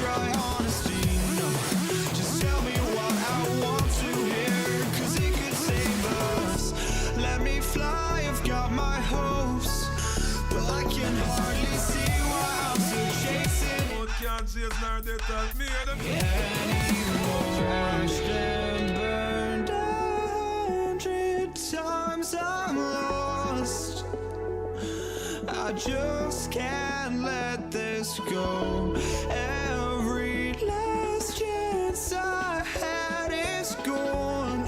try honesty, no. Just tell me what I want to hear, 'cause it could save us. Let me fly, I've got my hopes, but I can hardly see why I'm still chasing. Can't chase nor death as me Anymore. Crashed and burned 100 times I'm lost. I just can't let this go. Every last chance I had is gone,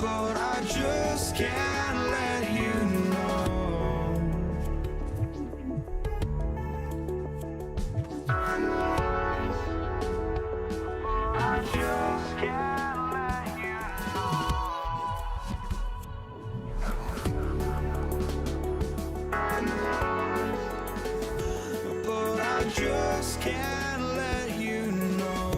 but I just can't let you know. I just can't let you know. But I just can't let you know.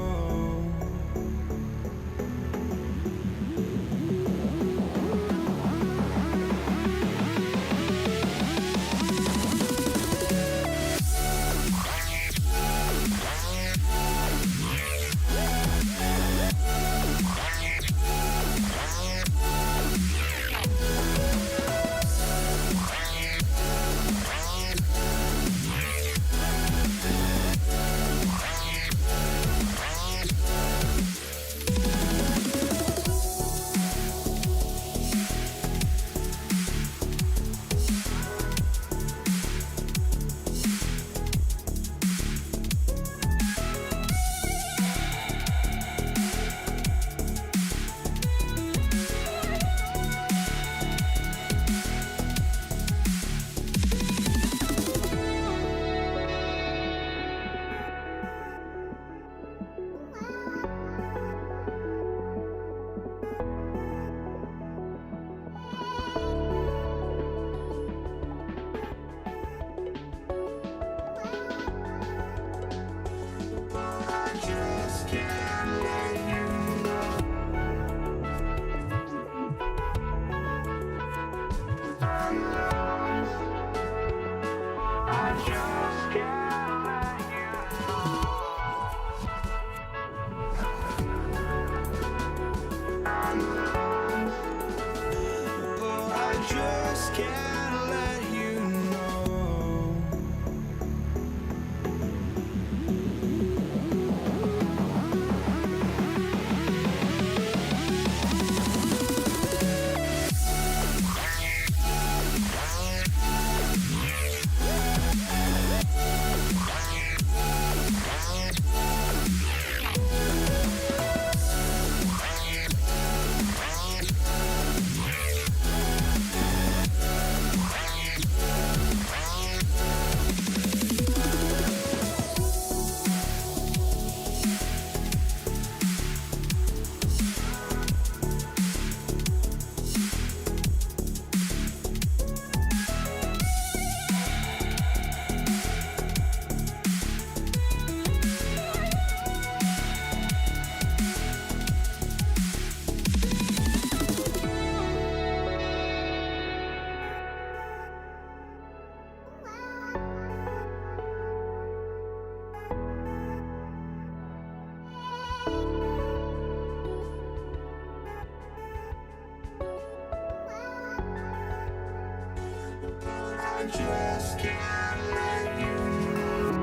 just can't let you know.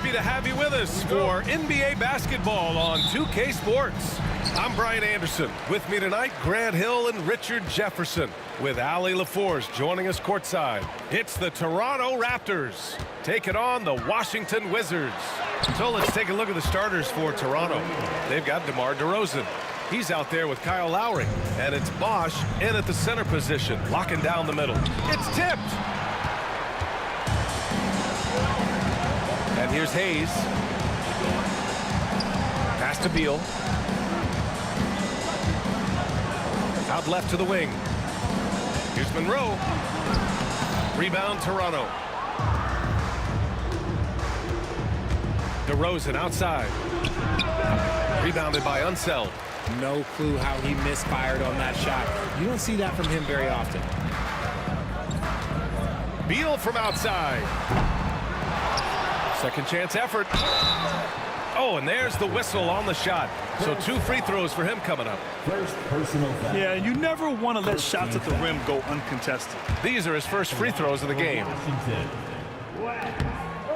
happy to have you with us for NBA basketball on 2K Sports. I'm Brian Anderson. With me tonight, Grant Hill and Richard Jefferson, with Allie LaForce joining us courtside. It's the Toronto Raptors taking on the Washington Wizards. So let's take a look at the starters for Toronto. They've got DeMar DeRozan. He's out there with Kyle Lowry. And it's Bosch in at the center position, locking down the middle. It's tipped. And here's Hayes. Pass to Beal. Out left to the wing. Here's Monroe. Rebound, Toronto. DeRozan outside. Rebounded by Unseld. No clue how he misfired on that shot. You don't see that from him very often. Beal from outside. Second chance effort. Oh, and there's the whistle on the shot. So 2 free throws for him coming up. First personal foul. Yeah, you never want to let shots at the rim go uncontested. These are his first free throws of the game.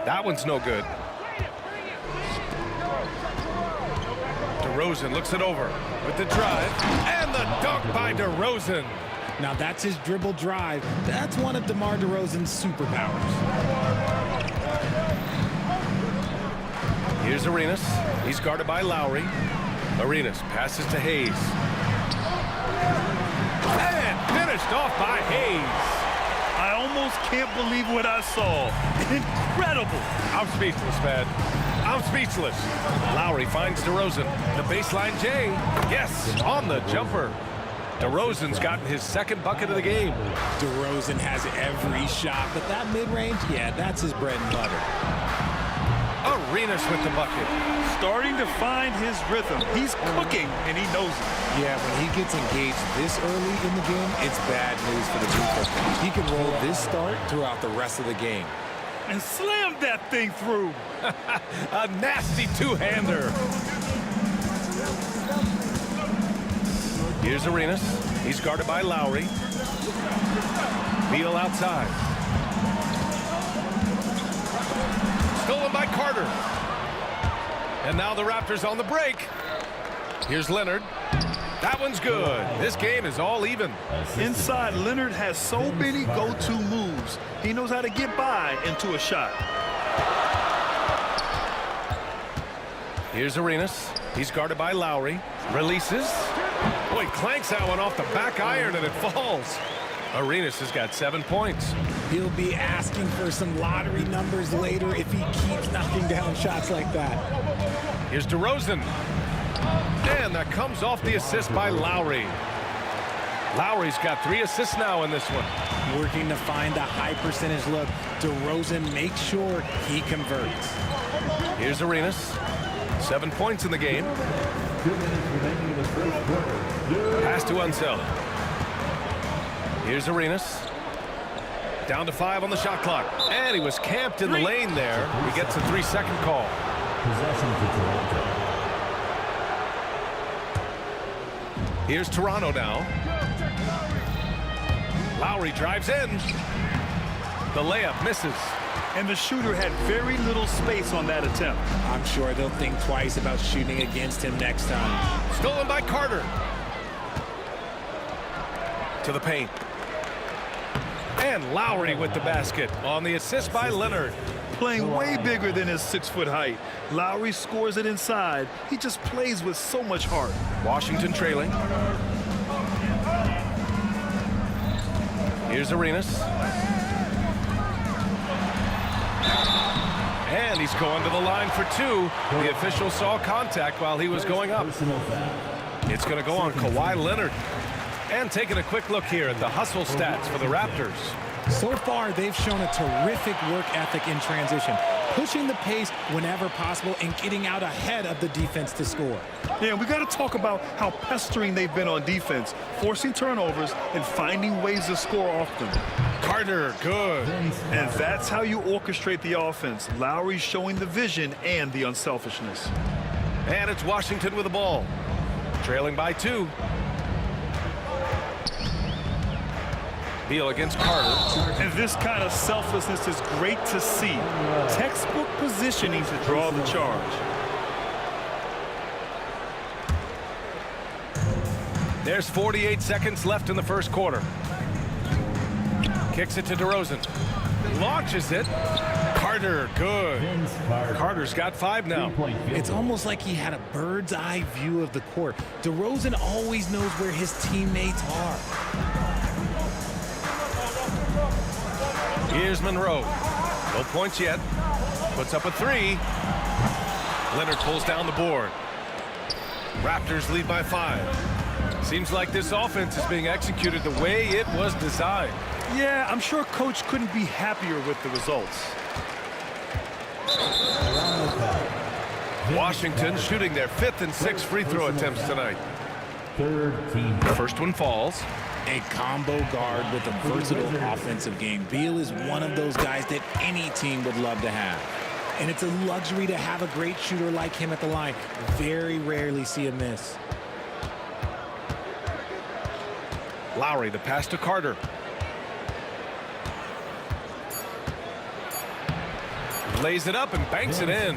That one's no good. DeRozan looks it over with the drive. And the dunk by DeRozan. Now that's his dribble drive. That's one of DeMar DeRozan's superpowers. Here's Arenas. He's guarded by Lowry. Arenas passes to Hayes. And finished off by Hayes. I almost can't believe what I saw. Incredible. I'm speechless, man. I'm speechless. Lowry finds DeRozan. The baseline J. Yes, on the jumper. DeRozan's gotten his second bucket of the game. DeRozan has every shot, but that mid-range, yeah, that's his bread and butter. Arenas with the bucket. Starting to find his rhythm. He's cooking, and he knows it. Yeah, when he gets engaged this early in the game, it's bad news for the defense. He can roll this start throughout the rest of the game. And slam that thing through. A nasty two-hander. Here's Arenas. He's guarded by Lowry. Beal outside. Stolen by Carter. And now the Raptors on the break. Here's Leonard. That one's good. This game is all even. Inside, Leonard has so many go-to moves. He knows how to get by into a shot. Here's Arenas. He's guarded by Lowry. Releases. Boy, clanks that one off the back iron and it falls. Arenas has got 7 points. He'll be asking for some lottery numbers later if he keeps knocking down shots like that. Here's DeRozan. And that comes off the assist by Lowry. Lowry's got 3 assists now in this one. Working to find a high percentage look. DeRozan makes sure he converts. Here's Arenas. 7 points in the game. 2 minutes remaining in the first quarter. Pass to Unseld. Here's Arenas. Down to 5 on the shot clock. And he was camped in the lane there. He gets a 3-second call. Possession to Toronto. Here's Toronto now. Lowry drives in. The layup misses. And the shooter had very little space on that attempt. I'm sure they'll think twice about shooting against him next time. Stolen by Carter. To the paint. And Lowry with the basket on the assist by Leonard. Playing way bigger than his 6-foot height. Lowry scores it inside. He just plays with so much heart. Washington trailing. Here's Arenas. And he's going to the line for 2. The official saw contact while he was going up. It's going to go on Kawhi Leonard. And taking a quick look here at the hustle stats for the Raptors. So far, they've shown a terrific work ethic in transition, pushing the pace whenever possible and getting out ahead of the defense to score. Yeah, we got to talk about how pestering they've been on defense, forcing turnovers and finding ways to score often. Carter, good. And that's how you orchestrate the offense. Lowry showing the vision and the unselfishness. And it's Washington with the ball. Trailing by 2. Beal against Carter. And this kind of selflessness is great to see. Textbook positioning to draw the charge. There's 48 seconds left in the first quarter. Kicks it to DeRozan. Launches it. Carter, good. Carter's got 5 now. It's almost like he had a bird's eye view of the court. DeRozan always knows where his teammates are. Here's Monroe. No points yet. Puts up a 3. Leonard pulls down the board. Raptors lead by 5. Seems like this offense is being executed the way it was designed. Yeah, I'm sure Coach couldn't be happier with the results. Washington shooting their 5th and 6th free throw attempts tonight. Third team. The first one falls. A combo guard with a versatile offensive game. Beal is one of those guys that any team would love to have. And it's a luxury to have a great shooter like him at the line. Very rarely see a miss. Lowry, the pass to Carter. Lays it up and banks it in.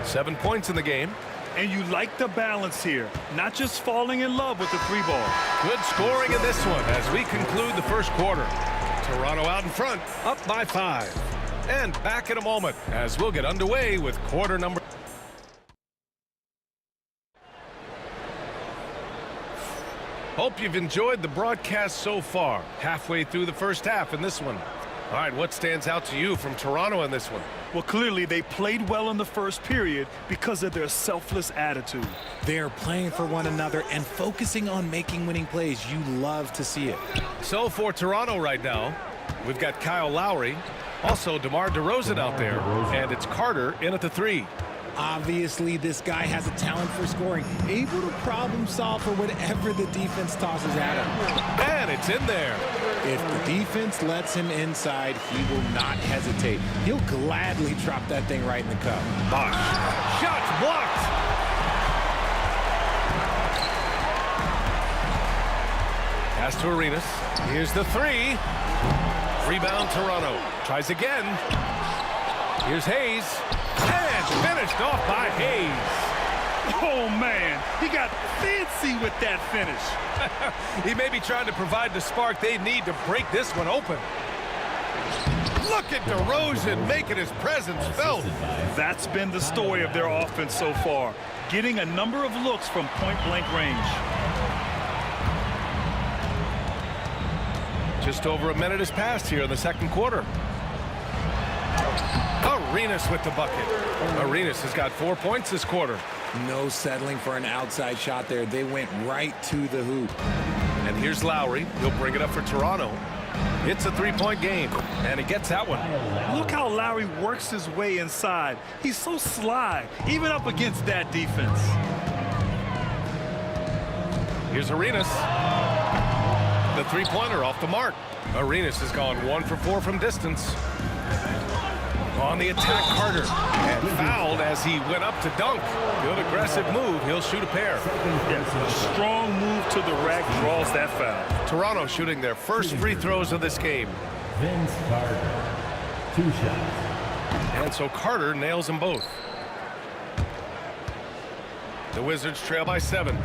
7 points in the game. And you like the balance here, not just falling in love with the 3-ball. Good scoring in this one as we conclude the first quarter. Toronto out in front, up by 5. And back in a moment as we'll get underway with quarter number. Hope you've enjoyed the broadcast so far. Halfway through the first half in this one. All right, what stands out to you from Toronto in this one? Well, clearly they played well in the first period because of their selfless attitude. They're playing for one another and focusing on making winning plays. You love to see it. So for Toronto right now, we've got Kyle Lowry, also DeMar DeRozan out there, and it's Carter in at the 3. Obviously, this guy has a talent for scoring, able to problem solve for whatever the defense tosses at him. And it's in there. If the defense lets him inside, he will not hesitate. He'll gladly drop that thing right in the cup. Bosh. Shots blocked. Pass to Arenas. Here's the 3. Rebound Toronto. Tries again. Here's Hayes. And finished off by Hayes. Oh, man, he got fancy with that finish. He may be trying to provide the spark they need to break this one open. Look at DeRozan making his presence felt. That's been the story of their offense so far, getting a number of looks from point-blank range. Just over a minute has passed here in the second quarter. Arenas with the bucket. Arenas has got 4 points this quarter. No settling for an outside shot there. They went right to the hoop. And here's Lowry. He'll bring it up for Toronto. It's a 3-point game, and he gets that one. Look how Lowry works his way inside. He's so sly, even up against that defense. Here's Arenas. The 3-pointer off the mark. Arenas has gone 1 for 4 from distance. On the attack, Carter. And fouled as he went up to dunk. Good aggressive move. He'll shoot a pair. Yeah, a strong move to the rack draws that foul. Toronto shooting their first free throws of this game. Vince Carter. 2 shots. And so Carter nails them both. The Wizards trail by 7.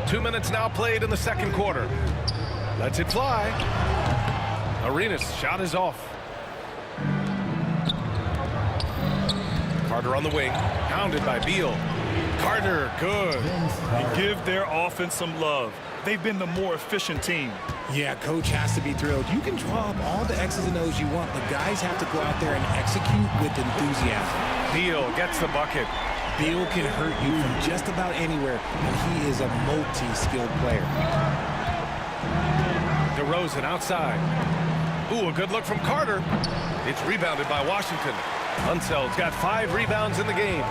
2 minutes now played in the second quarter. Lets it fly. Arenas' shot is off. Carter on the wing, pounded by Beal. Carter, good. And give their offense some love. They've been the more efficient team. Yeah, coach has to be thrilled. You can draw up all the X's and O's you want, but guys have to go out there and execute with enthusiasm. Beal gets the bucket. Beal can hurt you from just about anywhere, and he is a multi-skilled player. DeRozan outside. Ooh, a good look from Carter. It's rebounded by Washington. Unseld's got 5 rebounds in the game.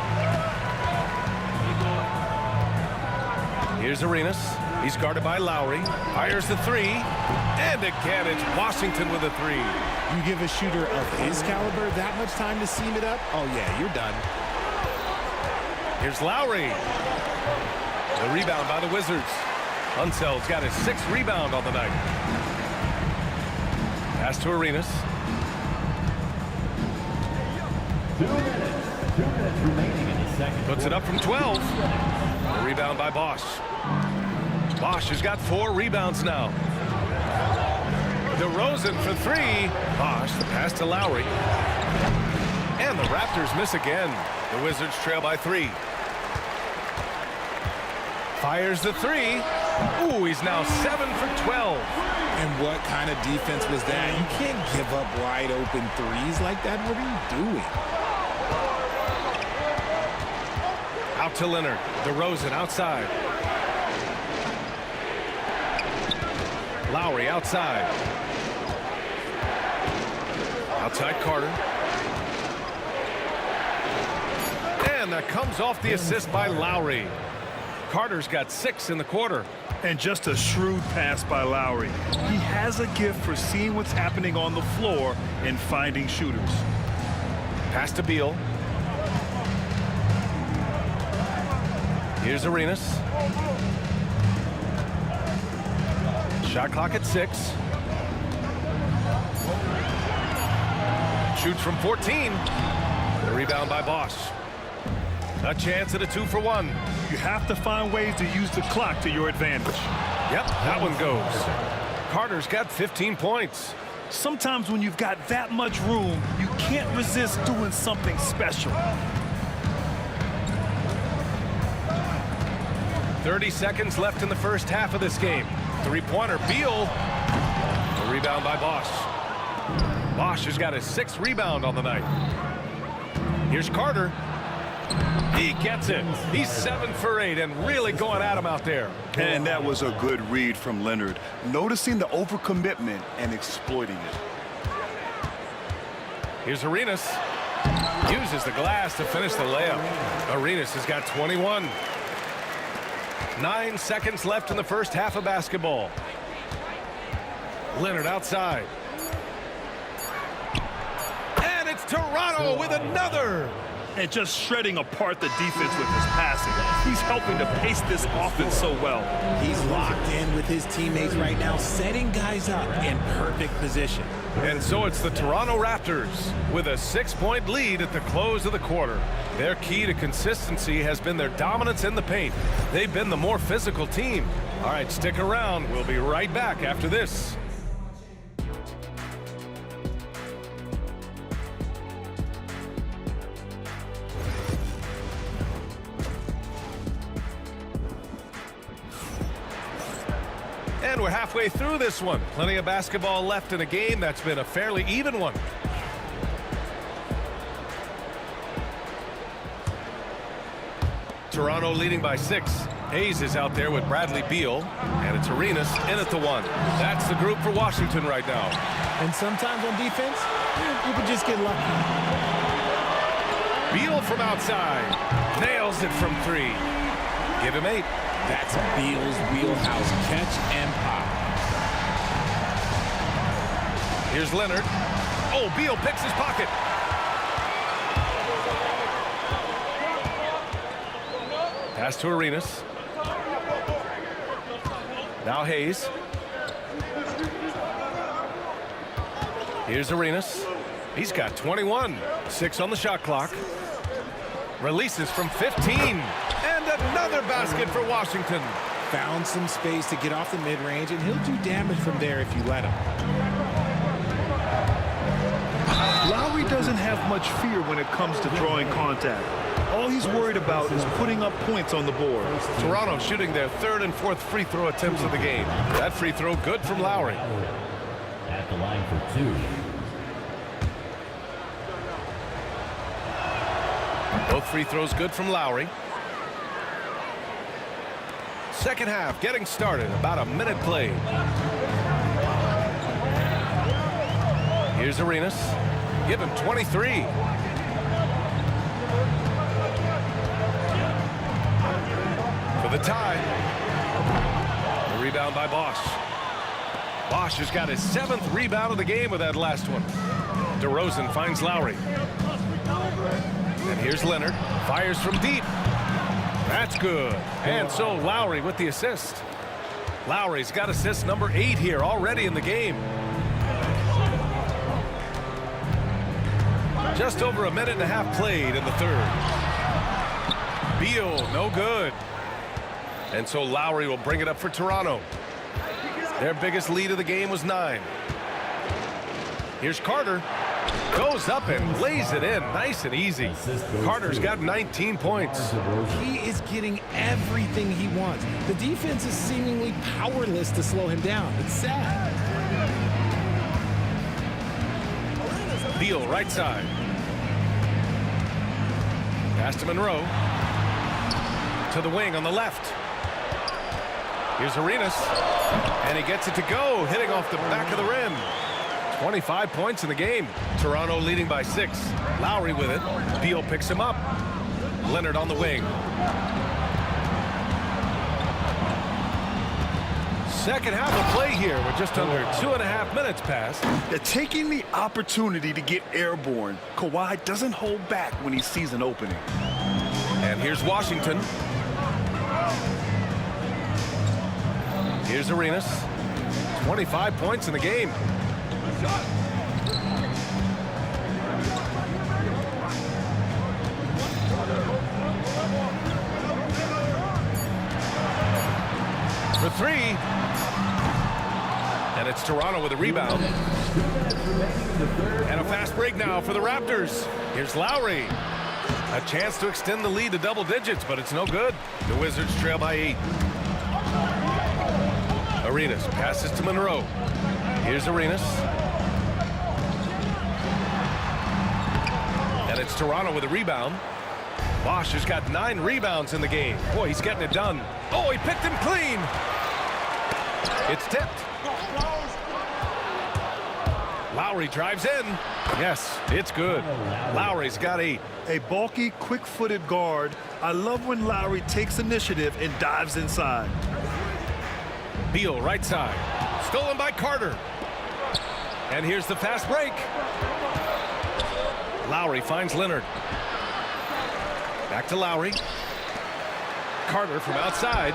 Here's Arenas. He's guarded by Lowry. Fires the 3. And again, it's Washington with a 3. You give a shooter of his caliber that much time to seam it up? Oh, yeah, you're done. Here's Lowry. The rebound by the Wizards. Unsel's got his 6th rebound on the night. Pass to Arenas. 2 minutes. 2 minutes remaining in the second. Puts it up from 12. A rebound by Bosch. Bosch has got 4 rebounds now. DeRozan for 3. Bosch, the pass to Lowry. And the Raptors miss again. The Wizards trail by 3. Fires the 3. Ooh, he's now 7 for 12. And what kind of defense was that? You can't give up wide open threes like that. What are you doing? Out to Leonard. DeRozan outside. Lowry outside. Outside Carter. And that comes off the assist by Lowry. Carter's got 6 in the quarter. And just a shrewd pass by Lowry. He has a gift for seeing what's happening on the floor and finding shooters. Pass to Beal. Here's Arenas. Shot clock at 6. Shoots from 14. The rebound by Bosch. A chance at a 2-for-1. You have to find ways to use the clock to your advantage. Yep, that one goes. Carter's got 15 points. Sometimes when you've got that much room, you can't resist doing something special. 30 seconds left in the first half of this game. 3-pointer, Beal. A rebound by Bosch. Bosch has got his 6th rebound on the night. Here's Carter. He gets it. He's 7 for 8 and really going at him out there. And that was a good read from Leonard, noticing the overcommitment and exploiting it. Here's Arenas. Uses the glass to finish the layup. Arenas has got 21. 9 seconds left in the first half of basketball. Leonard outside. And it's Toronto with another. And just shredding apart the defense with his passing. He's helping to pace this offense so well. He's locked in with his teammates right now, setting guys up in perfect position. And so it's the Toronto Raptors with a 6-point lead at the close of the quarter. Their key to consistency has been their dominance in the paint. They've been the more physical team. All right, stick around. We'll be right back after this. And we're halfway through this one. Plenty of basketball left in a game that's been a fairly even one. Toronto leading by 6. Hayes is out there with Bradley Beal. And it's Arenas in at the 1. That's the group for Washington right now. And sometimes on defense, you can just get lucky. Beal from outside. Nails it from 3. Give him 8. That's Beal's wheelhouse, catch and pop. Here's Leonard. Oh, Beal picks his pocket. Pass to Arenas. Now Hayes. Here's Arenas. He's got 21. 6 on the shot clock. Releases from 15. And another basket for Washington. Found some space to get off the mid-range, and he'll do damage from there if you let him. Lowry doesn't have much fear when it comes to drawing contact. All he's worried about is putting up points on the board. Toronto shooting their 3rd and 4th free throw attempts of the game. That free throw good from Lowry. At the line for 2. Both free throws good from Lowry. Second half getting started. About a minute played. Here's Arenas. Give him 23. For the tie. The rebound by Bosch. Bosch has got his 7th rebound of the game with that last one. DeRozan finds Lowry. And here's Leonard. Fires from deep. That's good. And so Lowry with the assist. Lowry's got assist number 8 here already in the game. Just over a minute and a half played in the third. Beal, no good. And so Lowry will bring it up for Toronto. Their biggest lead of the game was 9. Here's Carter. Goes up and lays it in nice and easy. Carter's got 19 points. He is getting everything he wants. The defense is seemingly powerless to slow him down. It's sad. Beal, right side. Pass to Monroe. To the wing on the left. Here's Arenas. And he gets it to go, hitting off the back of the rim. 25 points in the game. Toronto leading by 6. Lowry with it. Beal picks him up. Leonard on the wing. Second half of play here with just under 2.5 minutes passed. They're taking the opportunity to get airborne. Kawhi doesn't hold back when he sees an opening. And here's Washington. Here's Arenas. 25 points in the game. For 3. And it's Toronto with a rebound. And a fast break now for the Raptors. Here's Lowry. A chance to extend the lead to double digits, but it's no good. The Wizards trail by 8. Arenas passes to Monroe. Here's Arenas. And it's Toronto with a rebound. Bosch has got 9 rebounds in the game. Boy, he's getting it done. Oh, he picked him clean. It's tipped. Lowry drives in. Yes, it's good. Lowry's got 8. A bulky, quick-footed guard. I love when Lowry takes initiative and dives inside. Beal, right side. Stolen by Carter. And here's the fast break. Lowry finds Leonard. Back to Lowry. Carter from outside.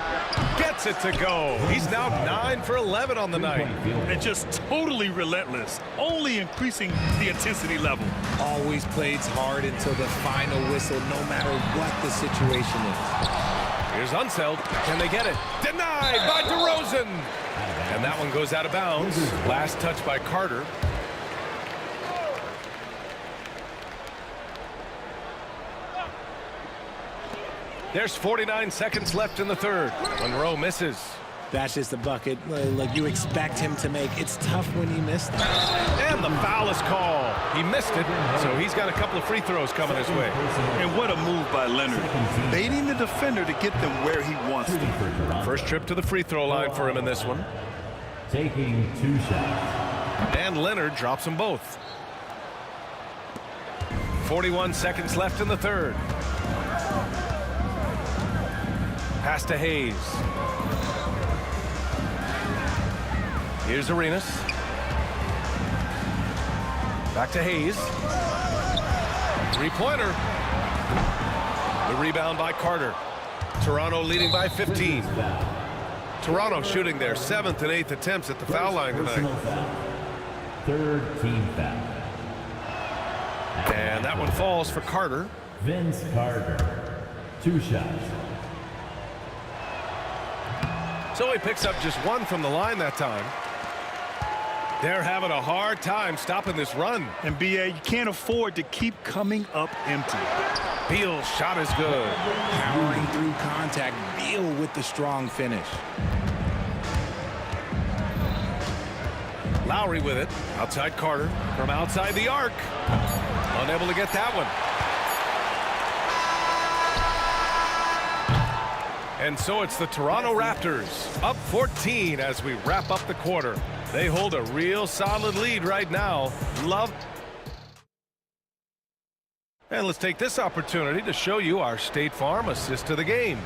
Gets it to go. He's now 9 for 11 on the night. And just totally relentless. Only increasing the intensity level. Always plays hard until the final whistle, no matter what the situation is. Here's Unseld. Can they get it? Denied by DeRozan. And that one goes out of bounds. Last touch by Carter. There's 49 seconds left in the third. Monroe misses. That's just a bucket like you expect him to make. It's tough when you miss that. And the foul is called. He missed it, so he's got a couple of free throws coming his way. And what a move by Leonard. Baiting the defender to get them where he wants them. First trip to the free throw line for him in this one. Taking 2 shots. And Leonard drops them both. 41 seconds left in the third. Pass to Hayes. Here's Arenas. Back to Hayes. 3-pointer. The rebound by Carter. Toronto leading by 15. Toronto shooting their 7th and 8th attempts at the foul line tonight. Third team foul. And that one falls for Carter. Vince Carter. 2 shots. So he picks up just 1 from the line that time. They're having a hard time stopping this run. And BA, you can't afford to keep coming up empty. Beal's shot is good. Powering through contact. Beal with the strong finish. Lowry with it. Outside Carter. From outside the arc. Unable to get that one. And so it's the Toronto Raptors up 14 as we wrap up the quarter. They hold a real solid lead right now. And let's take this opportunity to show you our State Farm assist to the game.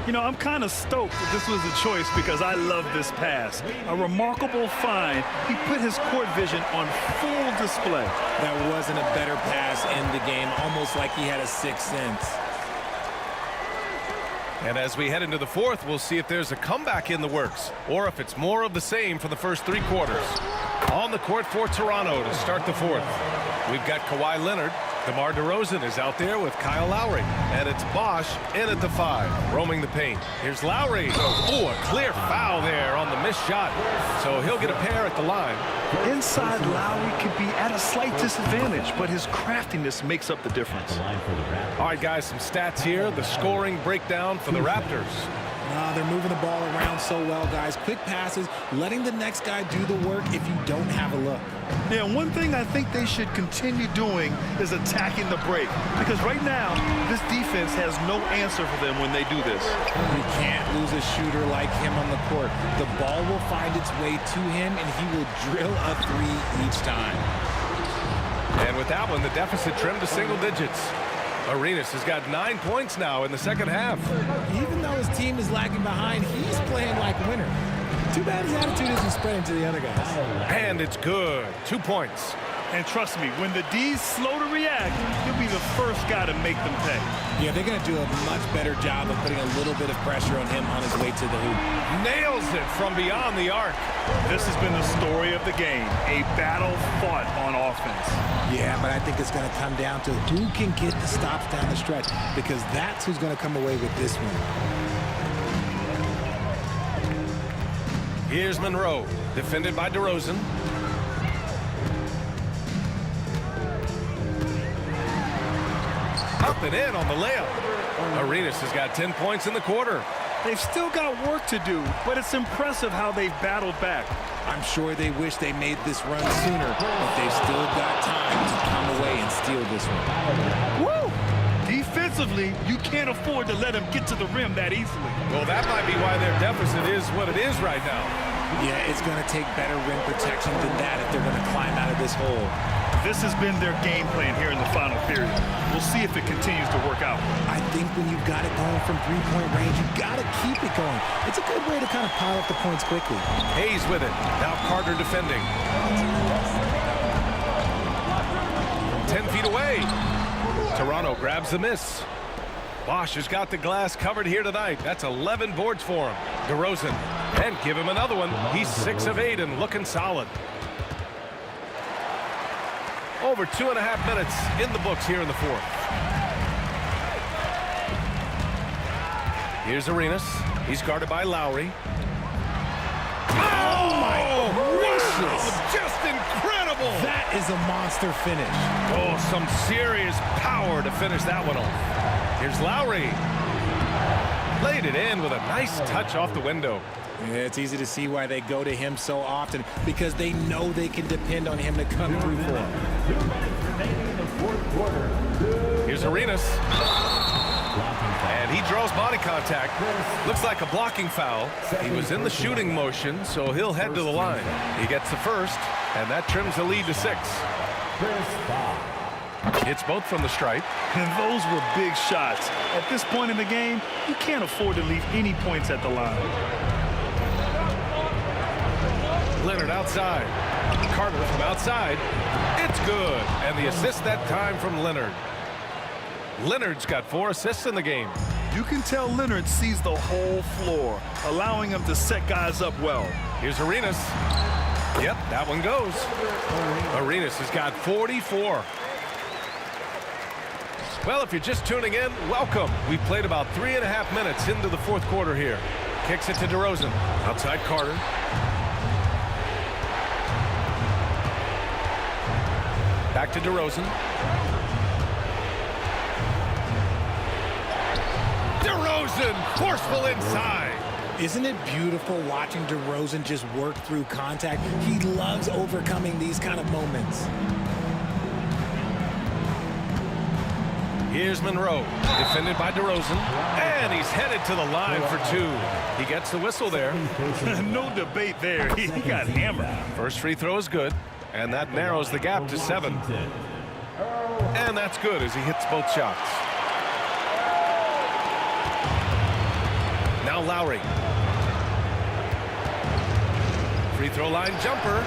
You know, I'm kind of stoked that this was a choice because I love this pass. A remarkable find. He put his court vision on full display. That wasn't a better pass in the game, almost like he had a 6th sense. And as we head into the fourth, we'll see if there's a comeback in the works or if it's more of the same for the first 3 quarters. On the court for Toronto to start the fourth. We've got Kawhi Leonard. DeMar DeRozan is out there with Kyle Lowry. And it's Bosch in at the 5, roaming the paint. Here's Lowry. Oh, a clear foul there on the missed shot. So he'll get a pair at the line. Inside, Lowry could be at a slight disadvantage, but his craftiness makes up the difference. All right, guys, some stats here. The scoring breakdown for the Raptors. They're moving the ball around so well, guys. Quick passes, letting the next guy do the work if you don't have a look. Yeah, one thing I think they should continue doing is attacking the break. Because right now, this defense has no answer for them when they do this. You can't lose a shooter like him on the court. The ball will find its way to him, and he will drill a 3 each time. And with that one, the deficit trimmed to single digits. Arenas has got 9 points now in the second half. Even though his team is lagging behind, he's playing like a winner. Too bad his attitude isn't spreading to the other guys. And it's good. 2 points. And trust me, when the D's slow to react, he'll be the first guy to make them pay. Yeah, they're going to do a much better job of putting a little bit of pressure on him on his way to the hoop. Nails it from beyond the arc. This has been the story of the game, a battle fought on offense. Yeah, but I think it's going to come down to who can get the stops down the stretch, because that's who's going to come away with this one. Here's Monroe, defended by DeRozan. Up and in on the layup. Arenas has got 10 points in the quarter. They've still got work to do, but it's impressive how they've battled back. I'm sure they wish they made this run sooner, but they've still got time to come away and steal this one. Woo! Defensively, you can't afford to let them get to the rim that easily. Well, that might be why their deficit is what it is right now. Yeah, it's going to take better rim protection than that if they're going to climb out of this hole. This has been their game plan here in the final period. We'll see if it continues to work out. I think when you've got it going from three-point range, you've got to keep it going. It's a good way to kind of pile up the points quickly. Hayes with it. Now Carter defending. 10 feet away. Toronto grabs the miss. Bosch has got the glass covered here tonight. That's 11 boards for him. DeRozan. And give him another one. He's 6 of 8 and looking solid. Over 2.5 minutes in the books here in the fourth. Here's Arenas. He's guarded by Lowry. Oh my gracious! Just incredible! That is a monster finish. Oh, some serious power to finish that one off. Here's Lowry. Laid it in with a nice touch off the window. Yeah, it's easy to see why they go to him so often, because they know they can depend on him to come through for them. Here's Arenas. And he draws body contact. Looks like a blocking foul. He was in the shooting motion, so he'll head to the line. He gets the first, and that trims the lead to 6. It's both from the stripe. And those were big shots. At this point in the game, you can't afford to leave any points at the line. Leonard outside. Carter from outside. It's good. And the assist that time from Leonard. Leonard's got 4 assists in the game. You can tell Leonard sees the whole floor, allowing him to set guys up well. Here's Arenas. Yep, that one goes. Arenas has got 44. Well, if you're just tuning in, welcome. We played about 3.5 minutes into the fourth quarter here. Kicks it to DeRozan. Outside Carter. Back to DeRozan. DeRozan, forceful inside. Isn't it beautiful watching DeRozan just work through contact? He loves overcoming these kind of moments. Here's Monroe, defended by DeRozan, and he's headed to the line for 2. He gets the whistle there. No debate there. He got hammered. First free throw is good, and that narrows the gap to 7. And that's good as he hits both shots. Now Lowry. Free throw line jumper.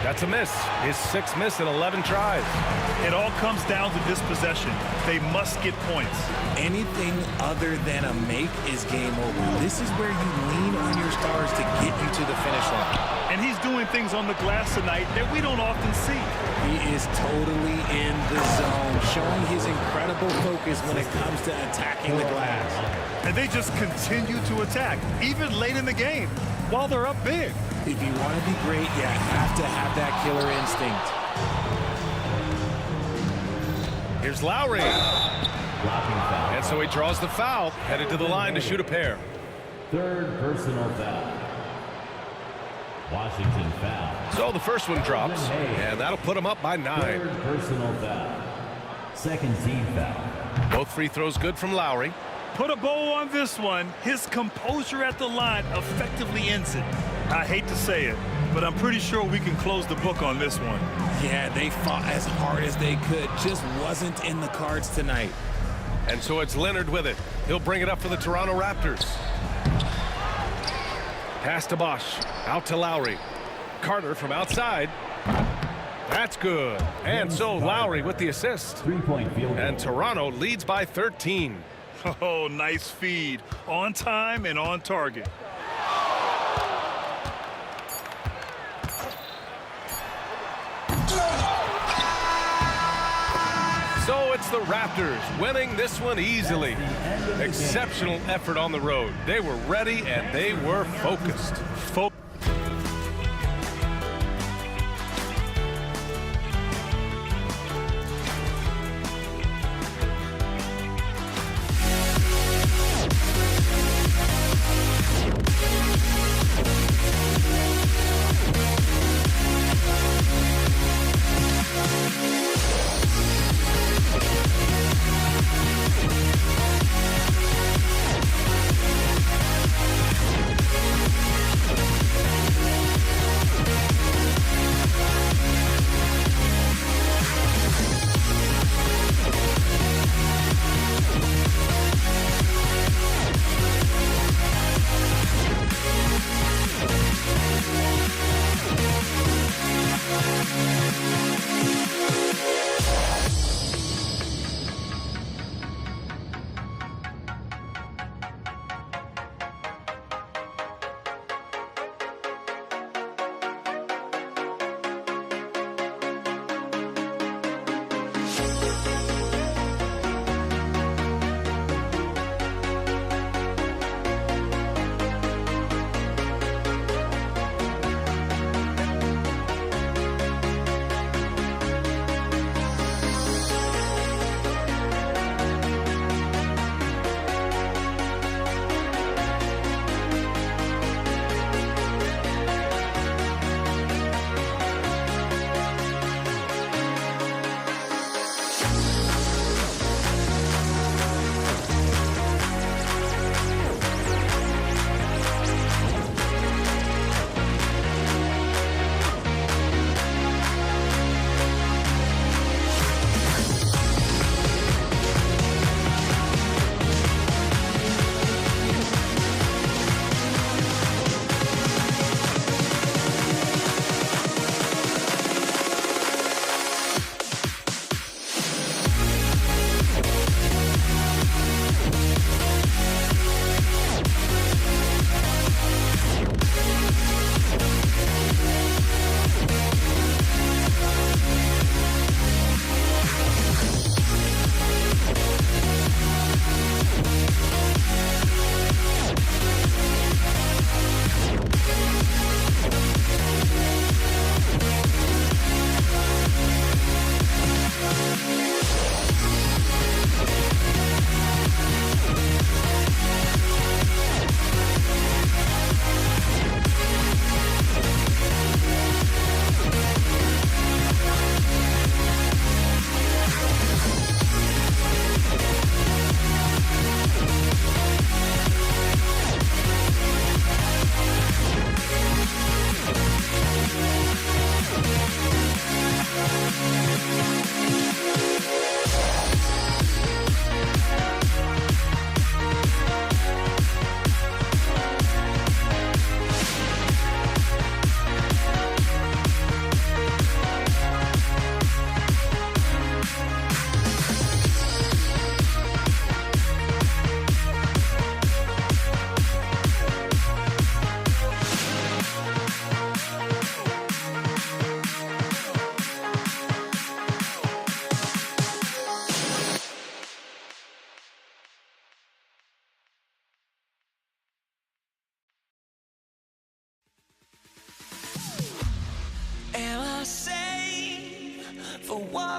That's a miss. His 6th miss in 11 tries. It all comes down to this possession. They must get points. Anything other than a make is game over. This is where you lean on your stars to get you to the finish line. And he's doing things on the glass tonight that we don't often see. He is totally in the zone, showing his incredible focus when it comes to attacking the glass. And they just continue to attack, even late in the game, while they're up big. If you want to be great, you have to have that killer instinct. Here's Lowry. Blocking foul. And so he draws the foul, headed to the line to shoot a pair. 3rd personal foul. Washington foul. So the first one drops, and that'll put him up by 9. 3rd personal foul. 2nd team foul. Both free throws good from Lowry. Put a bow on this one. His composure at the line effectively ends it. I hate to say it, but I'm pretty sure we can close the book on this one. Yeah, they fought as hard as they could. Just wasn't in the cards tonight. And so it's Leonard with it. He'll bring it up for the Toronto Raptors. Pass to Bosch. Out to Lowry. Carter from outside. That's good. And so Lowry with the assist. 3-point field goal. And Toronto leads by 13. Oh, nice feed. On time and on target. So it's the Raptors winning this one easily. Exceptional effort on the road. They were ready and they were focused.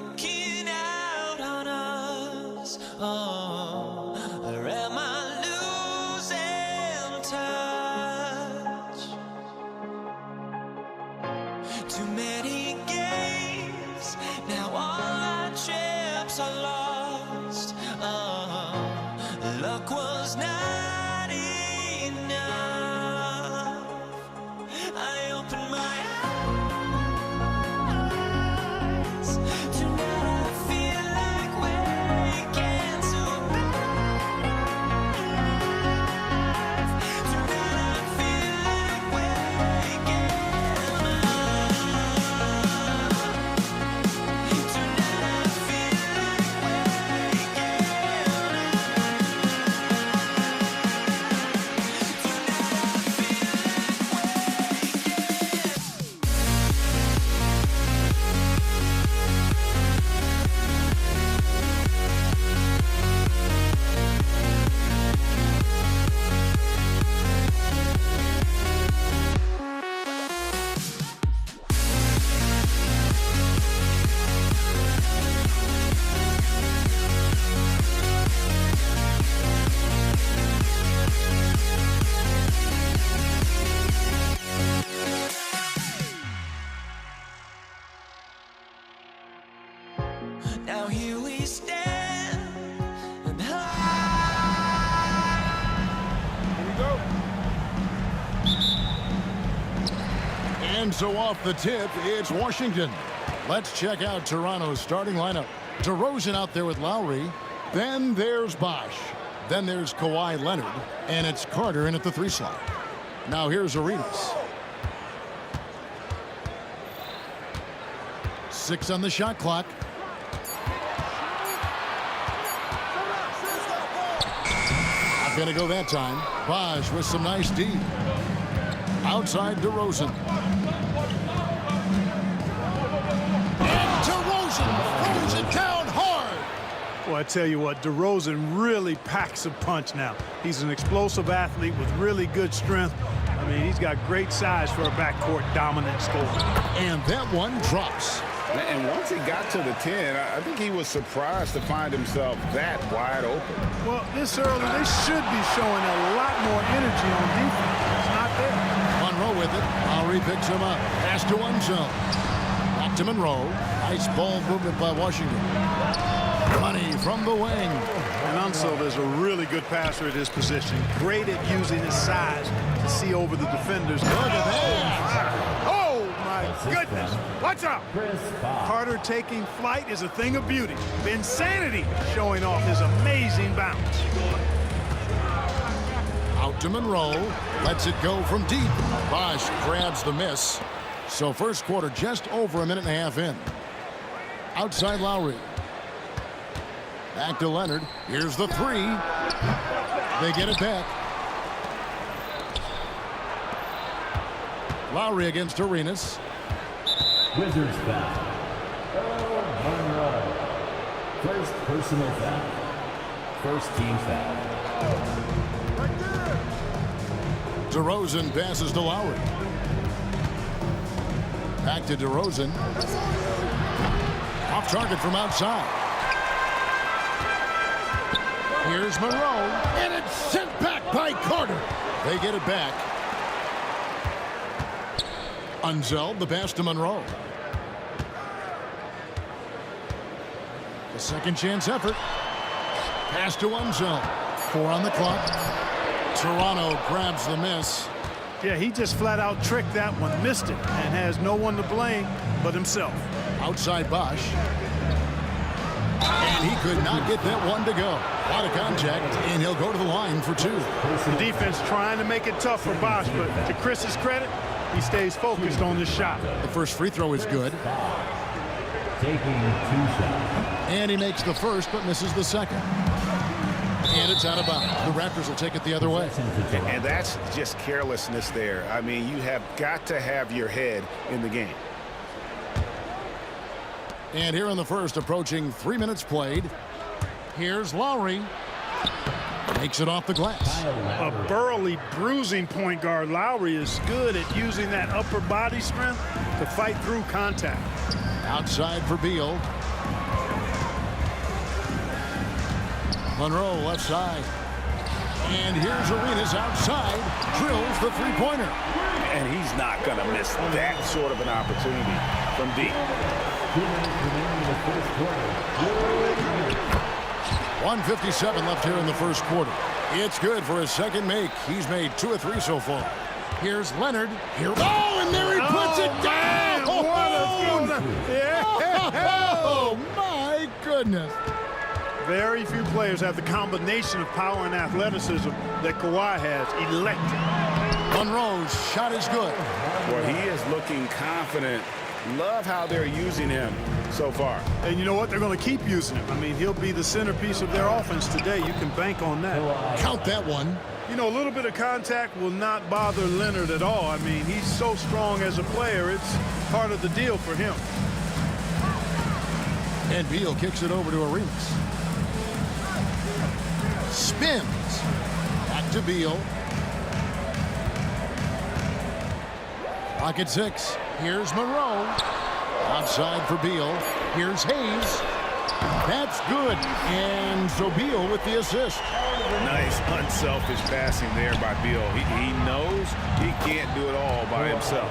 walking out on us? Oh, or am I losing touch? Too many games, now all our chips are lost. Oh, luck was not enough. I opened my eyes. Tonight I feel like waking to life. Tonight I feel like waking up. Tonight I feel like waking now here we stand and And so off the tip, it's Washington. Let's check out Toronto's starting lineup. DeRozan out there with Lowry. Then there's Bosch. Then there's Kawhi Leonard. And it's Carter in at the 3 slot. Now here's Arenas. 6 on the shot clock. Not going to go that time. Bosch with some nice D. Outside DeRozan. And DeRozan throws it down hard. Well, I tell you what, DeRozan really packs a punch now. He's an explosive athlete with really good strength. I mean, he's got great size for a backcourt dominant scorer. And that one drops. And once he got to the 10, I think he was surprised to find himself that wide open. Well, this early, they should be showing a lot more energy on defense. It's not there. Monroe with it. Lowry picks him up. Pass to Unseld. Back to Monroe. Nice ball movement by Washington. Money from the wing. And Unseld is a really good passer at his position. Great at using his size to see over the defenders. Look at that. Oh, my goodness. Watch out. Carter taking flight is a thing of beauty. Insanity showing off his amazing bounce. Out to Monroe. Lets it go from deep. Bosch grabs the miss. So first quarter just over a minute and a half in. Outside Lowry. Back to Leonard. Here's the 3. They get it back. Lowry against Arenas. Wizards foul. Monroe. First personal foul. First team foul. DeRozan passes to Lowry. Back to DeRozan. Off target from outside. Here's Monroe. And it's sent back by Carter. They get it back. Unseld, the pass to Monroe. The second chance effort. Pass to Unseld. 4 on the clock. Toronto grabs the miss. Yeah, he just flat out tricked that one, missed it, and has no one to blame but himself. Outside Bosch. And he could not get that one to go. A lot of contact, and he'll go to the line for 2. The defense trying to make it tough for Bosch, but to Chris's credit, he stays focused on this shot. The first free throw is good. Taking 2 shots. And he makes the first, but misses the second. And it's out of bounds. The Raptors will take it the other way. And that's just carelessness there. I mean, you have got to have your head in the game. And here in the first, approaching 3 minutes played. Here's Lowry. Makes it off the glass. A burly, bruising point guard, Lowry is good at using that upper body strength to fight through contact. Outside for Beal. Monroe left side. And here's Arenas outside. Drills the three-pointer. And he's not going to miss that sort of an opportunity from deep. 1:57 left here in the first quarter. It's good for his second make. He's made 2 of 3 so far. Here's Leonard. Here. Oh, and there he puts it down. Oh, my goodness. Very few players have the combination of power and athleticism that Kawhi has. Electric. Monroe's shot is good. Well, he is looking confident. Love how they're using him so far. And you know what? They're going to keep using him. I mean, he'll be the centerpiece of their offense today. You can bank on that. Count that one. You know, a little bit of contact will not bother Leonard at all. I mean, he's so strong as a player. It's part of the deal for him. And Beal kicks it over to Arenas. Spins. Back to Beal. Pocket 6. Here's Monroe. Outside for Beal. Here's Hayes. That's good. And so Beal with the assist. Nice, unselfish passing there by Beal. He knows he can't do it all by himself.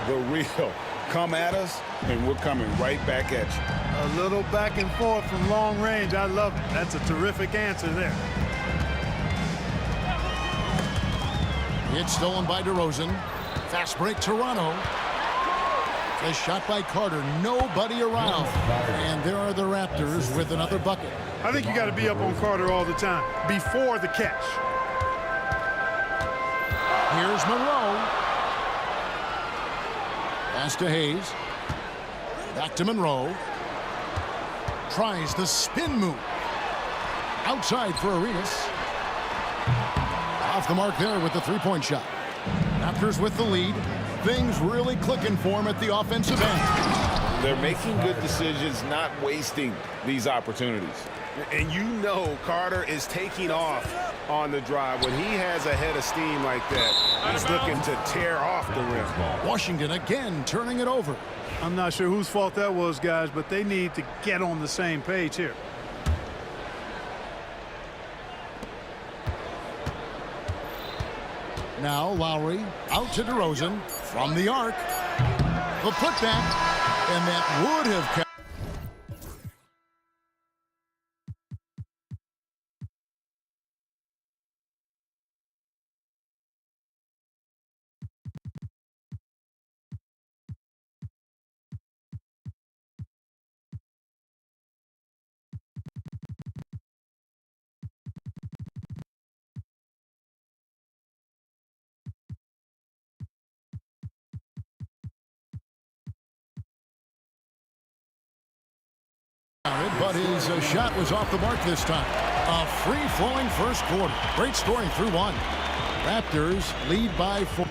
The real come at us, and we're coming right back at you. A little back and forth from long range. I love it. That's a terrific answer there. It's stolen by DeRozan. Fast break, Toronto. The shot by Carter. Nobody around. And there are the Raptors with another bucket. I think you got to be up on Carter all the time before the catch. Here's Monroe. Pass to Hayes. Back to Monroe. Tries the spin move. Outside for Arenas. Off the mark there with the three-point shot. Raptors with the lead. Things really clicking for him at the offensive end. They're making good decisions, not wasting these opportunities. And you know Carter is taking off on the drive. When he has a head of steam like that, he's looking to tear off the rim. Washington again turning it over. I'm not sure whose fault that was, guys, but they need to get on the same page here. Now Lowry out to DeRozan from the arc. The putback, and that would have kept. But his shot was off the mark this time. A free-flowing first quarter. Great scoring through one. Raptors lead by 4.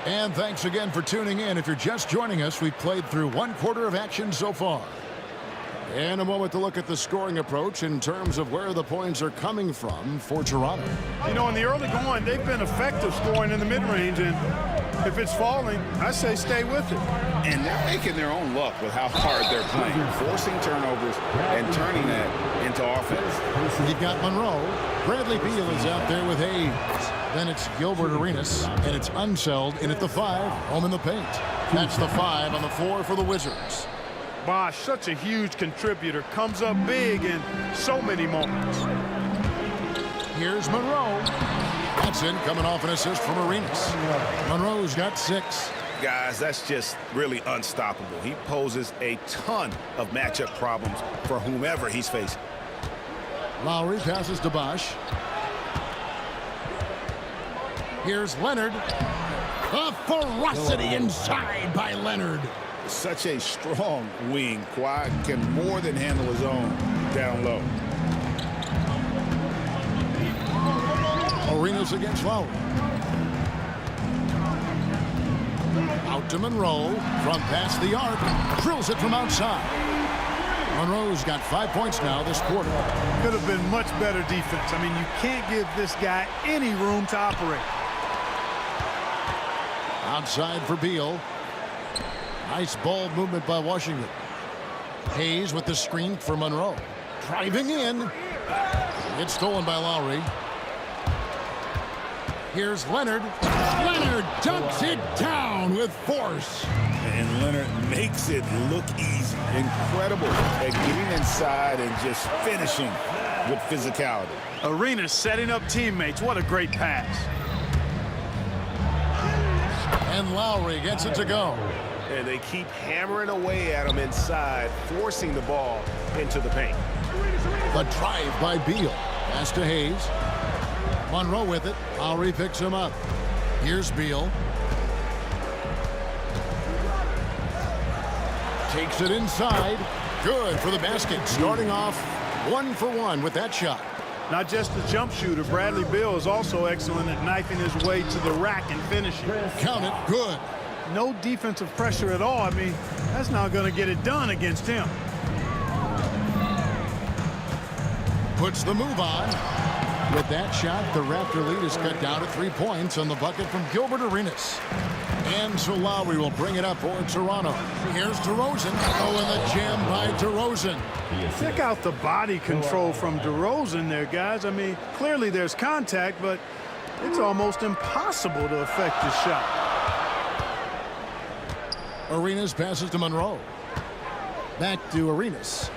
And thanks again for tuning in. If you're just joining us, we've played through one quarter of action so far. And a moment to look at the scoring approach in terms of where the points are coming from for Toronto. You know, in the early going, they've been effective scoring in the mid-range, and if it's falling, I say stay with it. And they're making their own luck with how hard they're playing, forcing turnovers and turning that into offense. You've got Monroe. Bradley Beal is out there with Hayes. Then it's Gilbert Arenas, and it's Unseld in at the 5, home in the paint. That's the 5 on the floor for the Wizards. Bosh, such a huge contributor, comes up big in so many moments. Here's Monroe. That's in, coming off an assist from Arenas. Monroe's got 6. Guys, that's just really unstoppable. He poses a ton of matchup problems for whomever he's facing. Lowry passes to Bosh. Here's Leonard. A ferocity inside by Leonard. Such a strong wing. Kawhi can more than handle his own down low. Arenas against Lowry. Out to Monroe. From past the arc. Drills it from outside. Monroe's got 5 points now this quarter. Could have been much better defense. I mean, you can't give this guy any room to operate. Outside for Beal. Nice ball movement by Washington. Hayes with the screen for Monroe. Driving in. It's stolen by Lowry. Here's Leonard. Leonard dunks it down with force. And Leonard makes it look easy. Incredible at getting inside and just finishing with physicality. Arenas setting up teammates. What a great pass. And Lowry gets it to go. And they keep hammering away at him inside, forcing the ball into the paint. The drive by Beal. Pass to Hayes. Monroe with it. Lowry picks him up. Here's Beal. Takes it inside. Good for the basket. Starting off 1 for 1 with that shot. Not just a jump shooter, Bradley Beal is also excellent at knifing his way to the rack and finishing. Count it. Good. No defensive pressure at all. I mean, that's not going to get it done against him. Puts the move on. With that shot, the Raptor lead is cut down to 3 points on the bucket from Gilbert Arenas. And so Lowry will bring it up for Toronto. Here's DeRozan. Oh, and the jam by DeRozan. Check out the body control from DeRozan there, guys. I mean, clearly there's contact, but it's almost impossible to affect the shot. Arenas passes to Monroe. Back to Arenas.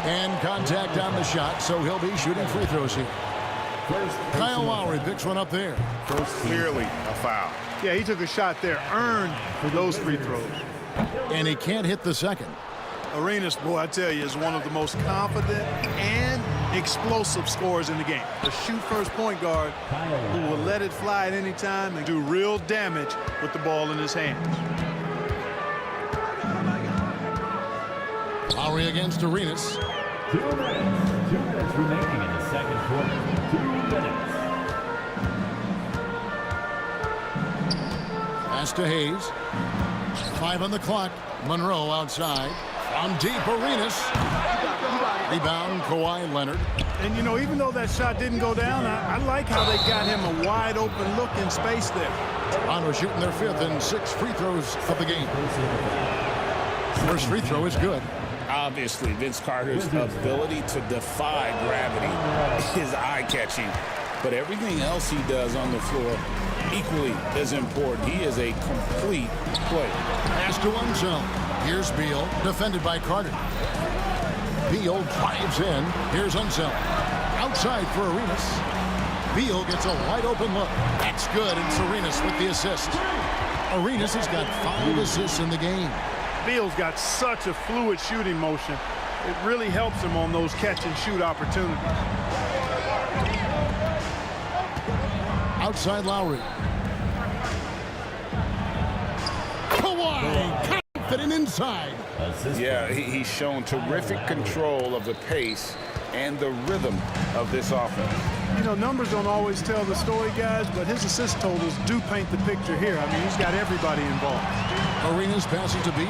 And contact on the shot, so he'll be shooting free throws here. Kyle Lowry picks one up there. Clearly a foul. Yeah, he took a shot there, earned for those free throws. And he can't hit the second. Arenas, boy, I tell you, is one of the most confident and explosive scorers in the game. The shoot-first point guard who will let it fly at any time and do real damage with the ball in his hands. Lowry against Arenas. 2 minutes. 2 minutes remaining in the second quarter. 2 minutes. Pass to Hayes. 5 on the clock. Monroe outside. On deep, Arenas. Rebound, Kawhi Leonard. And, you know, even though that shot didn't go down, I like how they got him a wide-open look in space there. Toronto shooting their 5th and 6 free throws of the game. First free throw is good. Obviously, Vince Carter's ability to defy gravity is eye-catching. But everything else he does on the floor equally as important. He is a complete player. Pass to Unseld. Here's Beal, defended by Carter. Beal drives in. Here's Unseld. Outside for Arenas. Beal gets a wide-open look. That's good, and it's Arenas with the assist. Arenas has got 5 assists in the game. Beal's got such a fluid shooting motion. It really helps him on those catch-and-shoot opportunities. Outside Lowry. Kawhi, confident inside. Yeah, he's shown terrific control of the pace and the rhythm of this offense. You know, numbers don't always tell the story, guys, but his assist totals do paint the picture here. I mean, he's got everybody involved. Arenas passes to Beal.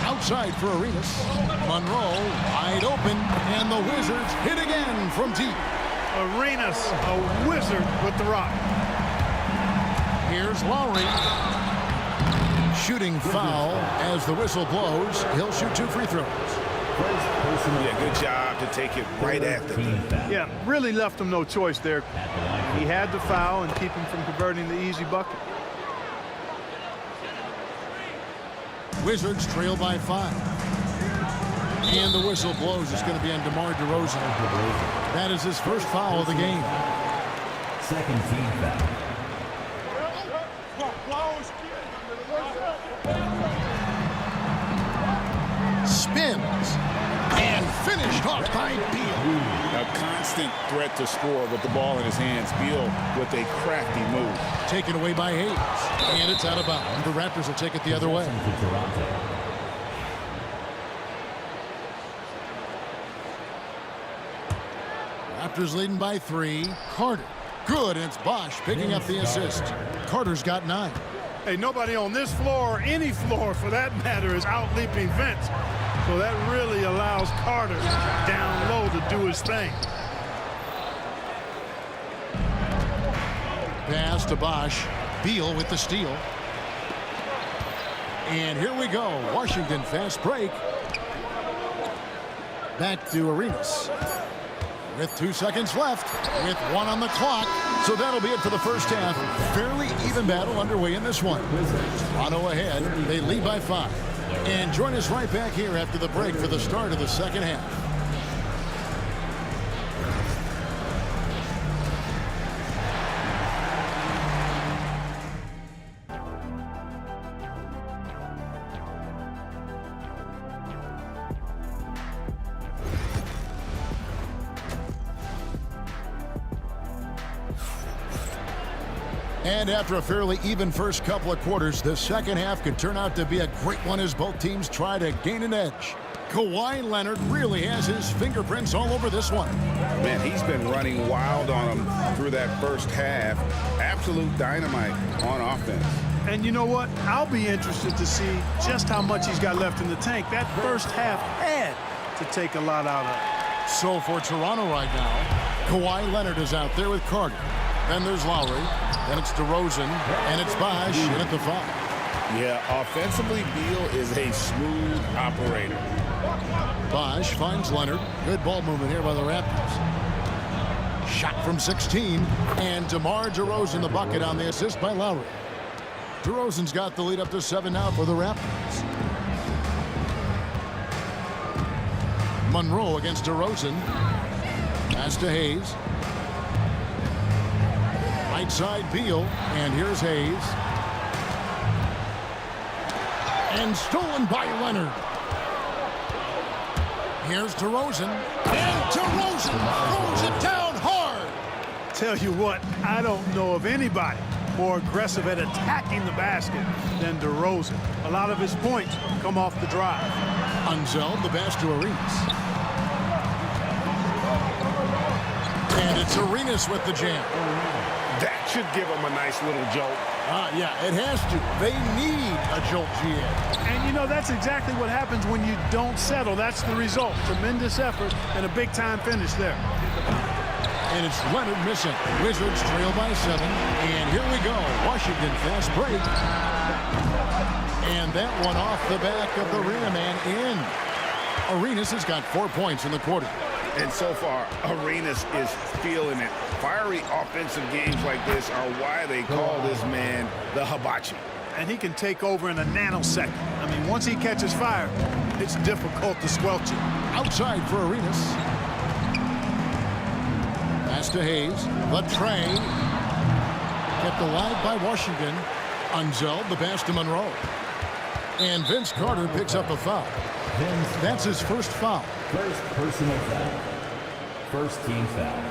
Outside for Arenas. Monroe wide open, and the Wizards hit again from deep. Arenas, a wizard with the rock. Here's Lowry. Shooting foul as the whistle blows. He'll shoot 2 free throws. Yeah, good job to take it right at them. Yeah, really left him no choice there. He had the foul and keep him from converting the easy bucket. Wizards trail by 5. And the whistle blows. It's going to be on DeMar DeRozan. That is his first foul of the game. Second team foul. Spins. And finished off by Beal. A constant threat to score with the ball in his hands. Beal with a crafty move. Taken away by Hayes. And it's out of bounds. The Raptors will take it the other way. Raptors leading by 3. Carter. Good, and it's Bosch picking up the assist. Carter's got 9. Hey, nobody on this floor or any floor for that matter is out-leaping Vince. So that really allows Carter down low to do his thing. Pass to Bosch. Beal with the steal. And here we go. Washington fast break. Back to Arenas. With 2 seconds left, with 1 on the clock. So that'll be it for the first half. Fairly even battle underway in this one. Toronto ahead. They lead by 5. And join us right back here after the break for the start of the second half. And after a fairly even first couple of quarters, the second half could turn out to be a great one as both teams try to gain an edge. Kawhi Leonard really has his fingerprints all over this one. Man, he's been running wild on him through that first half. Absolute dynamite on offense. And you know what? I'll be interested to see just how much he's got left in the tank. That first half had to take a lot out of it. So for Toronto right now, Kawhi Leonard is out there with Carter. Then there's Lowry. Then it's DeRozan. And it's Bosh in at the 5. Yeah, offensively, Beal is a smooth operator. Bosh finds Leonard. Good ball movement here by the Raptors. Shot from 16. And DeMar DeRozan the bucket on the assist by Lowry. DeRozan's got the lead up to 7 now for the Raptors. Monroe against DeRozan. Pass to Hayes. Right side Beal. And here's Hayes. And stolen by Leonard. Here's DeRozan. And DeRozan throws it down hard. Tell you what, I don't know of anybody more aggressive at attacking the basket than DeRozan. A lot of his points come off the drive. Unzeld the pass to Arenas. And it's Arenas with the jam. That should give him a nice little jolt. Yeah, it has to. They need a jolt, GA. And you know, that's exactly what happens when you don't settle. That's the result. Tremendous effort and a big-time finish there. And it's Leonard missing. Wizards trail by 7. And here we go. Washington fast break. And that one off the back of the rim and in. Arenas has got 4 points in the quarter. And so far, Arenas is feeling it. Fiery offensive games like this are why they call this man the hibachi. And he can take over in a nanosecond. I mean, once he catches fire, it's difficult to squelch it. Outside for Arenas. Pass to Hayes. Latrey. Kept alive by Washington. Unzeld the pass to Monroe. And Vince Carter picks up a foul. That's his first foul. First personal foul. First team foul.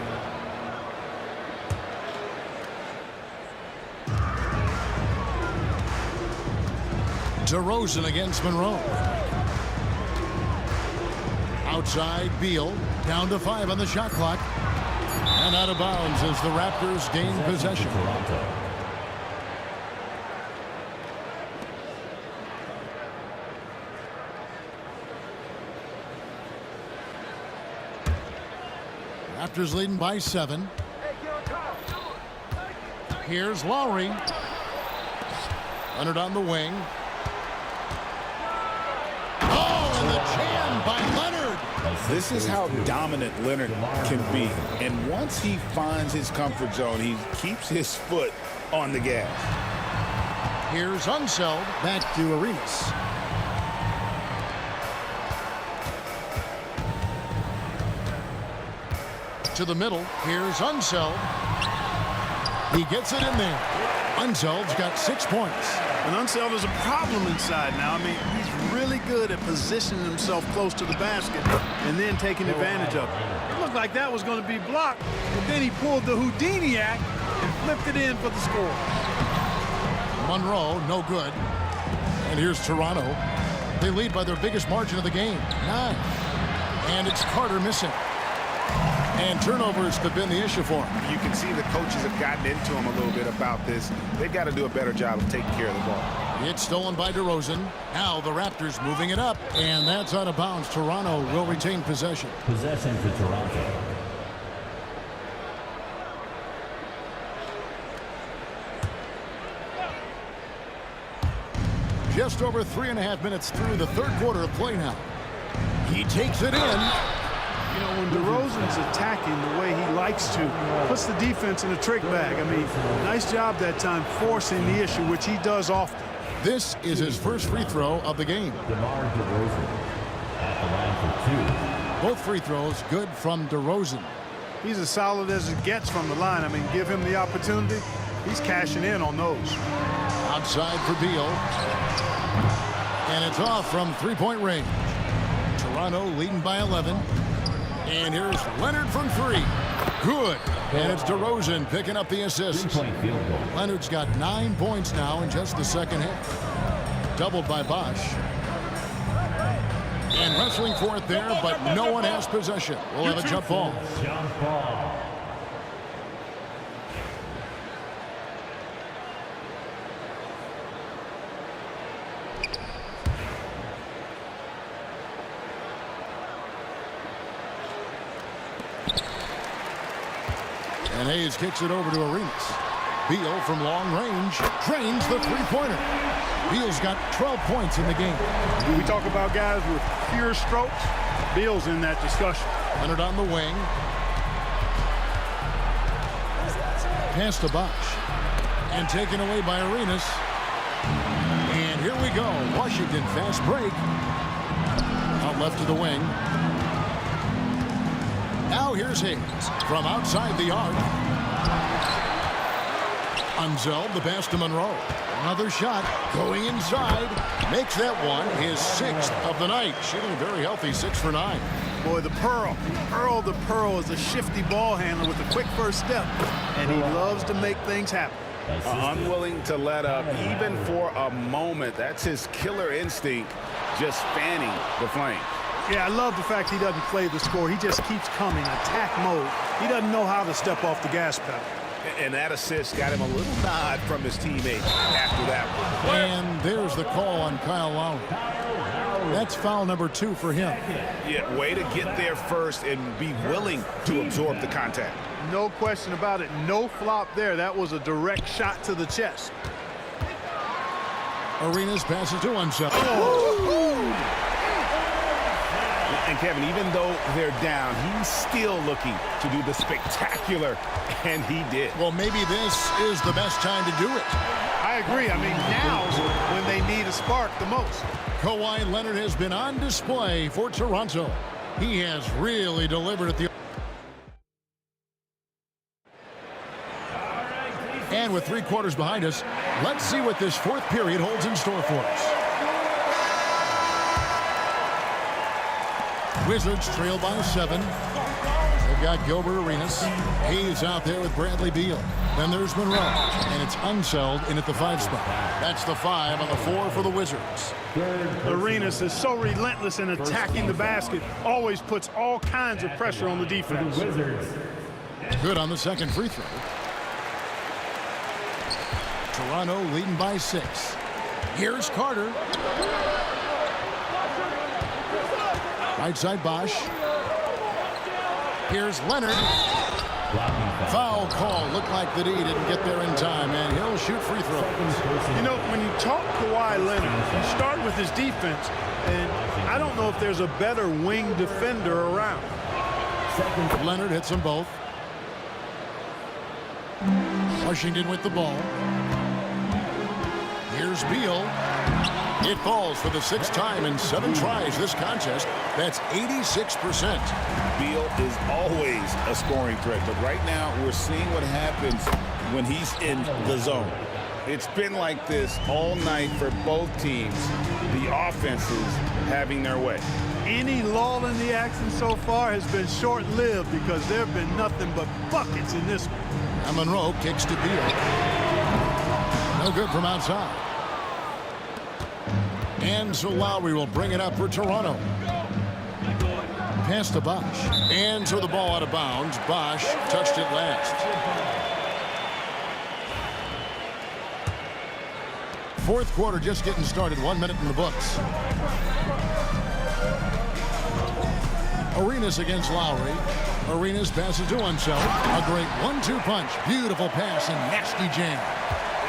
DeRozan against Monroe. Outside Beal. Down to 5 on the shot clock. And out of bounds as the Raptors gain possession. Raptors leading by 7. Here's Lowry. Leonard on the wing. Oh, and the jam by Leonard. This is how dominant Leonard can be. And once he finds his comfort zone, he keeps his foot on the gas. Here's Unseld. Back to Arenas. To the middle. Here's Unseld. He gets it in there. Unseld's got 6 points. And Unseld is a problem inside now. I mean, he's really good at positioning himself close to the basket and then taking advantage of it. It looked like that was going to be blocked, but then he pulled the Houdini act and flipped it in for the score. Monroe, no good. And here's Toronto. They lead by their biggest margin of the game, 9. And it's Carter missing. And turnovers have been the issue for him. You can see the coaches have gotten into him a little bit about this. They've got to do a better job of taking care of the ball. It's stolen by DeRozan. Now the Raptors moving it up. And that's out of bounds. Toronto will retain possession. Possession to Toronto. Just over 3.5 minutes through the third quarter of play now. He takes it in. You know, when DeRozan's attacking the way he likes to, puts the defense in a trick bag. I mean, nice job that time forcing the issue, which he does often. This is his first free throw of the game. DeMar DeRozan at the line for 2. Both free throws good from DeRozan. He's as solid as it gets from the line. I mean, give him the opportunity. He's cashing in on those. Outside for Beal. And it's off from three-point range. Toronto leading by 11. And here's Leonard from 3. Good. And it's DeRozan picking up the assist. 3-point field goal. Leonard's got 9 points now in just the second half. Doubled by Bosch. And wrestling for it there, but no one has possession. We'll have a jump ball. Jump ball. And Hayes kicks it over to Arenas. Beal from long range drains the three-pointer. Beal's got 12 points in the game. When we talk about guys with pure strokes, Beal's in that discussion. Leonard on the wing. Pass to Bosch. And taken away by Arenas. And here we go. Washington fast break. Out left to the wing. Now here's Hayes from outside the arc. Unzeld the pass to Monroe. Another shot going inside. Makes that one his 6th of the night. Shooting a very healthy 6 for 9. Boy, the Pearl. Earl the Pearl is a shifty ball handler with a quick first step. And he loves to make things happen. Unwilling to let up even for a moment. That's his killer instinct, just fanning the flame. Yeah, I love the fact he doesn't play the score. He just keeps coming, attack mode. He doesn't know how to step off the gas pedal. And that assist got him a little nod from his teammate after that one. And there's the call on Kyle Lowry. That's foul number 2 for him. Yeah, way to get there first and be willing to absorb the contact. No question about it. No flop there. That was a direct shot to the chest. Arenas passes to Unzeld. And Kevin, even though they're down, he's still looking to do the spectacular, and he did. Well, maybe this is the best time to do it. I agree. I mean, now's when they need a spark the most. Kawhi Leonard has been on display for Toronto. He has really delivered at the... And with 3 quarters behind us, let's see what this 4th period holds in store for us. Wizards trail by 7. They've got Gilbert Arenas. Hayes out there with Bradley Beal. Then there's Monroe. And it's Unzeld in at the 5 spot. That's the 5 on the 4 for the Wizards. Arenas is so relentless in attacking the basket. Always puts all kinds of pressure on the defense. Good on the 2nd free throw. Toronto leading by 6. Here's Carter. Right side Bosch. Here's Leonard. Foul call. Looked like that he didn't get there in time, and he'll shoot free throws. You know, when you talk Kawhi Leonard, you start with his defense, and I don't know if there's a better wing defender around. Leonard hits them both. Washington with the ball. Here's Beal. It falls for the 6th time in 7 tries this contest. That's 86%. Beal is always a scoring threat, but right now we're seeing what happens when he's in the zone. It's been like this all night for both teams. The offenses having their way. Any lull in the action so far has been short-lived because there have been nothing but buckets in this one. And Monroe kicks to Beal. No good from outside. And so Lowry will bring it up for Toronto. Pass to Bosch. And so the ball out of bounds. Bosch touched it last. 4th quarter just getting started. 1 minute in the books. Arenas against Lowry. Arenas passes to Unzeld. A great 1-2 punch. Beautiful pass and nasty jam.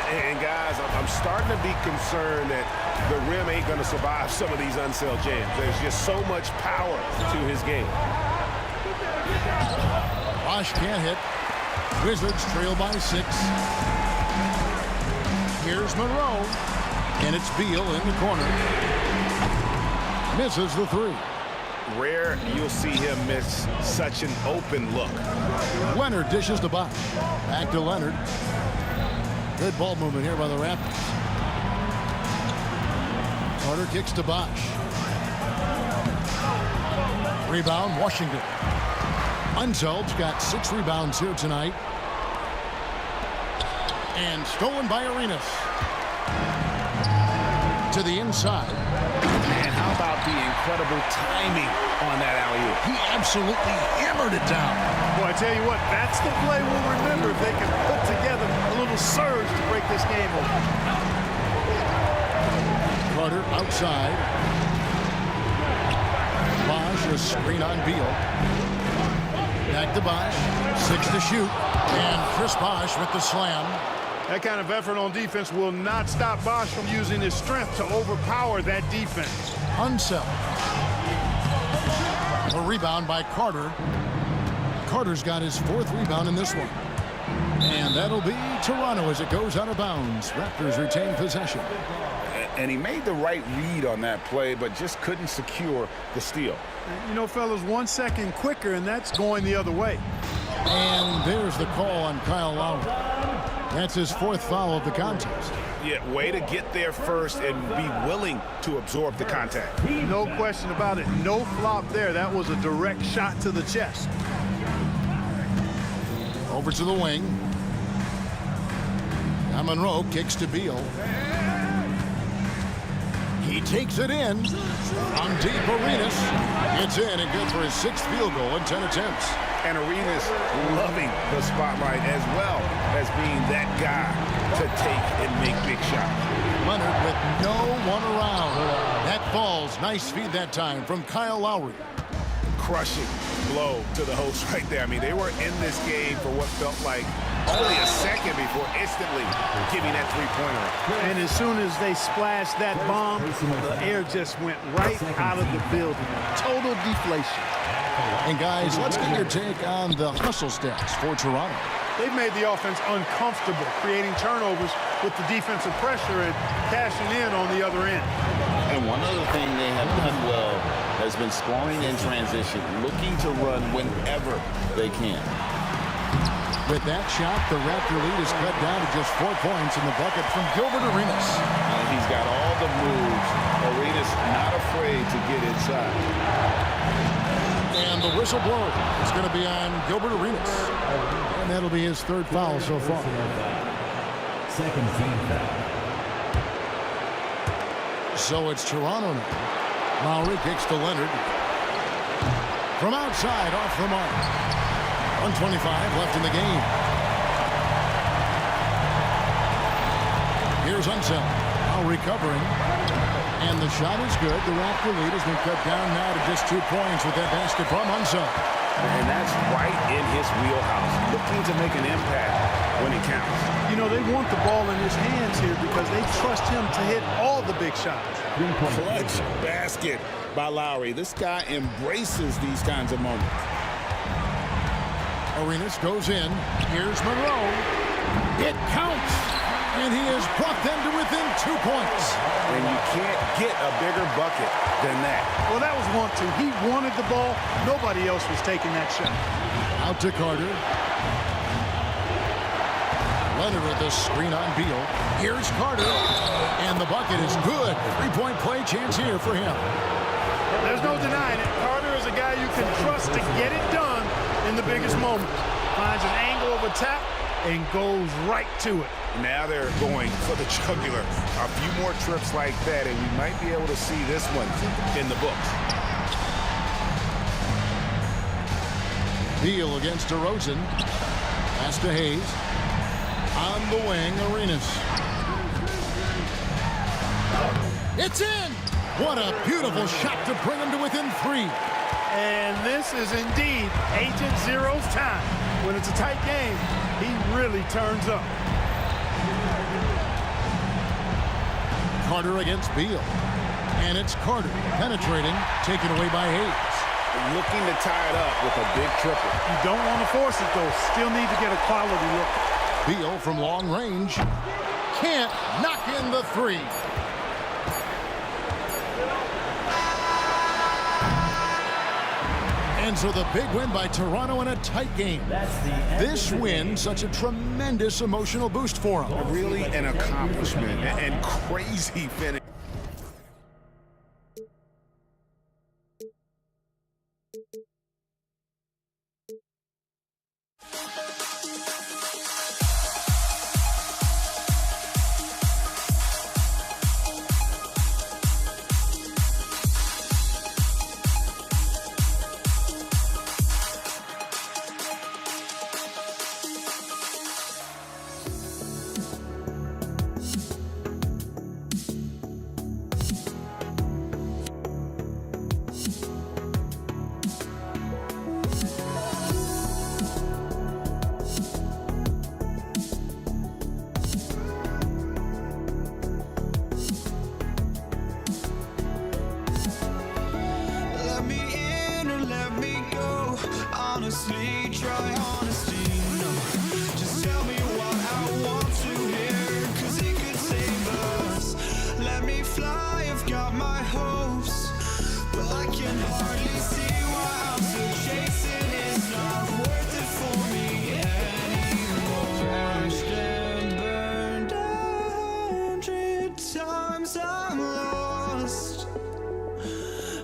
And guys, I'm starting to be concerned that the rim ain't going to survive some of these unsell jams. There's just so much power to his game. Bosch can't hit. Wizards trail by 6. Here's Monroe. And it's Beal in the corner. Misses the 3. Rare you'll see him miss such an open look. Leonard dishes to Bosch. Back to Leonard. Good ball movement here by the Raptors. Carter kicks to Bosch. Rebound, Washington. Unselb's got 6 rebounds here tonight. And stolen by Arenas. To the inside. And how about the incredible timing on that alley-oop? He absolutely hammered it down. Well, I tell you what, that's the play we'll remember if they can put together a little surge to break this game open. Carter outside. Bosch, a screen on Beal. Back to Bosch. 6 to shoot. And Chris Bosch with the slam. That kind of effort on defense will not stop Bosch from using his strength to overpower that defense. Unsell. A rebound by Carter. Carter's got his 4th rebound in this one. And that'll be Toronto as it goes out of bounds. Raptors retain possession. And he made the right read on that play, but just couldn't secure the steal. You know, fellas, 1 second quicker, and that's going the other way. And there's the call on Kyle Lowry. That's his 4th foul of the contest. Yeah, way to get there first and be willing to absorb the contact. No question about it. No flop there. That was a direct shot to the chest. Over to the wing. Now Monroe kicks to Beal. He takes it in. On deep, Arenas. It's in and good for his 6th field goal in 10 attempts. And Arenas loving the spotlight as well as being that guy to take and make big shots. Leonard with no one around. That falls. Nice feed that time from Kyle Lowry. Crushing blow to the host right there. I mean, they were in this game for what felt like only a second before instantly giving that 3-pointer. And as soon as they splashed that bomb, the air just went right out of the building. Total deflation. And guys, let's get your take on the hustle stats for Toronto. They've made the offense uncomfortable, creating turnovers with the defensive pressure and cashing in on the other end. And one other thing they have done well has been scoring in transition, looking to run whenever they can. With that shot, the Raptor lead is cut down to just 4 points in the bucket from Gilbert Arenas. And he's got all the moves. Arenas not afraid to get inside. And the whistle blows. It's going to be on Gilbert Arenas. And that'll be his 3rd foul so far. 2nd team foul. So it's Toronto now. Lowry kicks to Leonard. From outside, off the mark. 1:25 left in the game. Here's Unseld. Now recovering. And the shot is good. The Raptor lead has been cut down now to just 2 points with that basket from Unseld. And that's right in his wheelhouse. Looking to make an impact when it counts. You know, they want the ball in his hands here because they trust him to hit all the big shots. Clutch basket by Lowry. This guy embraces these kinds of moments. Arenas goes in. Here's Monroe. It counts. And he has brought them to within 2 points. And you can't get a bigger bucket than that. Well, that was 1-2. He wanted the ball. Nobody else was taking that shot. Out to Carter. Leonard with the screen on Beal. Here's Carter. And the bucket is good. 3-point play chance here for him. There's no denying it. Carter is a guy you can trust to get it done in the biggest moment. Finds an angle of attack and goes right to it. Now they're going for the jugular. A few more trips like that, and we might be able to see this one in the books. Beal against DeRozan. Pass to Hayes. On the wing, Arenas. It's in! What a beautiful shot to bring him to within 3. And this is indeed Agent Zero's time. When it's a tight game, he really turns up. Carter against Beal. And it's Carter penetrating, taken away by Hayes. Looking to tie it up with a big triple. You don't want to force it, though. Still need to get a quality look. Beal from long range. Can't knock in the three. And so the big win by Toronto in a tight game. This win, such a tremendous emotional boost for them. Really an accomplishment and crazy finish. Honestly, try honesty, no. Just tell me what I want to hear, 'cause it could save us. Let me fly, I've got my hopes, but I can hardly see why I'm still chasing. It's not worth it for me anymore. Crashed and burned 100 times, I'm lost.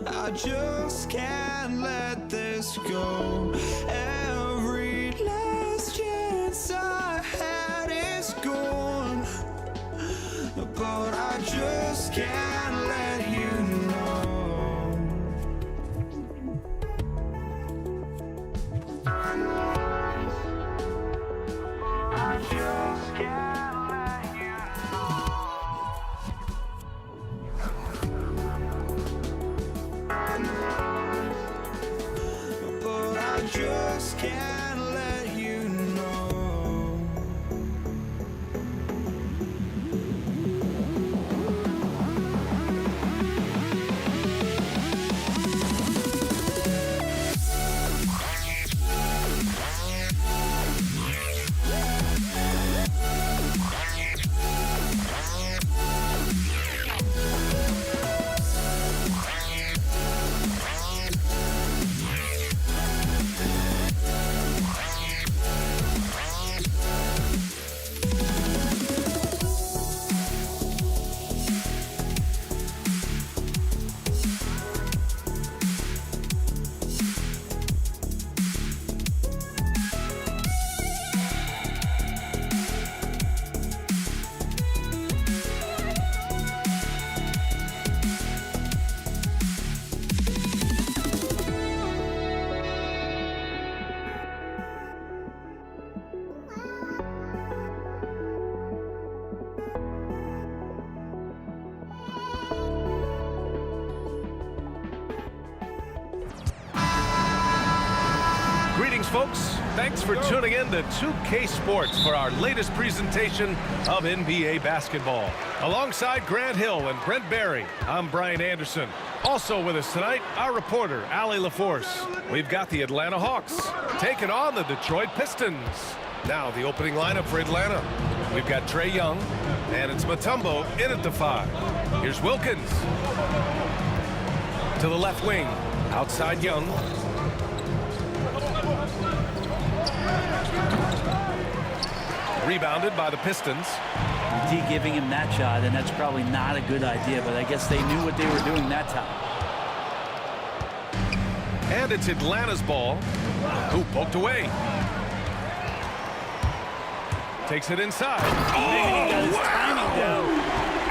I just can't let this go. Every last chance I had is gone, but I just can't let you know. I just can't let you but I just can't let you know. Greetings, folks. Thanks for tuning in to 2K Sports for our latest presentation of NBA basketball. Alongside Grant Hill and Brent Barry, I'm Brian Anderson. Also with us tonight, our reporter, Allie LaForce. We've got the Atlanta Hawks taking on the Detroit Pistons. Now, the opening lineup for Atlanta. We've got Trae Young, and it's Mutombo in at the 5. Here's Wilkins. To the left wing, outside Young. Rebounded by the Pistons. D giving him that shot, and that's probably not a good idea, but I guess they knew what they were doing that time. And it's Atlanta's ball. Who poked away. Takes it inside. Oh, he got his timing down.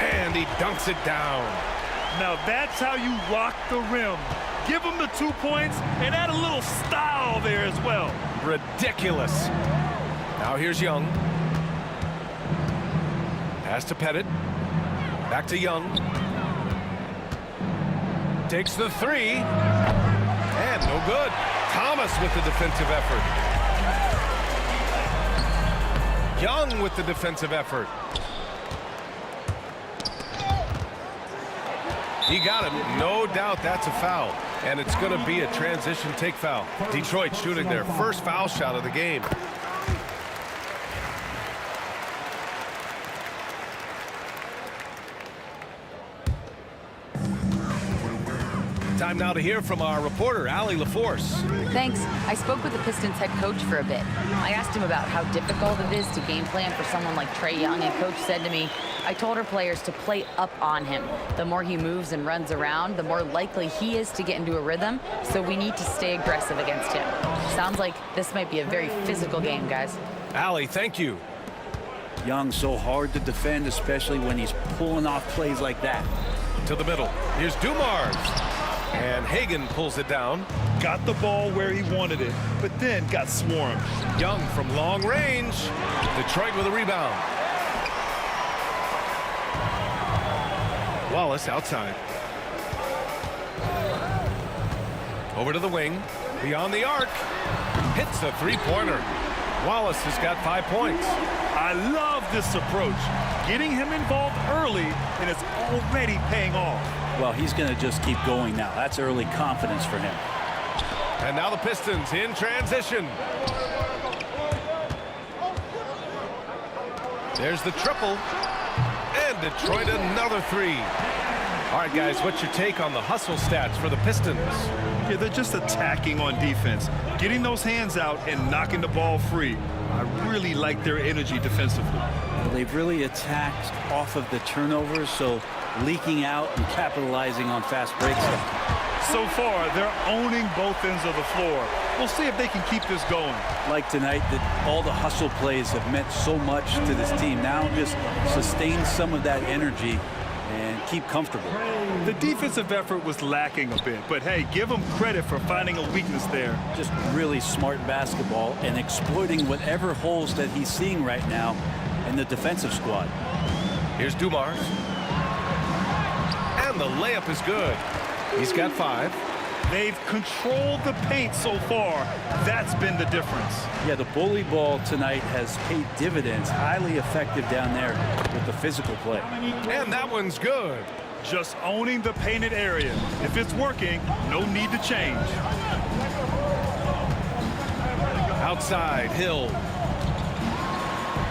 And he dunks it down. Now that's how you rock the rim. Give him the 2 points and add a little style there as well. Ridiculous. Now here's Young. Pass to Pettit. Back to Young. Takes the 3. And no good. Thomas with the defensive effort. Young with the defensive effort. He got him. No doubt that's a foul. And it's going to be a transition take foul. Detroit shooting their first foul shot of the game. Time now to hear from our reporter, Allie LaForce. Thanks. I spoke with the Pistons head coach for a bit. I asked him about how difficult it is to game plan for someone like Trae Young, and coach said to me, I told our players to play up on him. The more he moves and runs around, the more likely he is to get into a rhythm, so we need to stay aggressive against him. Sounds like this might be a very physical game, guys. Allie, thank you. Young, so hard to defend, especially when he's pulling off plays like that. To the middle. Here's Dumars. And Hagan pulls it down. Got the ball where he wanted it, but then got swarmed. Young from long range. Detroit with a rebound. Wallace outside. Over to the wing. Beyond the arc. Hits the three-pointer. Wallace has got 5 points. I love this approach. Getting him involved early, and it's already paying off. Well, he's going to just keep going now. That's early confidence for him. And now the Pistons in transition. There's the triple. And Detroit another three. All right, guys, what's your take on the hustle stats for the Pistons? Yeah, they're just attacking on defense, getting those hands out and knocking the ball free. I really like their energy defensively. Well, they've really attacked off of the turnovers, so leaking out and capitalizing on fast breaks. So far, they're owning both ends of the floor. We'll see if they can keep this going. Like tonight, that all the hustle plays have meant so much to this team. Now just sustain some of that energy and keep comfortable. The defensive effort was lacking a bit, but hey, give them credit for finding a weakness there. Just really smart basketball and exploiting whatever holes that he's seeing right now in the defensive squad. Here's Dumars. And the layup is good. He's got 5. They've controlled the paint so far. That's been the difference. Yeah, the bully ball tonight has paid dividends. Highly effective down there with the physical play. And that one's good. Just owning the painted area. If it's working, no need to change. Outside, Hill.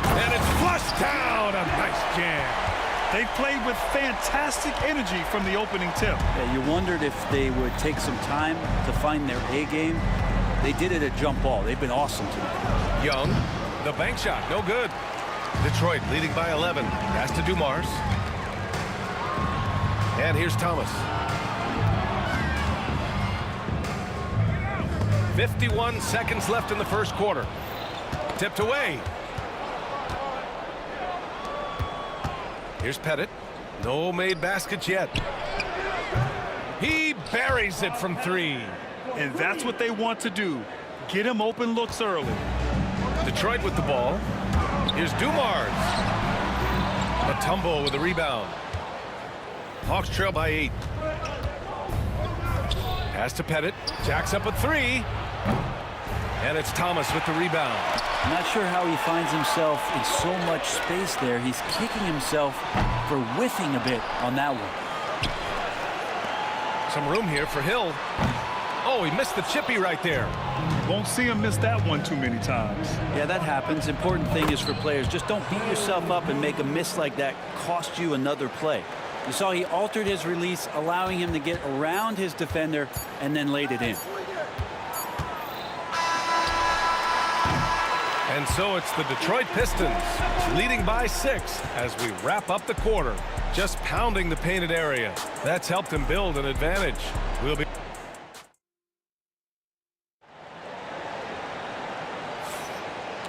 And it's flushed down. A nice jam. They've played with fantastic energy from the opening tip. Yeah, you wondered if they would take some time to find their A game. They did it at jump ball. They've been awesome tonight. Young, the bank shot, no good. Detroit leading by 11. Pass to Dumars. And here's Thomas. 51 seconds left in the first quarter. Tipped away. Here's Pettit. No made baskets yet. He buries it from 3. And that's what they want to do. Get him open looks early. Detroit with the ball. Here's Dumars. Mutombo with the rebound. Hawks trail by 8. Pass to Pettit. Jacks up a 3. And it's Thomas with the rebound. I'm not sure how he finds himself in so much space there. He's kicking himself for whiffing a bit on that one. Some room here for Hill. Oh, he missed the chippy right there. Won't see him miss that one too many times. Yeah, that happens. Important thing is for players, just don't beat yourself up and make a miss like that cost you another play. You saw he altered his release, allowing him to get around his defender and then laid it in. And so it's the Detroit Pistons leading by 6 as we wrap up the quarter. Just pounding the painted area. That's helped them build an advantage. We'll be.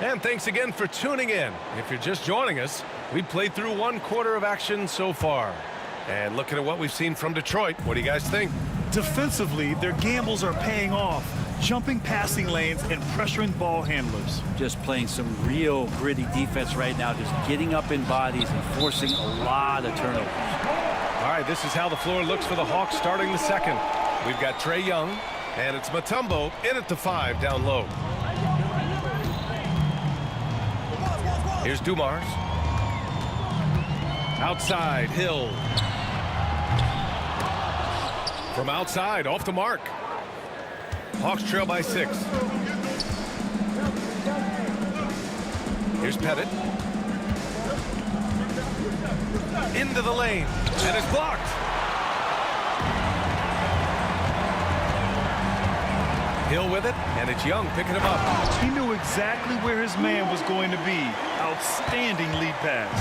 And thanks again for tuning in. If you're just joining us, we played through 1 quarter of action so far. And looking at what we've seen from Detroit, what do you guys think? Defensively, their gambles are paying off. Jumping passing lanes and pressuring ball handlers. Just playing some real gritty defense right now, just getting up in bodies and forcing a lot of turnovers. All right, this is how the floor looks for the Hawks starting the second. We've got Trae Young, and it's Mutombo in at the 5 down low. Here's Dumars. Outside, Hill. From outside, off the mark. Hawks trail by 6. Here's Pettit. Into the lane, and it's blocked. Hill with it, and it's Young picking him up. He knew exactly where his man was going to be. Outstanding lead pass.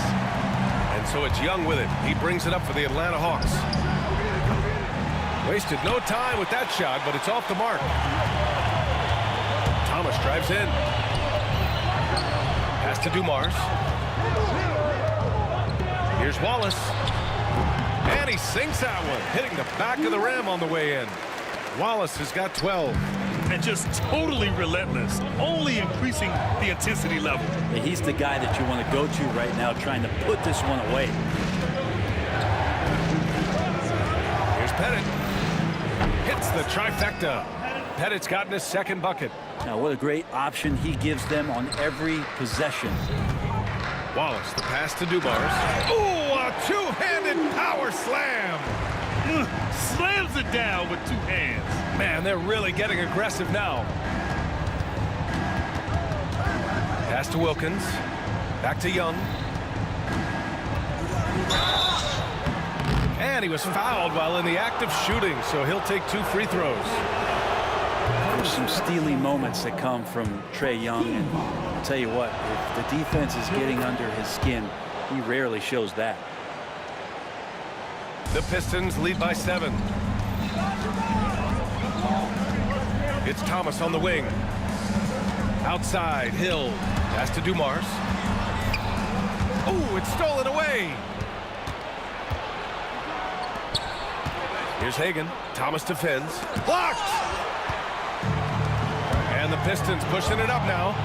And so it's Young with it. He brings it up for the Atlanta Hawks. Wasted no time with that shot, but it's off the mark. Thomas drives in. Pass to Dumars. Here's Wallace. And he sinks that one, hitting the back of the rim on the way in. Wallace has got 12. And just totally relentless, only increasing the intensity level. Yeah, he's the guy that you want to go to right now, trying to put this one away. Here's Pettit. Hits the trifecta. Pettit's gotten his second bucket. Now, what a great option he gives them on every possession. Wallace, the pass to Dumars. Ooh, a two-handed power slam. Slams it down with 2 hands. Man, they're really getting aggressive now. Pass to Wilkins. Back to Young. And he was fouled while in the act of shooting, so he'll take 2 free throws. There's some steely moments that come from Trae Young, and I'll tell you what, if the defense is getting under his skin, he rarely shows that. The Pistons lead by 7. It's Thomas on the wing. Outside, Hill. Pass to Dumars. Oh, it's stolen away. Here's Hagan. Thomas defends. Blocked! And the Pistons pushing it up now.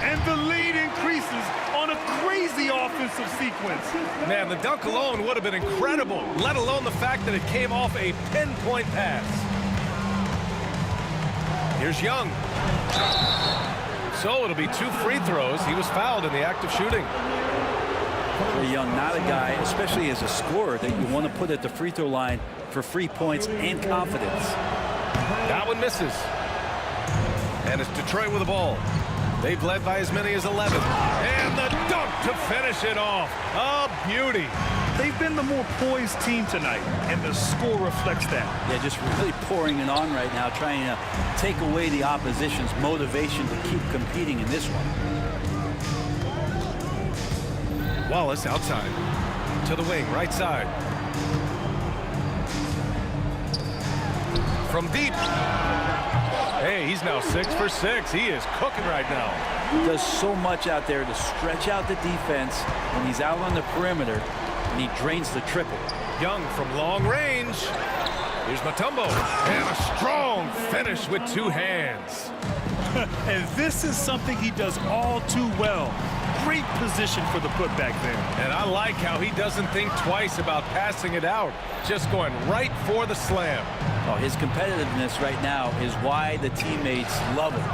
And the lead increases on a crazy offensive sequence. Man, the dunk alone would have been incredible, let alone the fact that it came off a pinpoint pass. Here's Young. So it'll be 2 free throws. He was fouled in the act of shooting. Trae Young, not a guy, especially as a scorer, that you want to put at the free throw line for free points and confidence. That one misses. And it's Detroit with the ball. They've led by as many as 11. And the dunk to finish it off. A beauty. They've been the more poised team tonight, and the score reflects that. Yeah, just really pouring it on right now, trying to take away the opposition's motivation to keep competing in this one. Wallace outside. To the wing, right side. From deep. Hey, he's now 6 for 6. He is cooking right now. He does so much out there to stretch out the defense when he's out on the perimeter, and he drains the triple. Young from long range. Here's Mutombo. And a strong finish with 2 hands. And this is something he does all too well. Great position for the putback there. And I like how he doesn't think twice about passing it out. Just going right for the slam. Oh, his competitiveness right now is why the teammates love him.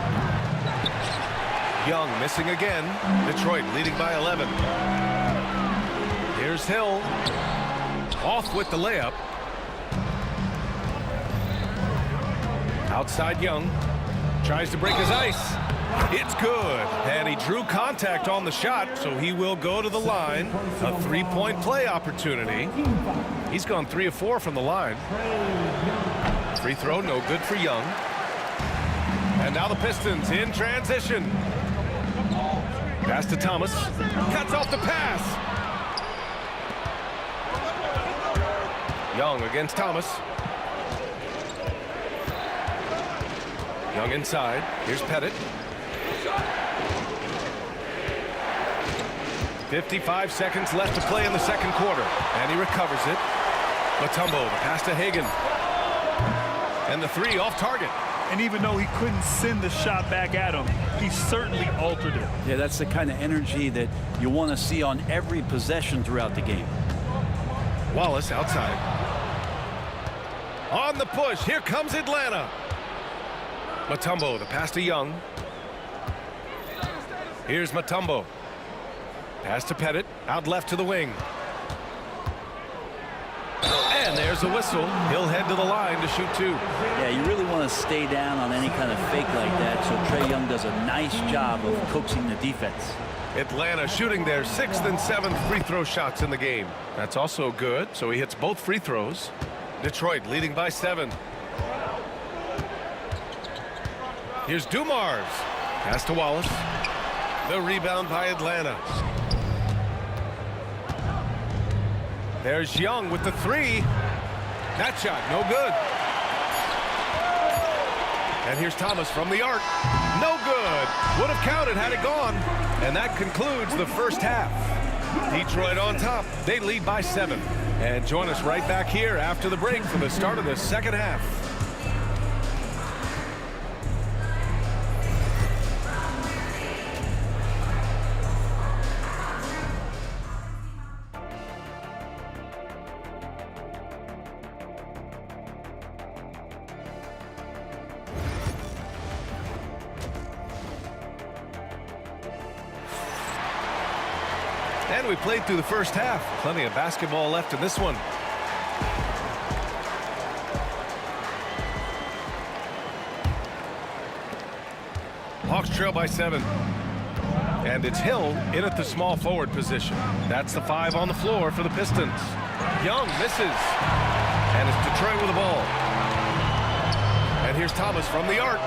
Young missing again. Detroit leading by 11. Here's Hill. Off with the layup. Outside Young. Tries to break his ice. It's good. And he drew contact on the shot, so he will go to the line. A 3-point play opportunity. He's gone 3 of 4 from the line. Free throw, no good for Young. And now the Pistons in transition. Pass to Thomas. Cuts off the pass. Young against Thomas. Young inside. Here's Pettit. 55 seconds left to play in the second quarter. And he recovers it. Mutombo, the pass to Hagan. And the 3 off target. And even though he couldn't send the shot back at him, he certainly altered it. Yeah, that's the kind of energy that you want to see on every possession throughout the game. Wallace outside. On the push. Here comes Atlanta. Mutombo, the pass to Young. Here's Mutombo. Pass to Pettit. Out left to the wing. And And there's a whistle. He'll head to the line to shoot 2. Yeah, you really want to stay down on any kind of fake like that, so Trae Young does a nice job of coaxing the defense. Atlanta shooting their 6th and 7th free throw shots in the game. That's also good, so he hits both free throws. Detroit leading by 7. Here's Dumars. Pass to Wallace. The rebound by Atlanta. There's Young with the 3. That shot, no good. And here's Thomas from the arc. No good. Would have counted had it gone. And that concludes the first half. Detroit on top. They lead by 7. And join us right back here after the break for the start of the second half. And we played through the first half. Plenty of basketball left in this one. Hawks trail by 7. And it's Hill in at the small forward position. That's the 5 on the floor for the Pistons. Young misses. And it's Detroit with the ball. And here's Thomas from the arc.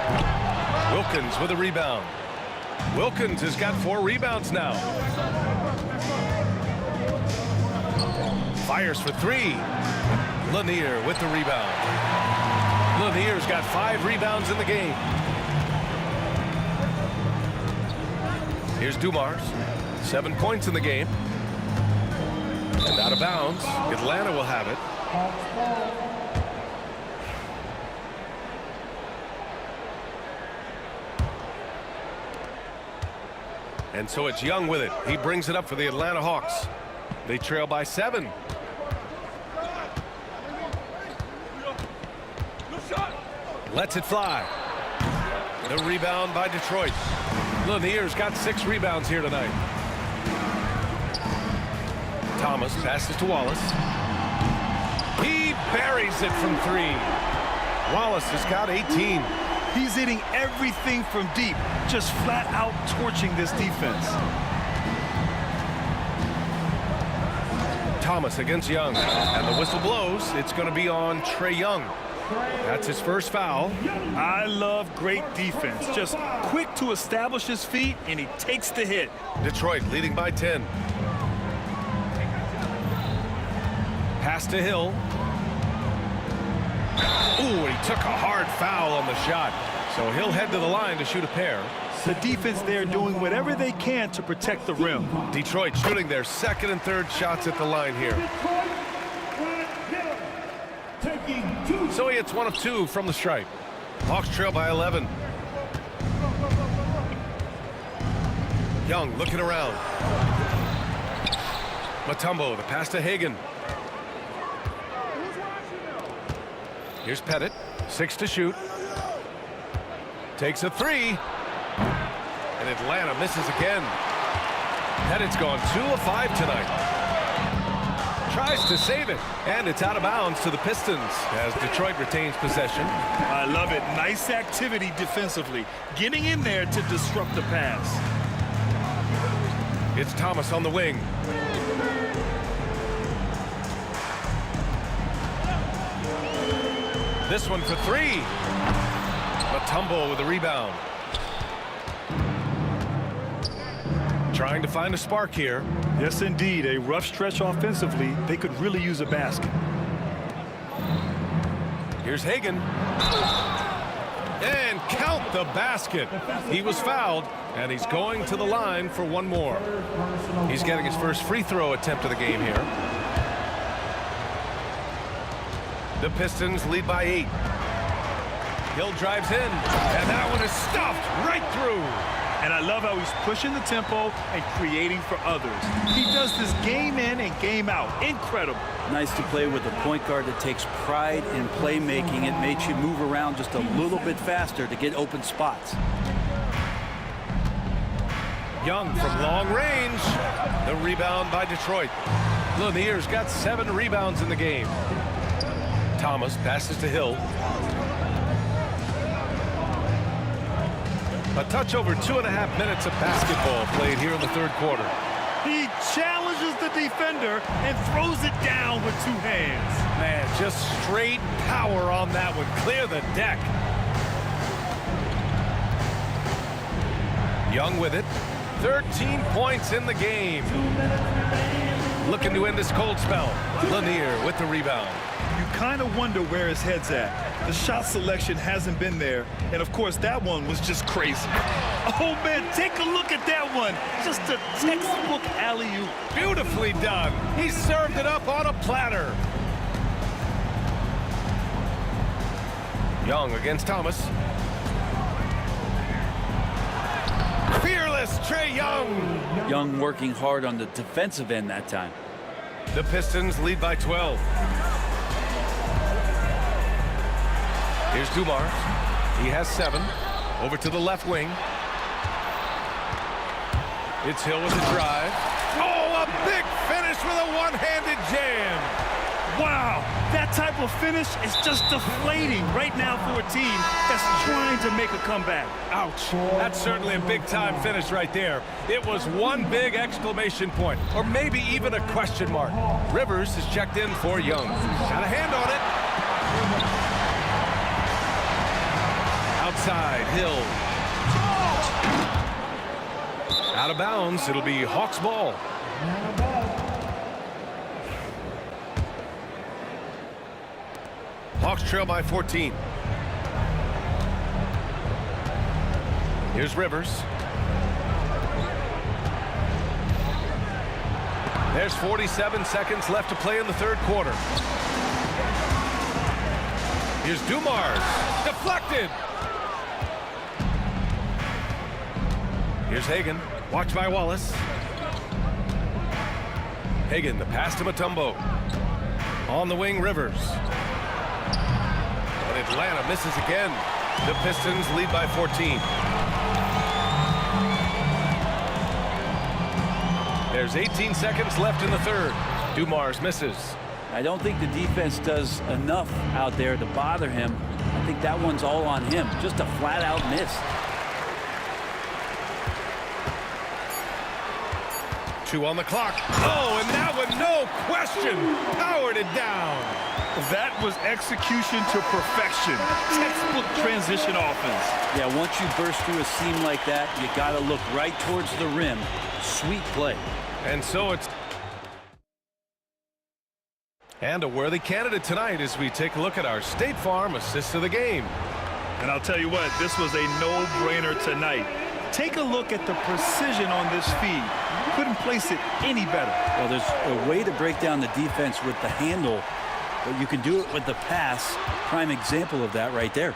Wilkins with a rebound. Wilkins has got 4 rebounds now. Fires for 3. Lanier with the rebound. Lanier's got 5 rebounds in the game. Here's Dumars. 7 points in the game. And out of bounds. Atlanta will have it. And so it's Young with it. He brings it up for the Atlanta Hawks. They trail by 7. Lets it fly. The rebound by Detroit. Lanier's got 6 rebounds here tonight. Thomas passes to Wallace. He buries it from 3. Wallace has got 18. He's hitting everything from deep, just flat out torching this defense. Thomas against Young. And the whistle blows. It's going to be on Trae Young. That's his first foul. I love great defense. Just quick to establish his feet, and he takes the hit. Detroit leading by 10. Pass to Hill. Ooh, he took a hard foul on the shot. So he'll head to the line to shoot a pair. The defense there doing whatever they can to protect the rim. Detroit shooting their 2nd and 3rd shots at the line here. So he hits 1 of 2 from the stripe. Hawks trail by 11. Young looking around. Mutombo, the pass to Hagan. Here's Pettit. 6 to shoot. Takes a 3. And Atlanta misses again. Pettit's gone 2 of 5 tonight. Tries to save it, and it's out of bounds to the Pistons as Detroit retains possession. I love it. Nice activity defensively, getting in there to disrupt the pass. It's Thomas on the wing. This one for 3. Mutombo with a rebound. Trying to find a spark here. Yes, indeed. A rough stretch offensively. They could really use a basket. Here's Hagan. And count the basket. He was fouled, and he's going to the line for 1 more. He's getting his first free throw attempt of the game here. The Pistons lead by 8. Hill drives in, and that one is stuffed right through. And I love how he's pushing the tempo and creating for others. He does this game in and game out. Incredible. Nice to play with a point guard that takes pride in playmaking. It makes you move around just a little bit faster to get open spots. Young from long range. The rebound by Detroit. Lanier's got 7 rebounds in the game. Thomas passes to Hill. A touch over 2.5 minutes of basketball played here in the third quarter. He challenges the defender and throws it down with 2 hands. Man, just straight power on that one. Clear the deck. Young with it. 13 points in the game. Looking to end this cold spell. Lanier with the rebound. You kind of wonder where his head's at. The shot selection hasn't been there. And, of course, that one was just crazy. Oh, man, take a look at that one. Just a textbook alley-oop. Beautifully done. He served it up on a platter. Young against Thomas. Fearless Trae Young. Young working hard on the defensive end that time. The Pistons lead by 12. Here's Dumars. He has 7. Over to the left wing. It's Hill with the drive. Oh, a big finish with a one-handed jam. Wow, that type of finish is just deflating right now for a team that's trying to make a comeback. Ouch. That's certainly a big-time finish right there. It was one big exclamation point, or maybe even a question mark. Rivers is checked in for Young. Got a hand on it. Outside, Hill. Out of bounds. It'll be Hawks ball. Hawks trail by 14. Here's Rivers. There's 47 seconds left to play in the third quarter. Here's Dumars. Deflected. Here's Hagan. Watched by Wallace. Hagan, the pass to Mutombo. On the wing, Rivers. And Atlanta misses again. The Pistons lead by 14. There's 18 seconds left in the third. Dumars misses. I don't think the defense does enough out there to bother him. I think that one's all on him. Just a flat-out miss. 2 on the clock. Oh, and that one, no question, powered it down. That was execution to perfection. Textbook transition offense. Yeah, once you burst through a seam like that, you got to look right towards the rim. Sweet play. And so it's... And a worthy candidate tonight as we take a look at our State Farm assist of the game. And I'll tell you what, this was a no-brainer tonight. Take a look at the precision on this feed. Couldn't place it any better. Well, there's a way to break down the defense with the handle, but you can do it with the pass. Prime example of that right there.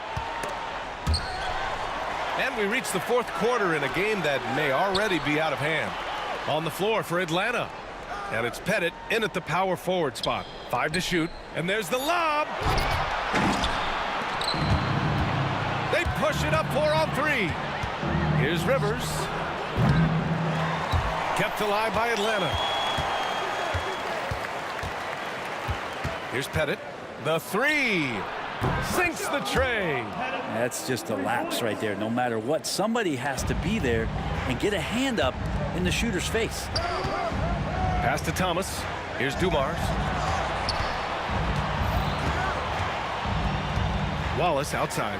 And we reach the fourth quarter in a game that may already be out of hand. On the floor for Atlanta. And it's Pettit in at the power forward spot. 5 to shoot. And there's the lob. They push it up 4 on 3. Here's Rivers. Kept alive by Atlanta. Here's Pettit. The 3. Sinks the tray. That's just a lapse right there. No matter what, somebody has to be there and get a hand up in the shooter's face. Pass to Thomas. Here's Dumars. Wallace outside.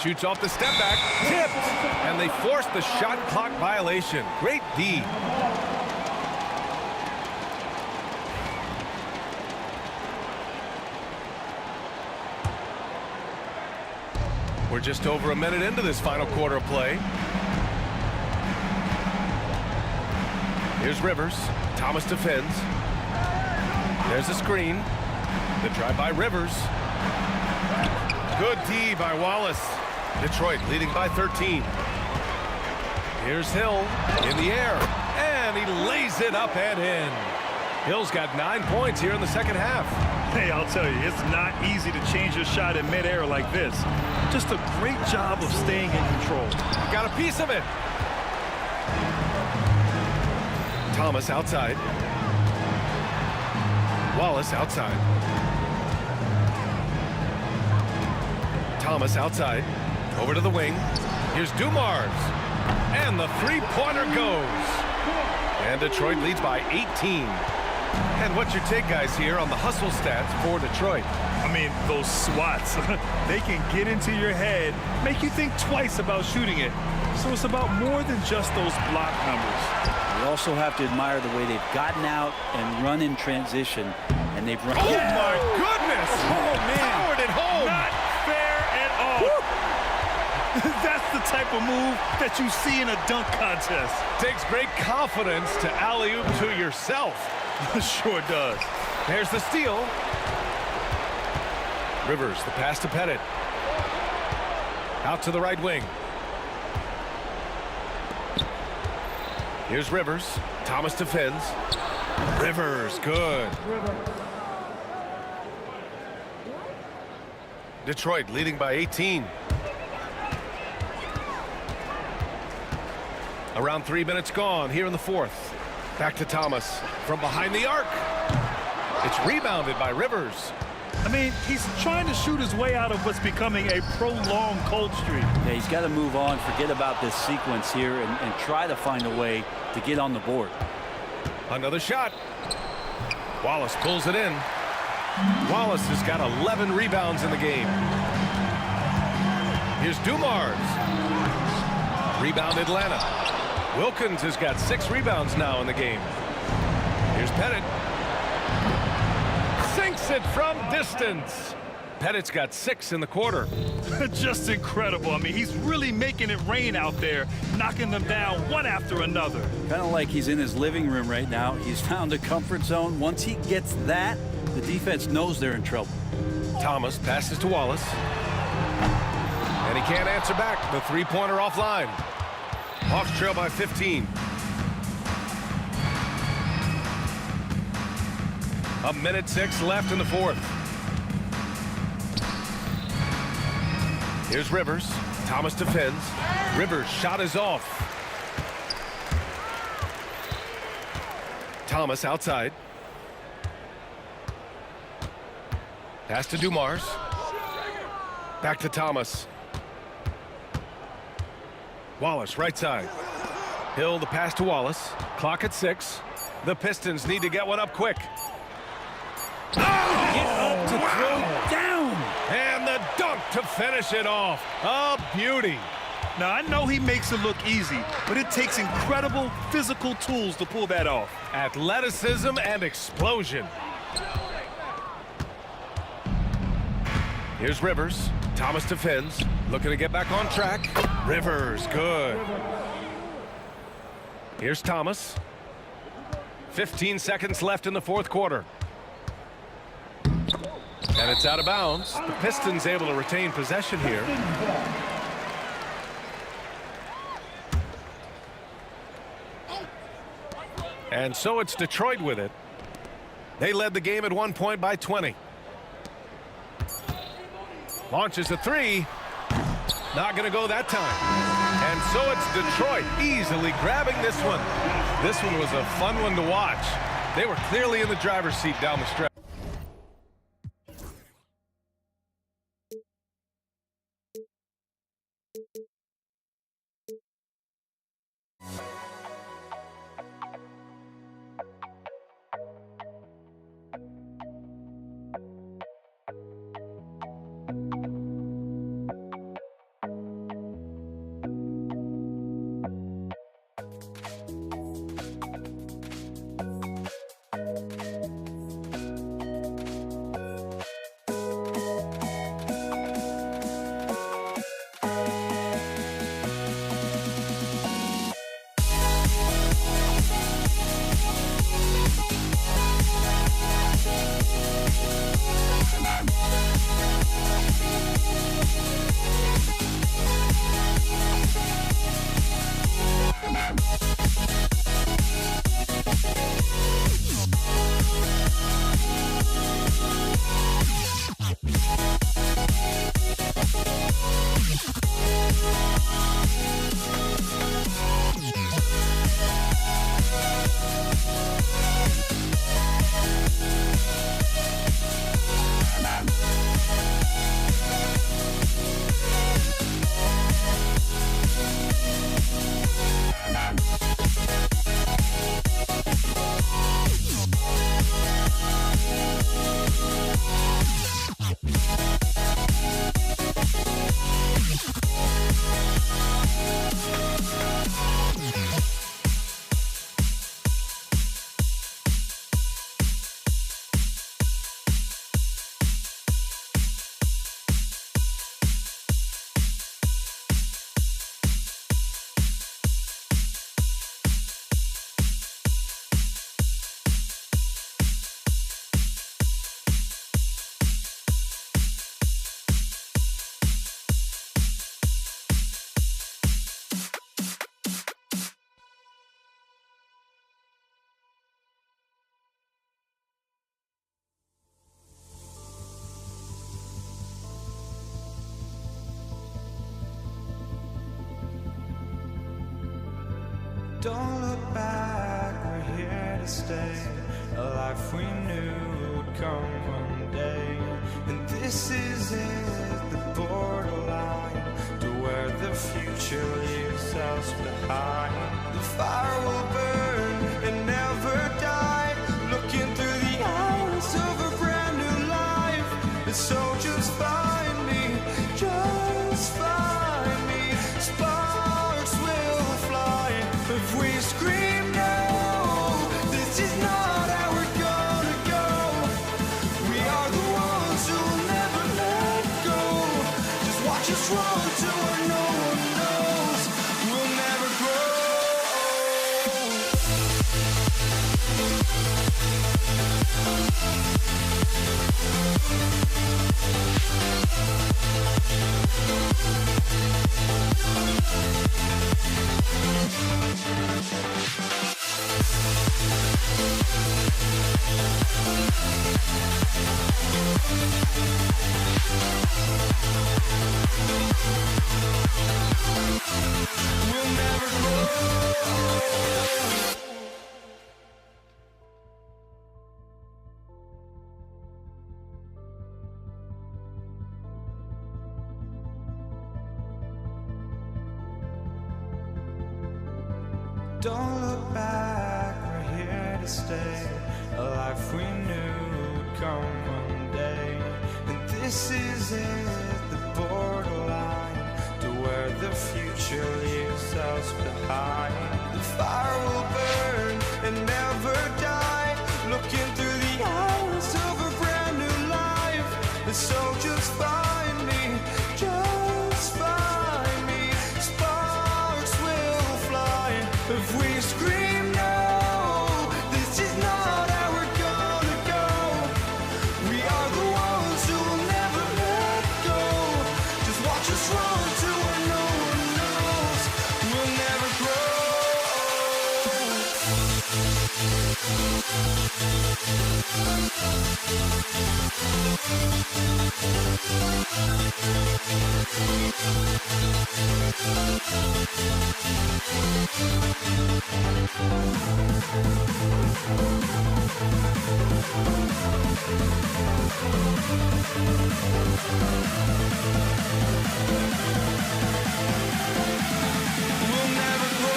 Shoots off the step back, tipped, and they force the shot clock violation. Great D. We're just over a minute into this final quarter of play. Here's Rivers. Thomas defends. There's a screen. The drive by Rivers. Good D by Wallace. Detroit leading by 13. Here's Hill in the air, and he lays it up and in. Hill's got 9 points here in the second half. Hey, I'll tell you, it's not easy to change your shot in midair like this. Just a great job of staying in control. Got a piece of it. Thomas outside. Wallace outside. Thomas outside. Over to the wing. Here's Dumars. And the three-pointer goes. And Detroit leads by 18. And what's your take, guys, here on the hustle stats for Detroit? I mean, those swats, they can get into your head, make you think twice about shooting it. So it's about more than just those block numbers. You also have to admire the way they've gotten out and run in transition. And they've run. Oh, my goodness! Oh, man. Powered it home! Not fair at all. That's the type of move that you see in a dunk contest. Takes great confidence to alley-oop to yourself. Sure does. There's the steal. Rivers, the pass to Pettit. Out to the right wing. Here's Rivers. Thomas defends. Rivers, good. Detroit leading by 18. Around 3 minutes gone here in the fourth. Back to Thomas from behind the arc. It's rebounded by Rivers. I mean, he's trying to shoot his way out of what's becoming a prolonged cold streak. Yeah, he's got to move on, forget about this sequence here, and try to find a way to get on the board. Another shot. Wallace pulls it in. Wallace has got 11 rebounds in the game. Here's Dumars. Rebound Atlanta. Wilkins has got 6 rebounds now in the game. Here's Pettit. Sinks it from distance. Pettit's got 6 in the quarter. Just incredible. I mean, he's really making it rain out there, knocking them down one after another. Kind of like he's in his living room right now. He's found a comfort zone. Once he gets that, the defense knows they're in trouble. Thomas passes to Wallace. And he can't answer back. The three-pointer offline. Hawks trail by 15. A minute 6 left in the fourth. Here's Rivers. Thomas defends. Rivers' shot is off. Thomas outside. Pass to Dumars. Back to Thomas. Wallace, right side. Hill, the pass to Wallace. Clock at 6. The Pistons need to get one up quick. Get up to throw down. And the dunk to finish it off. A beauty. Now, I know he makes it look easy, but it takes incredible physical tools to pull that off. Athleticism and explosion. Here's Rivers. Thomas defends. Looking to get back on track. Rivers, good. Here's Thomas. 15 seconds left in the fourth quarter. And it's out of bounds. The Pistons able to retain possession here. And so it's Detroit with it. They led the game at one point by 20. Launches a three. Not going to go that time. And so it's Detroit easily grabbing this one. This one was a fun one to watch. They were clearly in the driver's seat down the stretch. Don't look back, we're here to stay. A life we knew would come one day. And this is it, the borderline to where the future leaves us behind. The fire will burn and never die, looking through the eyes of a brand new life. And so just find me, just find me. Sparks will fly if we scream no. This is not how we're gonna go. We are the ones who'll never let go. Just watch us run to where no one knows. We'll never grow. We'll never grow. Don't look back, we're here to stay. A life we knew would come one day. And this is it, the borderline to where the future leaves us behind. The fire will burn and never die, looking through the eyes of a brand new life. And so just find me, just find me. Sparks will fly if we scream no. This is not how we're gonna go. We are the ones who will never let go. Just watch us run to where no one knows. We'll never grow. We'll never grow. We'll never grow.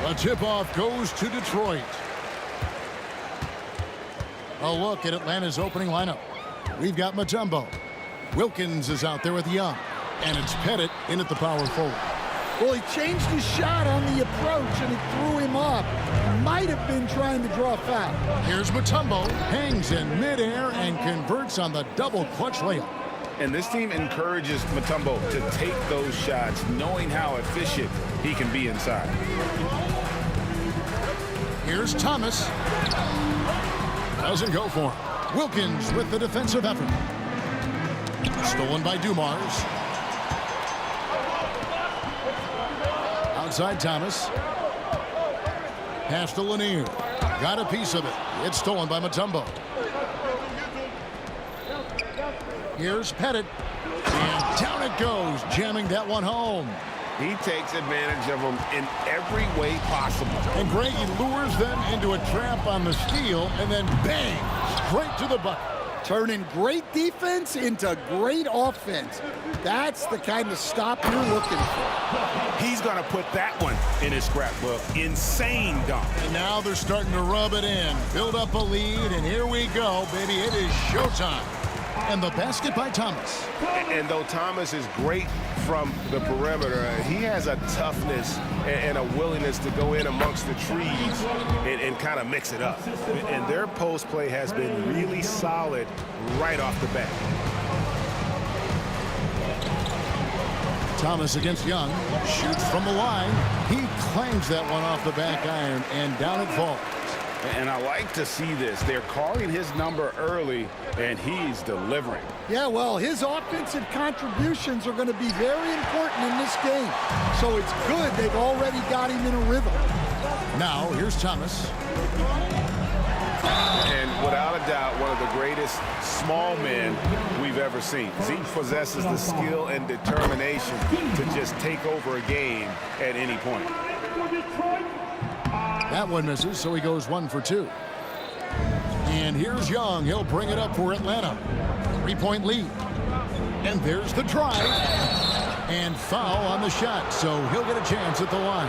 The tip-off goes to Detroit. A look at Atlanta's opening lineup. We've got Mutombo. Wilkins is out there with Young. And it's Pettit in at the power forward. Well, he changed his shot on the approach, and it threw him off. Might have been trying to draw a foul. Here's Mutombo. Hangs in midair and converts on the double clutch layup. And this team encourages Mutombo to take those shots, knowing how efficient he can be inside. Here's Thomas. Doesn't go for him. Wilkins with the defensive effort. Stolen by Dumars. Outside Thomas. Pass to Lanier. Got a piece of it. It's stolen by Mutombo. Here's Pettit. And down it goes, jamming that one home. He takes advantage of them in every way possible. And Gray lures them into a trap on the steal, and then bang, straight to the bucket. Turning great defense into great offense. That's the kind of stop you're looking for. He's going to put that one in his scrapbook. Insane dunk. And now they're starting to rub it in, build up a lead, and here we go, baby. It is showtime. And the basket by Thomas. And though Thomas is great from the perimeter, he has a toughness and a willingness to go in amongst the trees and kind of mix it up. And their post play has been really solid right off the bat. Thomas against Young. Shoots from the line. He claims that one off the back iron, and down it falls. And I like to see this. They're calling his number early, and he's delivering. Yeah, well, his offensive contributions are going to be very important in this game. So it's good they've already got him in a rhythm. Now, here's Thomas. And without a doubt, one of the greatest small men we've ever seen. Zeke possesses the skill and determination to just take over a game at any point. That one misses, so he goes 1 for 2. And here's Young. He'll bring it up for Atlanta. 3-point lead. And there's the drive. And foul on the shot, so he'll get a chance at the line.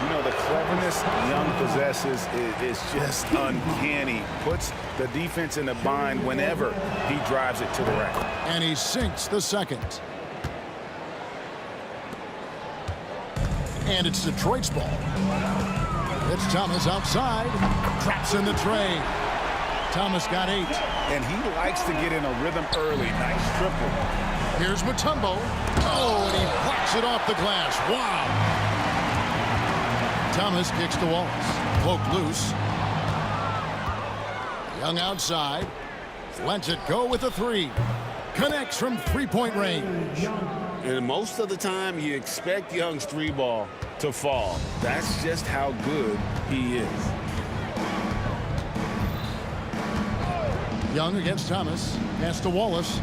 You know, the cleverness Young possesses is just uncanny. Puts the defense in a bind whenever he drives it to the rack. And he sinks the second. And it's Detroit's ball. It's Thomas outside. Traps in the tray. Thomas got 8. And he likes to get in a rhythm early. Nice triple. Here's Mutombo. Oh, and he blocks it off the glass. Wow. Thomas kicks to Wallace. Cloak loose. Young outside. Lets it go with a 3. Connects from 3-point range. And most of the time, you expect Young's 3-ball to fall. That's just how good he is. Young against Thomas. Pass to Wallace.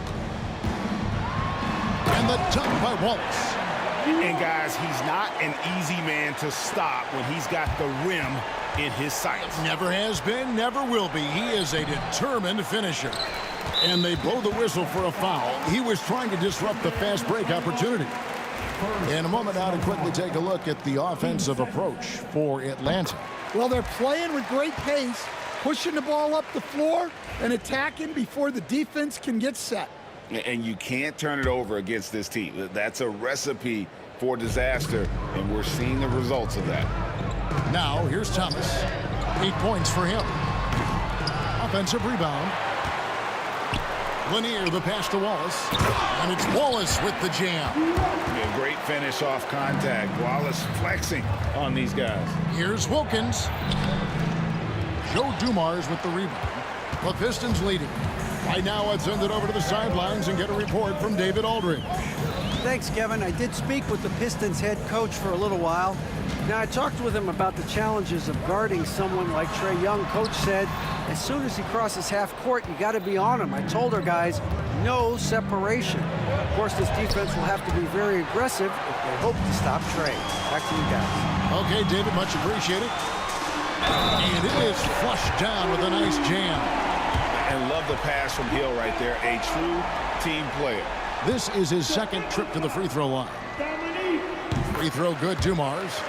And the dunk by Wallace. And guys, he's not an easy man to stop when he's got the rim in his sights. Never has been, never will be. He is a determined finisher. And they blow the whistle for a foul. He was trying to disrupt the fast break opportunity. In a moment now to quickly take a look at the offensive approach for Atlanta. Well, they're playing with great pace, pushing the ball up the floor and attacking before the defense can get set. And you can't turn it over against this team. That's a recipe for disaster, and we're seeing the results of that. Now, here's Thomas. 8 points for him. Offensive rebound. Lanier, the pass to Wallace. And it's Wallace with the jam. Yeah, great finish off contact. Wallace flexing on these guys. Here's Wilkins. Joe Dumars with the rebound. The Pistons leading. Right now, let's send it over to the sidelines and get a report from David Aldridge. Thanks, Kevin. I did speak with the Pistons head coach for a little while. Now, I talked with him about the challenges of guarding someone like Trae Young. Coach said, as soon as he crosses half court, you got to be on him. I told our guys, no separation. Of course, this defense will have to be very aggressive if they hope to stop Trae. Back to you guys. Okay, David, much appreciated. And it is flushed down with a nice jam. And love the pass from Hill right there. A true team player. This is his second trip to the free throw line. Free throw good, Dumars.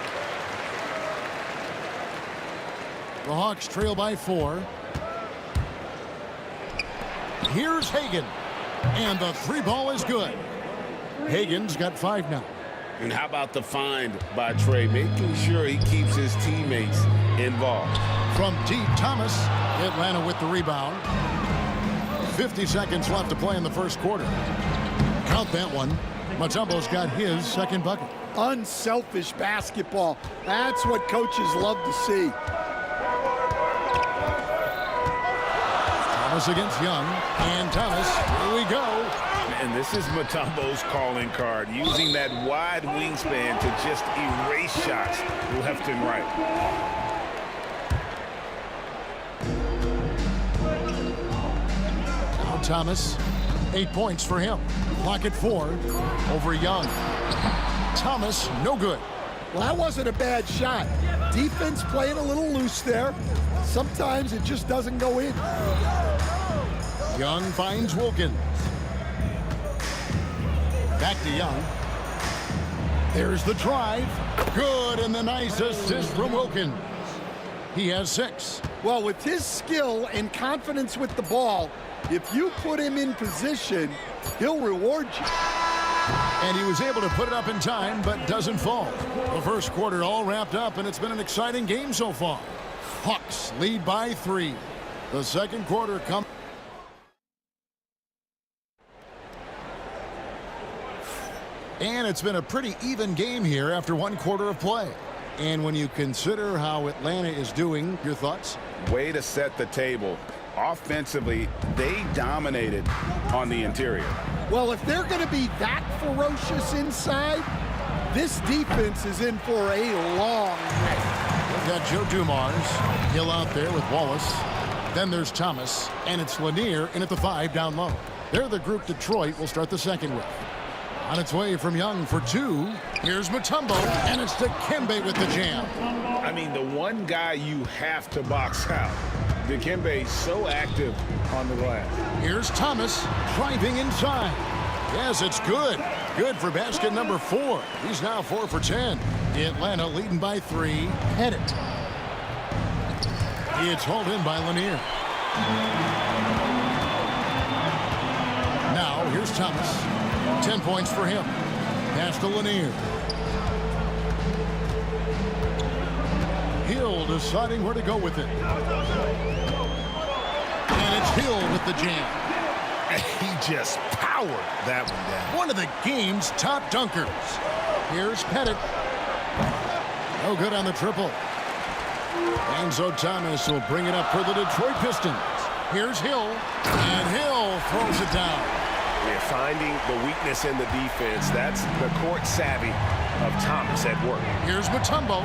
The Hawks trail by 4. Here's Hagan. And the 3-ball is good. Hagan's got 5 now. And how about the find by Trae, making sure he keeps his teammates involved. From D. Thomas, Atlanta with the rebound. 50 seconds left to play in the first quarter. Count that one. Mutombo's got his second bucket. Unselfish basketball. That's what coaches love to see. Thomas against Young. And Thomas, here we go. And this is Mutombo's calling card, using that wide wingspan to just erase shots left and right. Now Thomas, 8 points for him. Clock at 4 over Young. Thomas, no good. Well, that wasn't a bad shot. Defense playing a little loose there. Sometimes it just doesn't go in. Young finds Wilkins. Back to Young. There's the drive. Good, and the nice assist from Wilkins. He has 6. Well, with his skill and confidence with the ball, if you put him in position, he'll reward you. And he was able to put it up in time, but doesn't fall. The first quarter all wrapped up, and it's been an exciting game so far. Hawks lead by 3. The second quarter comes. And it's been a pretty even game here after 1 quarter of play. And when you consider how Atlanta is doing, your thoughts? Way to set the table. Offensively, they dominated on the interior. Well, if they're going to be that ferocious inside, this defense is in for a long night. We've got Joe Dumars, Hill out there with Wallace. Then there's Thomas, and it's Lanier in at the 5 down low. They're the group Detroit will start the second with. On its way from Young for 2. Here's Mutombo, and it's Dikembe with the jam. I mean, the one guy you have to box out. Dikembe so active on the glass. Here's Thomas driving inside. Yes, it's good. Good for basket number 4. He's now 4 for 10. Atlanta leading by 3. Pettit. It's hauled in by Lanier. Now here's Thomas. 10 points for him. Pass to Lanier. Hill deciding where to go with it. And it's Hill with the jam. He just powered that one down. One of the game's top dunkers. Here's Pettit. No good on the triple. And so Thomas will bring it up for the Detroit Pistons. Here's Hill. And Hill throws it down. We're finding the weakness in the defense. That's the court savvy of Thomas at work. Here's Mutombo.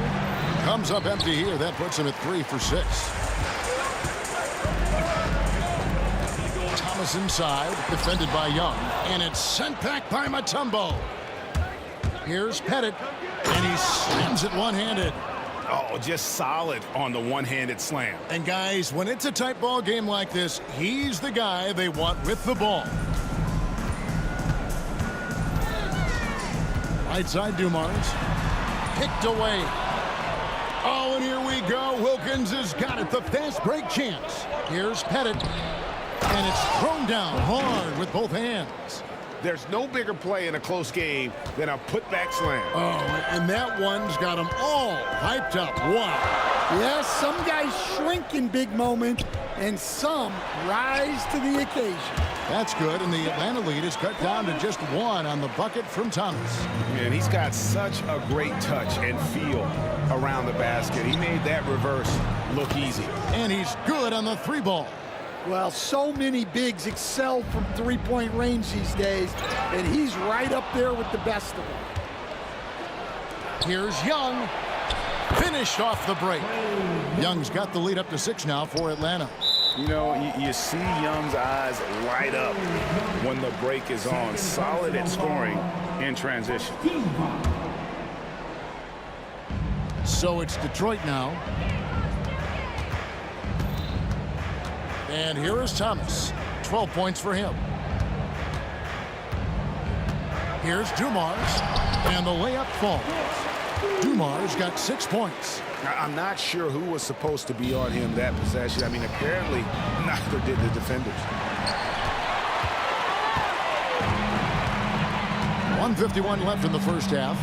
Comes up empty here. That puts him at 3 for 6. Thomas inside, defended by Young. And it's sent back by Mutombo. Here's Pettit. And he slams it one-handed. Oh, just solid on the one-handed slam. And guys, when it's a tight ball game like this, he's the guy they want with the ball. Right side, Dumars. Picked away. Oh, and here we go. Wilkins has got it. The fast break chance. Here's Pettit. And it's thrown down hard with both hands. There's no bigger play in a close game than a putback slam. Oh, and that one's got them all hyped up. Wow. Yes, some guys shrink in big moments, and some rise to the occasion. That's good, and the Atlanta lead is cut down to just 1 on the bucket from Thomas. And he's got such a great touch and feel around the basket. He made that reverse look easy. And he's good on the 3 ball. Well, so many bigs excel from three-point range these days, and he's right up there with the best of them. Here's Young. Finished off the break. Young's got the lead up to 6 now for Atlanta. You know, you see Young's eyes light up when the break is on. Solid at scoring in transition. So it's Detroit now. And here is Thomas. 12 points for him. Here's Dumars. And the layup falls. Dumars got 6 points. I'm not sure who was supposed to be on him that possession. I mean, apparently neither did the defenders. 1:51 left in the first half.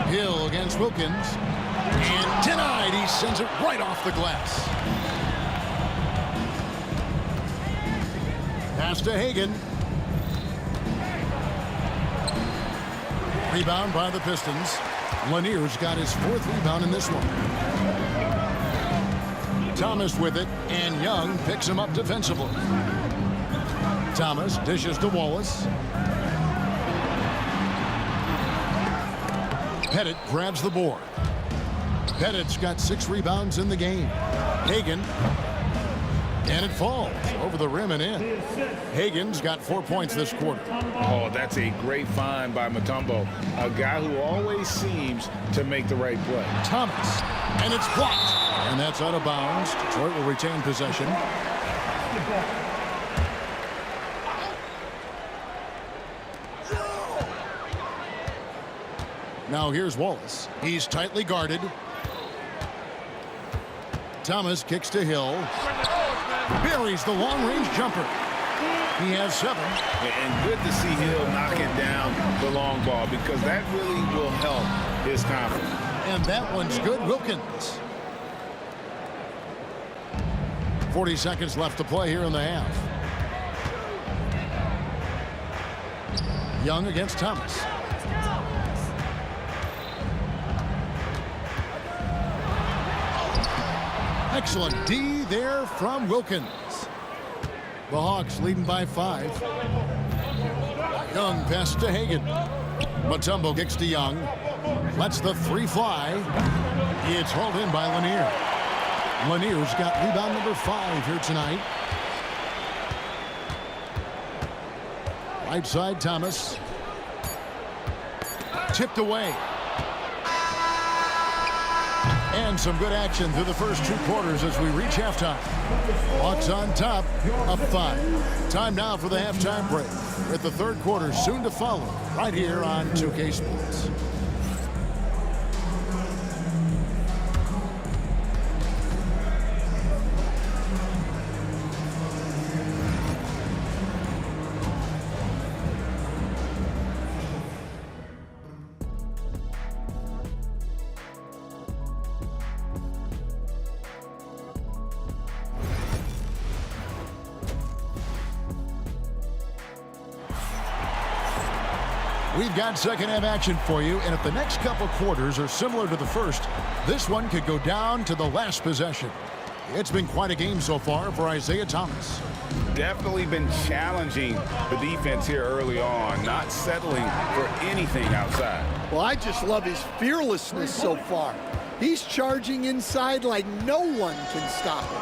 Hill against Wilkins. And denied. He sends it right off the glass. Pass to Hagan. Rebound by the Pistons. Lanier's got his 4th rebound in this one. Thomas with it, and Young picks him up defensively. Thomas dishes to Wallace. Pettit grabs the board. Pettit's got 6 rebounds in the game. Hagan. And it falls over the rim and in. Hagan's got 4 points this quarter. Oh, that's a great find by Mutombo, a guy who always seems to make the right play. Thomas, and it's blocked. And that's out of bounds. Detroit will retain possession. Now here's Wallace. He's tightly guarded. Thomas kicks to Hill. Buries the long-range jumper. He has 7. And good to see Hill knocking down the long ball because that really will help his confidence. And that one's good. Wilkins. 40 seconds left to play here in the half. Young against Thomas. Excellent D there from Wilkins. The Hawks leading by 5. Young passes to Hagan. Mutombo kicks to Young. Lets the 3 fly. It's hauled in by Lanier. Lanier's got rebound number 5 here tonight. Right side, Thomas. Tipped away. And some good action through the first 2 quarters as we reach halftime. Hawks on top, up 5. Time now for the halftime break, with the 3rd quarter soon to follow, right here on 2K Sports. We've got second half action for you, and if the next couple quarters are similar to the first, this one could go down to the last possession. It's been quite a game so far for Isaiah Thomas. Definitely been challenging the defense here early on, not settling for anything outside. Well, I just love his fearlessness so far. He's charging inside like no one can stop him.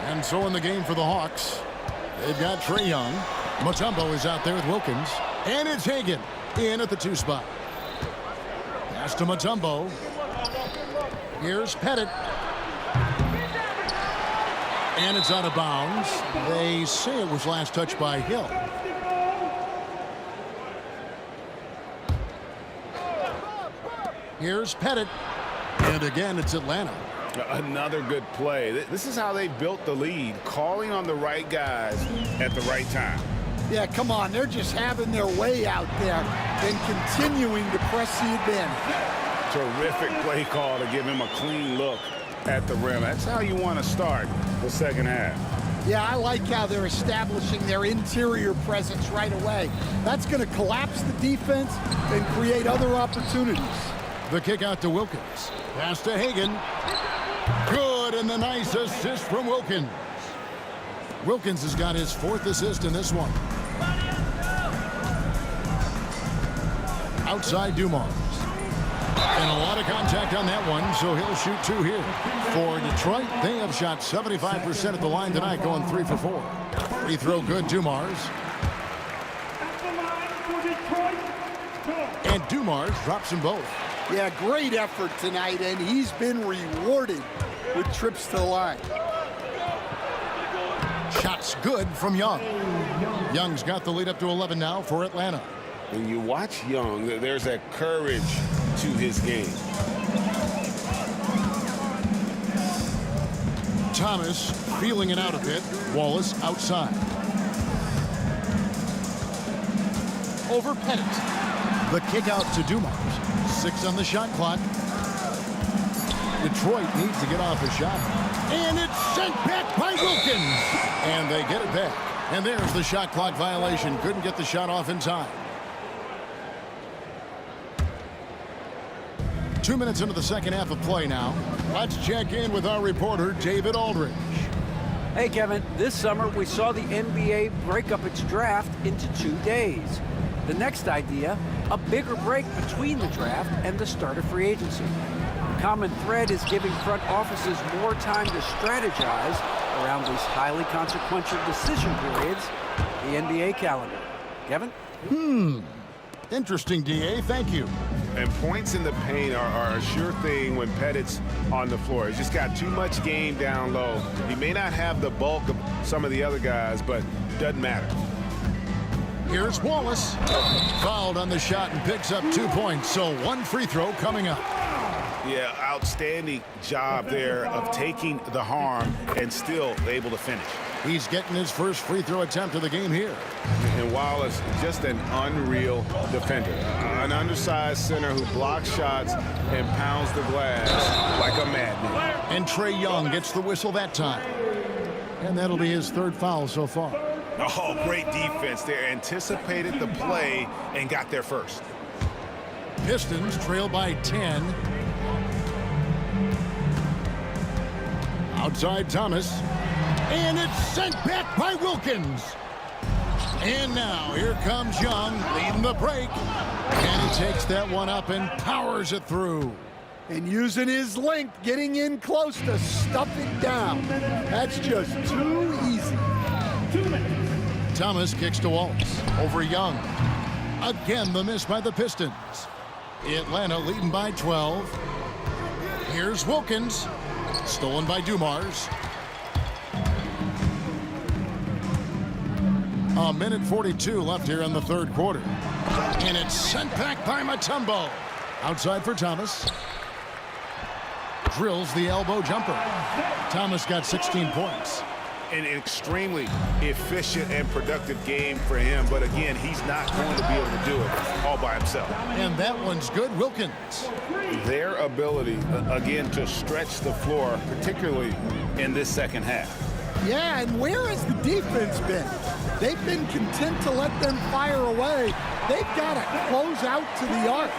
And so in the game for the Hawks, they've got Trae Young. Mutombo is out there with Wilkins. And it's Hagan in at the 2 spot. Pass to Mutombo. Here's Pettit. And it's out of bounds. They say it was last touched by Hill. Here's Pettit. And again, it's Atlanta. Another good play. This is how they built the lead, calling on the right guys at the right time. Yeah, come on. They're just having their way out there and continuing to press the advantage. Terrific play call to give him a clean look at the rim. That's how you want to start the second half. Yeah, I like how they're establishing their interior presence right away. That's going to collapse the defense and create other opportunities. The kick out to Wilkins. Pass to Hagan. Good, and the nice assist from Wilkins. Wilkins has got his 4th assist in this one. Outside Dumars. And a lot of contact on that one, so he'll shoot 2 here. For Detroit, they have shot 75% at the line tonight, going 3 for 4. Free throw good, Dumars. And Dumars drops them both. Yeah, great effort tonight, and he's been rewarded with trips to the line. Shots good from Young. Young's got the lead up to 11 now for Atlanta. When you watch Young, there's that courage to his game. Thomas feeling it out a bit. Wallace outside. Over Pettit. The kick out to Dumars. 6 on the shot clock. Detroit needs to get off a shot. And it's sent back by Wilkins. And they get it back. And there's the shot clock violation. Couldn't get the shot off in time. 2 minutes into the second half of play now. Let's check in with our reporter, David Aldridge. Hey, Kevin, this summer we saw the NBA break up its draft into 2 days. The next idea, a bigger break between the draft and the start of free agency. The common thread is giving front offices more time to strategize around these highly consequential decision periods, the NBA calendar. Kevin? Interesting, DA. Thank you. And points in the paint are a sure thing when Pettit's on the floor. He's just got too much game down low. He may not have the bulk of some of the other guys, but doesn't matter. Here's Wallace. Fouled on the shot and picks up 2 points, so 1 free throw coming up. Yeah, outstanding job there of taking the harm and still able to finish. He's getting his first free throw attempt of the game here. And Wallace, just an unreal defender. An undersized center who blocks shots and pounds the glass like a madman. And Trae Young gets the whistle that time. And that'll be his 3rd foul so far. Oh, great defense there. Anticipated the play and got there first. Pistons trail by 10. Outside Thomas. And it's sent back by Wilkins. And now here comes Young leading the break. And he takes that one up and powers it through. And using his length, getting in close to stuff it down. That's just too easy. 2 minutes. Thomas kicks to Wallace over Young. Again, the miss by the Pistons. Atlanta leading by 12. Here's Wilkins. Stolen by Dumars. A minute 42 left here in the 3rd quarter. And it's sent back by Mutombo. Outside for Thomas. Drills the elbow jumper. Thomas got 16 points. An extremely efficient and productive game for him. But again, he's not going to be able to do it all by himself. And that one's good. Wilkins. Their ability, again, to stretch the floor, particularly in this second half. Yeah, and where has the defense been? They've been content to let them fire away. They've got to close out to the arc.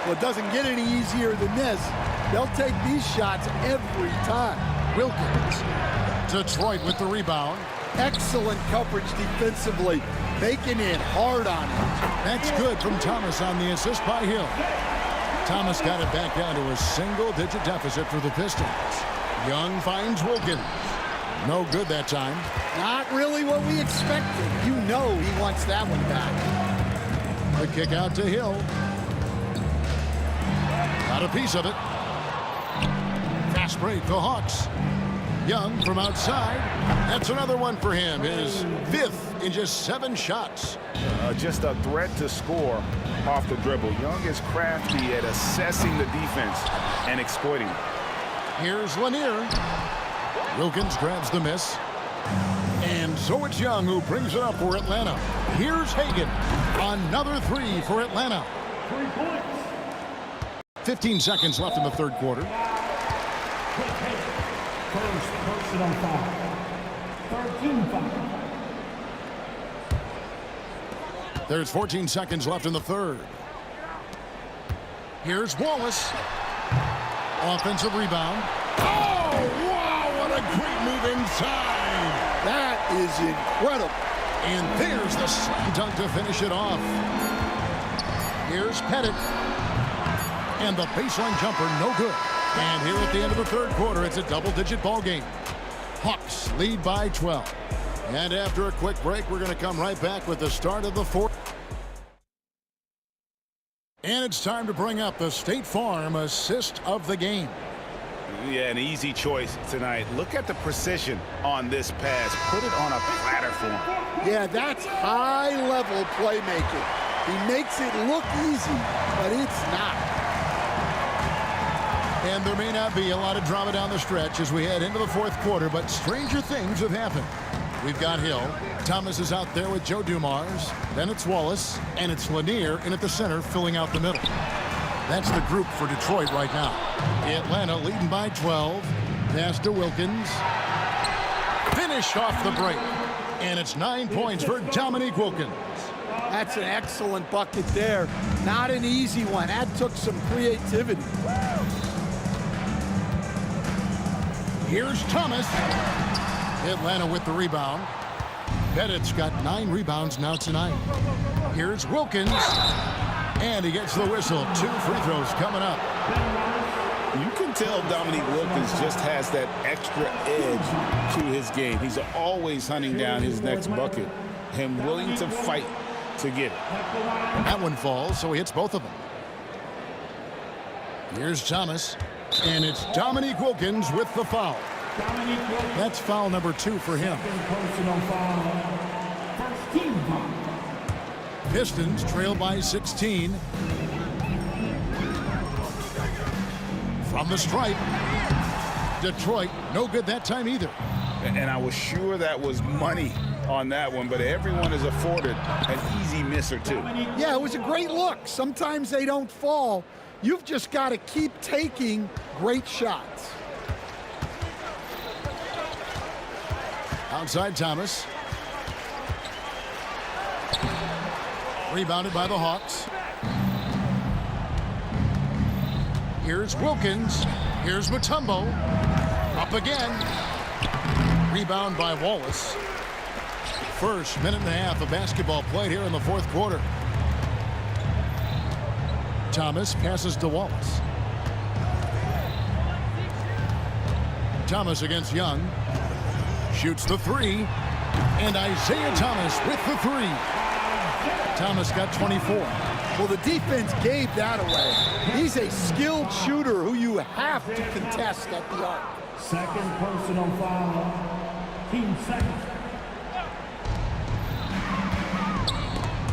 Well, it doesn't get any easier than this. They'll take these shots every time. Wilkins. Detroit with the rebound. Excellent coverage defensively, making it hard on him. That's good from Thomas on the assist by Hill. Thomas got it back down to a single-digit deficit for the Pistons. Young finds Wilkins. No good that time. Not really what we expected. You know he wants that one back. The kick out to Hill. Got a piece of it. Fast break, the Hawks. Young from outside. That's another one for him. His 5th in just 7 shots. Just a threat to score off the dribble. Young is crafty at assessing the defense and exploiting it. Here's Lanier. Wilkins grabs the miss. And so it's Young who brings it up for Atlanta. Here's Hagan. Another 3 for Atlanta. 3 points. 15 seconds left in the 3rd quarter. First personal foul. 13 foul. There's 14 seconds left in the 3rd. Here's Wallace. Offensive rebound. Oh, wow, what a great move inside. That is incredible. And there's the slam dunk to finish it off. Here's Pettit. And the baseline jumper, no good. And here at the end of the 3rd quarter, it's a double-digit ball game. Hawks lead by 12. And after a quick break, we're going to come right back with the start of the 4th. And it's time to bring up the State Farm assist of the game. Yeah, an easy choice tonight. Look at the precision on this pass. Put it on a platter for him. Yeah, that's high-level playmaking. He makes it look easy, but it's not. And there may not be a lot of drama down the stretch as we head into the 4th quarter, but stranger things have happened. We've got Hill. Thomas is out there with Joe Dumars. Then it's Wallace, and it's Lanier in at the center filling out the middle. That's the group for Detroit right now. Atlanta leading by 12. Pass to Wilkins. Finish off the break. And it's 9 points for Dominique Wilkins. That's an excellent bucket there. Not an easy one. That took some creativity. Here's Thomas. Atlanta with the rebound. Pettit's got 9 rebounds now tonight. Here's Wilkins. And he gets the whistle. 2 free throws coming up. You can tell Dominique Wilkins just has that extra edge to his game. He's always hunting down his next bucket and willing to fight to get it. That one falls, so he hits both of them. Here's Thomas. And it's Dominique Wilkins with the foul. That's foul number 2 for him. Pistons trail by 16. From the stripe. Detroit, no good that time either. And I was sure that was money on that one, but everyone is afforded an easy miss or two. Yeah, it was a great look. Sometimes they don't fall. You've just got to keep taking great shots. Outside Thomas. Rebounded by the Hawks. Here's Wilkins. Here's Mutombo. Up again. Rebound by Wallace. First minute and a half of basketball played here in the fourth quarter. Thomas passes to Wallace. Thomas against Young. Shoots the 3. And Isaiah Thomas with the 3. Thomas got 24. Well, the defense gave that away. He's a skilled shooter who you have to contest at the arc. Second personal foul. Team second.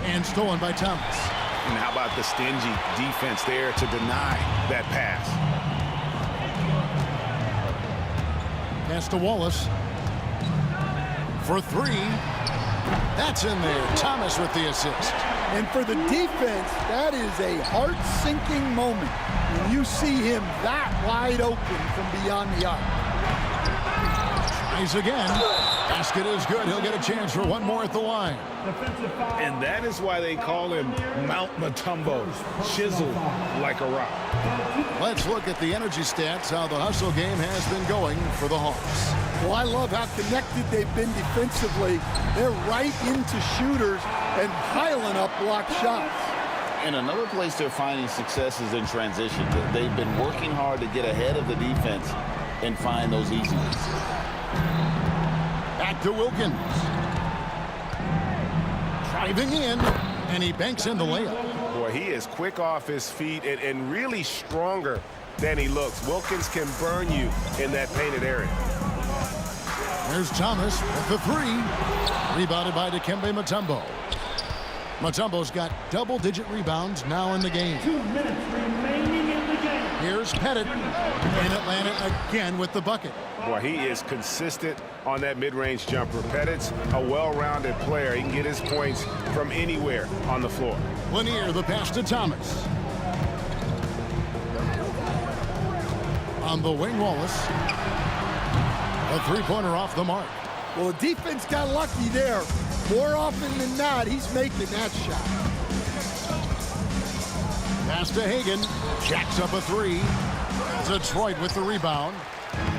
And stolen by Thomas. And how about the stingy defense there to deny that pass? Pass to Wallace. For 3. That's in there. Thomas with the assist. And for the defense, that is a heart-sinking moment when you see him that wide open from beyond the arc. Tries again. Basket is good. He'll get a chance for one more at the line. And that is why they call him Mount Mutombo, chiseled like a rock. Let's look at the energy stats, how the hustle game has been going for the Hawks. Well, I love how connected they've been defensively. They're right into shooters and piling up block shots. And another place they're finding success is in transition. They've been working hard to get ahead of the defense and find those easy ones. Back to Wilkins. Driving in, and he banks in the layup. Boy, he is quick off his feet and really stronger than he looks. Wilkins can burn you in that painted area. There's Thomas with the 3. Rebounded by Dikembe Mutombo. Mutombo's got double-digit rebounds now in the game. 2 minutes remaining in the game. Here's Pettit. And Atlanta again with the bucket. Boy, he is consistent on that mid-range jumper. Pettit's a well-rounded player. He can get his points from anywhere on the floor. Lanier, the pass to Thomas. On the wing, Wallace. A 3-pointer off the mark. Well, the defense got lucky there. More often than not, he's making that shot. Pass to Hagan. Jacks up a 3. Detroit with the rebound.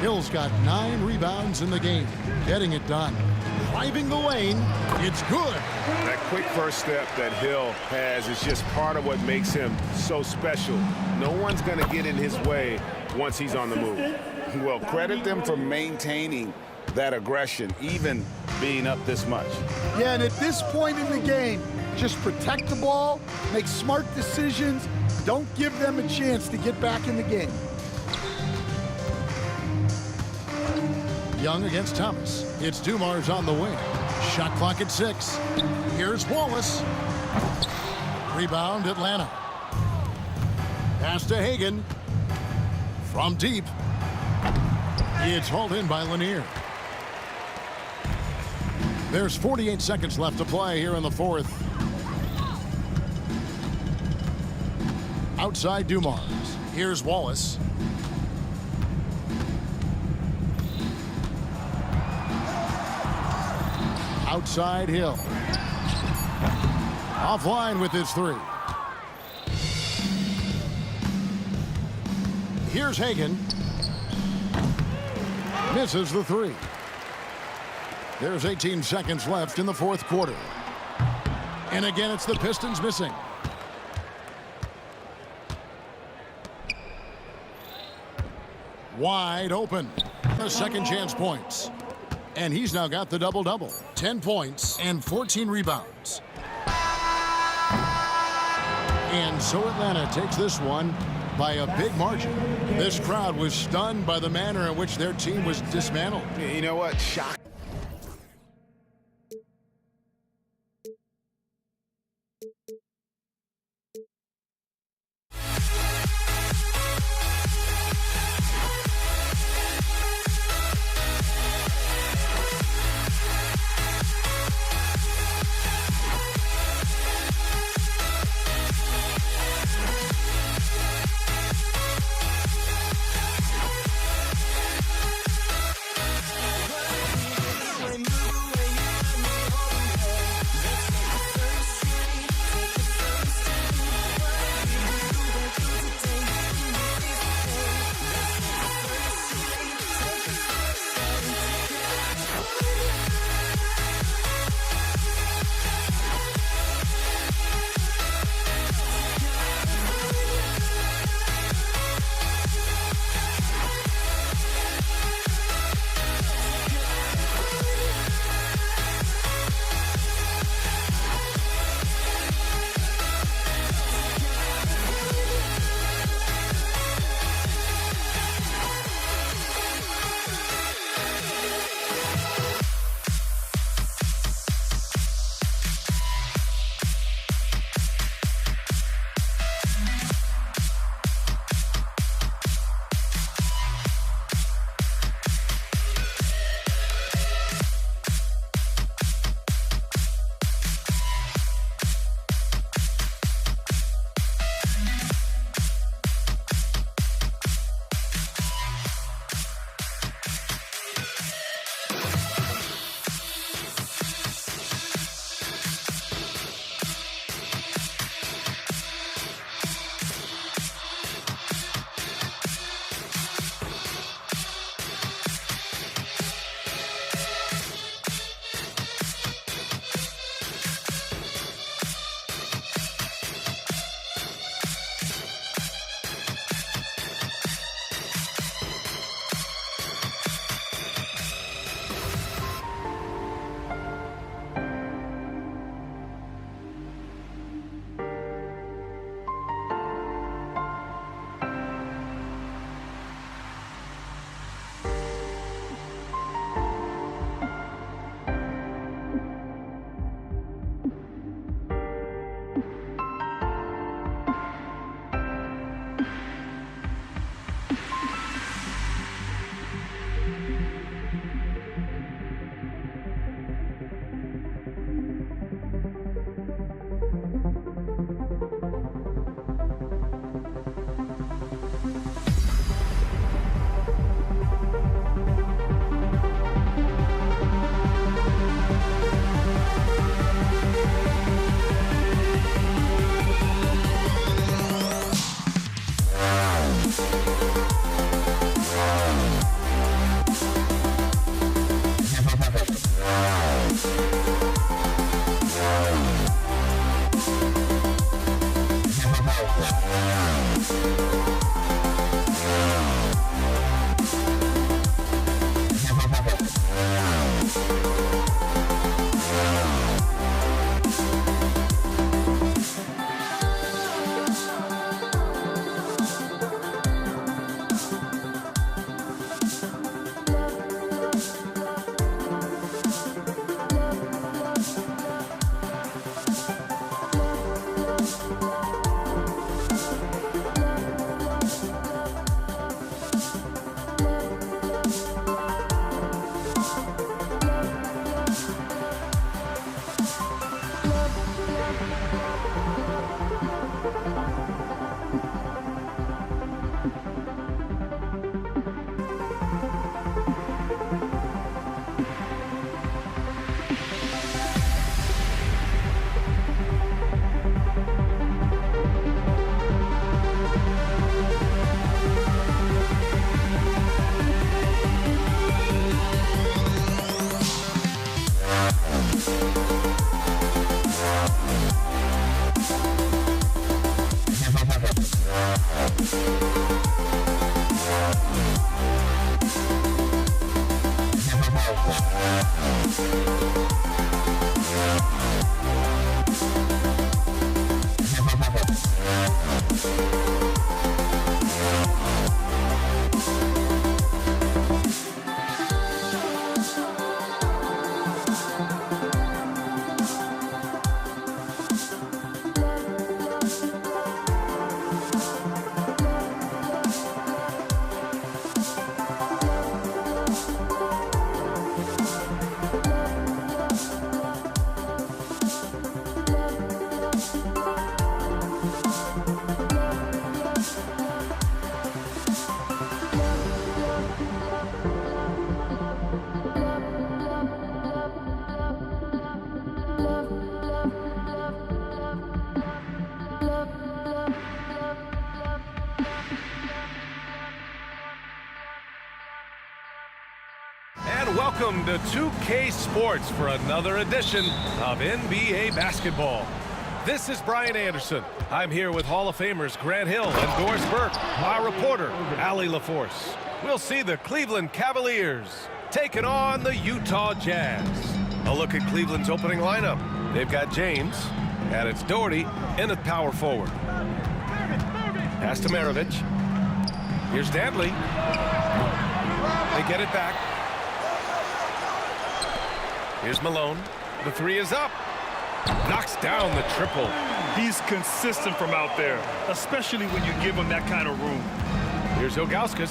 Hill's got 9 rebounds in the game. Getting it done. Driving the lane. It's good. That quick first step that Hill has is just part of what makes him so special. No one's going to get in his way once he's on the move. Well, credit them for maintaining that aggression, even being up this much. Yeah, and at this point in the game, just protect the ball, make smart decisions, don't give them a chance to get back in the game. Young against Thomas. It's Dumars on the wing. Shot clock at 6. Here's Wallace. Rebound, Atlanta. Pass to Hagan. From deep. It's hauled in by Lanier. There's 48 seconds left to play here in the fourth. Outside Dumars. Here's Wallace. Outside Hill. Offline with his three. Here's Hagan. Misses the three. There's 18 seconds left in the fourth quarter. And again, it's the Pistons missing. Wide open. The second chance points. And he's now got the double-double. 10 points and 14 rebounds. And so Atlanta takes this one by a big margin. This crowd was stunned by the manner in which their team was dismantled. You know what? Shock. And welcome to 2K Sports for another edition of NBA basketball. This is Brian Anderson. I'm here with Hall of Famers Grant Hill and Doris Burke, our reporter, Allie LaForce. We'll see the Cleveland Cavaliers taking on the Utah Jazz. A look at Cleveland's opening lineup. They've got James, and it's Doherty in at power forward. Pass to Maravich. Here's Dantley. They get it back. Here's Malone. The three is up. Knocks down the triple. He's consistent from out there, especially when you give him that kind of room. Here's Ilgauskas.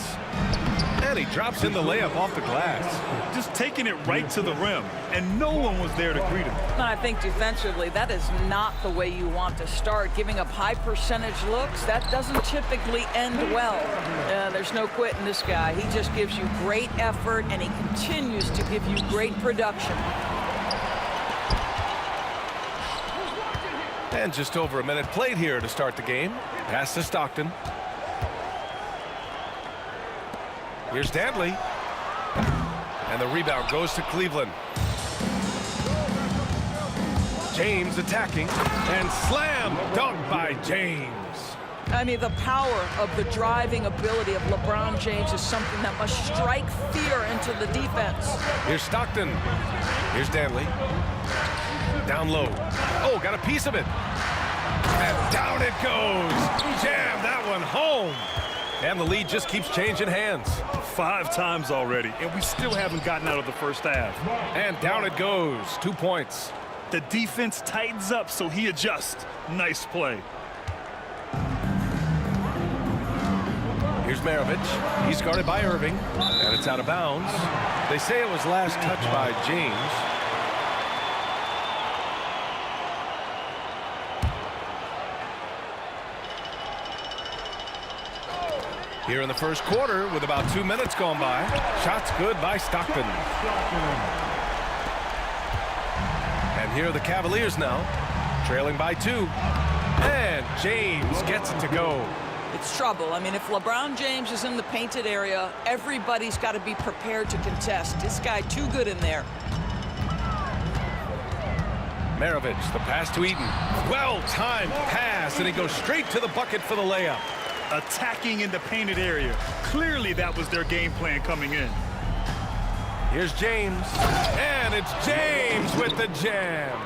And he drops in the layup off the glass. Just taking it right to the rim, and no one was there to greet him. I think defensively, that is not the way you want to start. Giving up high percentage looks, that doesn't typically end well. There's no quitting this guy. He just gives you great effort, and he continues to give you great production. And just over a minute played here to start the game. Pass to Stockton. Here's Dantley. And the rebound goes to Cleveland. James attacking. And slam dunk by James. I mean, the power of the driving ability of LeBron James is something that must strike fear into the defense. Here's Stockton. Here's Dantley. Down low. Oh, got a piece of it. And down it goes. Jam that one home. And the lead just keeps changing hands. 5 times already, and we still haven't gotten out of the first half. And down it goes. 2 points. The defense tightens up, so he adjusts. Nice play. Here's Maravich. He's guarded by Irving. And it's out of bounds. They say it was last touched by James. Here in the first quarter with about 2 minutes gone by. Shots good by Stockton. And here are the Cavaliers now, trailing by 2. And James gets it to go. It's trouble. I mean, if LeBron James is in the painted area, everybody's got to be prepared to contest. This guy too good in there. Maravich, the pass to Eaton. Well-timed pass, and he goes straight to the bucket for the layup. Attacking in the painted area. Clearly that was their game plan coming in. Here's James. And it's James with the jam.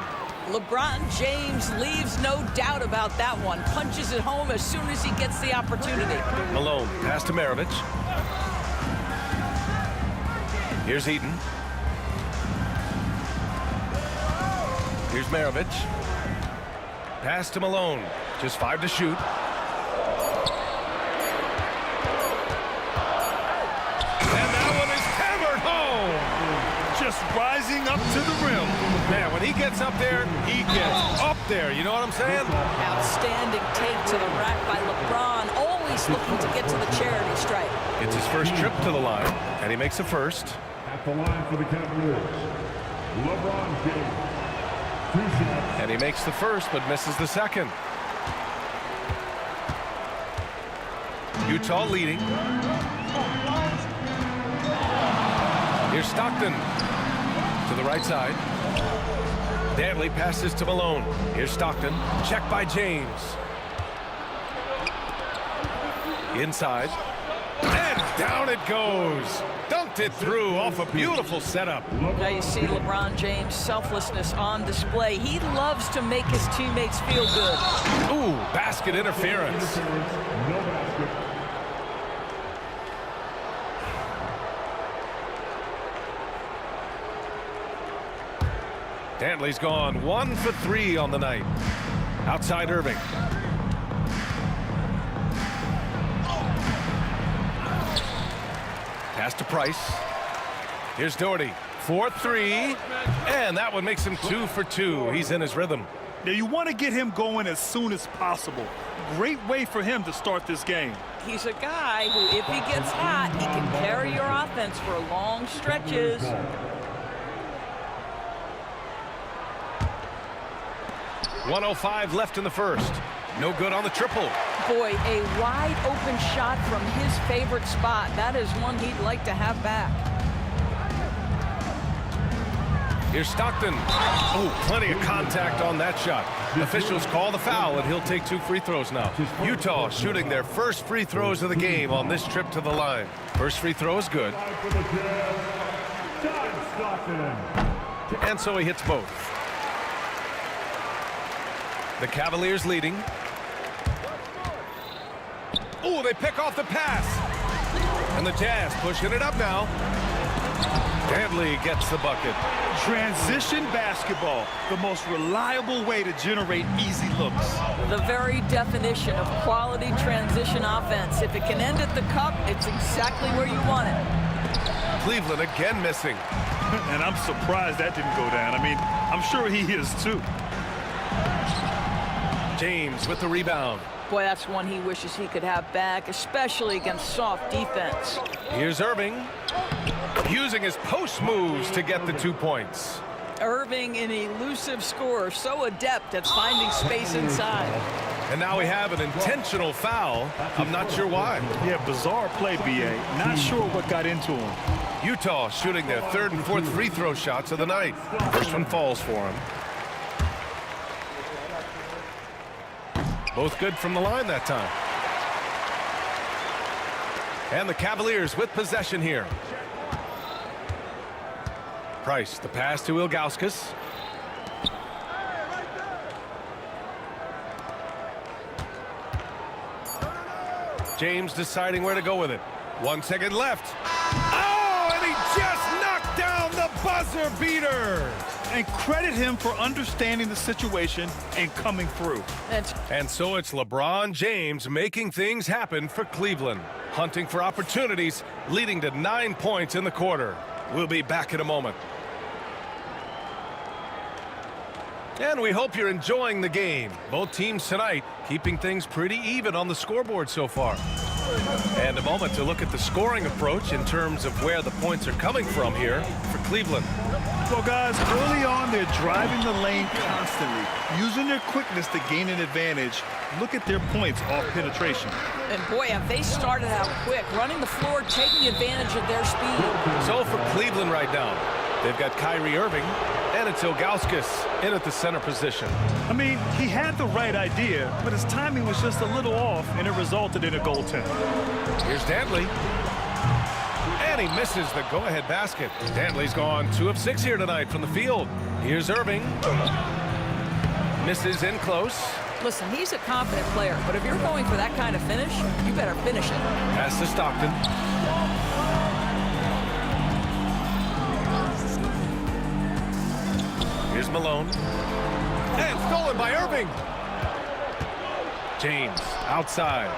LeBron James leaves no doubt about that one. Punches it home as soon as he gets the opportunity. Malone, pass to Maravich. Here's Eaton. Here's Maravich. Pass to Malone. Just 5 to shoot. Just rising up to the rim. Man, when he gets up there, he gets up there. You know what I'm saying? Outstanding take to the rack by LeBron. Always looking to get to the charity stripe. It's his first trip to the line, and he makes the first. At the line for the Cavaliers, LeBron James. 2 shots. And he makes the first, but misses the second. Utah leading. Here's Stockton to the right side. Dantley passes to Malone. Here's Stockton. Checked by James. Inside. And down it goes. Dunked it through off a beautiful setup. Now you see LeBron James' selflessness on display. He loves to make his teammates feel good. Ooh, basket interference. No basket. Dantley's gone 1 for 3 on the night. Outside Irving. Pass to Price. Here's Doherty. 4-3. And that one makes him 2 for 2. He's in his rhythm. Now, you want to get him going as soon as possible. Great way for him to start this game. He's a guy who, if he gets hot, he can carry your offense for long stretches. .105 left in the first. No good on the triple. Boy, a wide open shot from his favorite spot. That is one he'd like to have back. Here's Stockton. Oh, plenty of contact on that shot. Officials call the foul, and he'll take 2 free throws now. Utah shooting their first free throws of the game on this trip to the line. First free throw is good. And so he hits both. The Cavaliers leading. Oh, they pick off the pass. And the Jazz pushing it up now. Dantley gets the bucket. Transition basketball, the most reliable way to generate easy looks. The very definition of quality transition offense. If it can end at the cup, it's exactly where you want it. Cleveland again missing. And I'm surprised that didn't go down. I mean, I'm sure he is too. James with the rebound. Boy, that's one he wishes he could have back, especially against soft defense. Here's Irving, using his post moves to get the 2 points. Irving, an elusive scorer, so adept at finding space inside. And now we have an intentional foul. I'm not sure why. Yeah, bizarre play, B.A. Not sure what got into him. Utah shooting their 3rd and 4th free throw shots of the night. First one falls for him. Both good from the line that time. And the Cavaliers with possession here. Price, the pass to Ilgauskas. James deciding where to go with it. 1 second left. Oh, and he just knocked down the buzzer beater. And credit him for understanding the situation and coming through. And so it's LeBron James making things happen for Cleveland. Hunting for opportunities, leading to 9 points in the quarter. We'll be back in a moment. And we hope you're enjoying the game. Both teams tonight keeping things pretty even on the scoreboard so far. And a moment to look at the scoring approach in terms of where the points are coming from here for Cleveland. Well, guys, early on, they're driving the lane constantly, using their quickness to gain an advantage. Look at their points off penetration. And boy, have they started out quick, running the floor, taking advantage of their speed. So for Cleveland right now, they've got Kyrie Irving, and it's Ilgauskas in at the center position. I mean, he had the right idea, but his timing was just a little off, and it resulted in a goaltend. Here's Dantley. And he misses the go-ahead basket. Dantley's gone 2 of 6 here tonight from the field. Here's Irving. Misses in close. Listen, he's a confident player, but if you're going for that kind of finish, you better finish it. Pass to Stockton. Here's Malone. And stolen by Irving. James outside.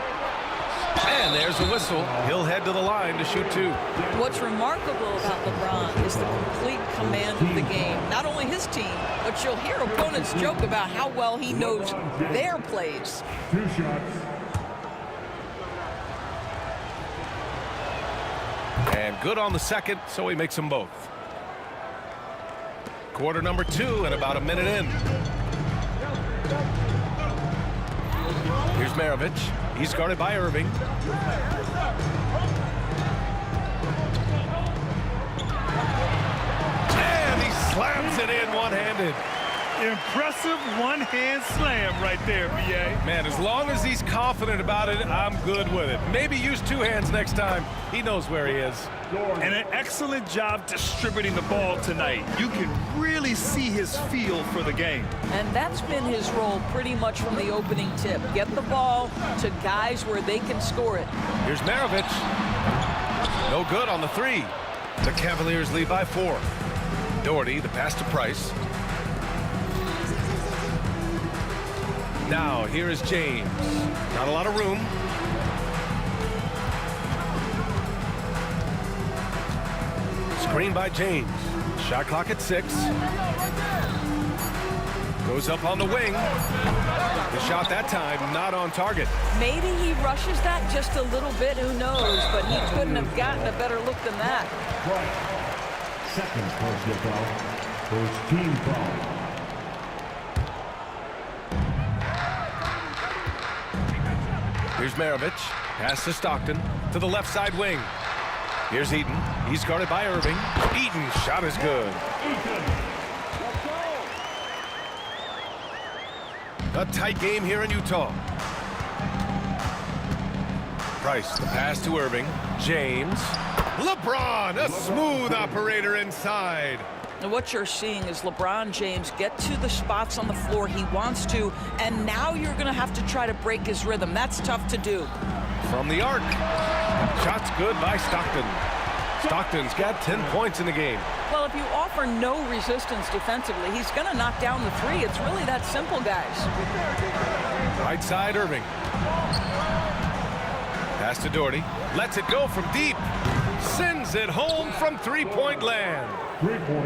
And there's a whistle. He'll head to the line to shoot 2. What's remarkable about LeBron is the complete command of the game. Not only his team, but you'll hear opponents joke about how well he knows their plays. 2 shots. And good on the second, so he makes them both. Quarter number 2 and about a minute in. Here's Maravich. He's guarded by Irving. And he slams it in one-handed. Impressive one-hand slam right there, B.A. Man, as long as he's confident about it, I'm good with it. Maybe use 2 hands next time. He knows where he is. And an excellent job distributing the ball tonight. You can really see his feel for the game. And that's been his role pretty much from the opening tip. Get the ball to guys where they can score it. Here's Maravich. No good on the 3. The Cavaliers lead by 4. Doherty, the pass to Price. Now, here is James. Not a lot of room. Screen by James. Shot clock at 6. Goes up on the wing. The shot that time not on target. Maybe he rushes that just a little bit, who knows, but he couldn't have gotten a better look than that. Second personal foul. First team foul. Here's Maravich. Pass to Stockton to the left side wing. Here's Eaton. He's guarded by Irving. Eaton, shot is good. A tight game here in Utah. Price, the pass to Irving. James. LeBron, a smooth operator inside. And what you're seeing is LeBron James get to the spots on the floor he wants to, and now you're going to have to try to break his rhythm. That's tough to do. From the arc. Shot's good by Stockton. Stockton's got 10 points in the game. Well, if you offer no resistance defensively, he's going to knock down the three. It's really that simple, guys. Right side, Irving. Pass to Doherty. Lets it go from deep. Sends it home from three-point land.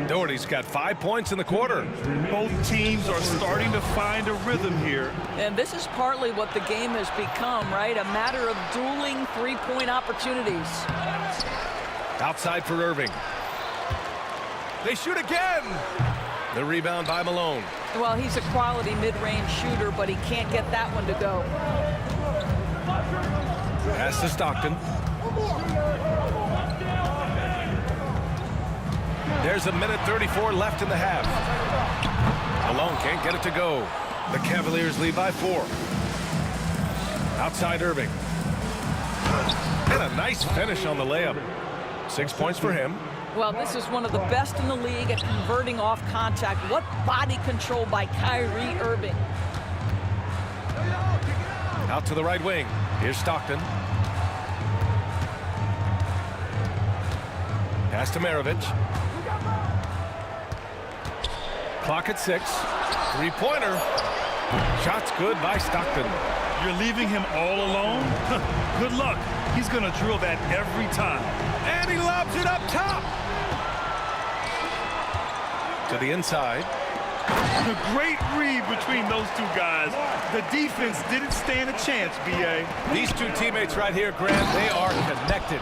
Doherty's got 5 points in the quarter. Both teams are starting to find a rhythm here. And this is partly what the game has become, right? A matter of dueling three-point opportunities. Outside for Irving. They shoot again. The rebound by Malone. Well, he's a quality mid-range shooter, but he can't get that one to go. Pass to Stockton. There's a minute 34 left in the half. Malone can't get it to go. The Cavaliers lead by 4. Outside Irving. And a nice finish on the layup. 6 points for him. Well, this is one of the best in the league at converting off contact. What body control by Kyrie Irving. Out to the right wing. Here's Stockton. Pass to Maravich. Clock at 6. Three-pointer. Shot's good by Stockton. You're leaving him all alone? Good luck. He's going to drill that every time. And he lobs it up top. To the inside. A great read between those two guys. The defense didn't stand a chance, B.A. These two teammates right here, Grant, they are connected.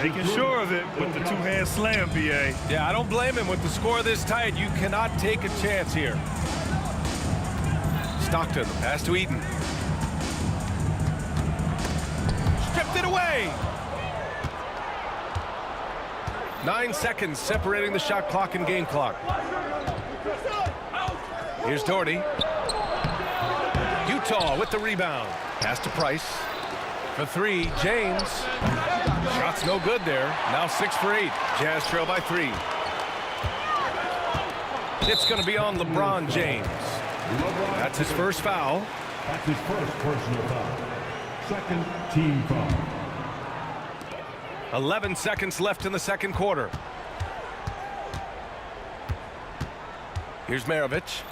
Making sure of it with the two-hand slam, B.A. Yeah, I don't blame him. With the score this tight, you cannot take a chance here. Stockton, pass to Eaton. Stripped it away. 9 seconds separating the shot clock and game clock. Here's Doherty. Utah with the rebound. Pass to Price. For 3, James. Shot's no good there. Now 6 for 8. Jazz trail by 3. It's going to be on LeBron James. That's his first foul. That's his first personal foul. Second team foul. 11 seconds left in the second quarter. Here's Maravich.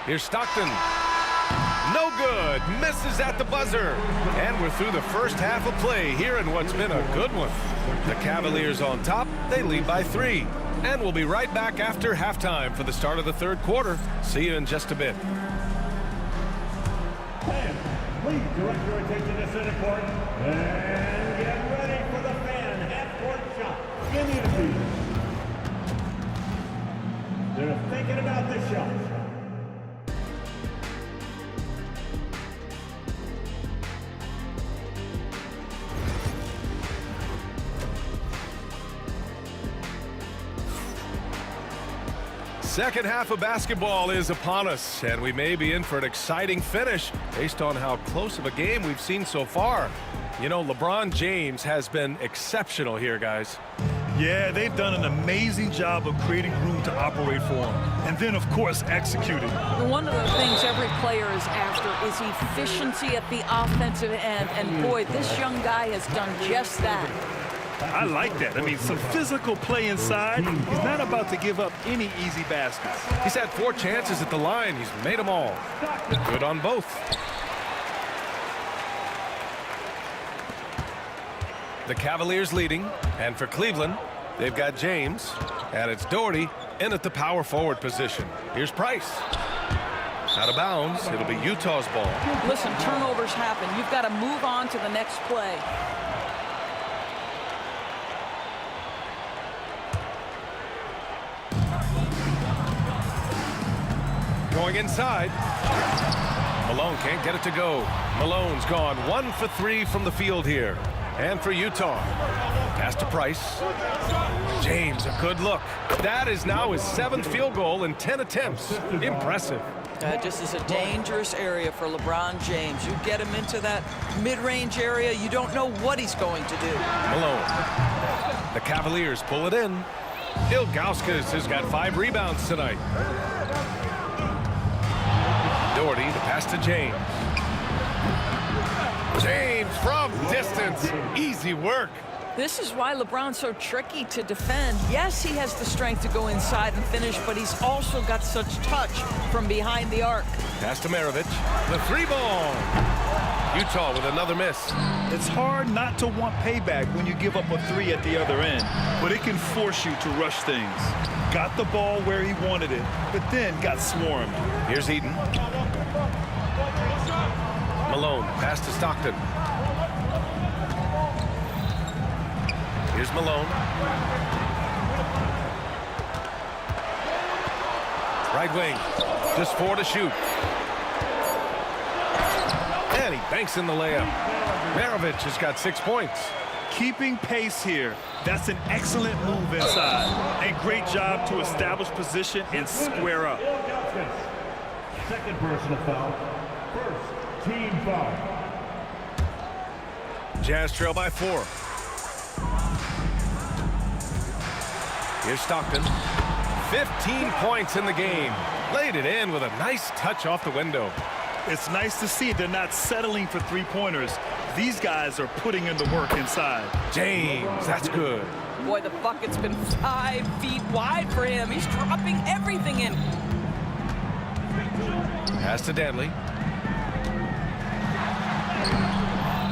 Here's Stockton. No good. Misses at the buzzer. And we're through the first half of play here in what's been a good one. The Cavaliers on top. They lead by 3. And we'll be right back after halftime for the start of the third quarter. See you in just a bit. And please direct your attention to center court. And get ready for the fan half-court shot. Give me the beat. They're thinking about this shot. Second half of basketball is upon us, and we may be in for an exciting finish based on how close of a game we've seen so far. You know, LeBron James has been exceptional here, guys. Yeah, they've done an amazing job of creating room to operate for him. And then, of course, executing. One of the things every player is after is efficiency at the offensive end. And, boy, this young guy has done just that. I like that. I mean, some physical play inside. He's not about to give up any easy baskets. He's had 4 chances at the line. He's made them all. Good on both. The Cavaliers leading. And for Cleveland, they've got James. And it's Doherty in at the power forward position. Here's Price. Out of bounds. It'll be Utah's ball. Listen, turnovers happen. You've got to move on to the next play. Going inside. Malone can't get it to go. Malone's gone 1 for 3 from the field here. And for Utah, pass to Price. James, a good look. That is now his 7th field goal in 10 attempts. Impressive. This is a dangerous area for LeBron James. You get him into that mid-range area, you don't know what he's going to do. Malone. The Cavaliers pull it in. Ilgauskas has got 5 rebounds tonight. Doherty, the pass to James. James from distance. Easy work. This is why LeBron's so tricky to defend. Yes, he has the strength to go inside and finish, but he's also got such touch from behind the arc. Pass to Maravich. The 3-ball. Utah with another miss. It's hard not to want payback when you give up a 3 at the other end, but it can force you to rush things. Got the ball where he wanted it, but then got swarmed. Here's Eden. Malone, pass to Stockton. Here's Malone. Right wing, just 4 to shoot. And he banks in the layup. Maravich has got 6 points. Keeping pace here. That's an excellent move inside. And great job to establish position and square up. Second personal foul. First team foul. Jazz trail by 4. Here's Stockton. 15 points in the game. Laid it in with a nice touch off the window. It's nice to see they're not settling for 3-pointers. These guys are putting in the work inside. James, that's good. Boy, the bucket's been 5 feet wide for him. He's dropping everything in. Pass to Danley.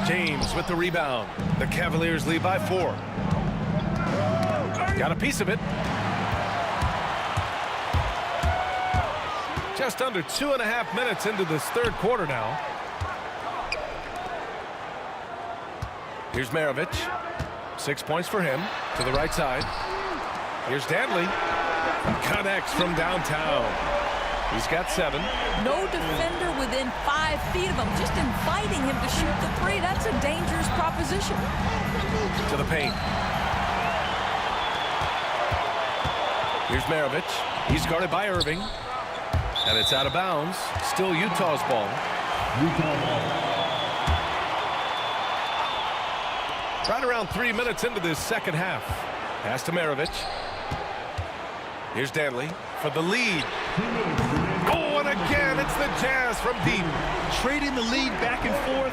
James with the rebound. The Cavaliers lead by 4. Got a piece of it. Just under 2.5 minutes into this 3rd quarter now. Here's Maravich. 6 points for him to the right side. Here's Danley. Connects from downtown. He's got 7. No defender within 5 feet of him, just inviting him to shoot the 3. That's a dangerous proposition. To the paint. Here's Maravich. He's guarded by Irving. And it's out of bounds. Still Utah's ball. Right around 3 minutes into this 2nd half. Pass to Maravich. Here's Danley for the lead. Oh, and again, it's the Jazz from deep. Trading the lead back and forth,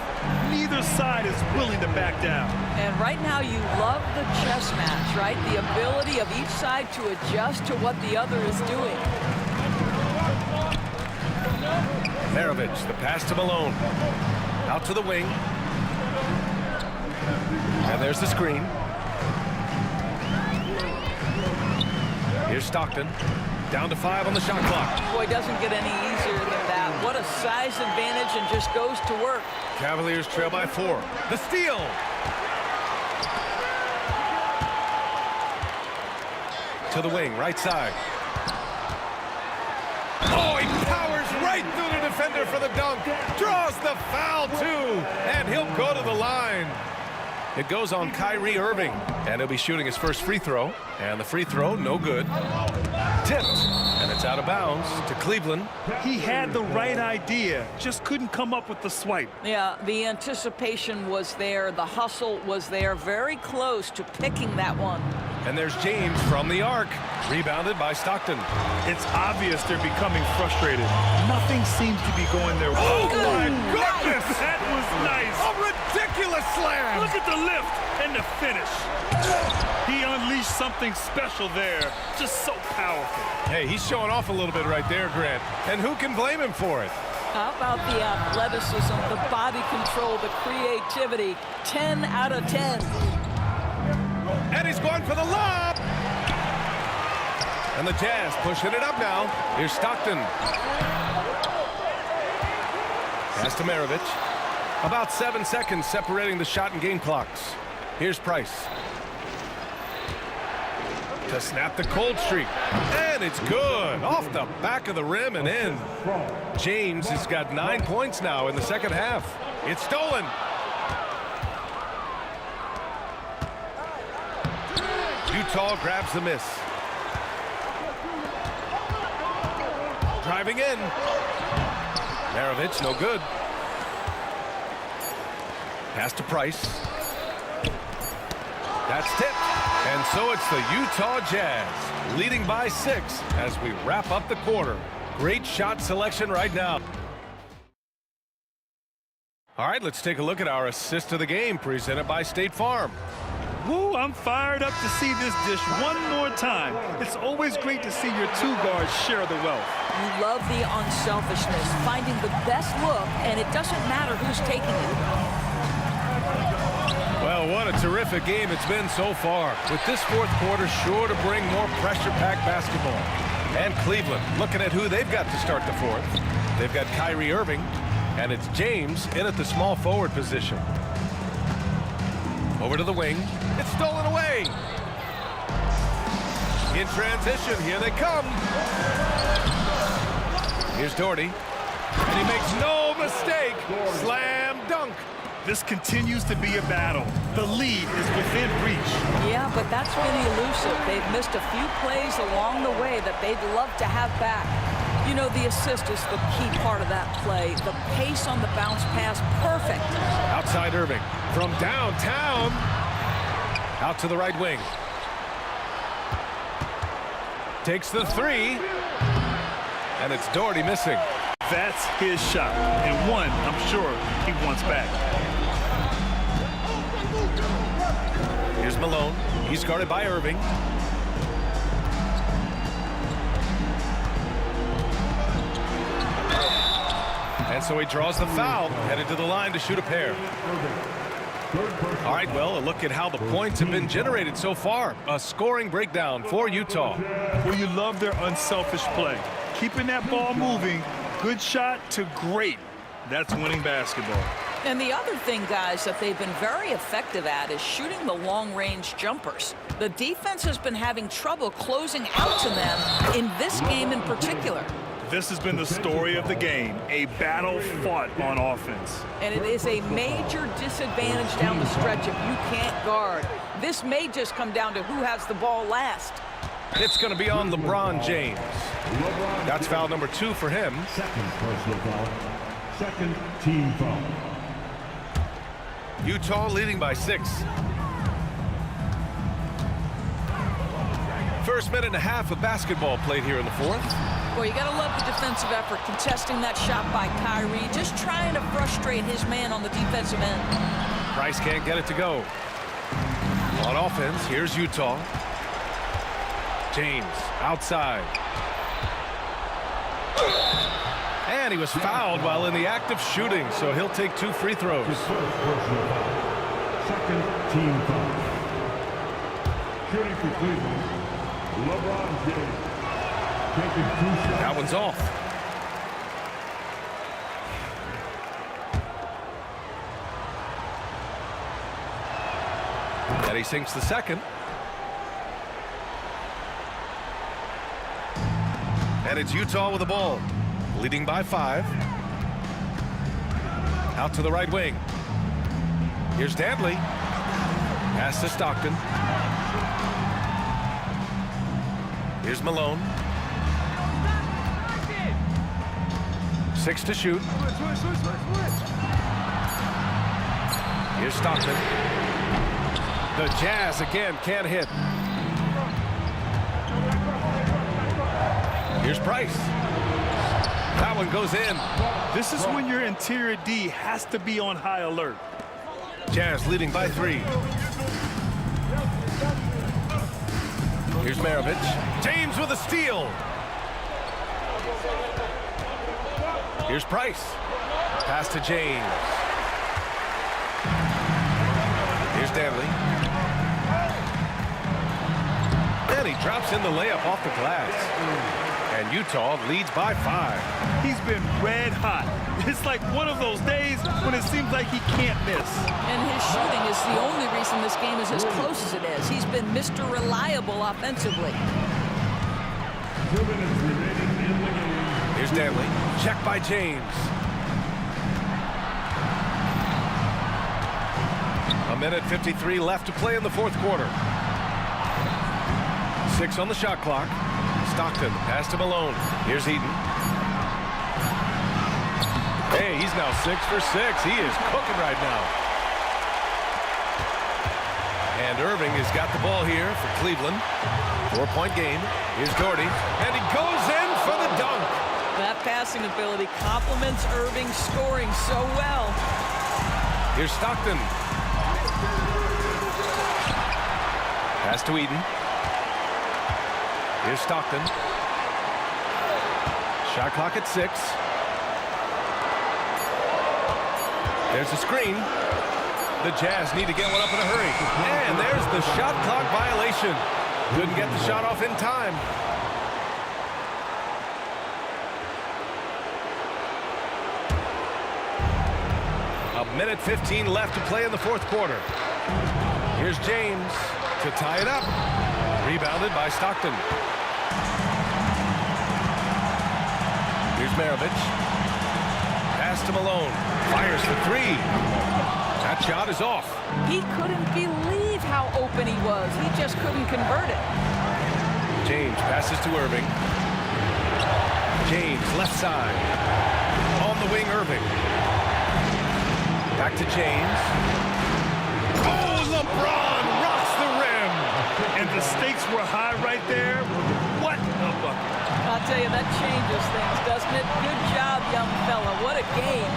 neither side is willing to back down. And right now you love the chess match, right? The ability of each side to adjust to what the other is doing. Maravich, the pass to Malone. Out to the wing. And there's the screen. Here's Stockton. Down to 5 on the shot clock. Boy, doesn't get any easier than that. What a size advantage, and just goes to work. Cavaliers trail by 4. The steal. To the wing, right side. Oh, he powers right through the defender for the dunk. Draws the foul, too. And he'll go to the line. It goes on Kyrie Irving. And he'll be shooting his first free throw. And the free throw, no good. Tipped. And it's out of bounds to Cleveland. He had the right idea, just couldn't come up with the swipe. Yeah, the anticipation was there. The hustle was there. Very close to picking that one. And there's James from the arc. Rebounded by Stockton. It's obvious they're becoming frustrated. Nothing seems to be going their way. Oh, my goodness! That was nice. A ridiculous slam. Look at the lift and the finish. He unleashed something special there. Just so powerful. Hey, he's showing off a little bit right there, Grant. And who can blame him for it? How about the athleticism, the body control, the creativity? 10 out of 10. And he's going for the lob. And the Jazz pushing it up now. Here's Stockton. Pass to Maravich. About 7 seconds separating the shot and game clocks. Here's Price. To snap the cold streak. And it's good. Off the back of the rim and in. James has got 9 points now in the second half. It's stolen. Utah grabs the miss. Driving in. Maravich, no good. Pass to Price. That's tipped. And so it's the Utah Jazz leading by 6 as we wrap up the quarter. Great shot selection right now. All right, let's take a look at our assist of the game presented by State Farm. Woo, I'm fired up to see this dish one more time. It's always great to see your two guards share the wealth. You love the unselfishness, finding the best look, and it doesn't matter who's taking it. Well, what a terrific game it's been so far. With this fourth quarter sure to bring more pressure-packed basketball. And Cleveland looking at who they've got to start the fourth. They've got Kyrie Irving, and it's James in at the small forward position. Over to the wing. It's stolen away. In transition, here they come. Here's Doherty. And he makes no mistake. Slam dunk. This continues to be a battle. The lead is within reach. Yeah, but that's really elusive. They've missed a few plays along the way that they'd love to have back. You know, the assist is the key part of that play. The pace on the bounce pass, perfect. Outside Irving. From downtown. Out to the right wing. Takes the three. And it's Doherty missing. That's his shot. And one, I'm sure, he wants back. Here's Malone. He's guarded by Irving. And so he draws the foul, headed to the line to shoot a pair. All right, well, a look at how the points have been generated so far. A scoring breakdown for Utah. Well, you love their unselfish play. Keeping that ball moving, good shot to great. That's winning basketball. And the other thing, guys, that they've been very effective at is shooting the long-range jumpers. The defense has been having trouble closing out to them in this game in particular. This has been the story of the game, a battle fought on offense. And it is a major disadvantage down the stretch if you can't guard. This may just come down to who has the ball last. It's going to be on LeBron James. That's foul number 2 for him. Second personal foul. Second team foul. Utah leading by 6. First minute and a half of basketball played here in the fourth. Boy, you got to love the defensive effort, contesting that shot by Kyrie, just trying to frustrate his man on the defensive end. Price can't get it to go. On offense, here's Utah. James outside. And he was fouled while in the act of shooting, so he'll take 2 free throws. Second team foul. Shooting for Cleveland, LeBron James. Taking 2 shots. That one's off. And he sinks the second. And it's Utah with the ball, leading by 5. Out to the right wing. Here's Dantley. Pass to Stockton. Here's Malone. 6 to shoot. Here's Stockton. The Jazz again can't hit. Here's Price. That one goes in. This is when your interior D has to be on high alert. Jazz leading by 3. Here's Maravich. James with a steal. Here's Price. Pass to James. Here's Dantley. And he he drops in the layup off the glass. And Utah leads by 5. He's been red hot. It's like one of those days when it seems like he can't miss. And his shooting is the only reason this game is as close as it is. He's been Mr. Reliable offensively. 2 minutes remaining in the game. Here's Danley. Check by James. A minute 53 left to play in the fourth quarter. 6 on the shot clock. Stockton pass to Malone. Here's Eaton. Hey, he's now 6 for 6. He is cooking right now. And Irving has got the ball here for Cleveland. 4-point game. Here's Doherty. And he goes in for the dunk. That passing ability complements Irving's scoring so well. Here's Stockton. Pass to Eden. Here's Stockton. Shot clock at 6. There's a screen. The Jazz need to get one up in a hurry. And there's the shot clock violation. Couldn't get the shot off in time. A minute 15 left to play in the fourth quarter. Here's James to tie it up. Rebounded by Stockton. Here's Maravich. Pass to Malone. Fires the 3. That shot is off. He couldn't believe how open he was. He just couldn't convert it. James passes to Irving. James left side. On the wing, Irving. Back to James. Oh, LeBron rocks the rim. And the stakes were high right there. What a bucket. I'll tell you, that changes things, doesn't it? Good job, young fella. What a game.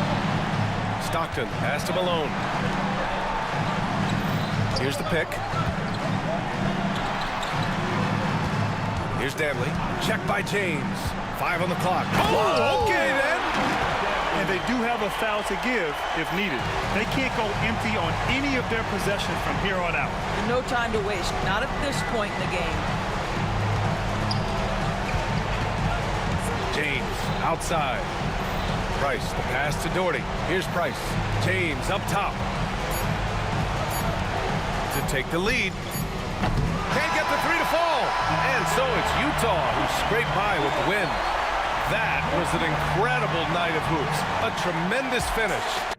Stockton pass to Malone. Here's the pick. Here's Danley. Check by James. 5 on the clock. Oh, okay then. And they do have a foul to give if needed. They can't go empty on any of their possessions from here on out. And no time to waste. Not at this point in the game. James outside. Price, the pass to Doherty. Here's Price. James up top. To take the lead. Can't get the 3 to fall. And so it's Utah who scraped by with the win. That was an incredible night of hoops. A tremendous finish.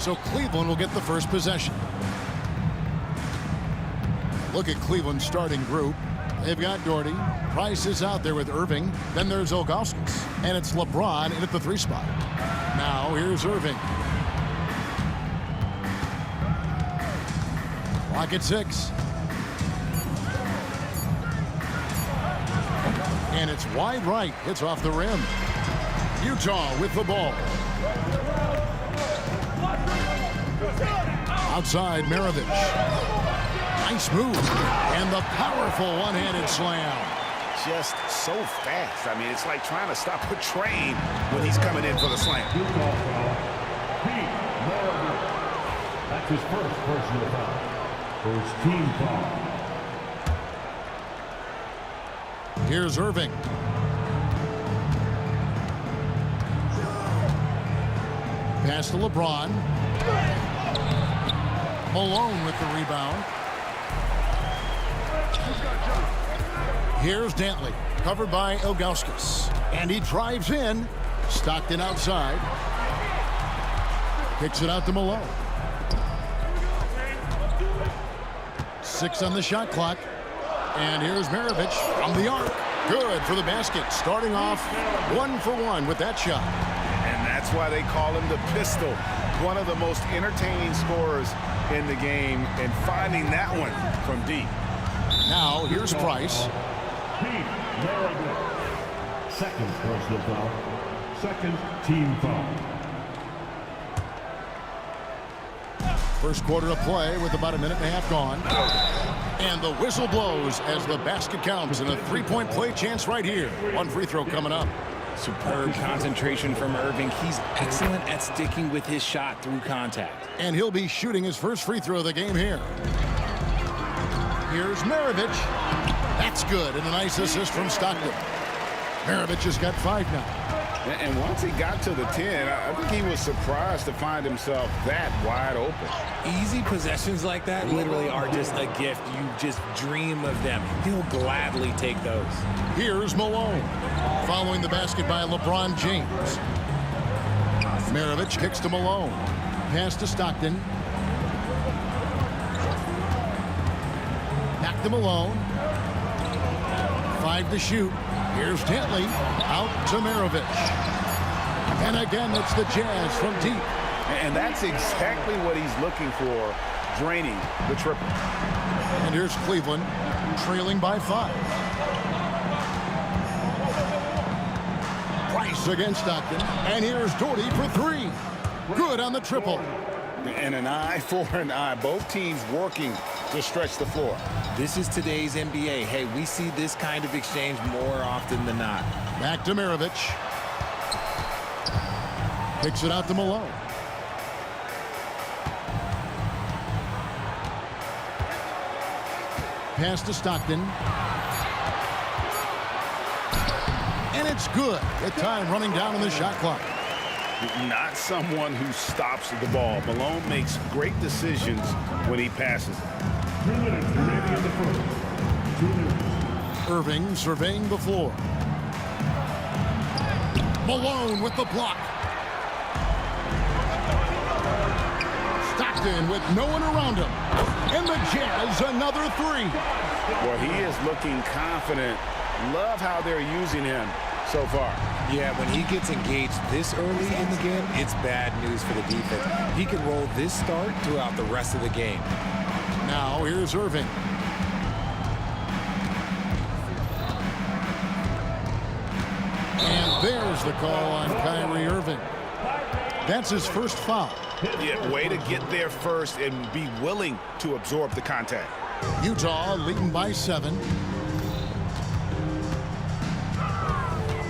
So Cleveland will get the first possession. Look at Cleveland's starting group. They've got Doherty. Price is out there with Irving. Then there's Ilgauskas. And it's LeBron in at the 3 spot. Now here's Irving. Clock at 6. And it's wide right. It's off the rim. Utah with the ball. Outside, Maravich. Nice move. And the powerful one-handed slam. Just so fast. I mean, it's like trying to stop a train when he's coming in for the slam. That's his first personal foul. First team foul. Here's Irving. Pass to LeBron. Malone with the rebound. Here's Dantley, covered by Ilgauskas. And he drives in. Stockton outside. Kicks it out to Malone. 6 on the shot clock. And here's Maravich from the arc. Good for the basket. Starting off 1 for 1 with that shot. And that's why they call him the pistol. One of the most entertaining scorers in the game, and finding that one from deep. Now here's Price. Second personal foul. Second team foul. First quarter of play with about a minute and a half gone. And the whistle blows as the basket counts, and a 3-point play chance right here. One free throw coming up. Superb concentration from Irving. He's excellent at sticking with his shot through contact. And he'll be shooting his first free throw of the game here. Here's Maravich. That's good, and a nice assist from Stockton. Maravich has got 5 now. And once he got to the 10, I think he was surprised to find himself that wide open. Easy possessions like that literally are just a gift. You just dream of them. He'll gladly take those. Here's Malone. Following the basket by LeBron James. Maravich kicks to Malone. Pass to Stockton. Back to Malone. 5 to shoot. Here's Dantley. Out to Maravich. And again, it's the Jazz from deep. And that's exactly what he's looking for, draining the triple. And here's Cleveland, trailing by 5. Price against Stockton. And here's Doherty for 3. Good on the triple. And an eye for an eye. Both teams working to stretch the floor. This is today's NBA. Hey, we see this kind of exchange more often than not. Back to Maravich. Kicks it out to Malone. Pass to Stockton. And it's good. The time running down on the shot clock. Not someone who stops the ball. Malone makes great decisions when he passes. 2 minutes remaining in the first. 2 minutes. Irving surveying the floor. Malone with the block. Stockton with no one around him. And the Jazz another 3. Well, he is looking confident. Love how they're using him so far. Yeah, when he gets engaged this early in the game, it's bad news for the defense. He can roll this start throughout the rest of the game. Now here's Irving. And there's the call on Kyrie Irving. That's his first foul. Yeah, way to get there first and be willing to absorb the contact. Utah leading by 7.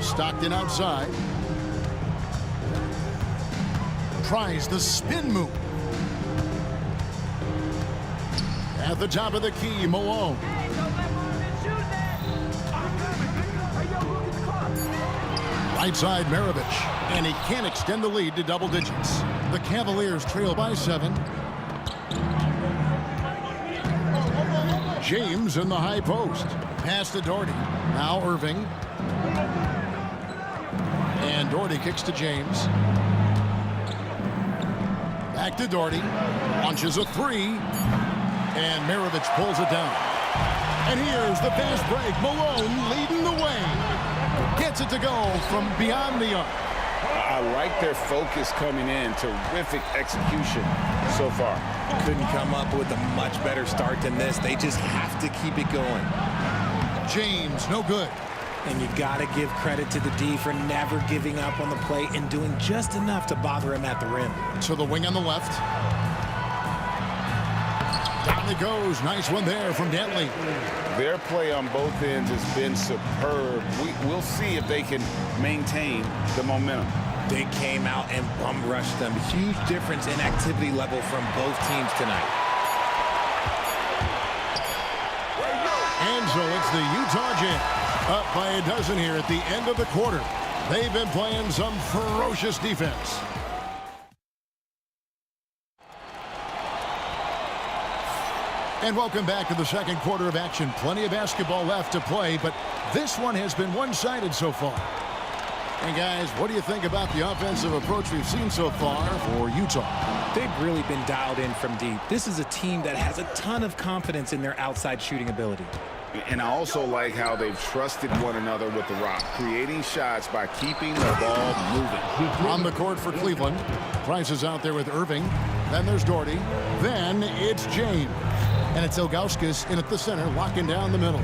Stockton outside. Tries the spin move. At the top of the key, Malone. Right side, Maravich. And he can't extend the lead to double digits. The Cavaliers trail by 7. James in the high post. Pass to Doherty. Now Irving. And Doherty kicks to James. Back to Doherty. Launches a three. And Maravich pulls it down. And here's the fast break. Malone leading the way. Gets it to go from beyond the arc. I like their focus coming in. Terrific execution so far. Couldn't come up with a much better start than this. They just have to keep it going. James, no good. And you got to give credit to the D for never giving up on the play and doing just enough to bother him at the rim. To the wing on the left. Down it goes. Nice one there from Dantley. Their play on both ends has been superb. We'll see if they can maintain the momentum. They came out and bum rushed them. Huge difference in activity level from both teams tonight. And so it's the Utah Jazz up by a dozen here at the end of the quarter. They've been playing some ferocious defense. And welcome back to the second quarter of action. Plenty of basketball left to play, but this one has been one-sided so far. And guys, what do you think about the offensive approach we've seen so far for Utah? They've really been dialed in from deep. This is a team that has a ton of confidence in their outside shooting ability. And I also like how they've trusted one another with the rock, creating shots by keeping the ball moving. On the court for Cleveland. Price is out there with Irving. Then there's Doherty. Then it's James. And it's Ilgauskas in at the center, locking down the middle.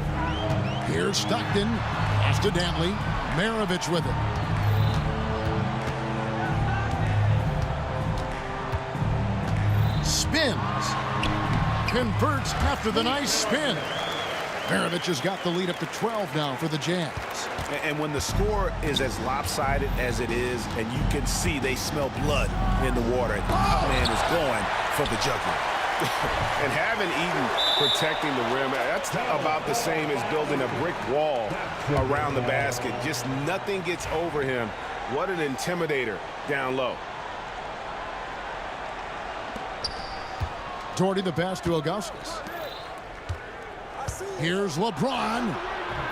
Here's Stockton. Pass to Dantley. Maravich with it. Spins. Converts after the nice spin. Maravich has got the lead up to 12 now for the Jazz. And when the score is as lopsided as it is, and you can see they smell blood in the water, and man is going for the jugular. And having Eaton protecting the rim, that's about the same as building a brick wall around the basket. Just nothing gets over him. What an intimidator down low. Doherty the pass to Ilgauskas. Here's LeBron.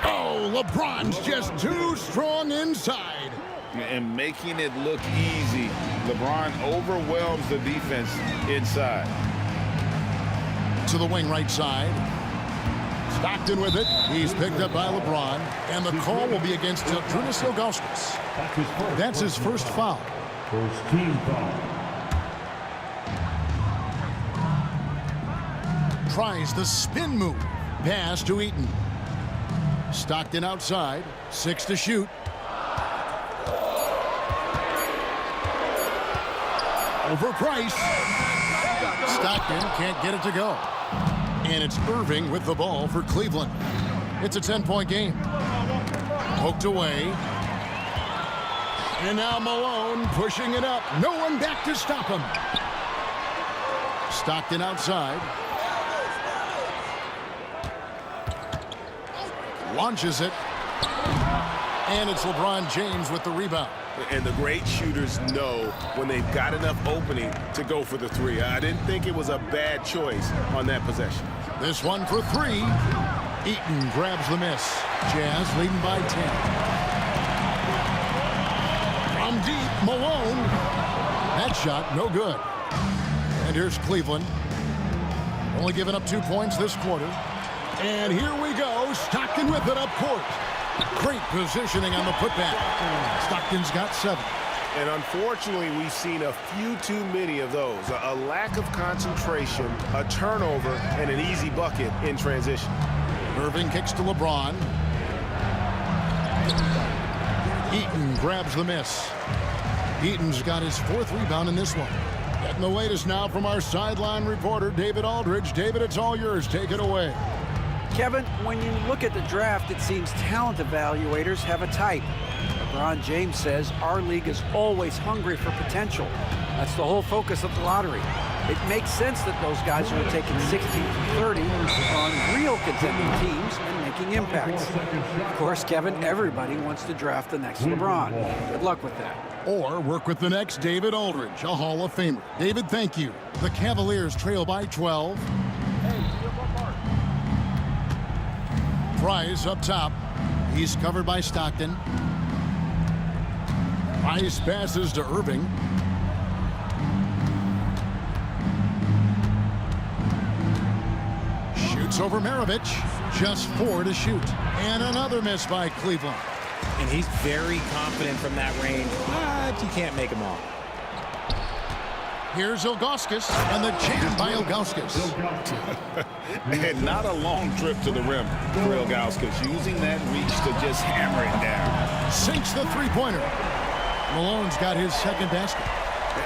Oh, LeBron's just too strong inside. And making it look easy. LeBron overwhelms the defense inside. To the wing right side. Stockton with it. He's picked up by LeBron. And the call will be against Zydrunas Ilgauskas. That's his first foul. First team foul. Tries the spin move. Pass to Eaton. Stockton outside. 6 to shoot. Over Price. Stockton can't get it to go. And it's Irving with the ball for Cleveland. It's a 10-point game. Poked away. And now Malone pushing it up. No one back to stop him. Stockton outside. Launches it. And it's LeBron James with the rebound. And the great shooters know when they've got enough opening to go for the three. I didn't think it was a bad choice on that possession. This one for three. Eaton grabs the miss. Jazz leading by 10. From deep, Malone. That shot, no good. And here's Cleveland. Only giving up 2 points this quarter. And here we go. Stockton with it up court. Great positioning on the putback. Stockton's got 7. And unfortunately, we've seen a few too many of those. A lack of concentration, a turnover, and an easy bucket in transition. Irving kicks to LeBron. Eaton grabs the miss. Eaton's got his 4th rebound in this one. Getting the latest now from our sideline reporter, David Aldridge. David, it's all yours. Take it away. Kevin, when you look at the draft, it seems talent evaluators have a type. LeBron James says our league is always hungry for potential. That's the whole focus of the lottery. It makes sense that those guys are taking 16 to 30 on real contending teams and making impacts. Of course, Kevin, everybody wants to draft the next LeBron. Good luck with that. Or work with the next David Aldridge, a Hall of Famer. David, thank you. The Cavaliers trail by 12. Price up top. He's covered by Stockton. Price passes to Irving. It's over Maravich. Just 4 to shoot. And another miss by Cleveland. And he's very confident from that range, but you can't make him all. Here's Ilgauskas, and the jam by Ilgauskas. And not a long trip to the rim for Ilgauskas, using that reach to just hammer it down. Sinks the three-pointer. Malone's got his second basket.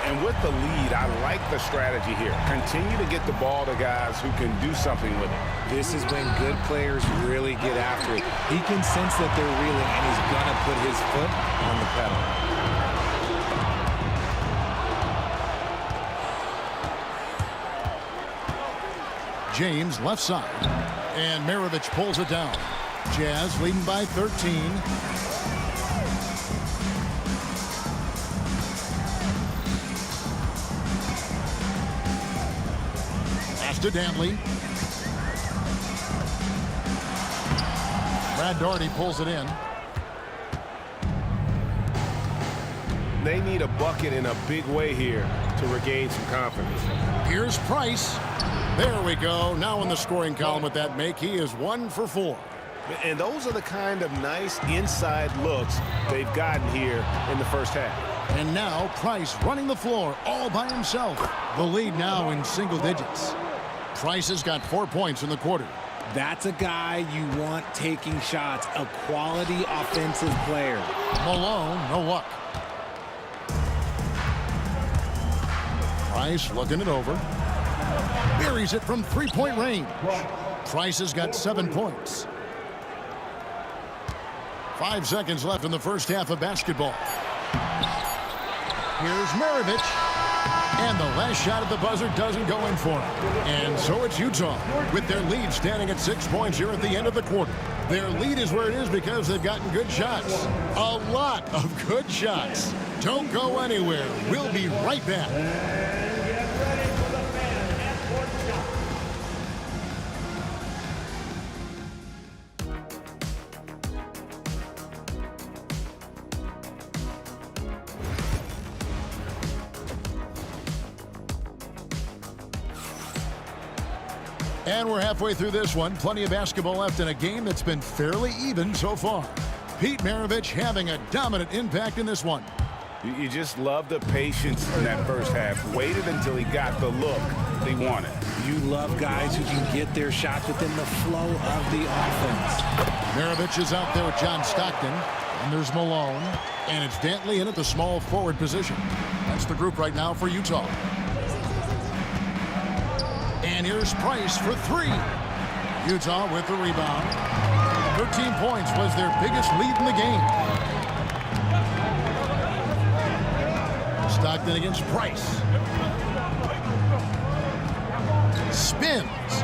And with the lead, I like the strategy here. Continue to get the ball to guys who can do something with it. This is when good players really get after it. He can sense that they're reeling, and he's going to put his foot on the pedal. James left side. And Maravich pulls it down. Jazz leading by 13. To Dantley. Brad Daugherty pulls it in. They need a bucket in a big way here to regain some confidence. Here's Price. There we go. Now in the scoring column with that make, he is 1 for 4. And those are the kind of nice inside looks they've gotten here in the first half. And now Price running the floor all by himself. The lead now in single digits. Price has got 4 points in the quarter. That's a guy you want taking shots, a quality offensive player. Malone, no luck. Price looking it over. Buries it from three-point range. Price has got 7 points. 5 seconds left in the first half of basketball. Here's Maravich. And the last shot at the buzzer doesn't go in for him. And so it's Utah with their lead standing at 6 points here at the end of the quarter. Their lead is where it is because they've gotten good shots. A lot of good shots. Don't go anywhere. We'll be right back. And we're halfway through this one. Plenty of basketball left in a game that's been fairly even so far. Pete Maravich having a dominant impact in this one. You just love the patience in that first half. Waited until he got the look he wanted. You love guys who can get their shots within the flow of the offense. Maravich is out there with John Stockton. And there's Malone. And it's Dantley in at the small forward position. That's the group right now for Utah. And here's Price for 3. Utah with the rebound. 13 points was their biggest lead in the game. Stockton against Price. Spins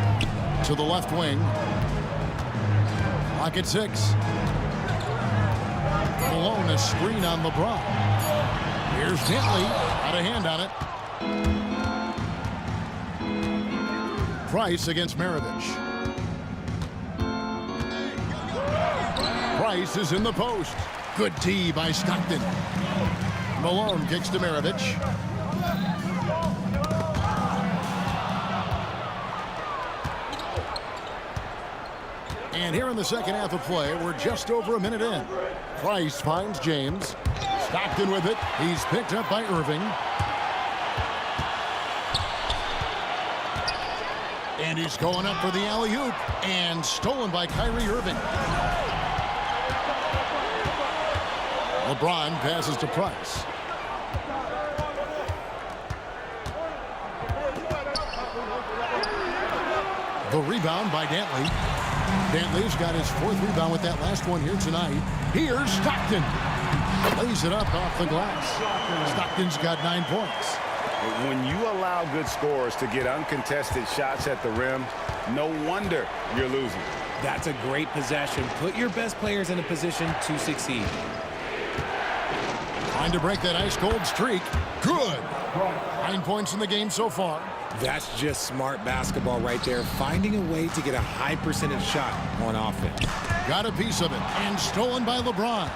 to the left wing. Clock at 6. Malone, a screen on LeBron. Here's Dantley. Got a hand on it. Price against Maravich. Price is in the post. Good D by Stockton. Malone kicks to Maravich. And here in the second half of play, we're just over a minute in. Price finds James. Stockton with it. He's picked up by Irving. And he's going up for the alley-oop. And stolen by Kyrie Irving. LeBron passes to Price. The rebound by Dantley. Dantley's got his 4th rebound with that last one here tonight. Here's Stockton. Lays it up off the glass. Stockton's got 9 points. When you allow good scorers to get uncontested shots at the rim, no wonder you're losing. That's a great possession. Put your best players in a position to succeed. Trying to break that ice-cold streak. Good. 9 points in the game so far. That's just smart basketball right there. Finding a way to get a high percentage shot on offense. Got a piece of it. And stolen by LeBron.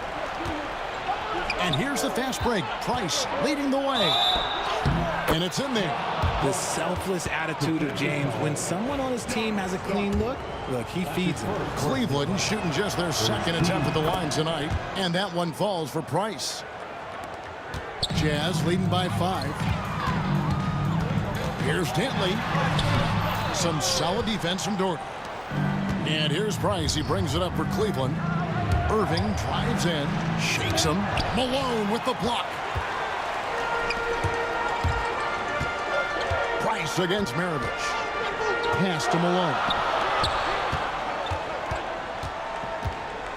And here's the fast break. Price leading the way. And it's in there. The selfless attitude of James. When someone on his team has a clean look, he feeds them. Cleveland shooting just their second attempt at the line tonight, and that one falls for Price. Jazz leading by 5. Here's Dantley. Some solid defense from Dort. And here's Price. He brings it up for Cleveland. Irving drives in, shakes him. Malone with the block. Price against Maravich. Pass to Malone.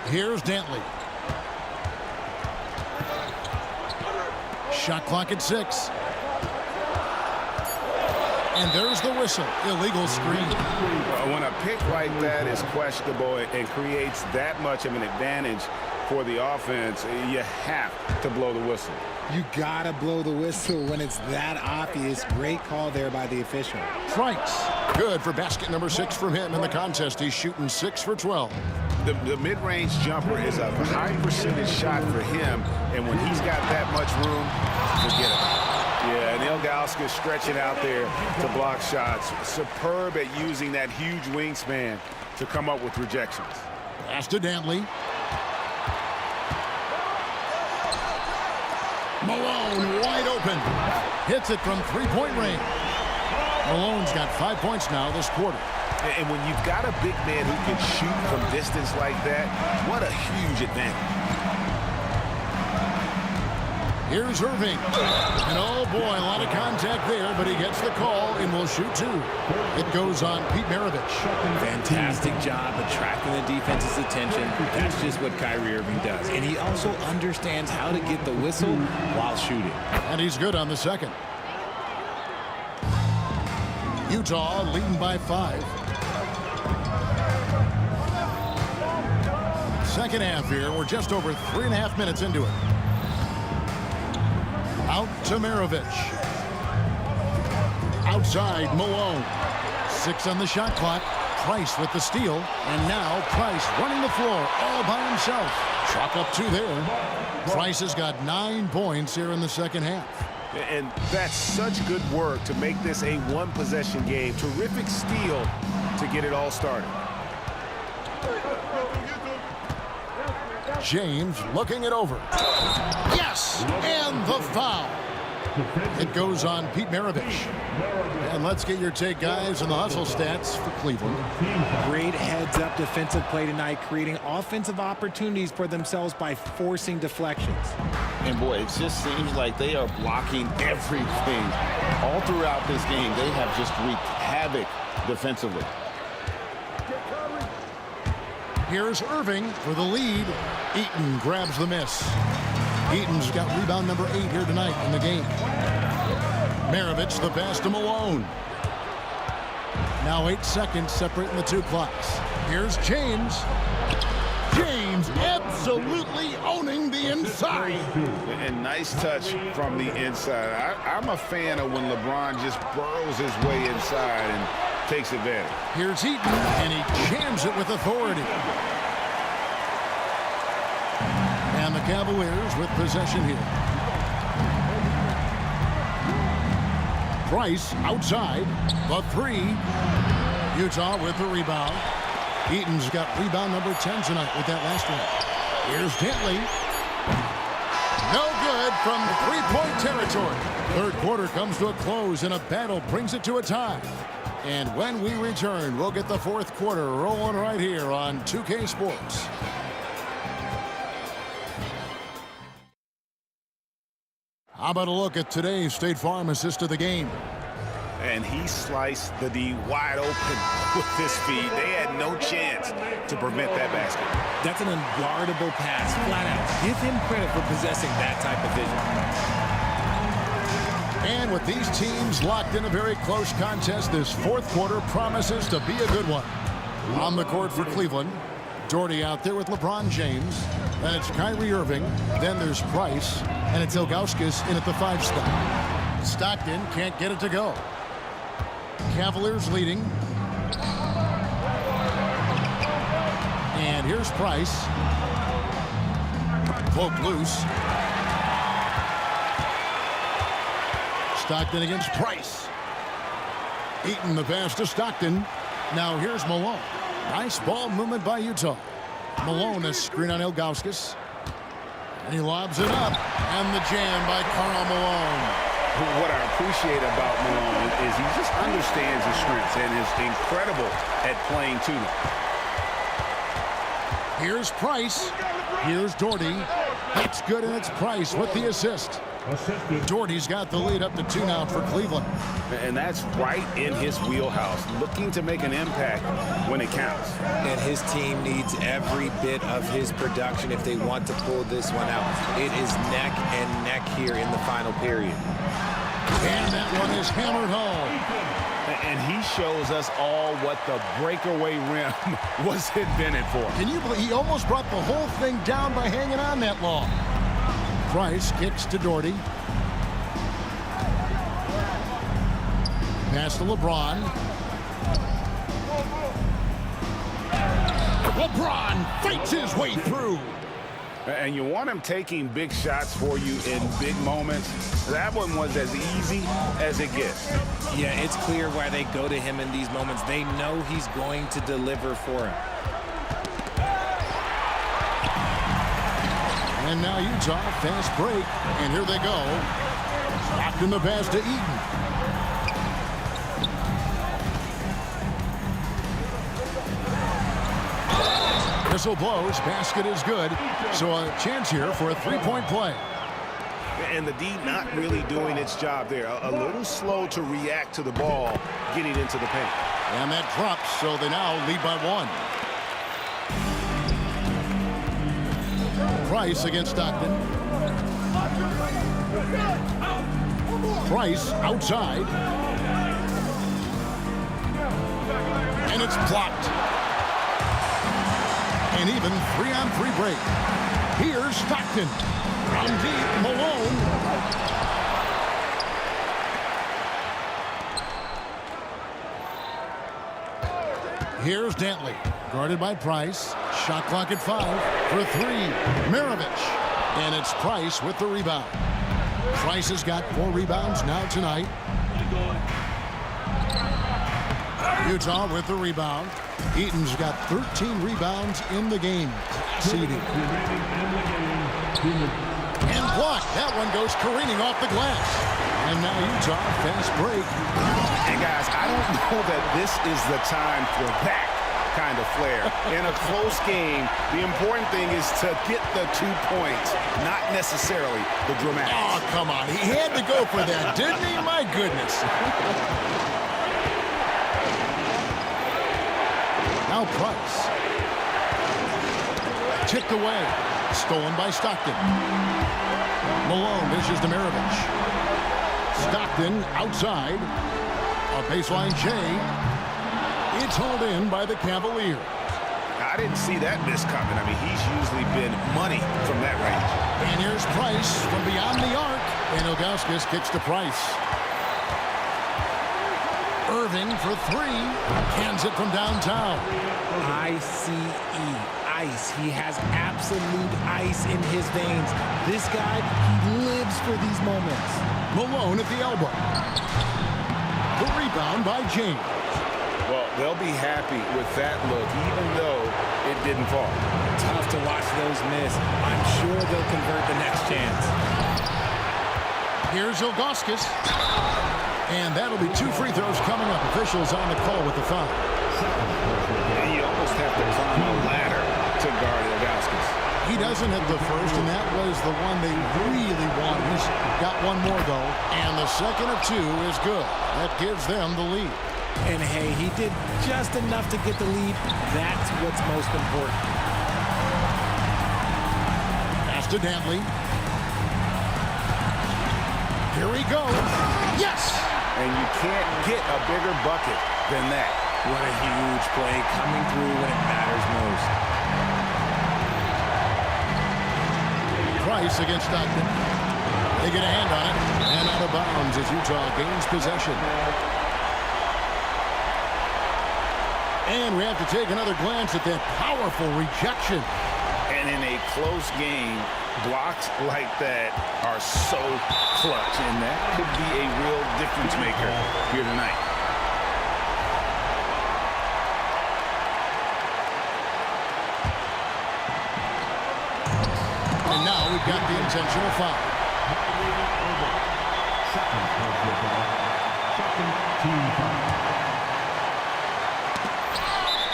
Here's Dantley. Shot clock at 6. And there's the whistle. Illegal screen. When a pick like that is questionable and creates that much of an advantage for the offense, you have to blow the whistle. You gotta blow the whistle when it's that obvious. Great call there by the official. Price. Good for basket number 6 from him in the contest. He's shooting 6 for 12. The mid-range jumper is a high percentage shot for him, and when he's got that much room, forget about it. Yeah, and Ilgauskas stretching out there to block shots. Superb at using that huge wingspan to come up with rejections. Pass to Dantley. Malone wide open. Hits it from three-point range. Malone's got 5 points now this quarter. And when you've got a big man who can shoot from distance like that, what a huge advantage. Here's Irving. And oh boy, a lot of contact there, but he gets the call and will shoot 2. It goes on Pete Maravich. Fantastic job attracting the defense's attention. That's just what Kyrie Irving does. And he also understands how to get the whistle while shooting. And he's good on the second. Utah leading by 5. Second half here. We're just over 3.5 minutes into it. Out to Maravich. Outside, Malone. 6 on the shot clock. Price with the steal. And now Price running the floor all by himself. Chalk up 2 there. Price has got 9 points here in the second half. And that's such good work to make this a one-possession game. Terrific steal to get it all started. James looking it over. Yes! And the foul. It goes on Pete Maravich. And let's get your take, guys, on the hustle stats for Cleveland. Great heads-up defensive play tonight, creating offensive opportunities for themselves by forcing deflections. And boy, it just seems like they are blocking everything. All throughout this game, they have just wreaked havoc defensively. Here's Irving for the lead. Eaton grabs the miss. Eaton's got rebound number 8 here tonight in the game. Maravich the pass to Malone. Now 8 seconds separating the 2 clocks. Here's James. James absolutely owning the inside. And nice touch from the inside. I'm a fan of when LeBron just burrows his way inside and takes advantage. Here's Eaton, and he jams it with authority. And the Cavaliers with possession here. Price outside, the 3. Utah with the rebound. Eaton's got rebound number 10 tonight with that last one. Here's Dantley. No good from 3-point territory. Third quarter comes to a close, and a battle brings it to a tie. And when we return, we'll get the fourth quarter rolling right here on 2K Sports. How about a look at today's State Farm assist of the game? And he sliced the D wide open with his feet. They had no chance to prevent that basket. That's an unguardable pass, flat out. Give him credit for possessing that type of vision. And with these teams locked in a very close contest, this fourth quarter promises to be a good one. On the court for Cleveland, Doherty out there with LeBron James. Then it's Kyrie Irving. Then there's Price. And it's Ilgauskas in at the 5 spot. Stockton can't get it to go. Cavaliers leading. And here's Price. Poke loose. Stockton against Price. Eaton the pass to Stockton. Now here's Malone. Nice ball movement by Utah. Malone, a screen on Ilgauskas. And he lobs it up. And the jam by Karl Malone. What I appreciate about Malone is he just understands his strengths and is incredible at playing to them. Here's Price. Here's Doherty. That's good, and it's Price with the assist. Doherty's got the lead up to 2 now for Cleveland. And that's right in his wheelhouse, looking to make an impact when it counts. And his team needs every bit of his production if they want to pull this one out. It is neck and neck here in the final period. And that one is hammered home. And he shows us all what the breakaway rim was invented for. Can you believe he almost brought the whole thing down by hanging on that long? Price kicks to Doherty. Pass to LeBron. LeBron fights his way through. And you want him taking big shots for you in big moments. That one was as easy as it gets. Yeah, it's clear why they go to him in these moments. They know he's going to deliver for him. And now Utah, fast break. And here they go. Stockton the pass to Eaton. Whistle blows, basket is good. So a chance here for a 3-point play. And the D not really doing its job there. A little slow to react to the ball getting into the paint. And that drops, so they now lead by 1. Price against Stockton. Price outside. And it's blocked. An even 3-on-3 break. Here's Stockton. From deep, Malone. Here's Dantley. Guarded by Price. Shot clock at 5 for 3. Maravich. And it's Price with the rebound. Price has got 4 rebounds now tonight. Utah with the rebound. Eaton's got 13 rebounds in the game. Seeding. And blocked. That one goes careening off the glass. And now Utah, fast break. And guys, I don't know that this is the time for that kind of flair. In a close game, the important thing is to get the 2 points, not necessarily the dramatics. Oh, come on. He had to go for that, didn't he? My goodness. Now Price. Tipped away. Stolen by Stockton. Malone dishes to Maravich. Stockton outside. A baseline J. It's hauled in by the Cavalier. I didn't see that miss coming. I mean, he's usually been money from that range. And here's Price from beyond the arc. And Ilgauskas kicks to Price. Irving for 3. Hands it from downtown. ICE. Ice. He has absolute ice in his veins. This guy, he lives for these moments. Malone at the elbow. The rebound by James. Well, they'll be happy with that look, even though it didn't fall. Tough to watch those miss. I'm sure they'll convert the next chance. Here's Ilgauskas. And that'll be 2 free throws coming up. Officials on the call with the foul. And you almost have to climb a ladder to guard Ilgauskas. He doesn't have the first, and that was the one they really wanted. He's got one more, though. And the second of 2 is good. That gives them the lead. And, hey, he did just enough to get the lead. That's what's most important. Pass to Dantley. Here he goes. Yes! And you can't get a bigger bucket than that. What a huge play coming through when it matters most. Price against Stockton. They get a hand on it. And out of bounds as Utah gains possession. And we have to take another glance at that powerful rejection. And in a close game, blocks like that are so clutch, and that could be a real difference maker here tonight. got the intentional foul.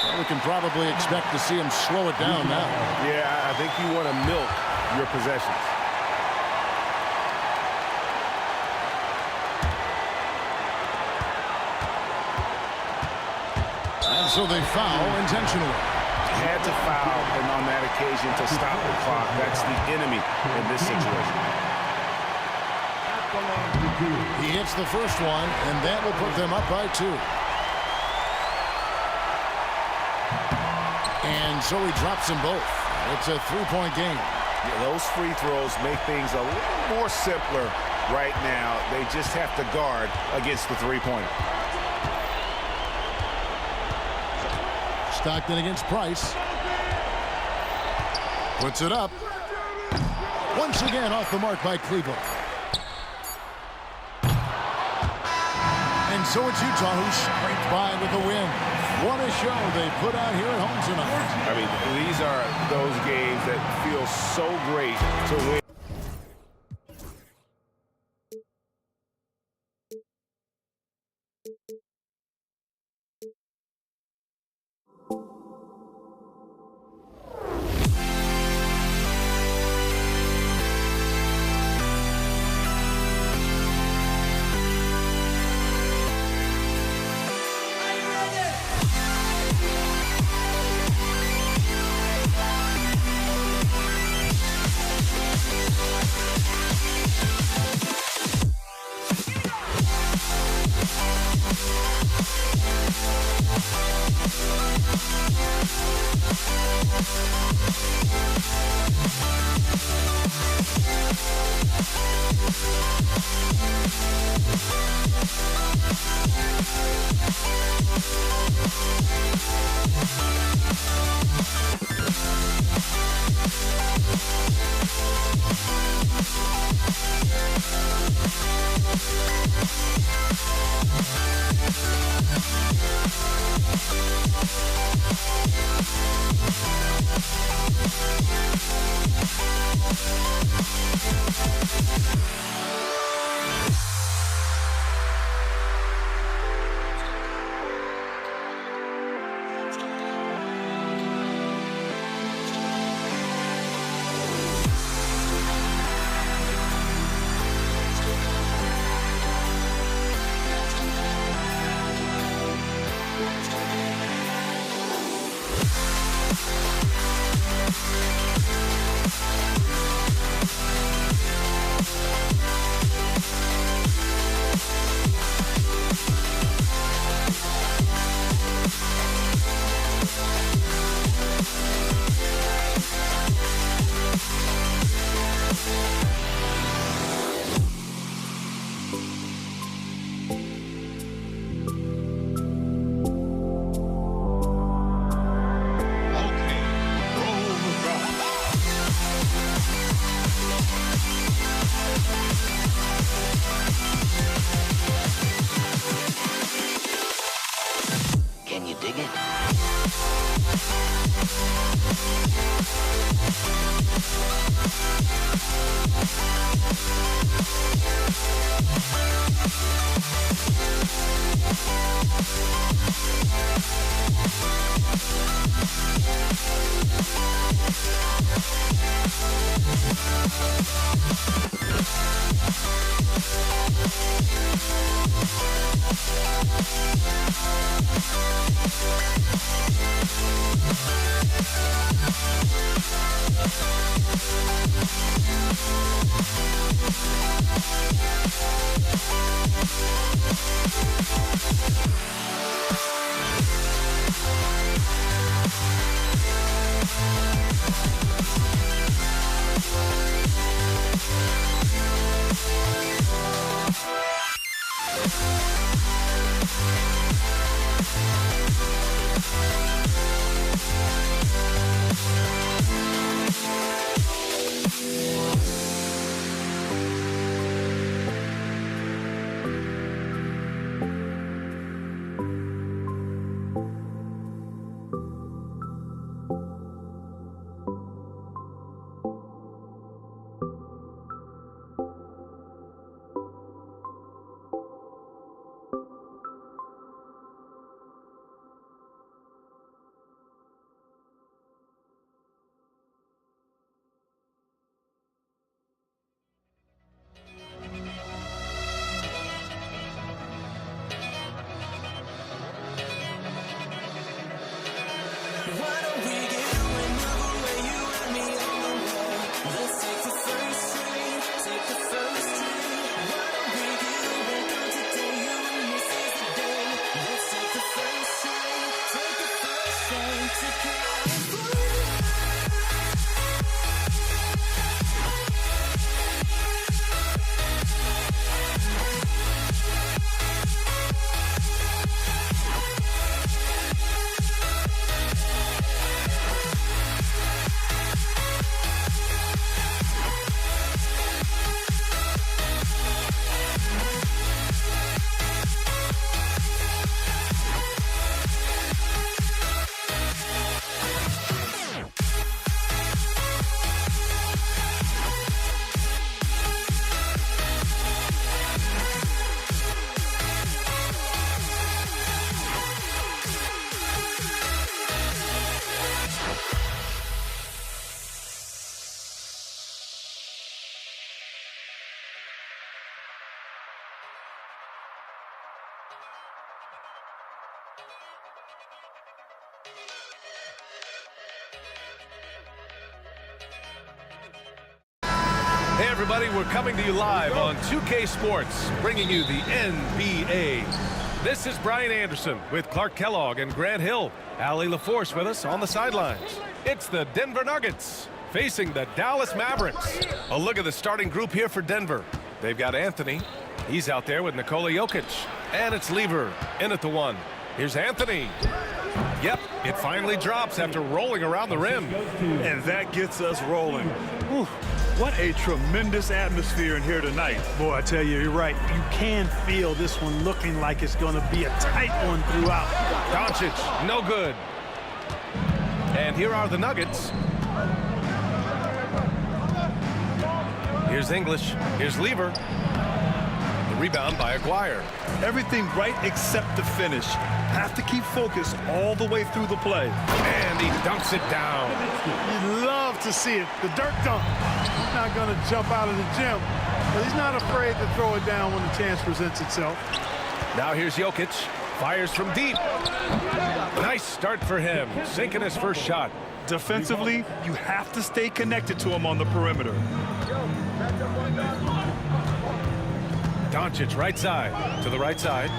Well, we can probably expect to see him slow it down now. Yeah, I think you want to milk your possessions. And so they foul intentionally. Had to foul, and on that occasion to stop the clock. That's the enemy in this situation. He hits the first one, and that will put them up by 2. And so he drops them both. It's a 3-point game. Yeah, those free throws make things a little more simpler right now. They just have to guard against the three-pointer. Stockton against Price. Puts it up. Once again off the mark by Cleveland. And so it's Utah who scraped by with a win. What a show they put out here at home tonight. I mean, these are those games that feel so great to win. Hey everybody, we're coming to you live on 2K Sports, bringing you the NBA. This is Brian Anderson with Clark Kellogg and Grant Hill. Allie LaForce with us on the sidelines. It's the Denver Nuggets facing the Dallas Mavericks. A look at the starting group here for Denver. They've got Anthony. He's out there with Nikola Jokic. And it's Lever in at the one. Here's Anthony. Yep, it finally drops after rolling around the rim. And that gets us rolling. Whew. What a tremendous atmosphere in here tonight. Boy, I tell you, you're right. You can feel this one looking like it's going to be a tight one throughout. Doncic, no good. And here are the Nuggets. Here's English. Here's Lever. The rebound by Aguirre. Everything right except the finish. Have to keep focused all the way through the play. And he dunks it down. You'd love to see it. The dirt dunk. He's not going to jump out of the gym, but he's not afraid to throw it down when the chance presents itself. Now here's Jokic. Fires from deep. Nice start for him. Sinking his first shot. Defensively, you have to stay connected to him on the perimeter. Doncic right side to the right side.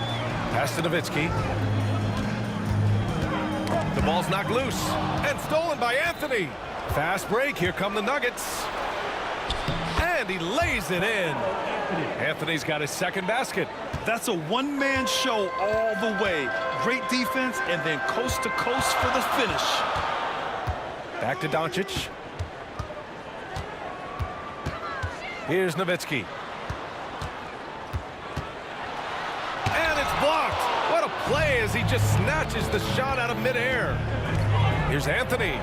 Pass to Nowitzki. The ball's knocked loose and stolen by Anthony. Fast break. Here come the Nuggets. And he lays it in. Anthony's got his second basket. That's a one-man show all the way. Great defense and then coast to coast for the finish. Back to Doncic. Here's Nowitzki. And it's blocked. What a play as he just snatches the shot out of midair. Here's Anthony.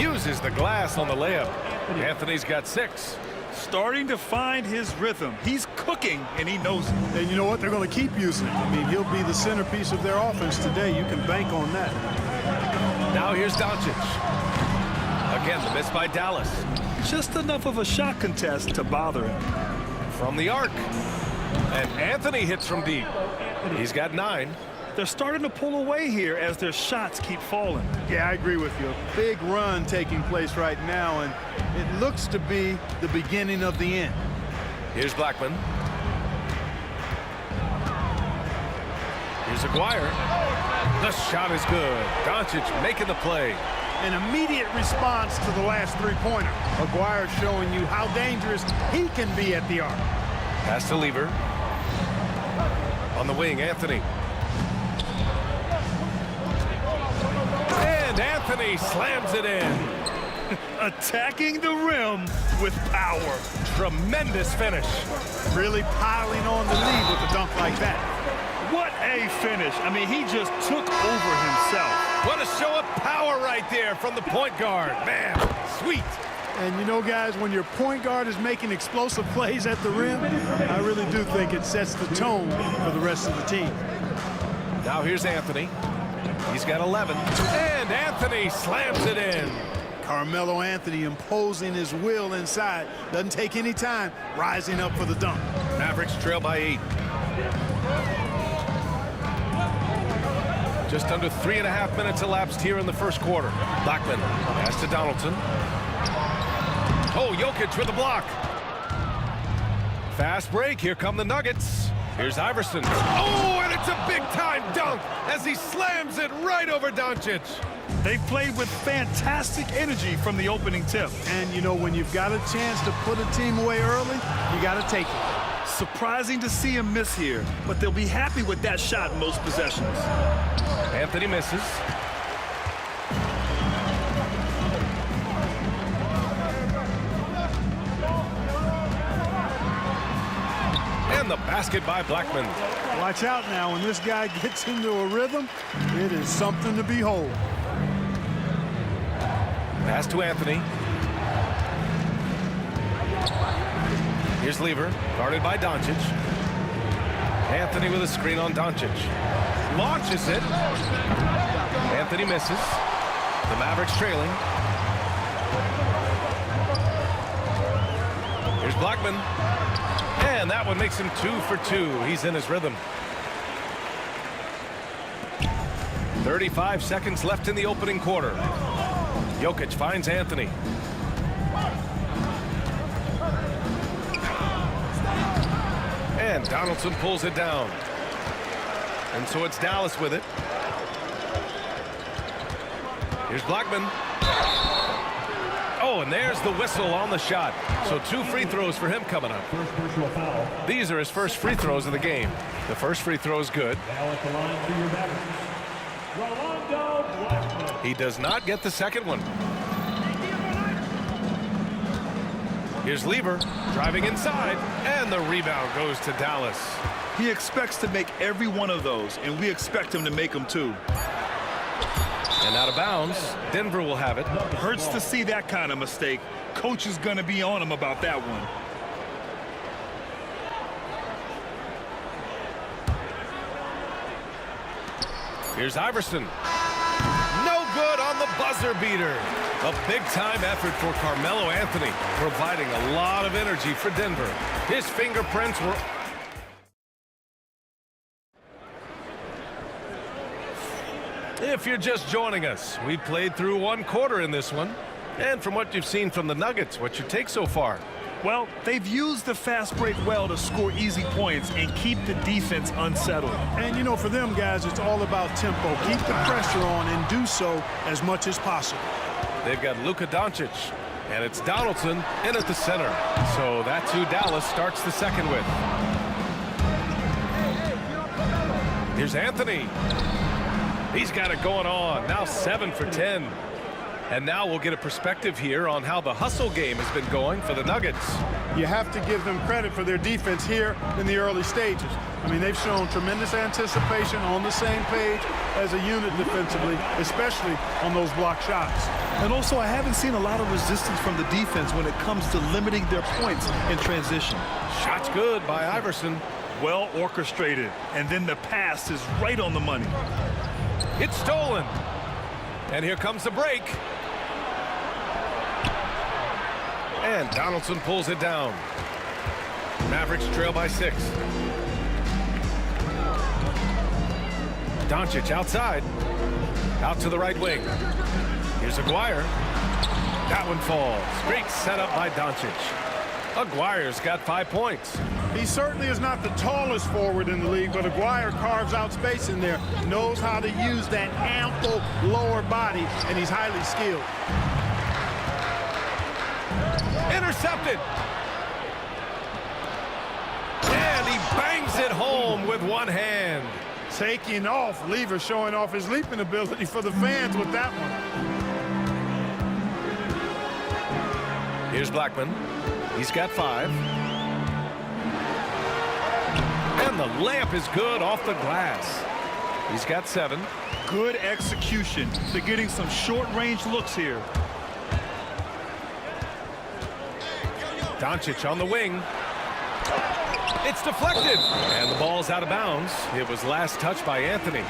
Uses the glass on the layup. Anthony's got 6. Starting to find his rhythm. He's cooking, and he knows it. And you know what? They're going to keep using it. I mean, he'll be the centerpiece of their offense today. You can bank on that. Now here's Doncic. Again, the miss by Dallas. Just enough of a shot contest to bother him. From the arc. And Anthony hits from deep. He's got 9. They're starting to pull away here as their shots keep falling. Yeah, I agree with you. A big run taking place right now, and it looks to be the beginning of the end. Here's Blackman. Here's Aguirre. The shot is good. Doncic making the play. An immediate response to the last three-pointer. Aguirre showing you how dangerous he can be at the arc. Pass to Lever. On the wing, Anthony. And Anthony slams it in. Attacking the rim with power. Tremendous finish. Really piling on the lead with a dunk like that. What a finish. I mean, he just took over himself. What a show of power right there from the point guard. Man, sweet. And you know, guys, when your point guard is making explosive plays at the rim, I really do think it sets the tone for the rest of the team. Now here's Anthony. He's got 11. And Anthony slams it in. Carmelo Anthony imposing his will inside. Doesn't take any time, rising up for the dunk. Mavericks trail by 8. Just under 3.5 minutes elapsed here in the first quarter. Blackman pass to Donaldson. Oh, Jokic with a block. Fast break. Here come the Nuggets. Here's Iverson. Oh, and it's a big-time dunk as he slams it right over Doncic. They played with fantastic energy from the opening tip. And, you know, when you've got a chance to put a team away early, you got to take it. Surprising to see him miss here, but they'll be happy with that shot most possessions. Anthony misses. And the basket by Blackman. Watch out now. When this guy gets into a rhythm, it is something to behold. Pass to Anthony. Here's Lever, guarded by Doncic. Anthony with a screen on Doncic. Launches it. Anthony misses. The Mavericks trailing. Here's Blackman. And that one makes him 2 for 2. He's in his rhythm. 35 seconds left in the opening quarter. Jokic finds Anthony. And Donaldson pulls it down. And so it's Dallas with it. Here's Blackman. Oh, and there's the whistle on the shot. So 2 free throws for him coming up. First personal foul. These are his first free throws of the game. The first free throw is good. Now at the line for your Mavericks, Rolando Blackman. He does not get the second one. Here's Lever driving inside, and the rebound goes to Dallas. He expects to make every one of those, and we expect him to make them too. And out of bounds, Denver will have it. Hurts to see that kind of mistake. Coach is going to be on him about that one. Here's Iverson. No good on the buzzer beater. A big-time effort for Carmelo Anthony, providing a lot of energy for Denver. His fingerprints were... If you're just joining us, we played through 1 quarter in this one. And from what you've seen from the Nuggets, what's your take so far? Well, they've used the fast break well to score easy points and keep the defense unsettled. And, you know, for them guys, it's all about tempo. Keep the pressure on and do so as much as possible. They've got Luka Doncic, and it's Donaldson in at the center. So that's who Dallas starts the second with. Here's Anthony. He's got it going on. Now 7 for 10. And now we'll get a perspective here on how the hustle game has been going for the Nuggets. You have to give them credit for their defense here in the early stages. I mean, they've shown tremendous anticipation, on the same page as a unit defensively, especially on those block shots. And also, I haven't seen a lot of resistance from the defense when it comes to limiting their points in transition. Shots good by Iverson. Well orchestrated, and then the pass is right on the money. It's stolen. And here comes the break. And Donaldson pulls it down. Mavericks trail by 6. Doncic outside. Out to the right wing. Here's Aguirre. That one falls. Great setup by Doncic. Aguirre's got 5 points. He certainly is not the tallest forward in the league, but Aguirre carves out space in there, knows how to use that ample lower body, and he's highly skilled. Intercepted. And he bangs it home with one hand. Taking off. Lever showing off his leaping ability for the fans with that one. Here's Blackman. He's got 5. And the layup is good off the glass. He's got 7. Good execution. They're getting some short-range looks here. Doncic on the wing. It's deflected. And the ball's out of bounds. It was last touched by Anthony.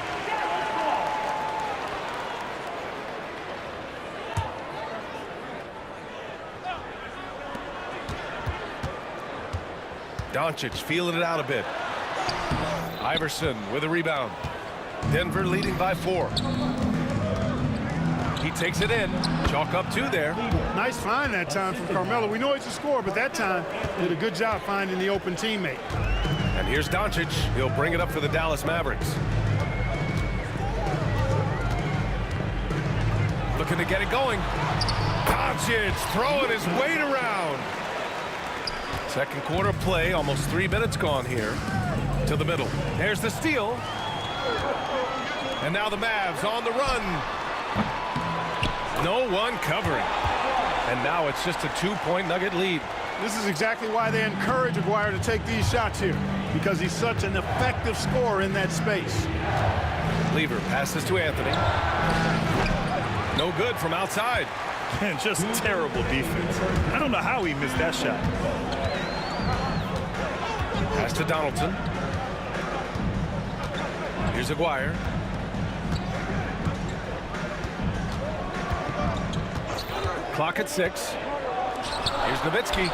Doncic feeling it out a bit. Iverson with a rebound. Denver leading by 4. He takes it in. Chalk up 2 there. Nice find that time from Carmelo. We know he's a scorer, but that time did a good job finding the open teammate. And here's Doncic. He'll bring it up for the Dallas Mavericks. Looking to get it going. Doncic throwing his weight around. Second quarter play, almost 3 minutes gone here. To the middle. There's the steal. And now the Mavs on the run. No one covering. And now it's just a 2-point Nugget lead. This is exactly why they encourage Aguirre to take these shots here, because he's such an effective scorer in that space. Lever passes to Anthony. No good from outside. And just terrible defense. I don't know how he missed that shot. Pass to Donaldson. Here's Aguirre. Clock at 6. Here's Nowitzki.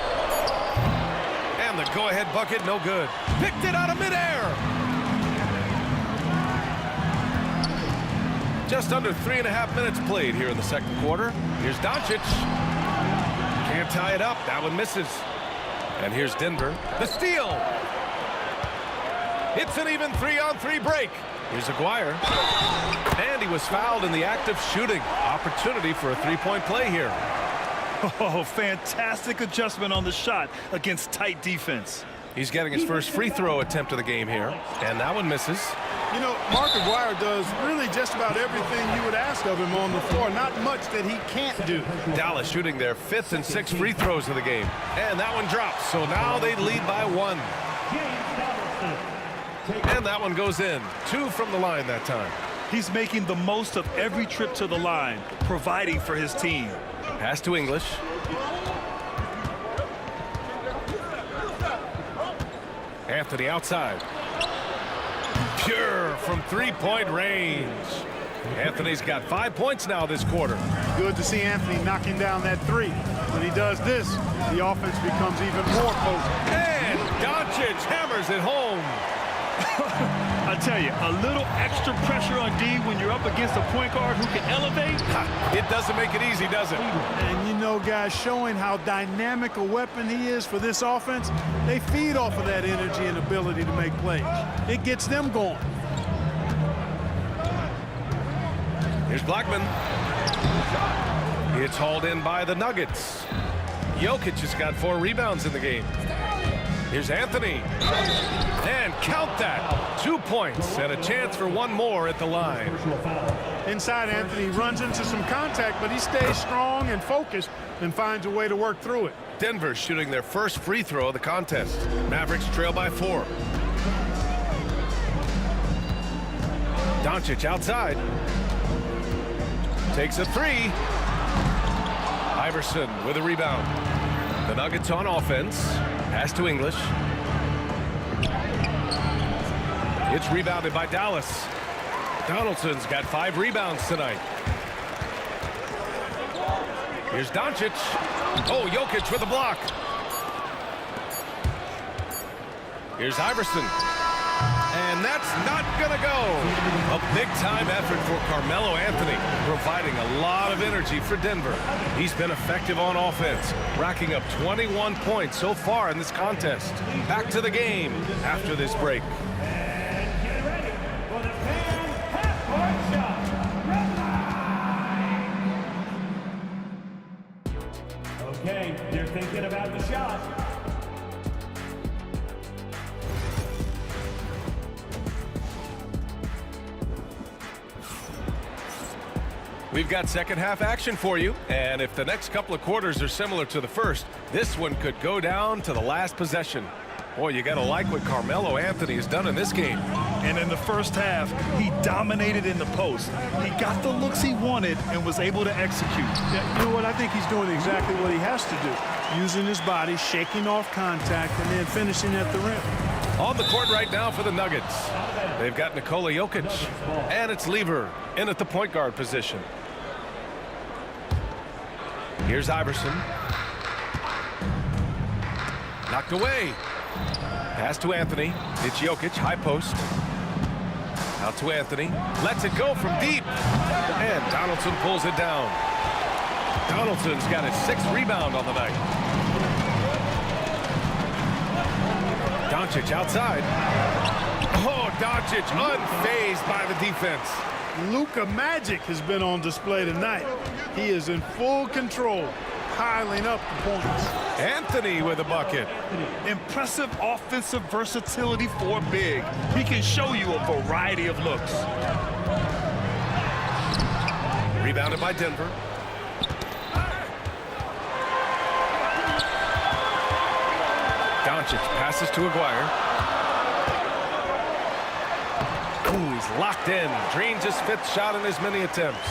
And the go-ahead bucket, no good. Picked it out of midair. Just under 3.5 minutes played here in the second quarter. Here's Doncic. Can't tie it up. That one misses. And here's Denver. The steal. It's an even 3-on-3 break. Here's Aguirre. And he was fouled in the act of shooting. Opportunity for a three-point play here. Oh, fantastic adjustment on the shot against tight defense. He's getting his first free throw attempt of the game here. And that one misses. You know, Mark Aguirre does really just about everything you would ask of him on the floor. Not much that he can't do. Dallas shooting their 5th and 6th free throws of the game. And that one drops. So now they lead by 1. And that one goes in. 2 from the line that time. He's making the most of every trip to the line, providing for his team. Pass to English. Anthony outside. Pure from three-point range. Anthony's got 5 points now this quarter. Good to see Anthony knocking down that three. When he does this, the offense becomes even more potent. And Doncic hammers it home. I tell you, a little extra pressure on D when you're up against a point guard who can elevate. It doesn't make it easy, does it? And you know, guys, showing how dynamic a weapon he is for this offense, they feed off of that energy and ability to make plays. It gets them going. Here's Blackman. It's hauled in by the Nuggets. Jokic has got 4 rebounds in the game. Here's Anthony. And count that. 2 points and a chance for one more at the line. Inside, Anthony runs into some contact, but he stays strong and focused and finds a way to work through it. Denver shooting their first free throw of the contest. Mavericks trail by 4. Doncic outside. Takes a 3. Iverson with a rebound. The Nuggets on offense. Pass to English. It's rebounded by Dallas. Donaldson's got 5 rebounds tonight. Here's Doncic. Oh, Jokic with a block. Here's Iverson. And that's not gonna go. A big-time effort for Carmelo Anthony, providing a lot of energy for Denver. He's been effective on offense, racking up 21 points so far in this contest. Back to the game after this break. Okay, they're thinking about the shot. We've got second half action for you, and if the next couple of quarters are similar to the first, this one could go down to the last possession. Boy, you gotta like what Carmelo Anthony has done in this game. And in the first half, he dominated in the post. He got the looks he wanted and was able to execute. Yeah, you know what? I think he's doing exactly what he has to do. Using his body, shaking off contact, and then finishing at the rim. On the court right now for the Nuggets. They've got Nikola Jokic, and it's Lever in at the point guard position. Here's Iverson. Knocked away. Pass to Anthony. It's Jokic, high post. Out to Anthony. Lets it go from deep. And Donaldson pulls it down. Donaldson's got his 6th rebound on the night. Doncic outside. Oh, Doncic unfazed by the defense. Luka Magic has been on display tonight. He is in full control, piling up the points. Anthony with a bucket. Impressive offensive versatility for big. He can show you a variety of looks. Rebounded by Denver. Doncic passes to Aguirre. Ooh, he's locked in. Drains his 5th shot in as many attempts.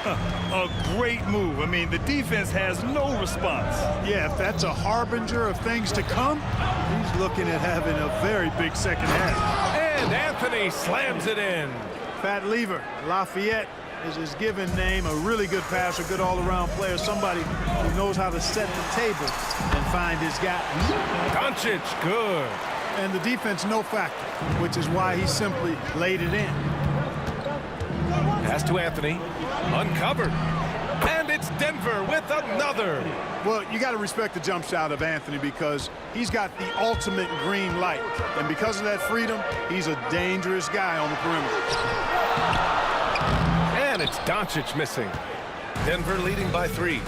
A great move. I mean, the defense has no response. Yeah, if that's a harbinger of things to come, he's looking at having a very big second half. And Anthony slams it in. Pat Lever, Lafayette is his given name, a really good passer, good all-around player, somebody who knows how to set the table and find his guy. Doncic, good. And the defense, no factor, which is why he simply laid it in. Pass to Anthony. Uncovered. And it's Denver with another. Well, you got to respect the jump shot of Anthony because he's got the ultimate green light. And because of that freedom, he's a dangerous guy on the perimeter. And it's Doncic missing. Denver leading by 3.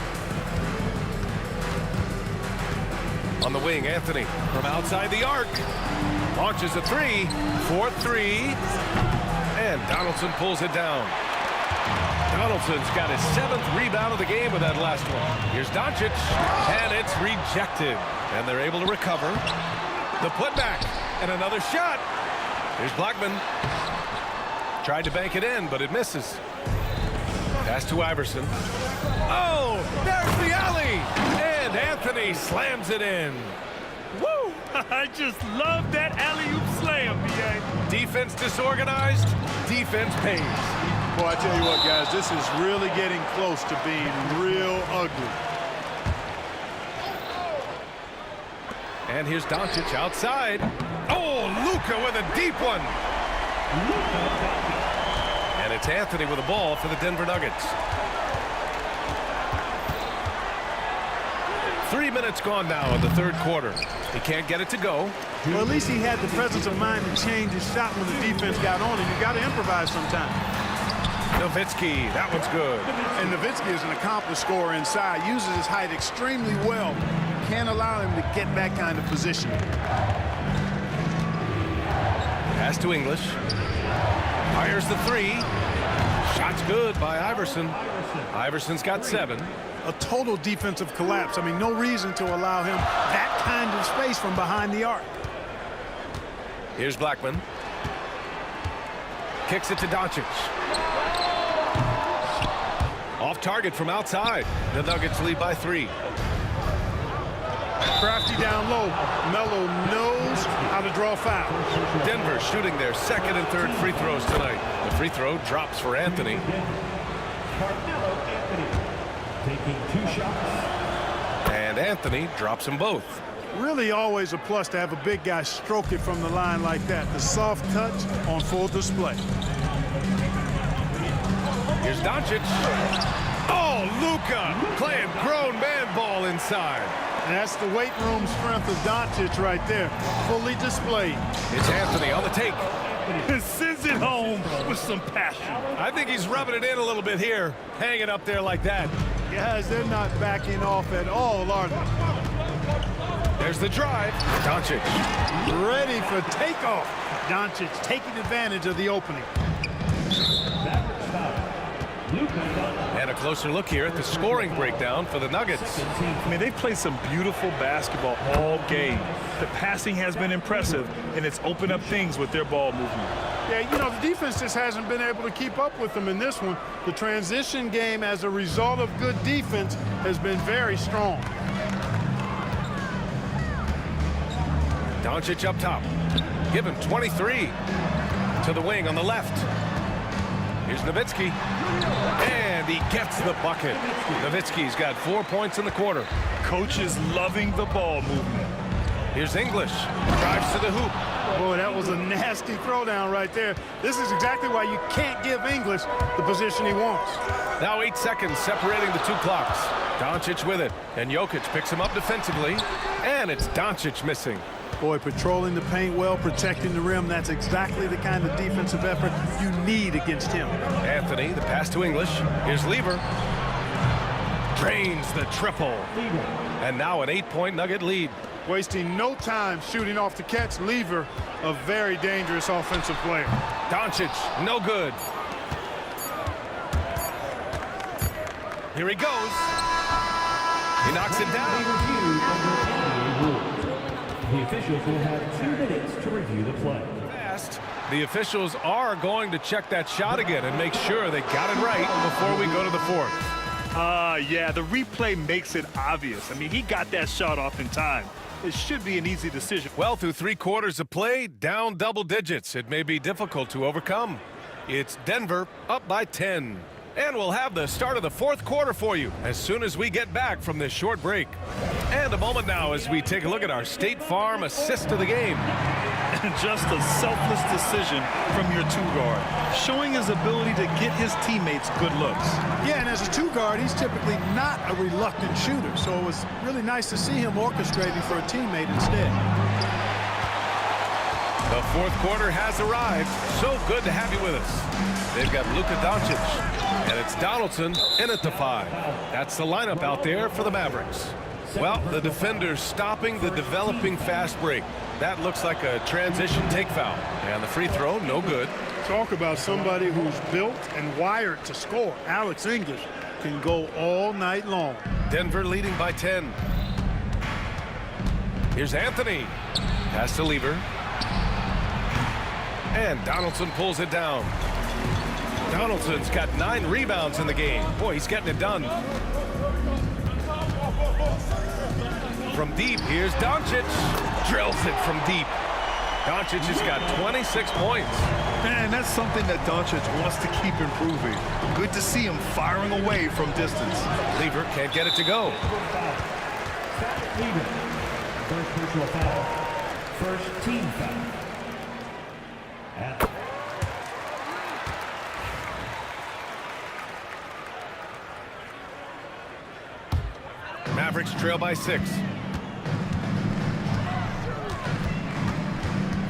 On the wing, Anthony from outside the arc. Launches a 3 for 3. And Donaldson pulls it down. Donaldson's got his 7th rebound of the game with that last one. Here's Doncic, and it's rejected. And they're able to recover. The putback, and another shot. Here's Blackman. Tried to bank it in, but it misses. Pass to Iverson. Oh, there's the alley. And Anthony slams it in. Woo! I just love that alley-oop slam, B.A. Defense disorganized, defense pays. Boy, I tell you what, guys, this is really getting close to being real ugly. And here's Doncic outside. Oh, Luka with a deep one. And it's Anthony with the ball for the Denver Nuggets. 3 minutes gone now in the third quarter. He can't get it to go. Well, at least he had the presence of mind to change his shot when the defense got on him. You got to improvise sometimes. Nowitzki, that one's good. And Nowitzki is an accomplished scorer inside. Uses his height extremely well. You can't allow him to get that kind of position. Pass to English. Fires the 3. Shot's good by Iverson. Iverson's got 7. A total defensive collapse. I mean, no reason to allow him that kind of space from behind the arc. Here's Blackman. Kicks it to Doncic. Off target from outside. The Nuggets lead by 3. Crafty down low. Melo knows how to draw foul. Denver shooting their 2nd and 3rd free throws tonight. The free throw drops for Anthony. Taking 2 shots. And Anthony drops them both. Really always a plus to have a big guy stroke it from the line like that. The soft touch on full display. Here's Doncic. Oh, Luka playing grown man ball inside. And that's the weight room strength of Doncic right there. Fully displayed. It's Anthony on the take. Sends it home with some passion. I think he's rubbing it in a little bit here. Hanging up there like that. Guys, they're not backing off at all, are they? There's the drive. Doncic. Ready for takeoff. Doncic taking advantage of the opening. And a closer look here at the scoring breakdown for the Nuggets. I mean, they've played some beautiful basketball all game. The passing has been impressive, and it's opened up things with their ball movement. Yeah, you know, the defense just hasn't been able to keep up with them in this one. The transition game, as a result of good defense, has been very strong. Doncic up top. Give him 23. To the wing on the left. Here's Nowitzki. And he gets the bucket. Nowitzki's got 4 points in the quarter. Coach is loving the ball movement. Here's English. Drives to the hoop. Boy, that was a nasty throwdown right there. This is exactly why you can't give English the position he wants. Now 8 seconds separating the 2 clocks. Doncic with it. And Jokic picks him up defensively. And it's Doncic missing. Boy, patrolling the paint well, protecting the rim. That's exactly the kind of defensive effort you need against him. Anthony, the pass to English. Here's Lever. Drains the triple. And now an 8-point Nugget lead. Wasting no time shooting off the catch. Lever, a very dangerous offensive player. Doncic, no good. Here he goes. He knocks it down. The officials will have 2 minutes to review the play. Fast. The officials are going to check that shot again and make sure they got it right before we go to the 4th. Yeah, the replay makes it obvious. I mean, he got that shot off in time. It should be an easy decision. Well, through 3 quarters of play, down double digits. It may be difficult to overcome. It's Denver up by 10. And we'll have the start of the 4th quarter for you as soon as we get back from this short break. And a moment now as we take a look at our State Farm assist of the game. And just a selfless decision from your two-guard, showing his ability to get his teammates good looks. Yeah, and as a two-guard, he's typically not a reluctant shooter, so it was really nice to see him orchestrating for a teammate instead. The fourth quarter has arrived. So good to have you with us. They've got Luka Doncic, and it's Donaldson in at the 5. That's the lineup out there for the Mavericks. Well, the defender's stopping the developing fast break. That looks like a transition take foul. And the free throw, no good. Talk about somebody who's built and wired to score. Alex English can go all night long. Denver leading by 10. Here's Anthony. Pass to Lever. And Donaldson pulls it down. Donaldson's got 9 rebounds in the game. Boy, he's getting it done. From deep, here's Doncic. Drills it from deep. Doncic has got 26 points. Man, that's something that Doncic wants to keep improving. Good to see him firing away from distance. Lever can't get it to go. First personal foul. First team foul. Mavericks trail by 6.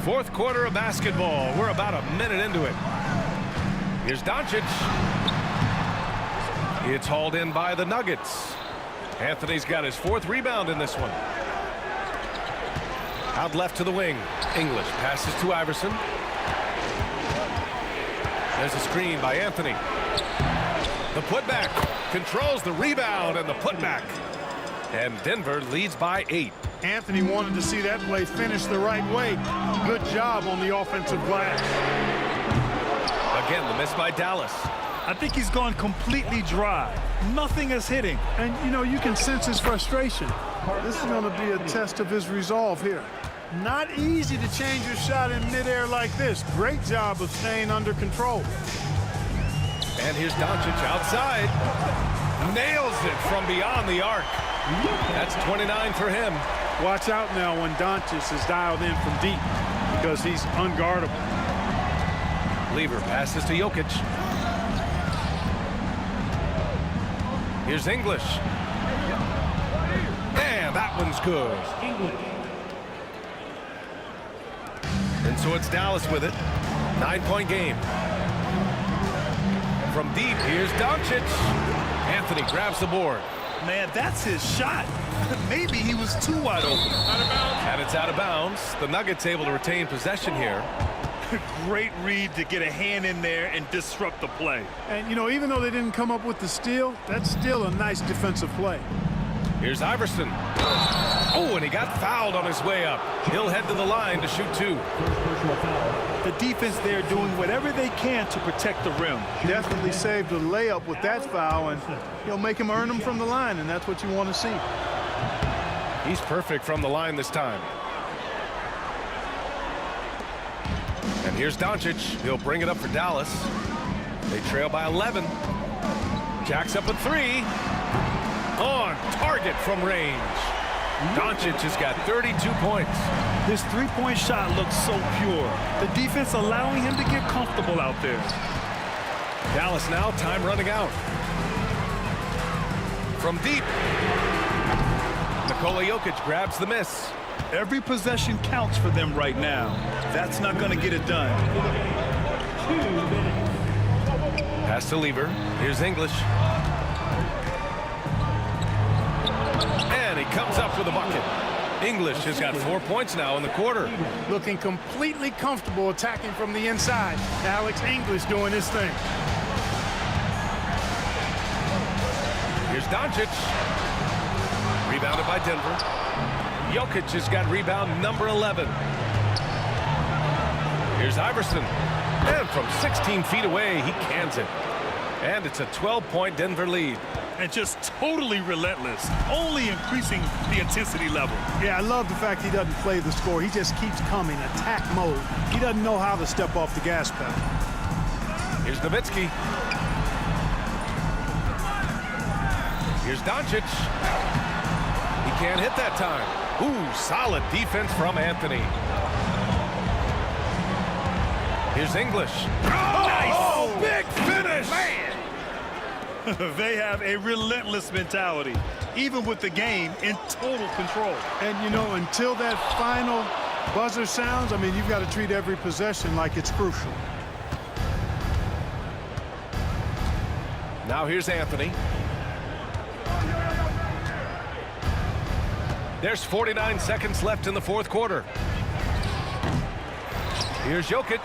Fourth quarter of basketball. We're about a minute into it. Here's Doncic. It's hauled in by the Nuggets. Anthony's got his 4th rebound in this one. Out left to the wing. English passes to Iverson. There's a screen by Anthony. The putback controls the rebound and the putback. And Denver leads by 8. Anthony wanted to see that play finish the right way. Good job on the offensive glass. Again, the miss by Dallas. I think he's gone completely dry. Nothing is hitting. And, you know, you can sense his frustration. This is going to be a test of his resolve here. Not easy to change your shot in midair like this. Great job of staying under control. And here's Doncic outside. Nails it from beyond the arc. That's 29 for him. Watch out now when Doncic is dialed in from deep because he's unguardable. Lever passes to Jokic. Here's English. And that one's good. And so it's Dallas with it. 9-point game. From deep, here's Doncic. Anthony grabs the board. Man, that's his shot. Maybe he was too wide open. Out of bounds. And it's out of bounds. The Nuggets able to retain possession here. Great read to get a hand in there and disrupt the play. And, you know, even though they didn't come up with the steal, that's still a nice defensive play. Here's Iverson. Oh, and he got fouled on his way up. He'll head to the line to shoot 2. The defense there doing whatever they can to protect the rim. Definitely saved a layup with that foul, and he'll make him earn them from the line, and that's what you want to see. He's perfect from the line this time. And here's Doncic. He'll bring it up for Dallas. They trail by 11. Jacks up a 3. On target from range. Doncic has got 32 points. His three-point shot looks so pure. The defense allowing him to get comfortable out there. Dallas now, time running out. From deep. Nikola Jokic grabs the miss. Every possession counts for them right now. That's not going to get it done. Pass to Lever. Here's English. And he comes up with a bucket. English has got 4 points now in the quarter. Looking completely comfortable attacking from the inside. Alex English doing his thing. Here's Doncic. Rebounded by Denver. Jokic has got rebound number 11. Here's Iverson. And from 16 feet away, he cans it. And it's a 12-point Denver lead. And just totally relentless, only increasing the intensity level. Yeah, I love the fact he doesn't play the score. He just keeps coming, attack mode. He doesn't know how to step off the gas pedal. Here's Nowitzki. Here's Doncic. He can't hit that time. Ooh, solid defense from Anthony. Here's English. Nice. Oh, big finish. Man. They have a relentless mentality, even with the game in total control. And, you know, until that final buzzer sounds, I mean, you've got to treat every possession like it's crucial. Now here's Anthony. There's 49 seconds left in the fourth quarter. Here's Jokic.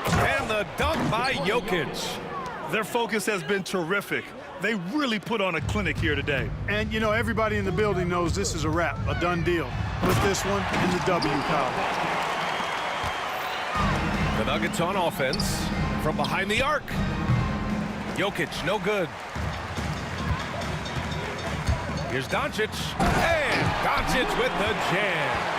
And the dunk by Jokic. Their focus has been terrific. They really put on a clinic here today. And, you know, everybody in the building knows this is a wrap, a done deal. Put this one in the W column. The Nuggets on offense from behind the arc. Jokic, no good. Here's Doncic. And Doncic with the jam.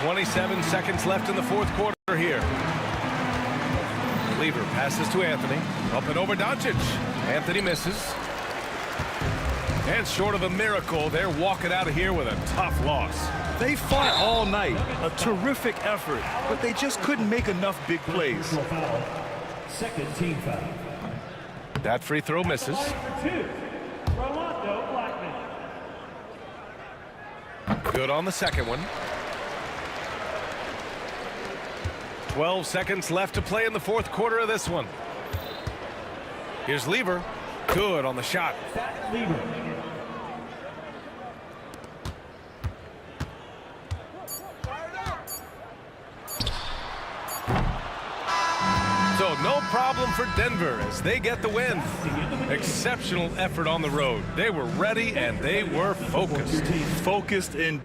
27 seconds left in the fourth quarter here. Lever passes to Anthony. Up and over Doncic. Anthony misses. And short of a miracle, they're walking out of here with a tough loss. They fought all night. A terrific effort, but they just couldn't make enough big plays. Second team foul. That free throw misses. Good on the second one. 12 seconds left to play in the fourth quarter of this one. Here's Lever. Good on the shot. So no problem for Denver as they get the win. Exceptional effort on the road. They were ready and they were focused. Focused in.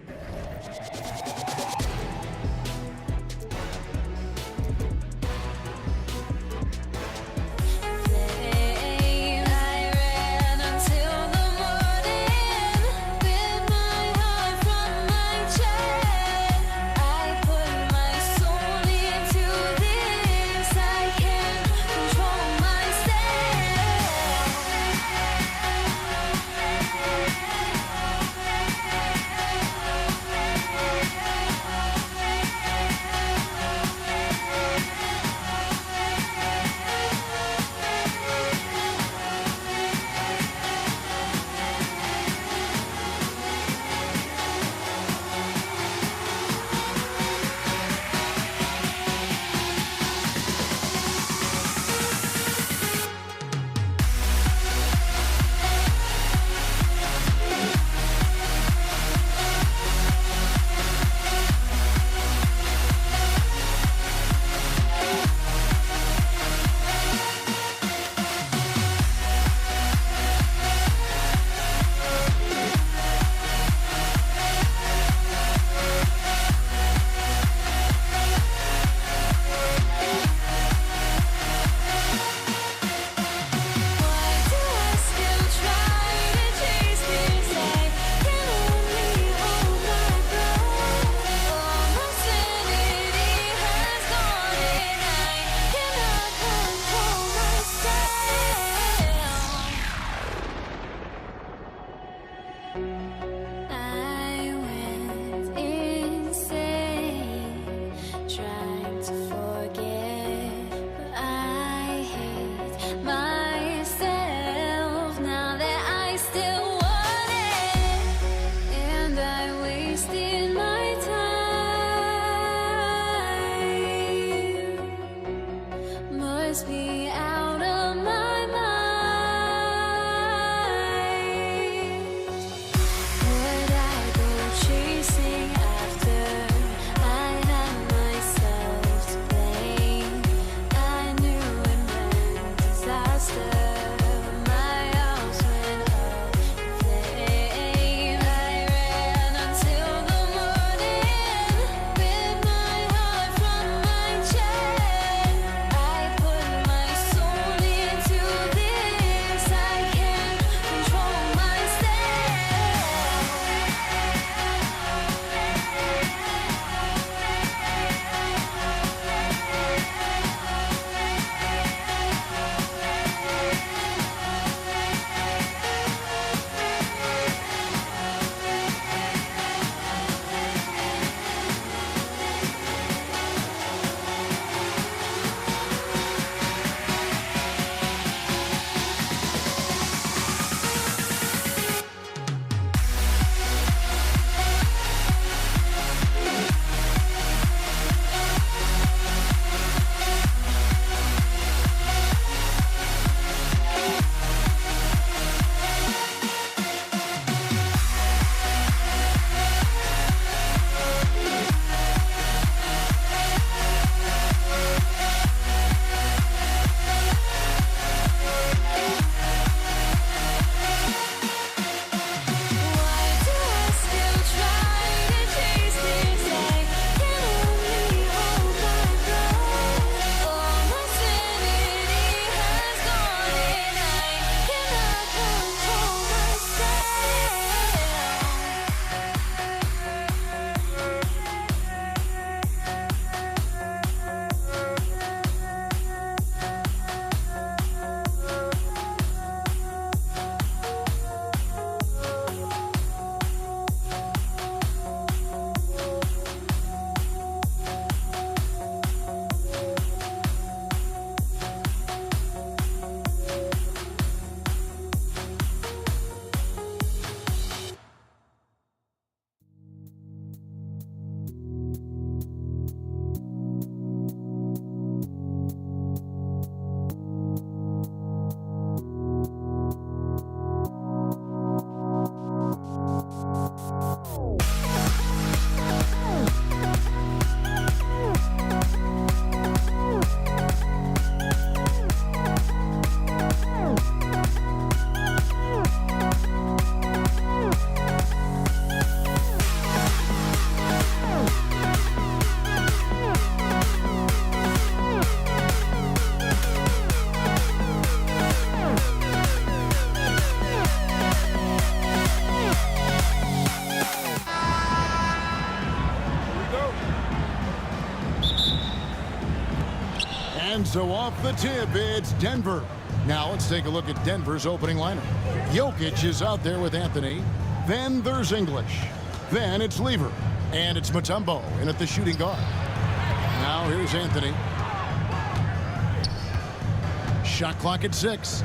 so off the tip, it's Denver. Now let's take a look at Denver's opening lineup. Jokic is out there with Anthony. Then there's English. Then it's Lever. And it's Mutombo in at the shooting guard. Now here's Anthony. Shot clock at 6.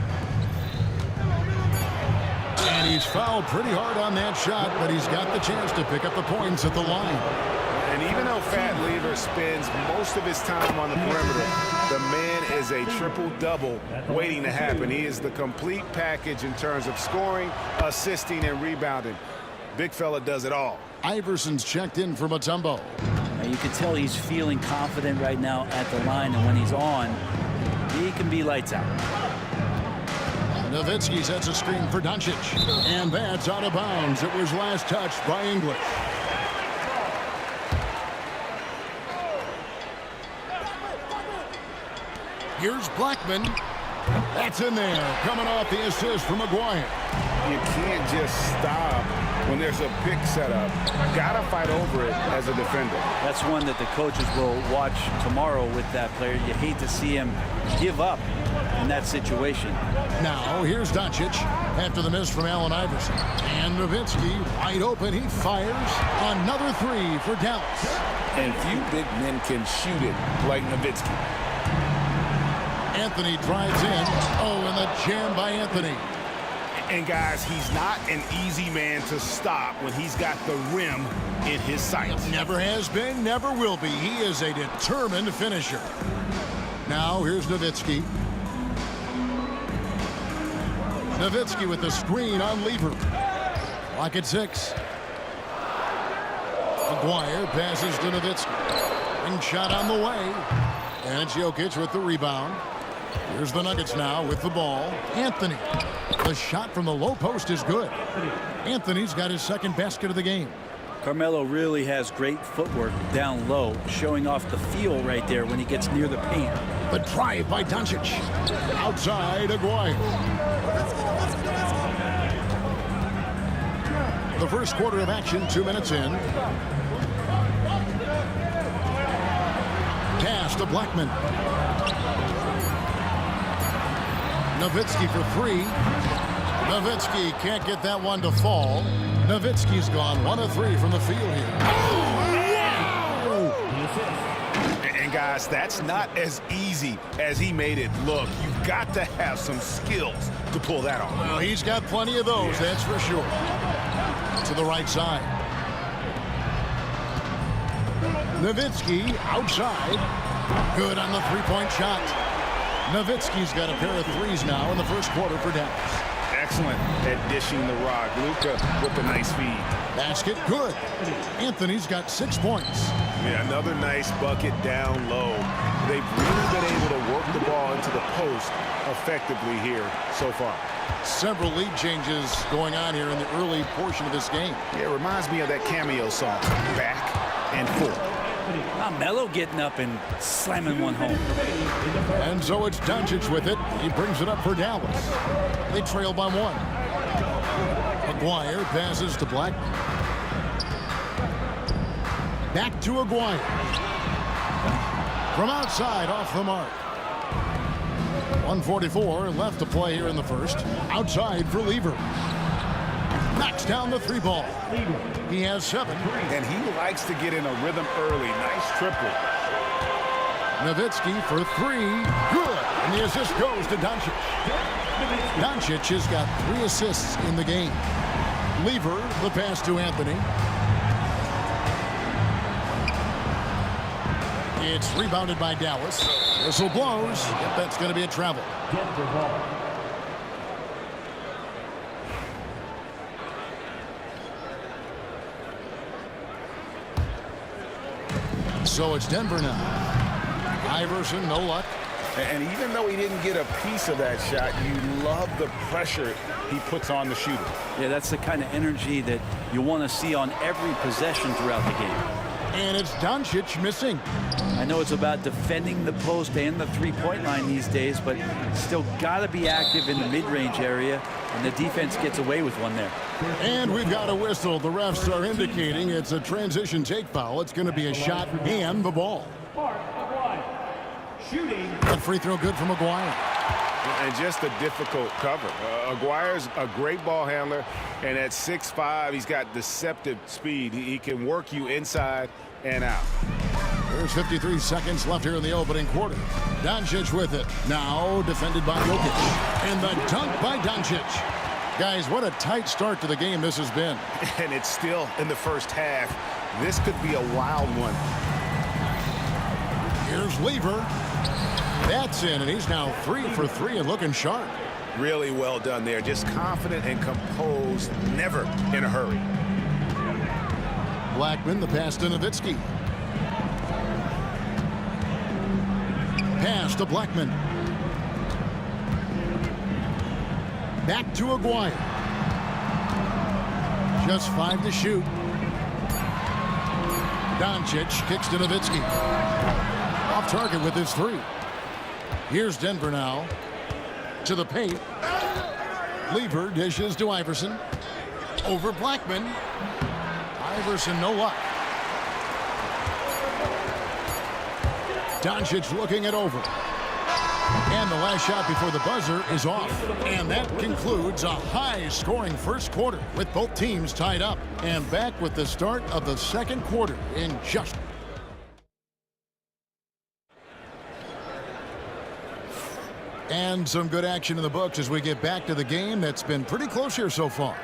And he's fouled pretty hard on that shot, but he's got the chance to pick up the points at the line. And even though Fat Lever spends most of his time on the perimeter, the man is a triple-double waiting to happen. He is the complete package in terms of scoring, assisting, and rebounding. Big fella does it all. Iverson's checked in for Mutombo. Now you can tell he's feeling confident right now at the line, and when he's on, he can be lights out. Nowitzki sets a screen for Doncic. And that's out of bounds. It was last touched by English. Here's Blackman. That's in there. Coming off the assist from McGuire. You can't just stop when there's a pick set up. Gotta fight over it as a defender. That's one that the coaches will watch tomorrow with that player. You hate to see him give up in that situation. Now here's Doncic after the miss from Allen Iverson. And Nowitzki wide open. He fires another 3 for Dallas. And few big men can shoot it like Nowitzki. Anthony drives in. Oh, and the jam by Anthony. And guys, he's not an easy man to stop when he's got the rim in his sights. Never has been, never will be. He is a determined finisher. Now here's Nowitzki. Nowitzki with the screen on Lever. Clock at 6. McGuire passes to Nowitzki. And shot on the way. And it's Jokic with the rebound. Here's the Nuggets now with the ball. Anthony. The shot from the low post is good. Anthony's got his second basket of the game. Carmelo really has great footwork down low, showing off the feel right there when he gets near the paint. The drive by Doncic. Outside, Aguirre. The first quarter of action, 2 minutes in. Pass to Blackman. Nowitzki for 3. Nowitzki can't get that one to fall. Nowitzki's gone 1 of 3 from the field here. And guys, that's not as easy as he made it look. You've got to have some skills to pull that off. Well, he's got plenty of those, that's for sure. To the right side. Nowitzki outside. Good on the three-point shot. Nowitzki's got a pair of 3s now in the first quarter for Dallas. Excellent at dishing the rock. Luka with a nice feed. Basket good. Anthony's got 6 points. Yeah, another nice bucket down low. They've really been able to work the ball into the post effectively here so far. Several lead changes going on here in the early portion of this game. Yeah, it reminds me of that cameo song, Back and Forth. Melo getting up and slamming one home. And so it's Doncic with it. He brings it up for Dallas. They trail by 1. Aguirre passes to Blackman. Back to Aguirre. From outside, off the mark. 1:44 left to play here in the first. Outside for Lever. Knocks down the 3-ball. He has 7. And he likes to get in a rhythm early. Nice triple. Nowitzki for 3. Good. And the assist goes to Doncic. Doncic has got 3 assists in the game. Lever, the pass to Anthony. It's rebounded by Dallas. Whistle blows. Yep, that's going to be a travel. So it's Denver now. Iverson, no luck. And even though he didn't get a piece of that shot, you love the pressure he puts on the shooter. Yeah, that's the kind of energy that you want to see on every possession throughout the game. And it's Doncic missing. I know it's about defending the post and the three-point line these days, but still got to be active in the mid-range area, and the defense gets away with one there. And we've got a whistle. The refs are indicating it's a transition take foul. It's going to be a shot and the ball. That free throw good from Maguire. And just a difficult cover. Aguirre's a great ball handler, and at 6'5", he's got deceptive speed. He can work you inside and out. There's 53 seconds left here in the opening quarter. Doncic with it. Now defended by Jokic. And the dunk by Doncic. Guys, what a tight start to the game this has been. And it's still in the first half. This could be a wild one. Here's Lever. That's in, and he's now 3 for 3 and looking sharp. Really well done there. Just confident and composed, never in a hurry. Blackman, the pass to Nowitzki. Pass to Blackman. Back to Aguirre. Just 5 to shoot. Doncic kicks to Nowitzki. Off target with his 3. Here's Denver now. To the paint. Lever dishes to Iverson. Over Blackman. Iverson, no luck. Doncic looking it over. And the last shot before the buzzer is off. And that concludes a high-scoring first quarter with both teams tied up. And back with the start of the second quarter in just... And some good action in the books as we get back to the game that's been pretty close here so far.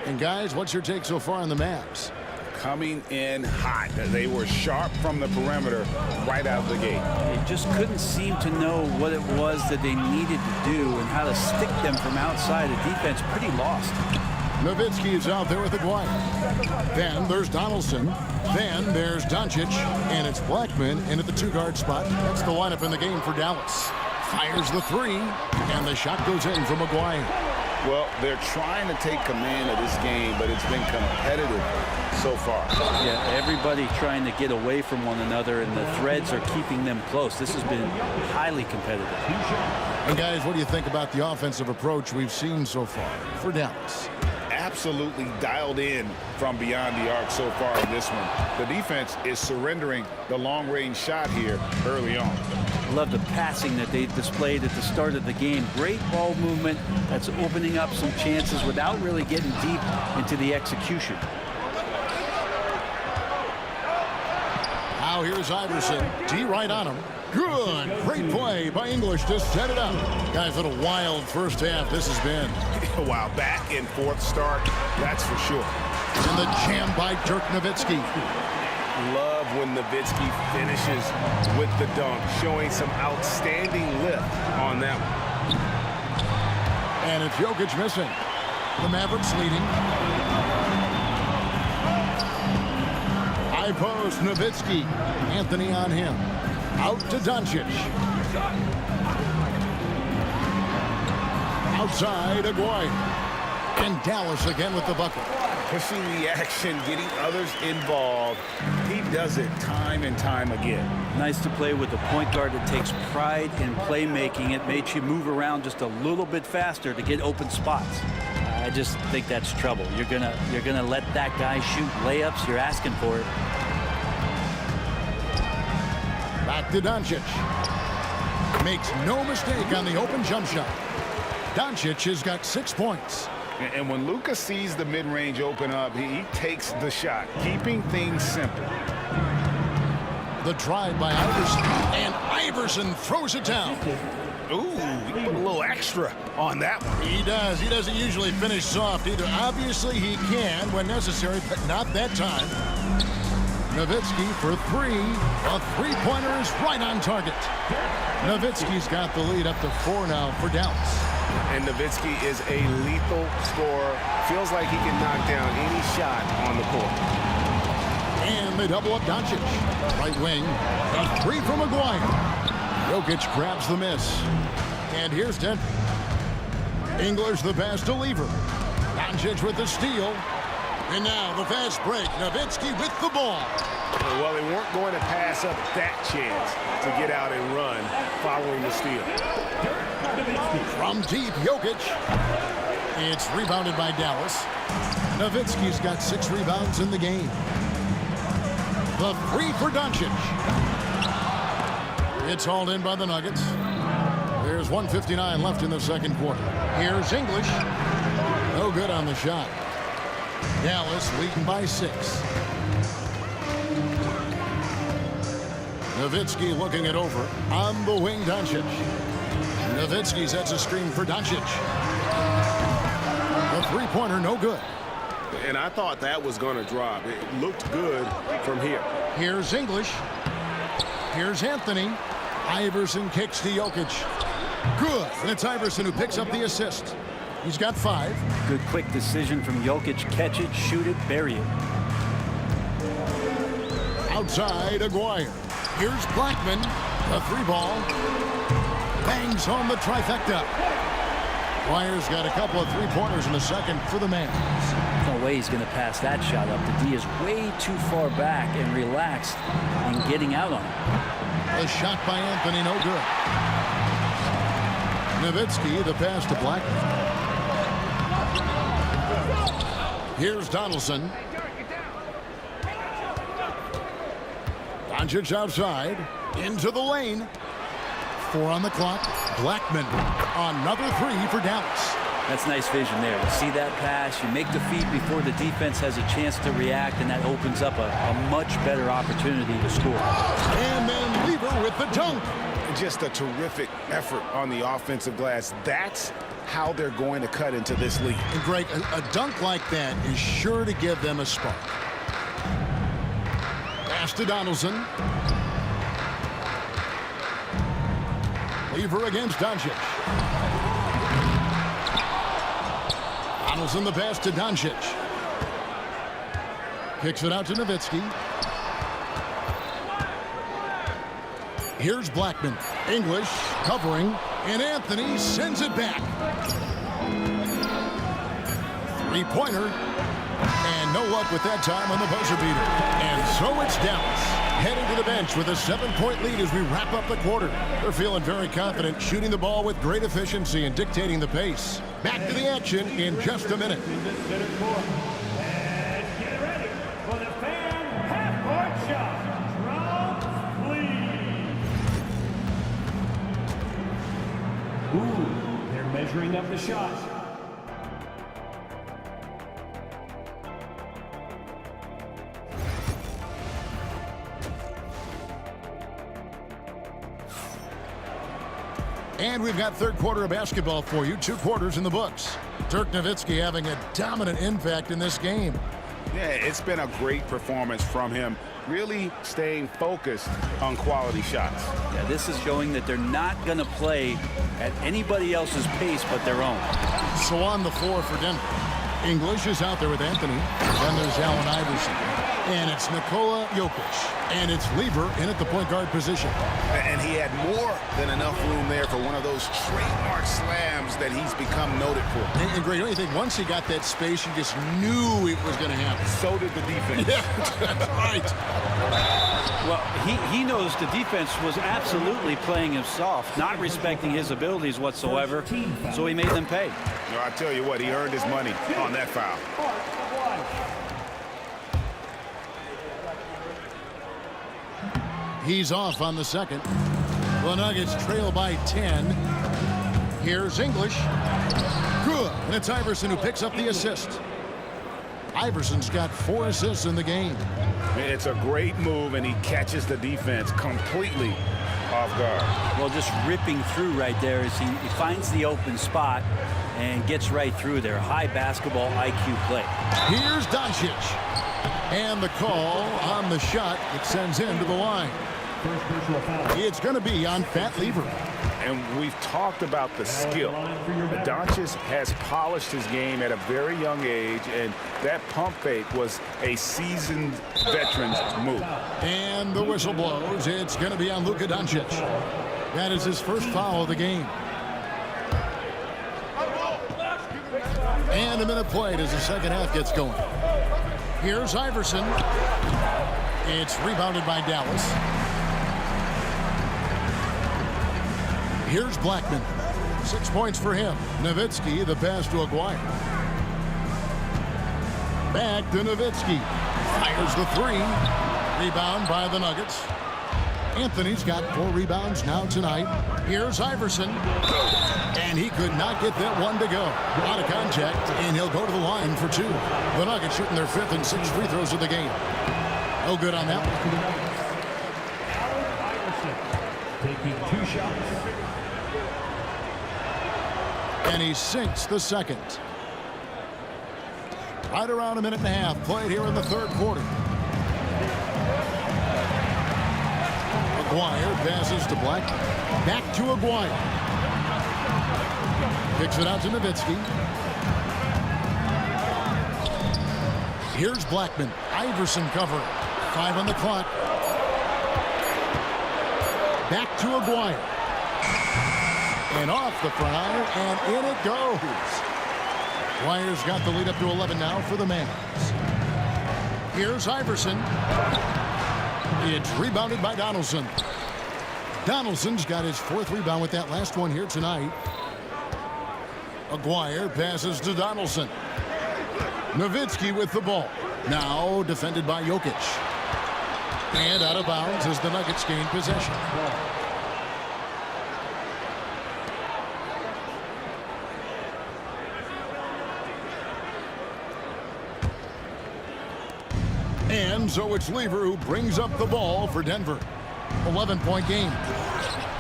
And guys, what's your take so far on the Mavs? Coming in hot. They were sharp from the perimeter right out of the gate. They just couldn't seem to know what it was that they needed to do and how to stick them from outside. The defense pretty lost. Nowitzki is out there with Aguirre. Then there's Donaldson. Then there's Doncic. And it's Blackman in at the 2-guard spot. That's the lineup in the game for Dallas. Fires the 3, and the shot goes in from Maguire. Well, they're trying to take command of this game, but it's been competitive so far. Yeah, everybody trying to get away from one another, and the threads are keeping them close. This has been highly competitive. And guys, what do you think about the offensive approach we've seen so far for Dallas? Absolutely dialed in from beyond the arc so far in this one. The defense is surrendering the long-range shot here early on. I love the passing that they displayed at the start of the game. Great ball movement that's opening up some chances without really getting deep into the execution. Now here's Iverson. D right on him. Good. Great play by English to set it up. Guys, what a wild first half this has been. Wow, back and forth start, that's for sure. And the jam by Dirk Nowitzki. Love when Nowitzki finishes with the dunk, showing some outstanding lift on that one. And it's Jokic missing. The Mavericks leading. High post, Nowitzki. Anthony on him. Out to Doncic. Outside, Aguirre. And Dallas again with the bucket. Pushing the action, getting others involved. He does it time and time again. Nice to play with a point guard that takes pride in playmaking. It makes you move around just a little bit faster to get open spots. I just think that's trouble. You're gonna let that guy shoot layups. You're asking for it. Back to Doncic. Makes no mistake on the open jump shot. Doncic has got 6 points. And when Luka sees the mid-range open up, he takes the shot, keeping things simple. The drive by Iverson, and Iverson throws it down. Ooh, he put a little extra on that one. He does. He doesn't usually finish soft either. Obviously, he can when necessary, but not that time. Nowitzki for 3. A three-pointer is right on target. Nowitzki's got the lead up to 4 now for Dallas. And Nowitzki is a lethal scorer. Feels like he can knock down any shot on the court. And they double up Doncic. Right wing. A 3 from Aguirre. Jokic grabs the miss. And here's Denver. English the pass to Lever. Doncic with the steal. And now the fast break. Nowitzki with the ball. Well, they weren't going to pass up that chance to get out and run following the steal. From deep, Jokic. It's rebounded by Dallas. Nowitzki's got 6 rebounds in the game. The 3 for Doncic. It's hauled in by the Nuggets. There's 1:59 left in the second quarter. Here's English. No good on the shot. Dallas leading by 6. Nowitzki looking it over. On the wing, Doncic. Nowitzki sets a screen for Doncic. The three-pointer, no good. And I thought that was going to drop. It looked good from here. Here's English. Here's Anthony. Iverson kicks to Jokic. Good. And it's Iverson who picks up the assist. He's got 5. Good quick decision from Jokic. Catch it, shoot it, bury it. Outside, Aguirre. Here's Blackman. The 3-ball. Bangs home the trifecta. Aguirre's got a couple of 3-pointers in the second for the man. No way he's going to pass that shot up. The D is way too far back and relaxed and getting out on it. The shot by Anthony, no good. Nowitzki, the pass to Blackman. Here's Donaldson. Doncic outside. Into the lane. 4 on the clock. Blackman. Another 3 for Dallas. That's nice vision there. You see that pass, you make the feed before the defense has a chance to react, and that opens up a much better opportunity to score. And then Lever with the dunk. Just a terrific effort on the offensive glass. That's how they're going to cut into this lead. And Greg, a dunk like that is sure to give them a spark. Pass to Donaldson. Lever against Doncic. Donaldson the pass to Doncic. Kicks it out to Nowitzki. Here's Blackman. English covering, and Anthony sends it back. 3-pointer, and no luck with that time on the buzzer beater. And so it's Dallas heading to the bench with a 7-point lead as we wrap up the quarter. They're feeling very confident, shooting the ball with great efficiency and dictating the pace. Back to the action in just a minute. And get ready for the fan half-court shot. Drums, please. Ooh, they're measuring up the shot. And we've got third quarter of basketball for you. 2 quarters in the books. Dirk Nowitzki having a dominant impact in this game. Yeah, it's been a great performance from him. Really staying focused on quality shots. Yeah, this is showing that they're not going to play at anybody else's pace but their own. So on the floor for Denver. English is out there with Anthony. Then there's Allen Iverson. And it's Nikola Jokic. And it's Lever in at the point guard position. And he had more than enough room there for one of those trademark slams that he's become noted for. And Greg, don't you think once he got that space, you just knew it was going to happen? So did the defense. Yeah, that's right. Well, he knows the defense was absolutely playing him soft, not respecting his abilities whatsoever, so he made them pay. No, I tell you what, he earned his money on that foul. He's off on the second. The Nuggets trail by 10. Here's English. Good. And it's Iverson who picks up the assist. Iverson's got 4 assists in the game. It's a great move, and he catches the defense completely off guard. Well, just ripping through right there as he finds the open spot and gets right through there. High basketball IQ play. Here's Doncic. And the call on the shot that sends him to the line. It's going to be on Fat Lever. And we've talked about the skill. Doncic has polished his game at a very young age, and that pump fake was a seasoned veteran's move. And the whistle blows. It's going to be on Luka Doncic. That is his first foul of the game. And a minute played as the second half gets going. Here's Iverson. It's rebounded by Dallas. Here's Blackman. 6 points for him. Nowitzki, the pass to Aguirre. Back to Nowitzki. Fires the 3. Rebound by the Nuggets. Anthony's got 4 rebounds now tonight. Here's Iverson. And he could not get that one to go. Out of contact, and he'll go to the line for 2. The Nuggets shooting their 5th and 6th free throws of the game. No good on that one. Taking 2 shots. And he sinks the second. Right around a minute and a half played here in the 3rd quarter. Aguirre passes to Black. Back to Aguirre. Kicks it out to Nowitzki. Here's Blackman. Iverson covering. 5 on the clock. Back to Aguirre. And off the front iron, and in it goes. Aguirre's got the lead up to 11 now for the Mavs. Here's Iverson. It's rebounded by Donaldson. Donaldson's got his 4th rebound with that last one here tonight. Aguirre passes to Donaldson. Nowitzki with the ball. Now defended by Jokic. And out of bounds as the Nuggets gain possession. And so it's Lever who brings up the ball for Denver. 11-point game.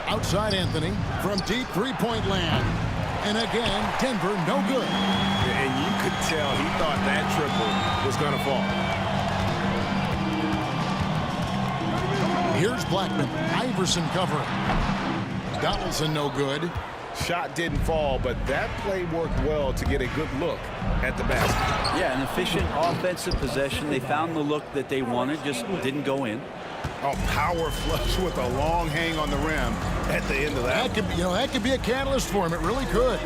Outside Anthony from deep 3-point land. And again, Denver no good. And you could tell he thought that triple was going to fall. Here's Blackman. Iverson covering. Donaldson no good. Shot didn't fall, but that play worked well to get a good look at the basket. Yeah, an efficient offensive possession. They found the look that they wanted, just didn't go in. Oh, power flush with a long hang on the rim at the end of that. That could be a catalyst for him. It really could.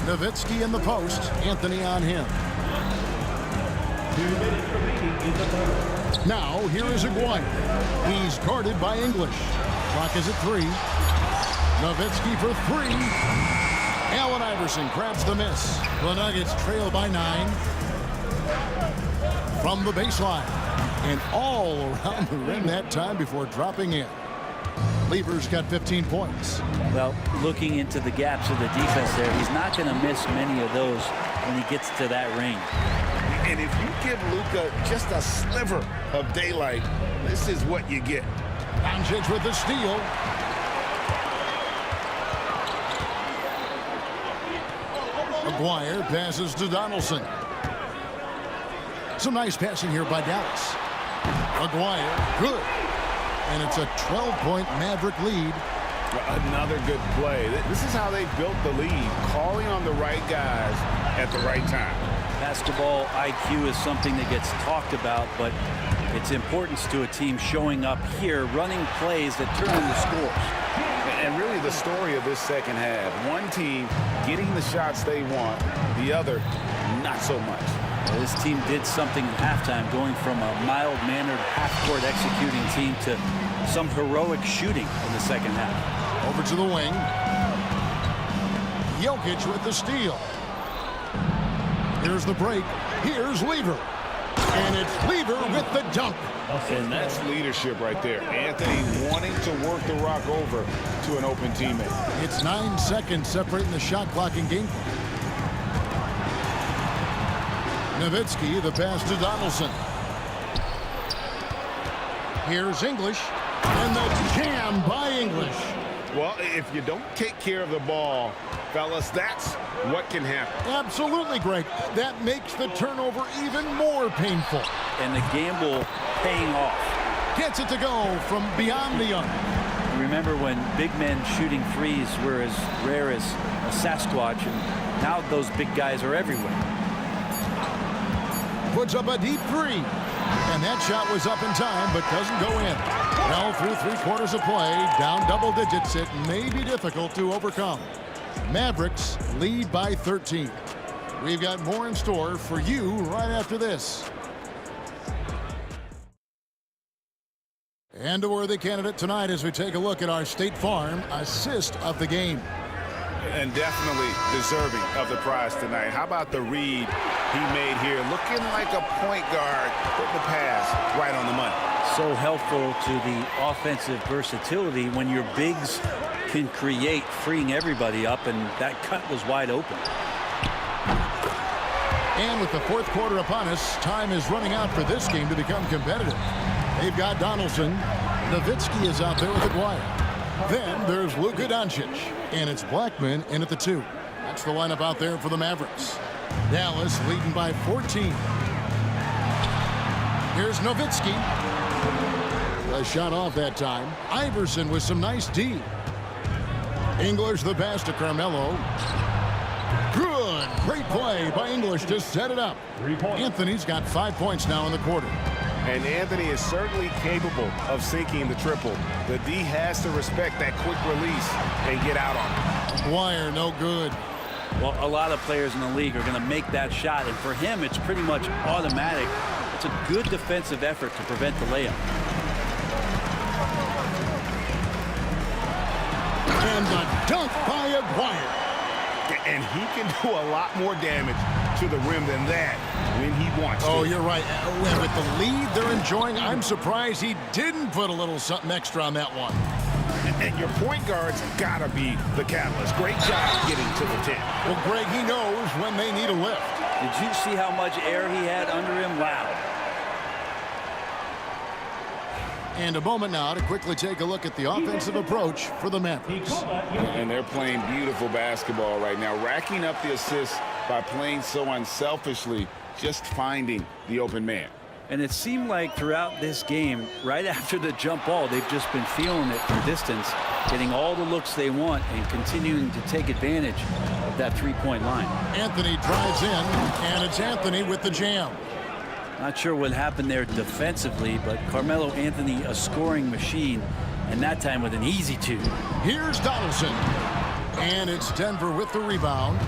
Nowitzki in the post. Anthony on him. 2 minutes remaining in the third. Now, here is Aguirre. He's guarded by English. Clock is at 3. Nowitzki for 3. Allen Iverson grabs the miss. The Nuggets trail by 9. From the baseline. And all around the rim that time before dropping in. Lever's got 15 points. Well, looking into the gaps of the defense there, he's not going to miss many of those when he gets to that range. And if you give Luka just a sliver of daylight, this is what you get. Doncic with the steal. Aguirre passes to Donaldson. Some nice passing here by Dallas. Aguirre, good. And it's a 12-point Maverick lead. Another good play. This is how they built the lead, calling on the right guys at the right time. Basketball IQ is something that gets talked about, but its importance to a team showing up here, running plays that turn into scores. And really the story of this second half, one team getting the shots they want, the other not so much. Well, this team did something in halftime, going from a mild-mannered half-court executing team to some heroic shooting in the second half. Over to the wing. Jokic with the steal. Here's the break. Here's Lever. And it's Lever with the dunk. And that's leadership right there. Anthony wanting to work the rock over to an open teammate. It's 9 seconds separating the shot clock and game. Nowitzki, the pass to Donaldson. Here's English. And the jam by English. Well, if you don't take care of the ball, fellas, that's what can happen. Absolutely, Greg. That makes the turnover even more painful. And the gamble paying off. Gets it to go from beyond the arc. Remember when big men shooting threes were as rare as a Sasquatch, and now those big guys are everywhere. Puts up a deep 3. And that shot was up in time, but doesn't go in. Well, through 3/4 of play, down double digits, it may be difficult to overcome. Mavericks lead by 13. We've got more in store for you right after this. And a worthy candidate tonight as we take a look at our State Farm assist of the game. And definitely deserving of the prize tonight. How about the read he made here, looking like a point guard, put the pass right on the money. So helpful to the offensive versatility when your bigs can create, freeing everybody up, and that cut was wide open. And with the fourth quarter upon us, time is running out for this game to become competitive. They've got Donaldson. Nowitzki is out there with Aguirre. Then there's Luka Doncic. And it's Blackman in at the 2. That's the lineup out there for the Mavericks. Dallas leading by 14. Here's Nowitzki. A shot off that time. Iverson with some nice D. English the pass to Carmelo. Good. Great play by English to set it up. Anthony's got 5 points now in the quarter. And Anthony is certainly capable of sinking the triple. The D has to respect that quick release and get out on it. Wire, no good. Well, a lot of players in the league are going to make that shot, and for him, it's pretty much automatic. It's a good defensive effort to prevent the layup. And the dunk by Aguirre. And he can do a lot more damage to the rim than that when he wants to. Oh, you're right. And with the lead they're enjoying, I'm surprised he didn't put a little something extra on that one. And your point guard's got to be the catalyst. Great job getting to the 10. Well, Greg, he knows when they need a lift. Did you see how much air he had under him? Wow. And a moment now to quickly take a look at the offensive approach for the Mavericks. And they're playing beautiful basketball right now, racking up the assists by playing so unselfishly, just finding the open man. And it seemed like throughout this game, right after the jump ball, they've just been feeling it from distance, getting all the looks they want and continuing to take advantage of that three-point line. Anthony drives in, and it's Anthony with the jam. Not sure what happened there defensively, but Carmelo Anthony, a scoring machine, and that time with an easy 2. Here's Donaldson. And it's Denver with the rebound.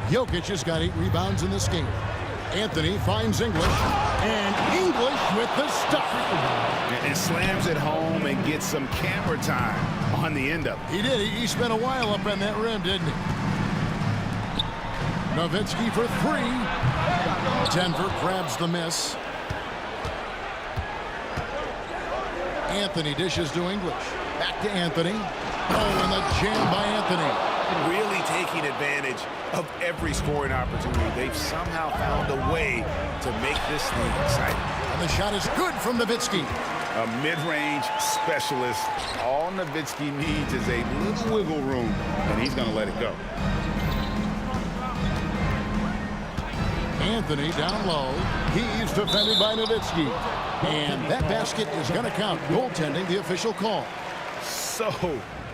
Jokic has got 8 rebounds in this game. Anthony finds English, and English with the stuff. And slams it home and gets some camera time on the end of it. He did. He spent a while up on that rim, didn't he? Nowitzki for 3. Denver grabs the miss. Anthony dishes to English. Back to Anthony. Oh, and the jam by Anthony. Really taking advantage of every scoring opportunity. They've somehow found a way to make this thing exciting. And the shot is good from Nowitzki. A mid-range specialist. All Nowitzki needs is a little wiggle room, and he's going to let it go. Anthony down low. He's defended by Nowitzki. And that basket is going to count. Goaltending, the official call. So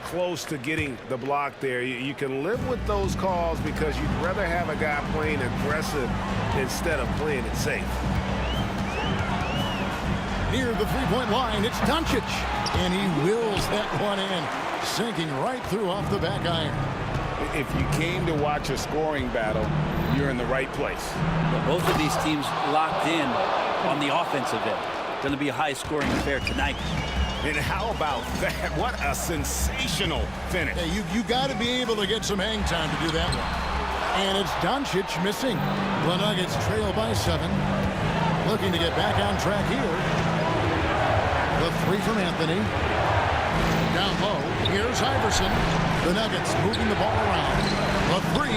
close to getting the block there. You can live with those calls because you'd rather have a guy playing aggressive instead of playing it safe. Near the three-point line, it's Doncic. And he wills that one in, sinking right through off the back iron. If you came to watch a scoring battle, you're in the right place. Well, both of these teams locked in on the offensive end. Going to be a high-scoring affair tonight. And how about that? What a sensational finish. Hey, you got to be able to get some hang time to do that one. And it's Doncic missing. The Nuggets trail by 7. Looking to get back on track here. The 3 from Anthony. Down low. Here's Iverson. The Nuggets moving the ball around. The 3.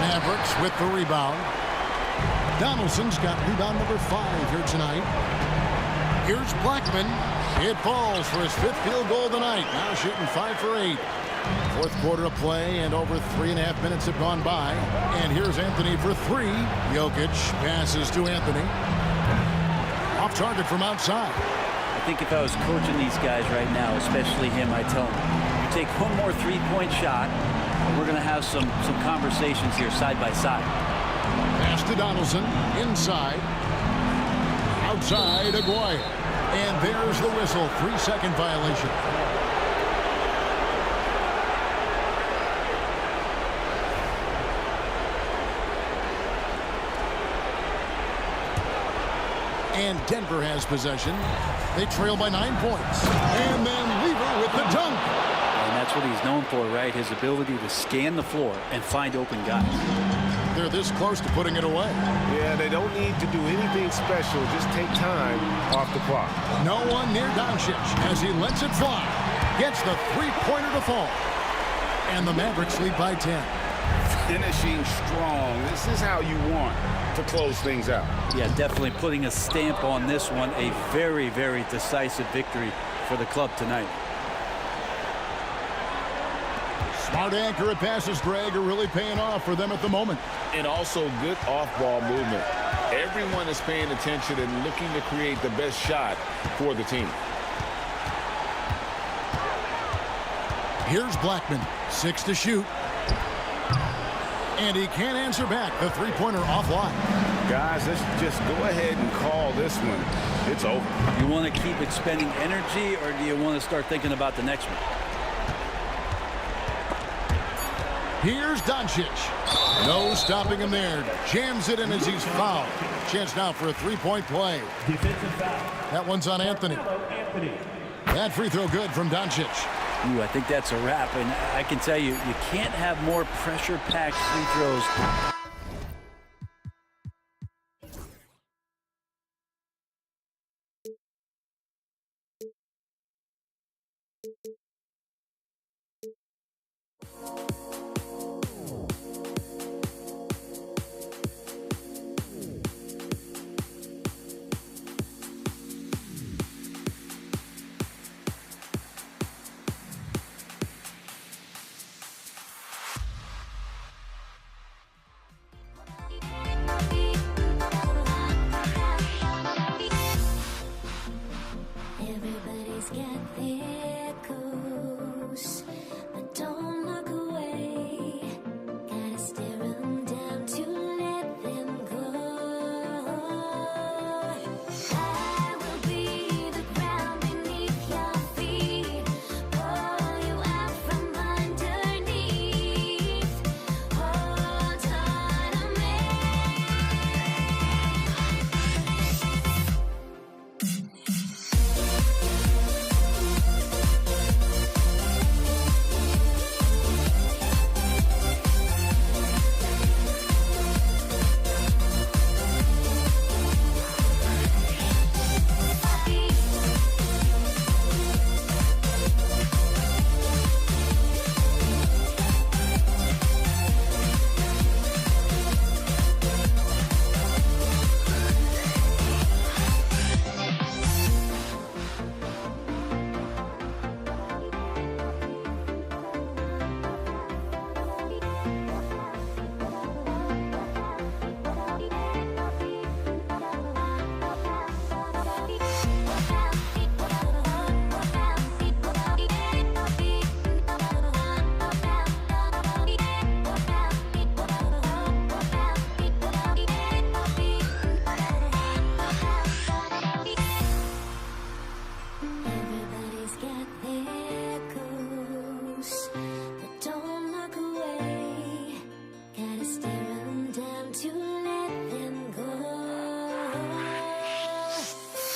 Mavericks with the rebound. Donaldson's got rebound number 5 here tonight. Here's Blackman. It falls for his 5th field goal tonight. Now shooting 5 for 8. Fourth quarter of play, and over 3.5 minutes have gone by. And here's Anthony for 3. Jokic passes to Anthony. Off target from outside. I think if I was coaching these guys right now, especially him, I'd tell him, you take one more three-point shot, and we're going to have some conversations here side by side. Pass to Donaldson. Inside. Outside, Aguirre. And there's the whistle. 3-second violation. And Denver has possession. They trail by 9 points. And then Weaver with the dunk. And that's what he's known for, right? His ability to scan the floor and find open guys. They're this close to putting it away. Yeah, they don't need to do anything special. Just take time off the clock. No one near Doncic as he lets it fly. Gets the three-pointer to fall. And the Mavericks lead by 10. Finishing strong. This is how you want to close things out. Yeah, definitely putting a stamp on this one. A very, very decisive victory for the club tonight. Smart accurate passes, Greg, are really paying off for them at the moment. And also good off-ball movement. Everyone is paying attention and looking to create the best shot for the team. Here's Blackman, 6 to shoot. And he can't answer back. The three-pointer offline. Guys, let's just go ahead and call this one. It's over. You want to keep expending energy, or do you want to start thinking about the next one? Here's Doncic. No stopping him there. Jams it in as he's fouled. Chance now for a three-point play. That one's on Anthony. That free throw good from Doncic. Ooh, I think that's a wrap. And I can tell you, you can't have more pressure-packed free throws. Everybody's got their goals, but don't look away. Gotta stare them down to let them go. I will be the ground beneath your feet, pull you out from underneath. Hold on to me. Everybody's got their goals, but don't look away. Gotta stare them down to let them go.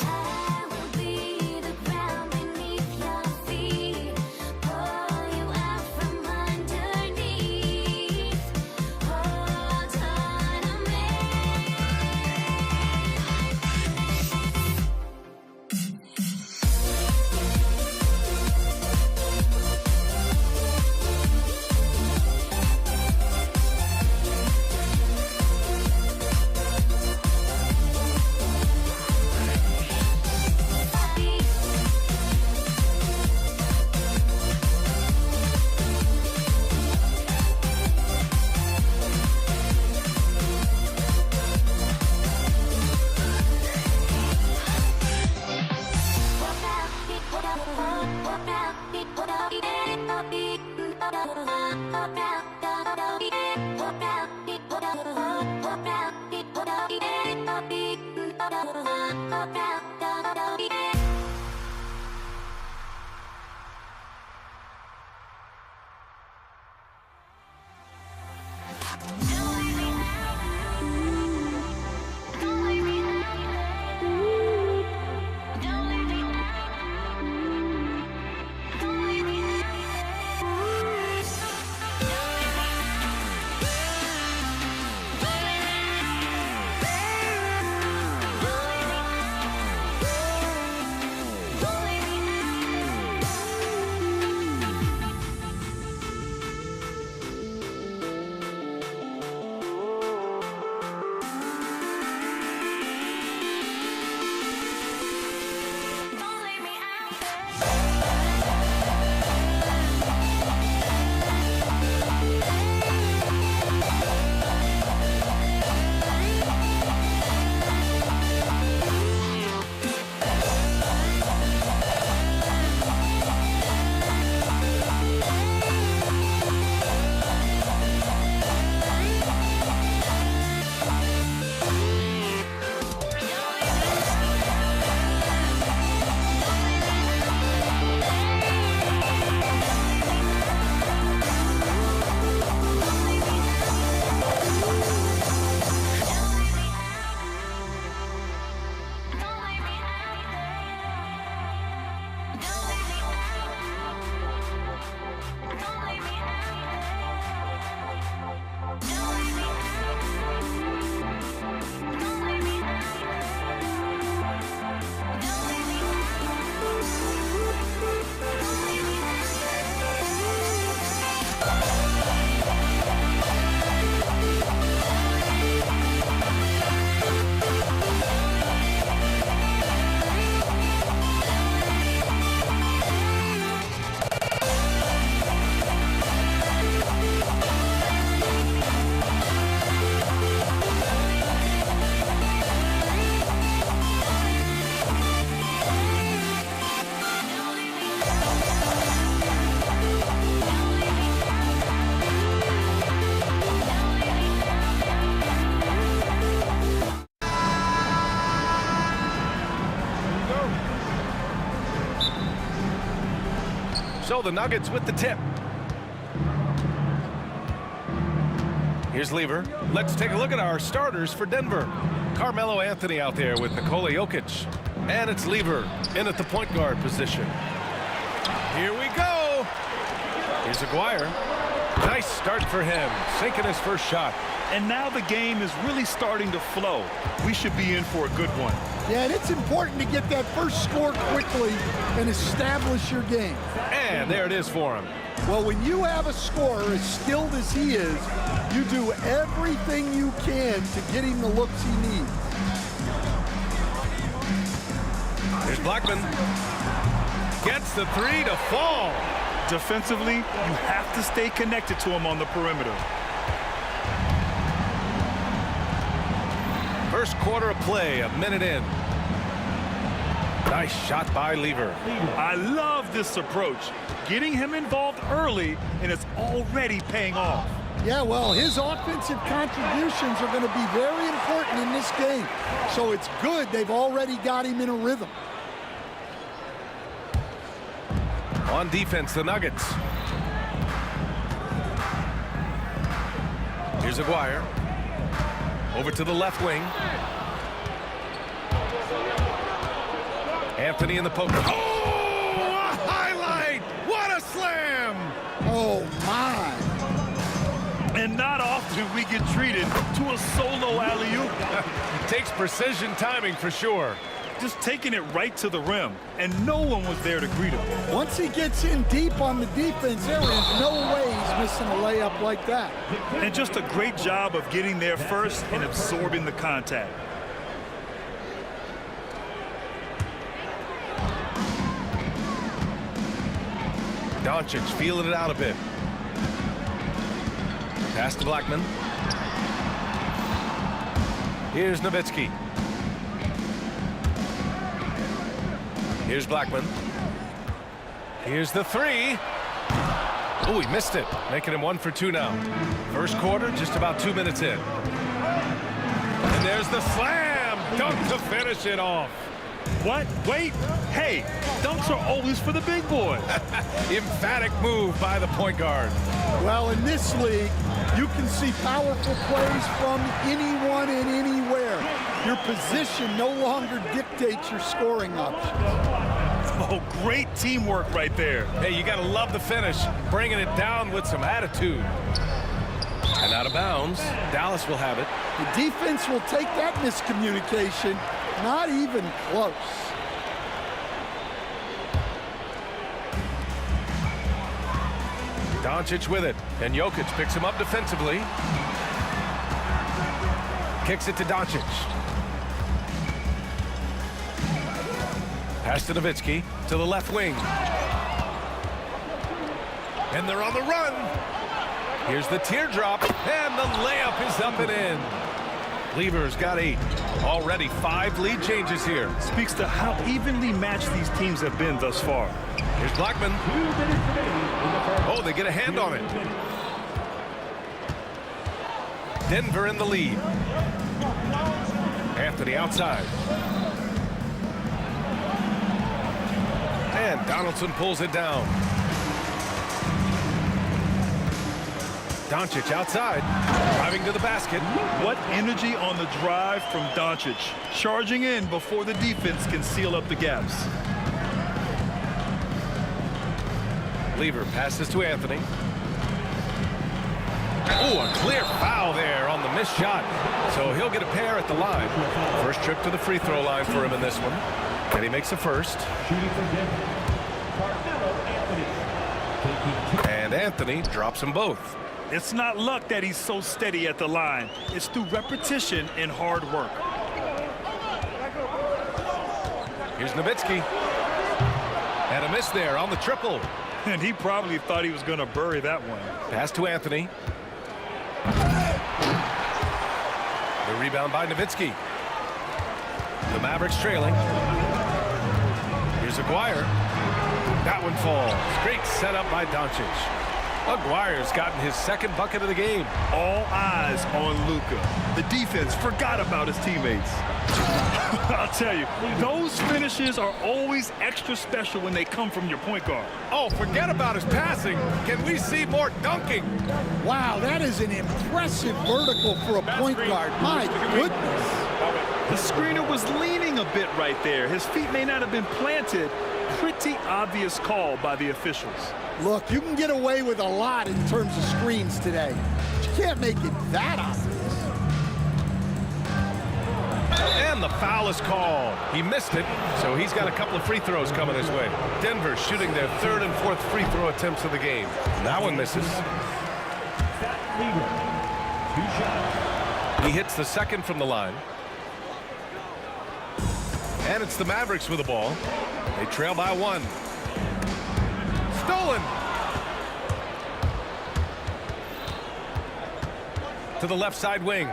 I will be the ground beneath your feet, pull you out from underneath. Hold on to me. So the Nuggets with the tip. Here's Lever. Let's take a look at our starters for Denver. Carmelo Anthony out there with Nikola Jokic. And it's Lever in at the point guard position. Here we go. Here's Aguirre. Nice start for him, sinking his first shot. And now the game is really starting to flow. We should be in for a good one. Yeah, and it's important to get that first score quickly and establish your game. And there it is for him. Well, when you have a scorer as skilled as he is, you do everything you can to get him the looks he needs. Here's Blackman. Gets the three to fall. Defensively, you have to stay connected to him on the perimeter. First quarter of play, a minute in. Nice shot by Lever. I love this approach. Getting him involved early, and it's already paying off. Yeah, well, his offensive contributions are going to be very important in this game. So it's good they've already got him in a rhythm. On defense, the Nuggets. Here's Aguirre. Over to the left wing. Anthony in the poke. Oh, a highlight! What a slam! Oh, my. And not often we get treated to a solo alley-oop. Takes precision timing for sure. Just taking it right to the rim, and no one was there to greet him. Once he gets in deep on the defense, there is no way he's missing a layup like that. And just a great job of getting there first and absorbing the contact. Doncic feeling it out a bit. Pass to Blackman. Here's Nowitzki. Here's Blackman. Here's the three. Oh, he missed it, making him 1 for 2 now. First quarter, just about 2 minutes in. And there's the slam. Dunk to finish it off. What? Wait. Hey, dunks are always for the big boys. Emphatic move by the point guard. Well, in this league, you can see powerful plays from anyone and anywhere. Your position no longer dictates your scoring options. Oh, great teamwork right there. Hey, you got to love the finish, bringing it down with some attitude. And out of bounds, Dallas will have it. The defense will take that miscommunication. Not even close. Doncic with it, and Jokic picks him up defensively. Kicks it to Doncic. Pass to Nowitzki, to the left wing. And they're on the run. Here's the teardrop, and the layup is up and in. Lever's got 8. Already 5 lead changes here. Speaks to how evenly matched these teams have been thus far. Here's Blackman. Oh, they get a hand on it. Denver in the lead. Anthony outside. And Donaldson pulls it down. Doncic outside, driving to the basket. What energy on the drive from Doncic, charging in before the defense can seal up the gaps. Lever passes to Anthony. Oh, a clear foul there on the missed shot. So he'll get a pair at the line. First trip to the free throw line for him in this one. And he makes a first. And Anthony drops them both. It's not luck that he's so steady at the line. It's through repetition and hard work. Here's Nowitzki. And a miss there on the triple. And he probably thought he was going to bury that one. Pass to Anthony. The rebound by Nowitzki. The Mavericks trailing. Here's Aguirre. That one falls. Great setup by Doncic. Aguirre's gotten his second bucket of the game. All eyes on Luka. The defense forgot about his teammates. I'll tell you, those finishes are always extra special when they come from your point guard. Oh, forget about his passing. Can we see more dunking? Wow, that is an impressive vertical for a point guard. My goodness. The screener was leaning a bit right there. His feet may not have been planted. Pretty obvious call by the officials. Look, you can get away with a lot in terms of screens today. But you can't make it that obvious. And the foul is called. He missed it, so he's got a couple of free throws coming his way. Denver shooting their third and fourth free throw attempts of the game. That one misses. He hits the second from the line. And it's the Mavericks with the ball. They trail by one. Stolen. To the left side wing.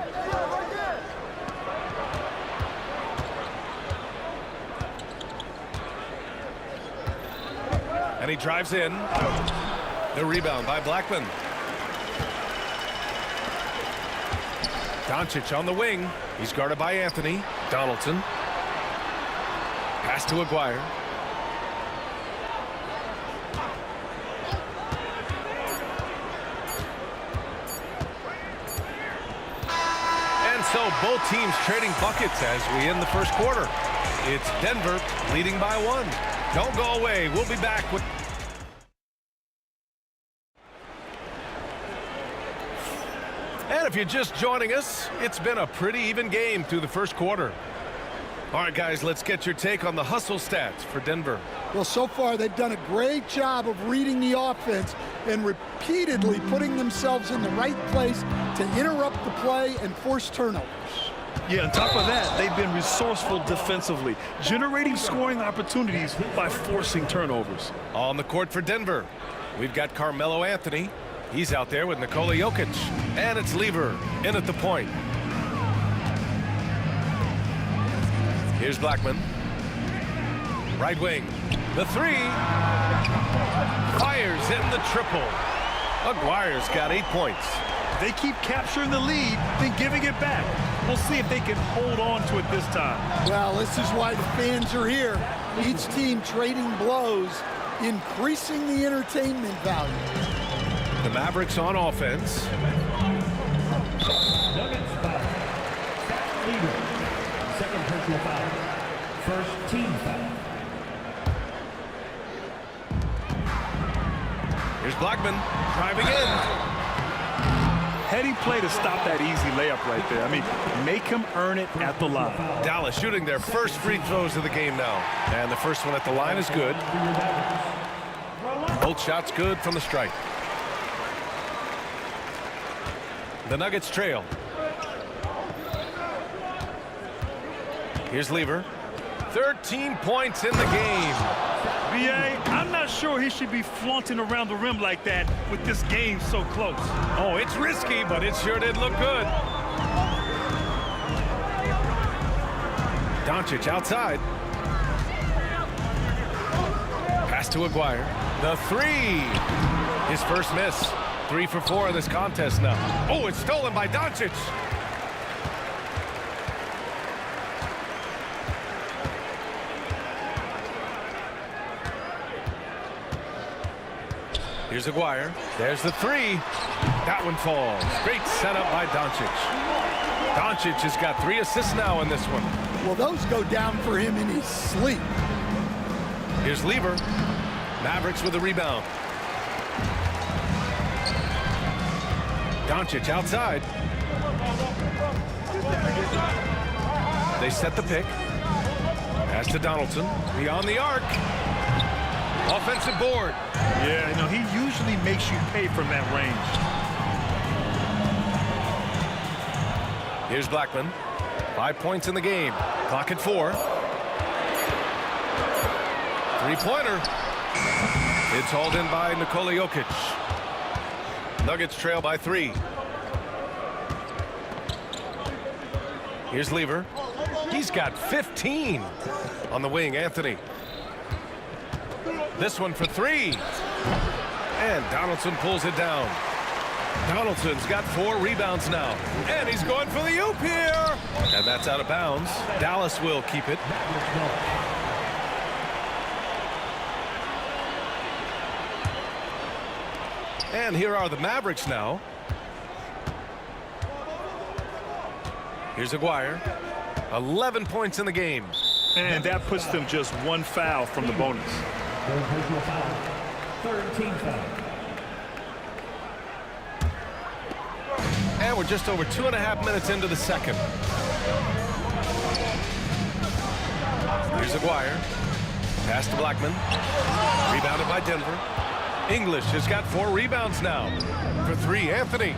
And he drives in. The rebound by Blackman. Doncic on the wing. He's guarded by Anthony. Donaldson. Pass to Aguirre. And so both teams trading buckets as we end the first quarter. It's Denver leading by one. Don't go away. We'll be back with... And if you're just joining us, it's been a pretty even game through the first quarter. All right, guys, let's get your take on the hustle stats for Denver. Well, so far they've done a great job of reading the offense and repeatedly putting themselves in the right place to interrupt the play and force turnovers. Yeah, on top of that, they've been resourceful defensively, generating scoring opportunities by forcing turnovers. On the court for Denver, we've got Carmelo Anthony. He's out there with Nikola Jokic. And it's Lever in at the point. Here's Blackman. Right wing. The three. Fires in the triple. Aguirre's got 8 points. They keep capturing the lead, then giving it back. We'll see if they can hold on to it this time. Well, this is why the fans are here. Each team trading blows, increasing the entertainment value. The Mavericks on offense. Nuggets foul. Leader. Second personal foul. First team foul. Here's Blackman driving in. Heady play to stop that easy layup right there. I mean, make him earn it at the line. Dallas shooting their first free throws of the game now. And the first one at the line is good. Both shots good from the strike. The Nuggets trail. Here's Lever. 13 points in the game. B.A., I'm not sure he should be flaunting around the rim like that with this game so close. Oh, it's risky, but it sure did look good. Doncic outside. Pass to Aguirre. The three. His first miss. 3 for 4 in this contest now. Oh, it's stolen by Doncic. Here's Aguirre. There's the three. That one falls. Great setup by Doncic. Doncic has got 3 assists now in this one. Well, those go down for him in his sleep. Here's Lever. Mavericks with the rebound. Doncic outside. They set the pick. Pass to Donaldson. Beyond the arc. Offensive board. Yeah, you know, he usually makes you pay from that range. Here's Blackman. 5 points in the game. Clock at 4. Three-pointer. It's hauled in by Nikola Jokic. Nuggets trail by 3. Here's Lever. He's got 15 on the wing. Anthony. This one for 3. And Donaldson pulls it down. Donaldson's got 4 rebounds now. And he's going for the oop here. And that's out of bounds. Dallas will keep it. And here are the Mavericks now. Here's Aguirre. 11 points in the game. And that puts them just 1 foul from the bonus. 13 foul. And we're just over 2.5 minutes into the second. Here's Aguirre. Pass to Blackman. Rebounded by Denver. English has got 4 rebounds now. For 3, Anthony.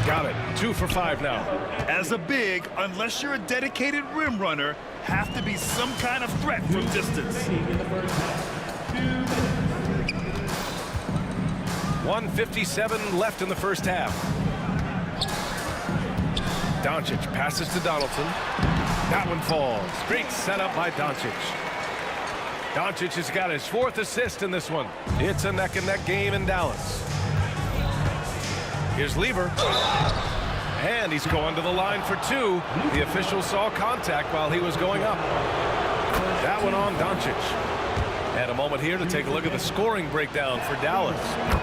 Got it. 2 for 5 now. As a big, unless you're a dedicated rim runner, have to be some kind of threat from distance. 1:57 left in the first half. Doncic passes to Donaldson. That one falls. Great setup by Doncic. Doncic has got his 4th assist in this one. It's a neck-and-neck game in Dallas. Here's Lever. And he's going to the line for 2. The official saw contact while he was going up. That one on Doncic. And a moment here to take a look at the scoring breakdown for Dallas.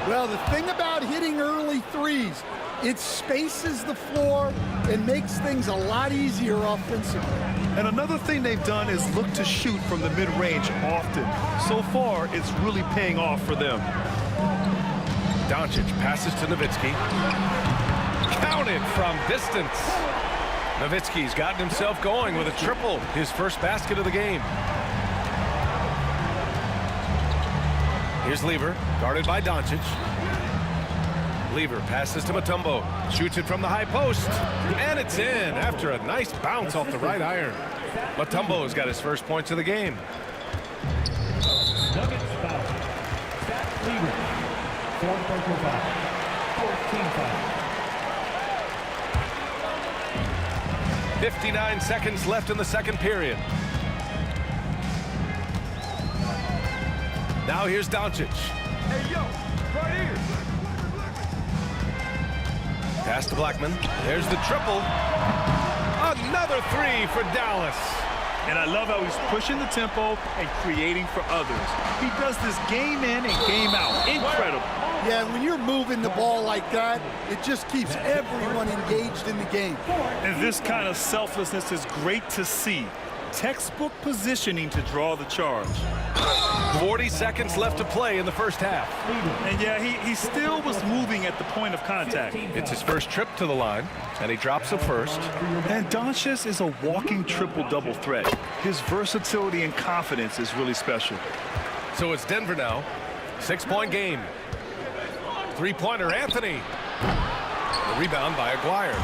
Well, the thing about hitting early threes, it spaces the floor and makes things a lot easier offensively. And another thing they've done is look to shoot from the mid-range often. So far, it's really paying off for them. Doncic passes to Nowitzki. Counted from distance. Nowitzki's gotten himself going with a triple, his first basket of the game. Here's Lever, guarded by Doncic. Lever passes to Mutombo, shoots it from the high post, and it's in after a nice bounce off the right iron. Mutombo's got his first points of the game. Nuggets foul. Zach Lever. 4 personal foul. 14 foul. 59 seconds left in the second period. Now here's Doncic. Hey, yo, right here. Pass to Blackman. There's the triple. Another 3 for Dallas. And I love how he's pushing the tempo and creating for others. He does this game in and game out. Incredible. Yeah, when you're moving the ball like that, it just keeps everyone engaged in the game. And this kind of selflessness is great to see. Textbook positioning to draw the charge. 40 seconds left to play in the first half. And yeah, he still was moving at the point of contact. It's his first trip to the line, and he drops the first. And Doncic is a walking triple-double threat. His versatility and confidence is really special. So it's Denver now. 6-point game. 3-pointer, Anthony. The rebound by Aguirre.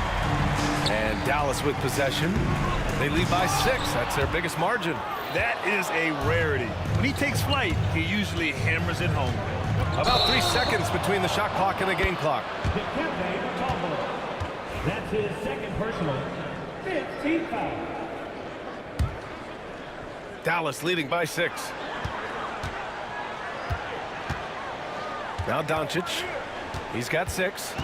And Dallas with possession. They lead by 6. That's their biggest margin. That is a rarity. When he takes flight, he usually hammers it home. About 3 seconds between the shot clock and the game clock. That's his second personal. 15 foul. Dallas leading by 6. Now Doncic. He's got 6.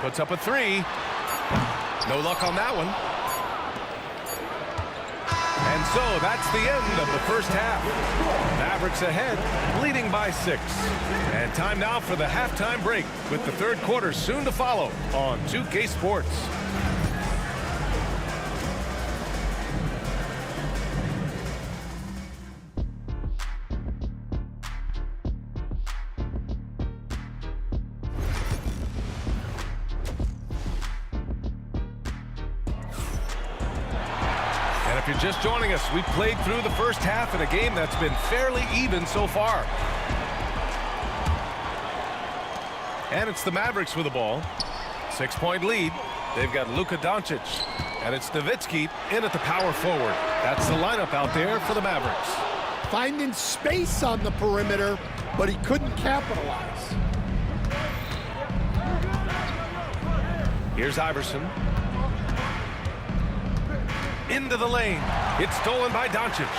Puts up a 3. No luck on that one. And so that's the end of the first half. Mavericks ahead, leading by 6. And time now for the halftime break with the third quarter soon to follow on 2K Sports. If you're just joining us, we played through the first half in a game that's been fairly even so far. And it's the Mavericks with the ball. 6-point lead. They've got Luka Doncic. And it's Nowitzki in at the power forward. That's the lineup out there for the Mavericks. Finding space on the perimeter, but he couldn't capitalize. Here's Iverson. into the lane. It's stolen by Doncic.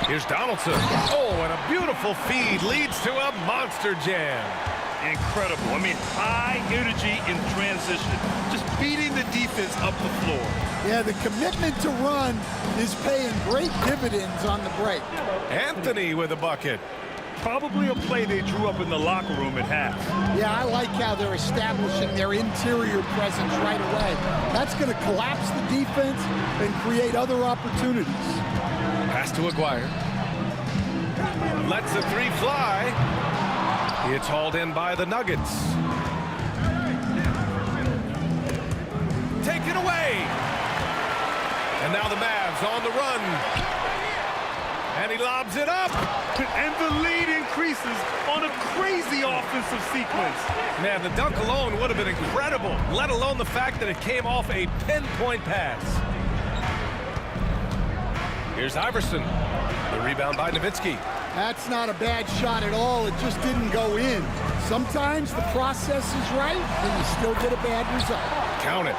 Here's Donaldson. Oh, and a beautiful feed leads to a monster jam. Incredible. I mean, high energy in transition. Just beating the defense up the floor. Yeah, the commitment to run is paying great dividends on the break. Anthony with a bucket. Probably a play they drew up in the locker room at half. Yeah, I like how they're establishing their interior presence right away. That's going to collapse the defense and create other opportunities. Pass to Aguirre. Lets the three fly. It's hauled in by the Nuggets. Taken away. And now the Mavs on the run. And he lobs it up. And the lead increases on a crazy offensive sequence. Man, the dunk alone would have been incredible, let alone the fact that it came off a pinpoint pass. Here's Iverson. The rebound by Nowitzki. That's not a bad shot at all. It just didn't go in. Sometimes the process is right, and you still get a bad result. Count it.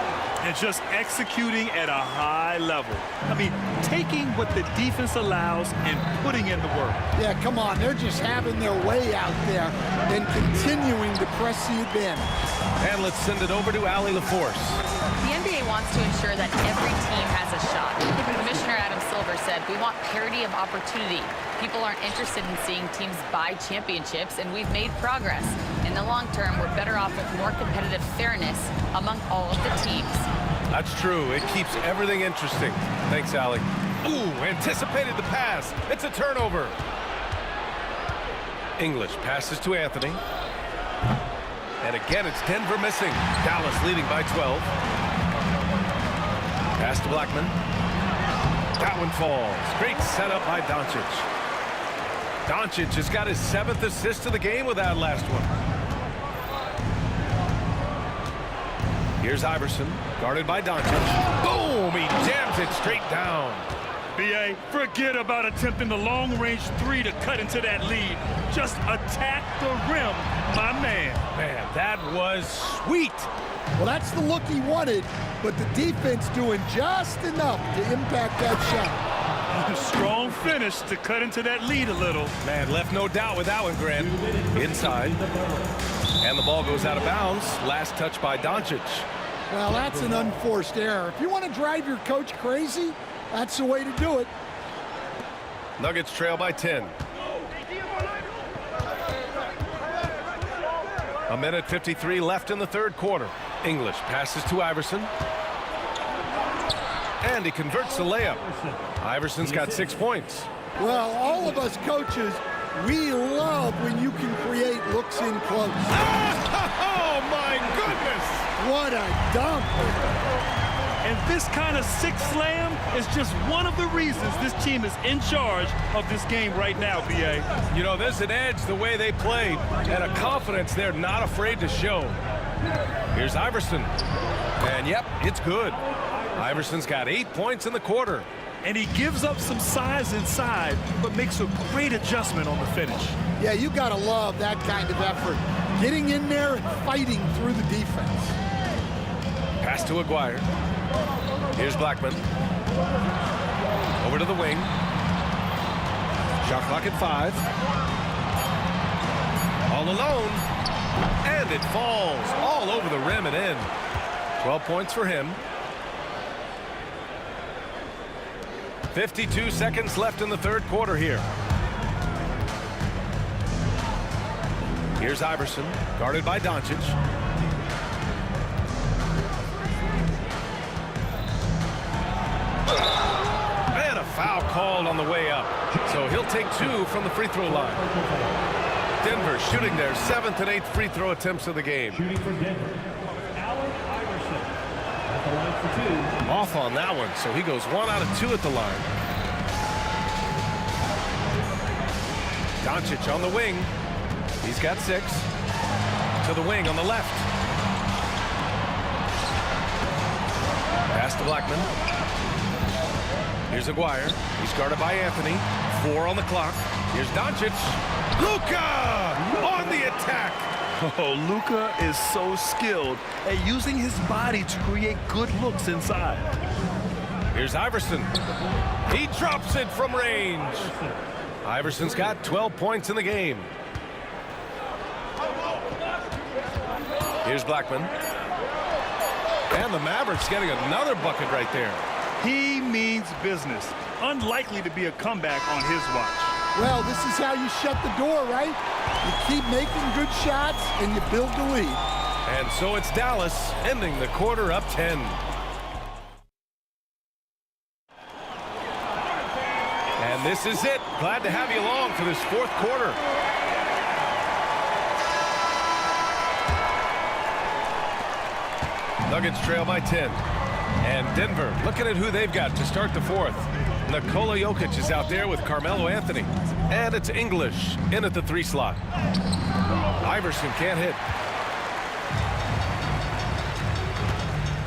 And just executing at a high level. I mean, taking what the defense allows and putting in the work. Yeah, come on. They're just having their way out there and continuing to press the advantage. And let's send it over to Allie LaForce. The NBA wants to ensure that every team has a shot. Commissioner Adam Silver said, we want parity of opportunity. People aren't interested in seeing teams buy championships, and we've made progress. In the long term, we're better off with more competitive fairness among all of the teams. That's true. It keeps everything interesting. Thanks, Allie. Ooh, anticipated the pass. It's a turnover. English passes to Anthony. And again, it's Denver missing. Dallas leading by 12. Pass to Blackman. That one falls. Great setup by Doncic. Doncic has got his 7th assist of the game with that last one. Here's Iverson, guarded by Doncic. Boom! He jams it straight down. B.A., forget about attempting the long-range three to cut into that lead. Just attack the rim, my man. Man, that was sweet. Well, that's the look he wanted, but the defense doing just enough to impact that shot. Strong finish to cut into that lead a little. Man, left no doubt with that one, Grant. Inside. And the ball goes out of bounds. Last touch by Doncic. Well, that's an unforced error. If you want to drive your coach crazy, that's the way to do it. Nuggets trail by 10. A minute 53 left in the third quarter. English passes to Iverson. And he converts the layup. Iverson's got 6 points. Well, all of us coaches, we love when you can create looks in close. Oh, my goodness! What a dunk! And this kind of six slam is just one of the reasons this team is in charge of this game right now, B.A. You know, there's an edge the way they played and a confidence they're not afraid to show. Here's Iverson. And, yep, it's good. Iverson's got 8 points in the quarter. And he gives up some size inside, but makes a great adjustment on the finish. Yeah, you got to love that kind of effort. Getting in there and fighting through the defense. Pass to Aguirre. Here's Blackman. Over to the wing. Shot clock at 5. All alone. And it falls all over the rim and in. 12 points for him. 52 seconds left in the third quarter here. Here's Iverson, guarded by Doncic. And a foul called on the way up. So he'll take 2 from the free throw line. Denver shooting their 7th and 8th free throw attempts of the game. Shooting for Denver, Allen Iverson at the line for 2. Off on that one, so he goes 1 out of 2 at the line. Doncic on the wing. He's got 6. To the wing on the left. Pass to Blackman. Here's Aguirre. He's guarded by Anthony. 4 on the clock. Here's Doncic. Luka on the attack. Oh, Luka is so skilled at using his body to create good looks inside. Here's Iverson. He drops it from range. Iverson's got 12 points in the game. Here's Blackman. And the Mavericks getting another bucket right there. He means business. Unlikely to be a comeback on his watch. Well, this is how you shut the door, right? You keep making good shots and you build the lead. And so it's Dallas ending the quarter up 10. And this is it. Glad to have you along for this fourth quarter. Nuggets trail by 10. And Denver looking at who they've got to start the fourth. Nikola Jokic is out there with Carmelo Anthony. And it's English in at the 3 slot. Iverson can't hit.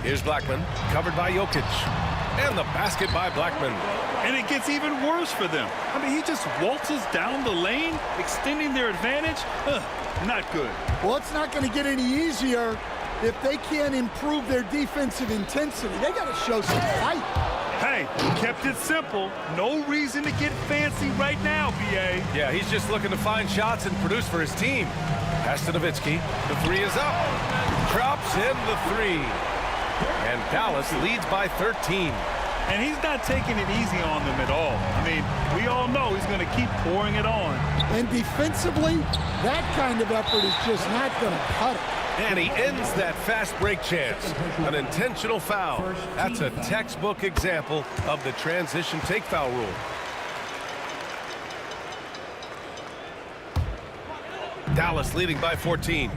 Here's Blackman, covered by Jokic. And the basket by Blackman. And it gets even worse for them. I mean, he just waltzes down the lane, extending their advantage. Not good. Well, it's not going to get any easier if they can't improve their defensive intensity. They got to show some fight. Hey, kept it simple. No reason to get fancy right now, B.A. Yeah, he's just looking to find shots and produce for his team. Pass to Nowitzki. The 3 is up. Drops in the 3. And Dallas leads by 13. And he's not taking it easy on them at all. I mean, we all know he's going to keep pouring it on. And defensively, that kind of effort is just not going to cut it. And he ends that fast break chance. An intentional foul. That's a textbook example of the transition take foul rule. Dallas leading by 14.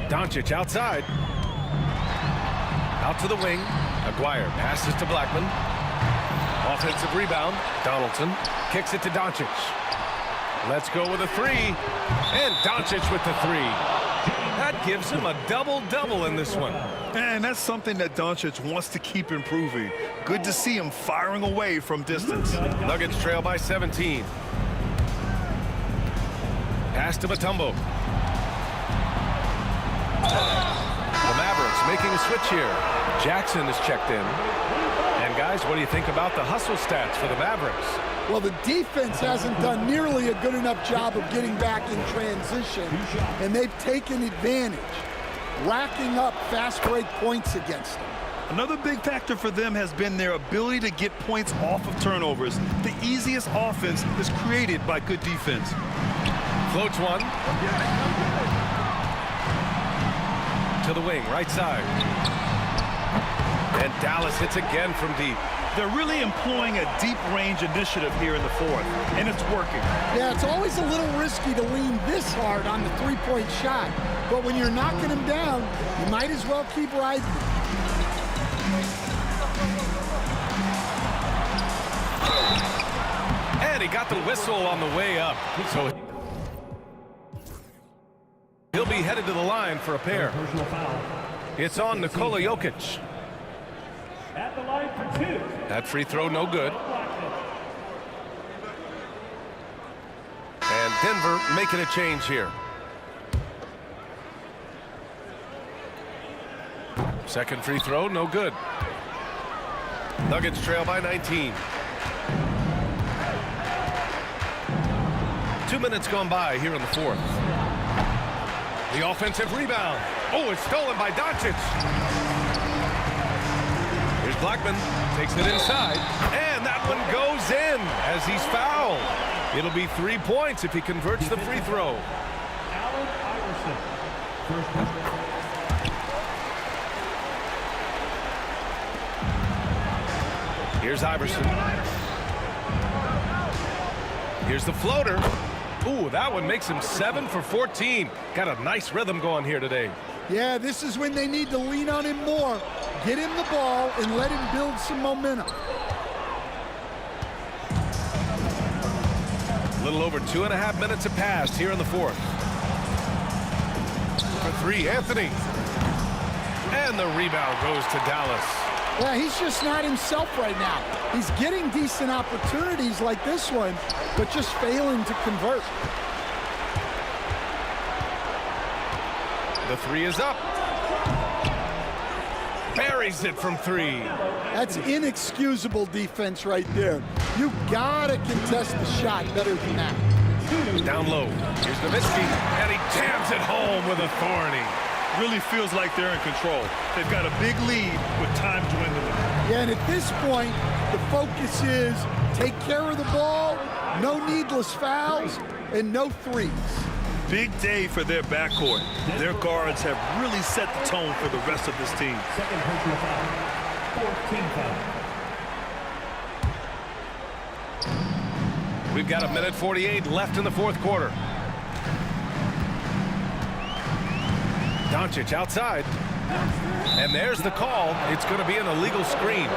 Doncic outside. Out to the wing. Aguirre passes to Blackman. Offensive rebound. Donaldson kicks it to Doncic. Let's go with a 3. And Doncic with the 3. That gives him a double-double in this one. And that's something that Doncic wants to keep improving. Good to see him firing away from distance. Nuggets trail by 17. Pass to Mutombo. The Mavericks making a switch here. Jackson is checked in. And guys, what do you think about the hustle stats for the Mavericks? Well, the defense hasn't done nearly a good enough job of getting back in transition, and they've taken advantage, racking up fast break points against them. Another big factor for them has been their ability to get points off of turnovers. The easiest offense is created by good defense. Floats one. To the wing, right side. And Dallas hits again from deep. They're really employing a deep range initiative here in the fourth, and it's working. Yeah, it's always a little risky to lean this hard on the three-point shot, but when you're knocking them down, you might as well keep riding. And he got the whistle on the way up. So he'll be headed to the line for a pair. It's on Nikola Jokic. At the line for 2. That free throw no good. And Denver making a change here. Second free throw no good. Nuggets trail by 19. 2 minutes gone by here in the fourth. The offensive rebound. Oh, it's stolen by Doncic. Here's Blackman, takes it inside, and that one goes in as he's fouled. It'll be 3 points if he converts the free throw. Allen Iverson. Here's Iverson. Here's the floater. Ooh, that one makes him 7 for 14. Got a nice rhythm going here today. Yeah, this is when they need to lean on him more. Get him the ball and let him build some momentum. A little over 2.5 minutes have passed here in the fourth. For 3, Anthony. And the rebound goes to Dallas. Yeah, he's just not himself right now. He's getting decent opportunities like this one, but just failing to convert. The three is up. Buries it from three. That's inexcusable defense right there. You gotta contest the shot better than that. Down low. Here's Nowitzki, and he jams it home with authority. Really feels like they're in control. They've got a big lead with time dwindling. Yeah, and at this point, the focus is take care of the ball, no needless fouls, and no threes. Big day for their backcourt. Their guards have really set the tone for the rest of this team. Second personal foul. 14 foul. We've got 1:48 left in the fourth quarter. Doncic outside. And there's the call. It's going to be an illegal screen.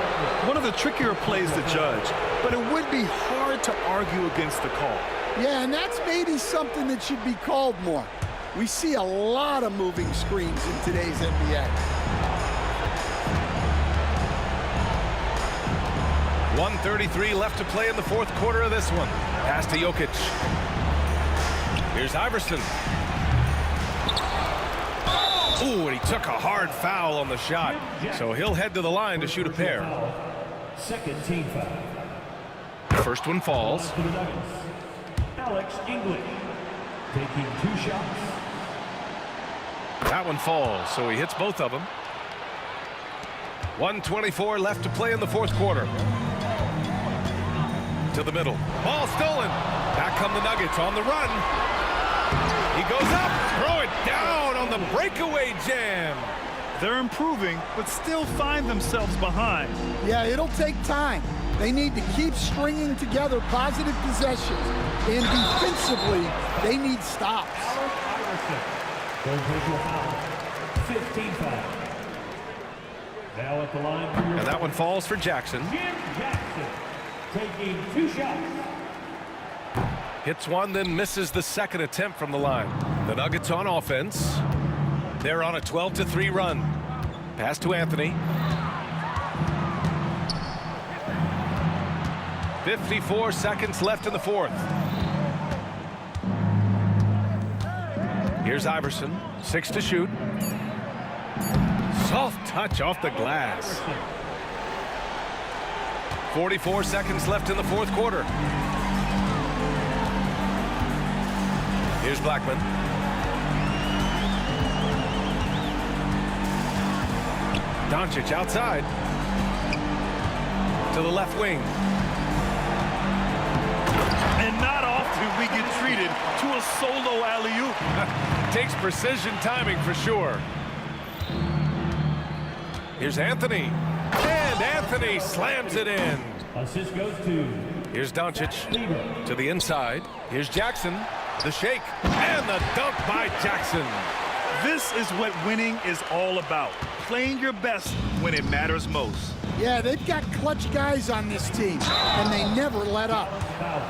One of the trickier plays to judge, but it would be hard to argue against the call. Yeah, and that's maybe something that should be called more. We see a lot of moving screens in today's NBA. 1:33 left to play in the fourth quarter of this one. Pass to Jokic. Here's Iverson. Ooh, and he took a hard foul on the shot. So he'll head to the line to shoot a pair. Second team foul. First one falls. Alex English taking 2 shots. That one falls, so he hits both of them. 1:24 left to play in the fourth quarter. To the middle. Ball stolen. Back come the Nuggets on the run. He goes up. Throw it down on the breakaway jam. They're improving, but still find themselves behind. Yeah, it'll take time. They need to keep stringing together positive possessions. And defensively, they need stops. Third personal foul. 15 foul. Now at the line for your... And that one falls for Jackson. Jim Jackson taking 2 shots. Hits one, then misses the second attempt from the line. The Nuggets on offense. They're on a 12-3 run. Pass to Anthony. 54 seconds left in the fourth. Here's Iverson. 6 to shoot. Soft touch off the glass. 44 seconds left in the fourth quarter. Here's Blackman. Doncic outside. To the left wing. And not often we get treated to a solo alley-oop. Takes precision timing for sure. Here's Anthony. And Anthony slams it in. Assist goes to... Here's Doncic to the inside. Here's Jackson. The shake. And the dunk by Jackson. This is what winning is all about. Playing your best when it matters most. Yeah, they've got clutch guys on this team, and they never let up. Foul.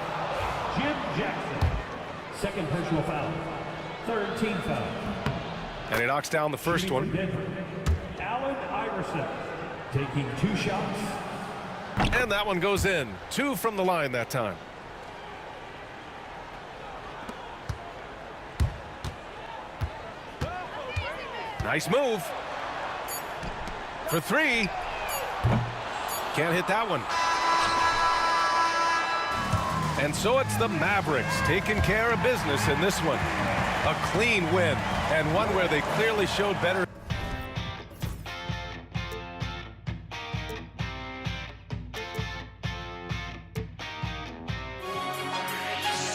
Jim Jackson. Second personal foul. Third team foul. And he knocks down the first one. Allen Iverson taking 2 shots. And that one goes in. 2 from the line that time. Nice move. For 3. Can't hit that one. And so it's the Mavericks taking care of business in this one. A clean win, and one where they clearly showed better.